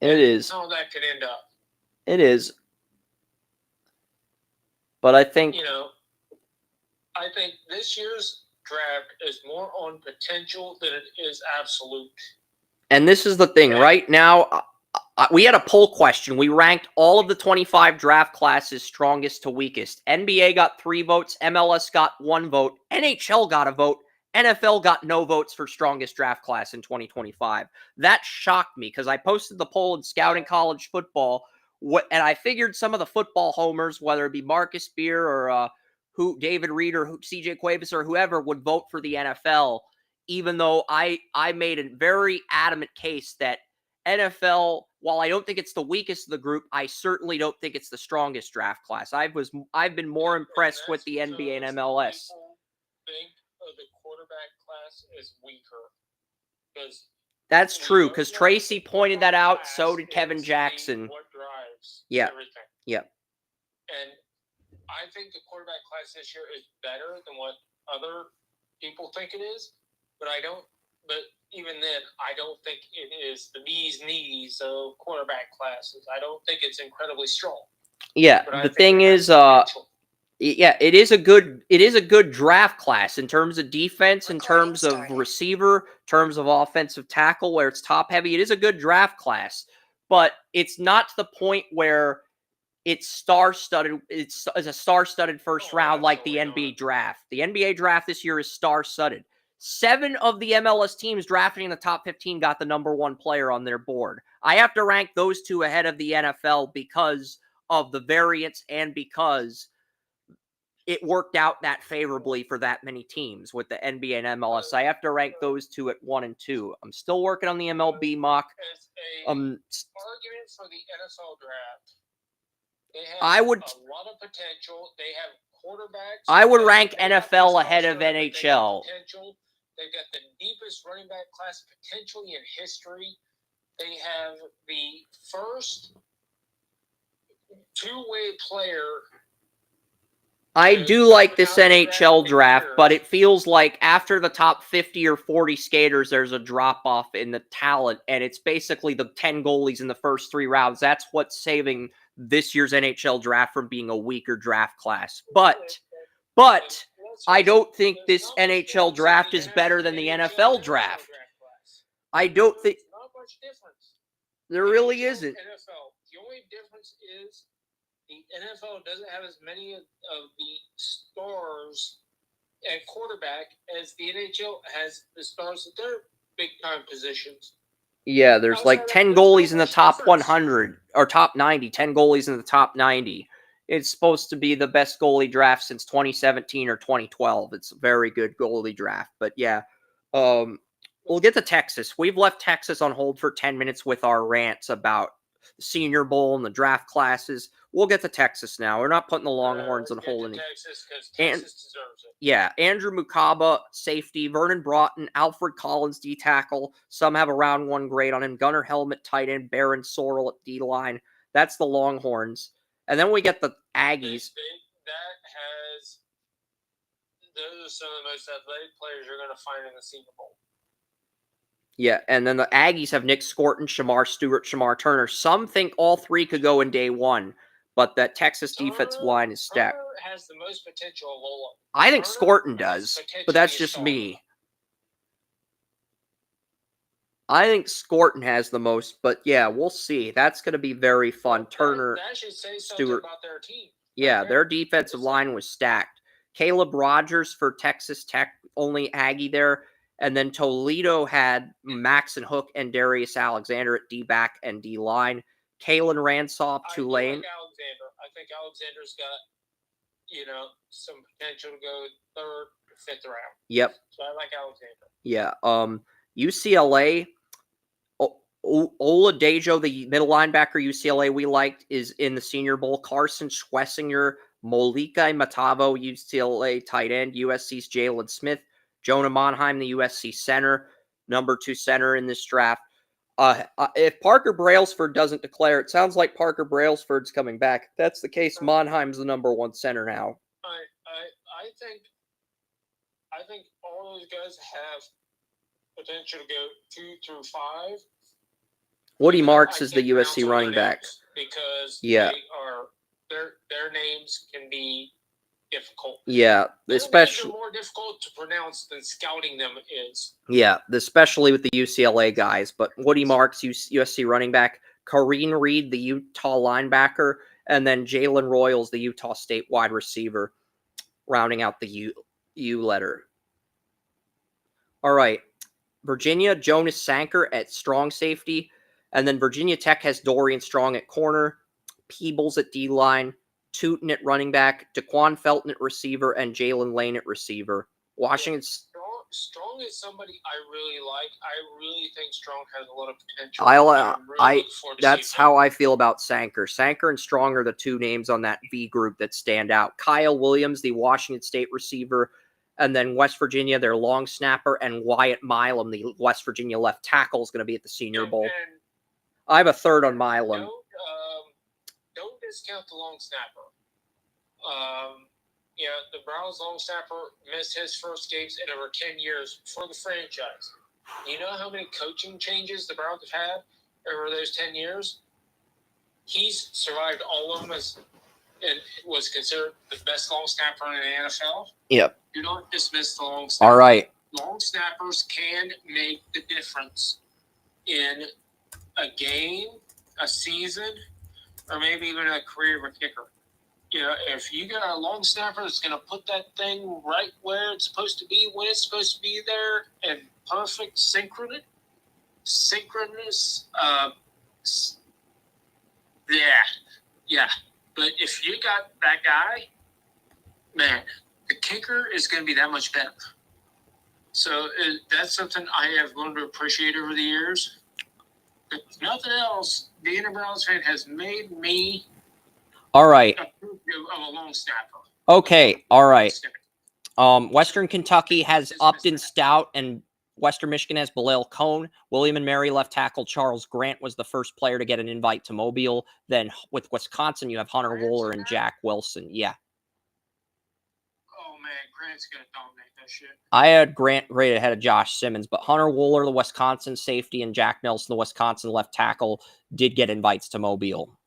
It is.
How that could end up.
It is. But I think
I think this year's draft is more on potential than it is absolute.
And this is the thing. Right now, we had a poll question. We ranked all of the 25 draft classes strongest to weakest. NBA got 3 votes. MLS got 1 vote. NHL got a vote. NFL got no votes for strongest draft class in 2025. That shocked me because I posted the poll in Scouting College Football, and I figured some of the football homers, whether it be Marcus Beer or David Reed or CJ Cuevas or whoever, would vote for the NFL, even though I made a very adamant case that NFL while I don't think it's the weakest of the group, I certainly don't think it's the strongest draft class. I've been more impressed with the NBA and MLS.
People think of the quarterback class as weaker. Because
That's true, because Tracy pointed that out. So did Kevin Jackson.
What drives everything.
Yeah.
And I think the quarterback class this year is better than what other people think it is. But even then, I don't think it is the bee's knees of quarterback classes. I don't think it's incredibly strong.
Yeah, the thing is, yeah, it is a good draft class in terms of defense, in terms of receiver, in terms of offensive tackle, where it's top heavy. It is a good draft class, but it's not to the point where it's star-studded. It's a star-studded first round like the NBA draft. The NBA draft this year is star-studded. 7 of the MLS teams drafting in the top 15 got the number 1 player on their board. I have to rank those 2 ahead of the NFL because of the variance and because it worked out that favorably for that many teams with the NBA and MLS. I have to rank those 2 at 1 and 2. I'm still working on the MLB mock.
As argument for the NFL draft, they have
I would.
A lot of potential. They have quarterbacks.
I would rank NFL ahead of NHL.
They've got the deepest running back class potentially in history. They have the first two-way player.
I do like this NHL draft, but it feels like after the top 50 or 40 skaters, there's a drop-off in the talent, and it's basically the 10 goalies in the first 3 rounds. That's what's saving this year's NHL draft from being a weaker draft class. But I don't think this NHL draft is better than the NFL draft. I don't think
not much difference.
There really isn't.
NFL. The only difference is the NFL doesn't have as many of the stars at quarterback as the NHL has the stars at their big time positions.
Yeah, there's like 10 goalies in the top 100 or top 90, 10 goalies in the top 90. It's supposed to be the best goalie draft since 2017 or 2012. It's a very good goalie draft. But yeah, we'll get to Texas. We've left Texas on hold for 10 minutes with our rants about the Senior Bowl and the draft classes. We'll get to Texas now. We're not putting the Longhorns on hold anymore.
Texas deserves it.
Yeah, Andrew Mukaba, safety. Vernon Broughton, Alfred Collins, D-tackle. Some have a round 1 grade on him. Gunnar Helmet, tight end. Baron Sorrell at D-line. That's the Longhorns. And then we get the Aggies.
Those are some of the most athletic players you're going to find in the Senior Bowl.
Yeah, and then the Aggies have Nick Scorton, Shamar Stewart, Shamar Turner. Some think all 3 could go in day 1, but that Texas defensive line is stacked.
Turner has the most potential of all of them.
I think Scorton does, but that's just me. I think Scorton has the most, but yeah, we'll see. That's going to be very fun. Turner,
that should say something
Stewart.
About their team.
Yeah, their defensive line was stacked. Caleb Rogers for Texas Tech, only Aggie there. And then Toledo had Max and Hook and Darius Alexander at D-back and D-line. Kalen Ransom, Tulane.
I think Alexander's got, some potential to go 3rd or 5th round.
Yep.
So I like Alexander.
Yeah. UCLA, Oladejo, the middle linebacker UCLA we liked, is in the Senior Bowl. Carson Schwessinger, Molika Matavo, UCLA tight end. USC's Jalen Smith. Jonah Monheim, the USC center, number 2 center in this draft. If Parker Brailsford doesn't declare, it sounds like Parker Brailsford's coming back. If that's the case, Monheim's the number 1 center now.
I think all those guys have potential to go 2 through 5.
Woody Marks is the USC running back.
Because their names can be difficult.
Yeah,
especially more difficult to pronounce than scouting them is.
Yeah, especially with the UCLA guys. But Woody Marks, USC running back, Kareen Reed, the Utah linebacker, and then Jalen Royals, the Utah State wide receiver, rounding out the U letter. All right, Virginia, Jonas Sanker at strong safety, and then Virginia Tech has Dorian Strong at corner, Peebles at D-line, Tootin at running back, Daquan Felton at receiver, and Jalen Lane at receiver. Washington's...
Strong is somebody I really like. I really think Strong has a lot of potential.
That's how I feel about Sanker. Sanker and Strong are the two names on that V group that stand out. Kyle Williams, the Washington State receiver, and then West Virginia, their long snapper, and Wyatt Milam, the West Virginia left tackle, is going to be at the Senior Bowl. I have a third on Milam.
Don't discount the long snapper. The Browns long snapper missed his first games in over 10 years for the franchise. You know how many coaching changes the Browns have had over those 10 years? He's survived all of them and was considered the best long snapper in the NFL.
Yep.
Do not dismiss the long snapper.
All right.
Long snappers can make the difference in a game, a season, or maybe even a career of a kicker. If you got a long snapper that's going to put that thing right where it's supposed to be, when it's supposed to be there, and perfect synchronous, yeah. But if you got that guy, man, the kicker is going to be that much better. So that's something I have learned to appreciate over the years. If nothing else, being a Browns fan has made me
all right.
appreciative of a long snapper.
Okay, all right. Western Kentucky has Upton Stout, and Western Michigan has Bilal Cohn. William and Mary left tackle Charles Grant was the first player to get an invite to Mobile. Then with Wisconsin, you have Hunter Wooler and Jack Wilson. Yeah.
Oh, man, Grant's going to dominate that shit.
I had Grant rated ahead of Josh Simmons, but Hunter Wooler, the Wisconsin safety, and Jack Nelson, the Wisconsin left tackle, did get invites to Mobile.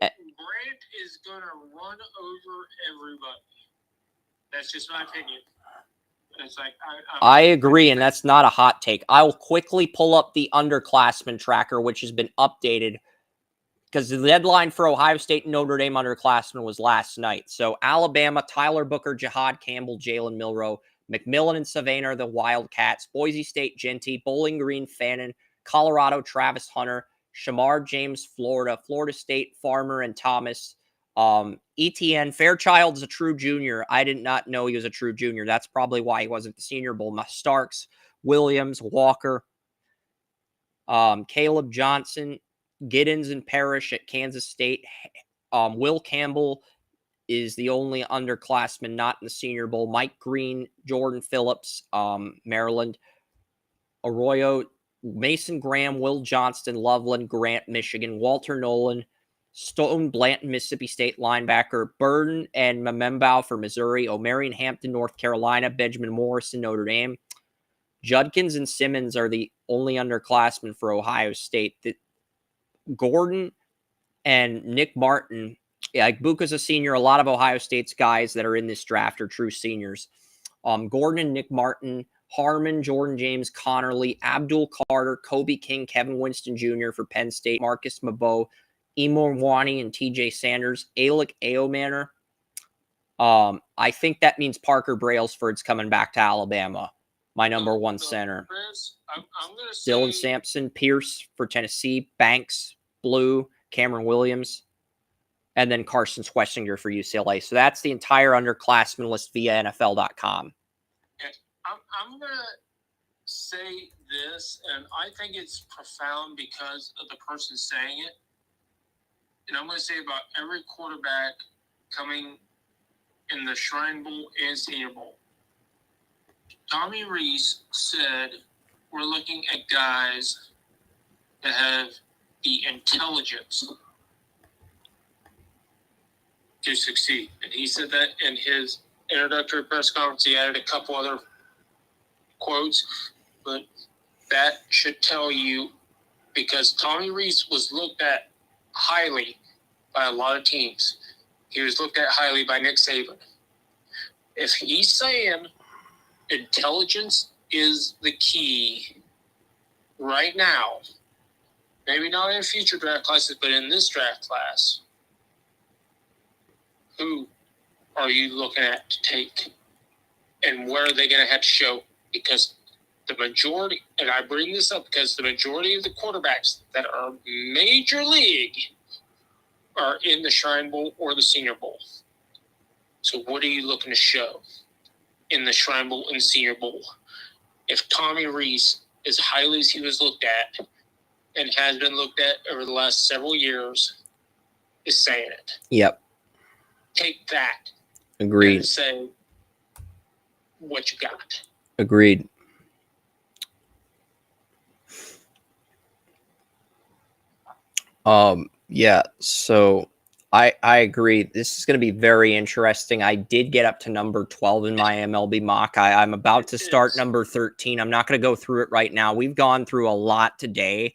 Grant is going to run over everybody. That's just my opinion. It's like
I agree, and that's not a hot take. I'll quickly pull up the underclassmen tracker, which has been updated because the deadline for Ohio State and Notre Dame underclassmen was last night. So Alabama, Tyler Booker, Jahad Campbell, Jalen Milroe, McMillan and Savannah are the Wildcats, Boise State, Genty, Bowling Green, Fannin, Colorado, Travis Hunter, Shamar James, Florida State, Farmer, and Thomas. ETN, Fairchild's a true junior. I did not know he was a true junior. That's probably why he wasn't the Senior Bowl. Starks, Williams, Walker, Caleb Johnson, Giddens and Parrish at Kansas State. Will Campbell is the only underclassman not in the Senior Bowl. Mike Green, Jordan Phillips, Maryland. Arroyo, Mason Graham, Will Johnston, Loveland, Grant, Michigan. Walter Nolan, Stone Blanton, Mississippi State linebacker. Burden and Memembao for Missouri. O'Marion Hampton, North Carolina. Benjamin Morrison, Notre Dame. Judkins and Simmons are the only underclassmen for Ohio State. Gordon and Nick Martin, Buka's a senior. A lot of Ohio State's guys that are in this draft are true seniors. Gordon and Nick Martin, Harmon, Jordan James, Connerly, Abdul Carter, Kobe King, Kevin Winston Jr. for Penn State, Marcus Mabo, Emor Wani, and TJ Sanders, Alec Aomanor. I think that means Parker Brailsford's coming back to Alabama, my number one center.
Chris, I'm gonna
Dylan Sampson, Pierce for Tennessee, Banks, Blue, Cameron Williams, and then Carson Schwessinger for UCLA. So that's the entire underclassmen list via NFL.com.
I'm going to say this, and I think it's profound because of the person saying it. And I'm going to say about every quarterback coming in the Shrine Bowl and Senior Bowl. Tommy Rees said, we're looking at guys that have the intelligence to succeed. And he said that in his introductory press conference. He added a couple other quotes, but that should tell you, because Tommy Rees was looked at highly by a lot of teams. He was looked at highly by Nick Saban. If he's saying intelligence is the key right now, maybe not in future draft classes, but in this draft class, who are you looking at to take? And where are they going to have to show? Because the majority, and I bring this up because the majority of the quarterbacks that are major league are in the Shrine Bowl or the Senior Bowl. So what are you looking to show in the Shrine Bowl and Senior Bowl? if Tommy Rees, as highly as he was looked at and has been looked at over the last several years, is saying it.
Yep.
Take that.
Agreed.
And say what you got.
Agreed. Yeah, so I agree. This is going to be very interesting. I did get up to number 12 in my MLB mock. I'm about to start number 13. I'm not going to go through it right now. We've gone through a lot today.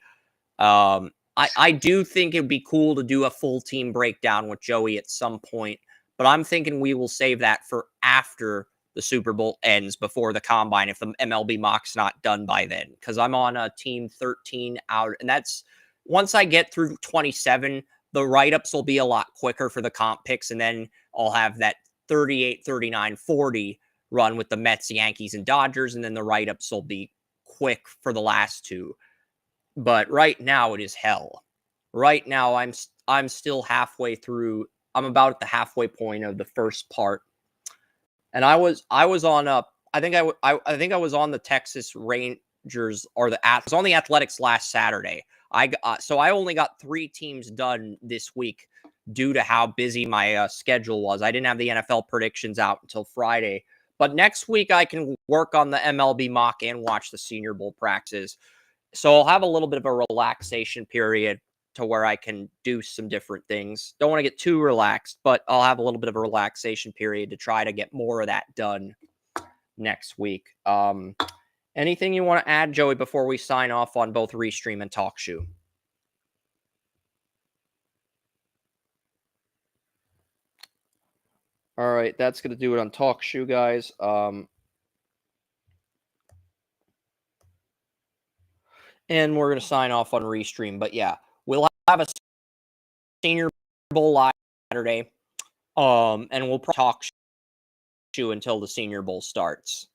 I do think it'd be cool to do a full team breakdown with Joey at some point, but I'm thinking we will save that for after the Super Bowl ends, before the combine, if the MLB mock's not done by then, because I'm on a team 13 out, and that's once I get through 27, the write-ups will be a lot quicker for the comp picks, and then I'll have that 38, 39, 40 run with the Mets, Yankees, and Dodgers, and then the write-ups will be quick for the last two. But right now it is hell. Right now I'm still halfway through. I'm about at the halfway point of the first part, and I was on I think I was on the Texas Rangers, or I was on the Athletics last Saturday. So I only got 3 teams done this week due to how busy my schedule was. I didn't have the NFL predictions out until Friday. But next week I can work on the MLB mock and watch the Senior Bowl practices. So I'll have a little bit of a relaxation period to where I can do some different things. Don't want to get too relaxed, but I'll have a little bit of a relaxation period to try to get more of that done next week. Anything you want to add, Joey, before we sign off on both Restream and TalkShoe? All right, that's going to do it on TalkShoe, guys. And we're going to sign off on Restream. But yeah, we'll have a Senior Bowl live Saturday. And we'll talk TalkShoe until the Senior Bowl starts.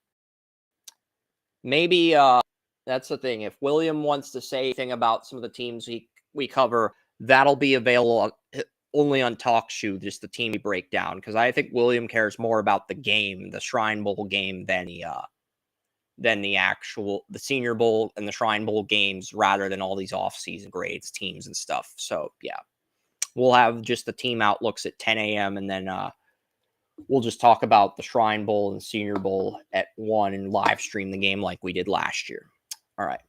Maybe that's the thing. If William wants to say anything about some of the teams we cover, that'll be available only on TalkShoe, just the team we break down. Because I think William cares more about the game, the Shrine Bowl game, than the Senior Bowl and the Shrine Bowl games, rather than all these off-season grades, teams and stuff. So yeah, we'll have just the team outlooks at 10 a.m. and then we'll just talk about the Shrine Bowl and Senior Bowl at 1 and live stream the game like we did last year. All right.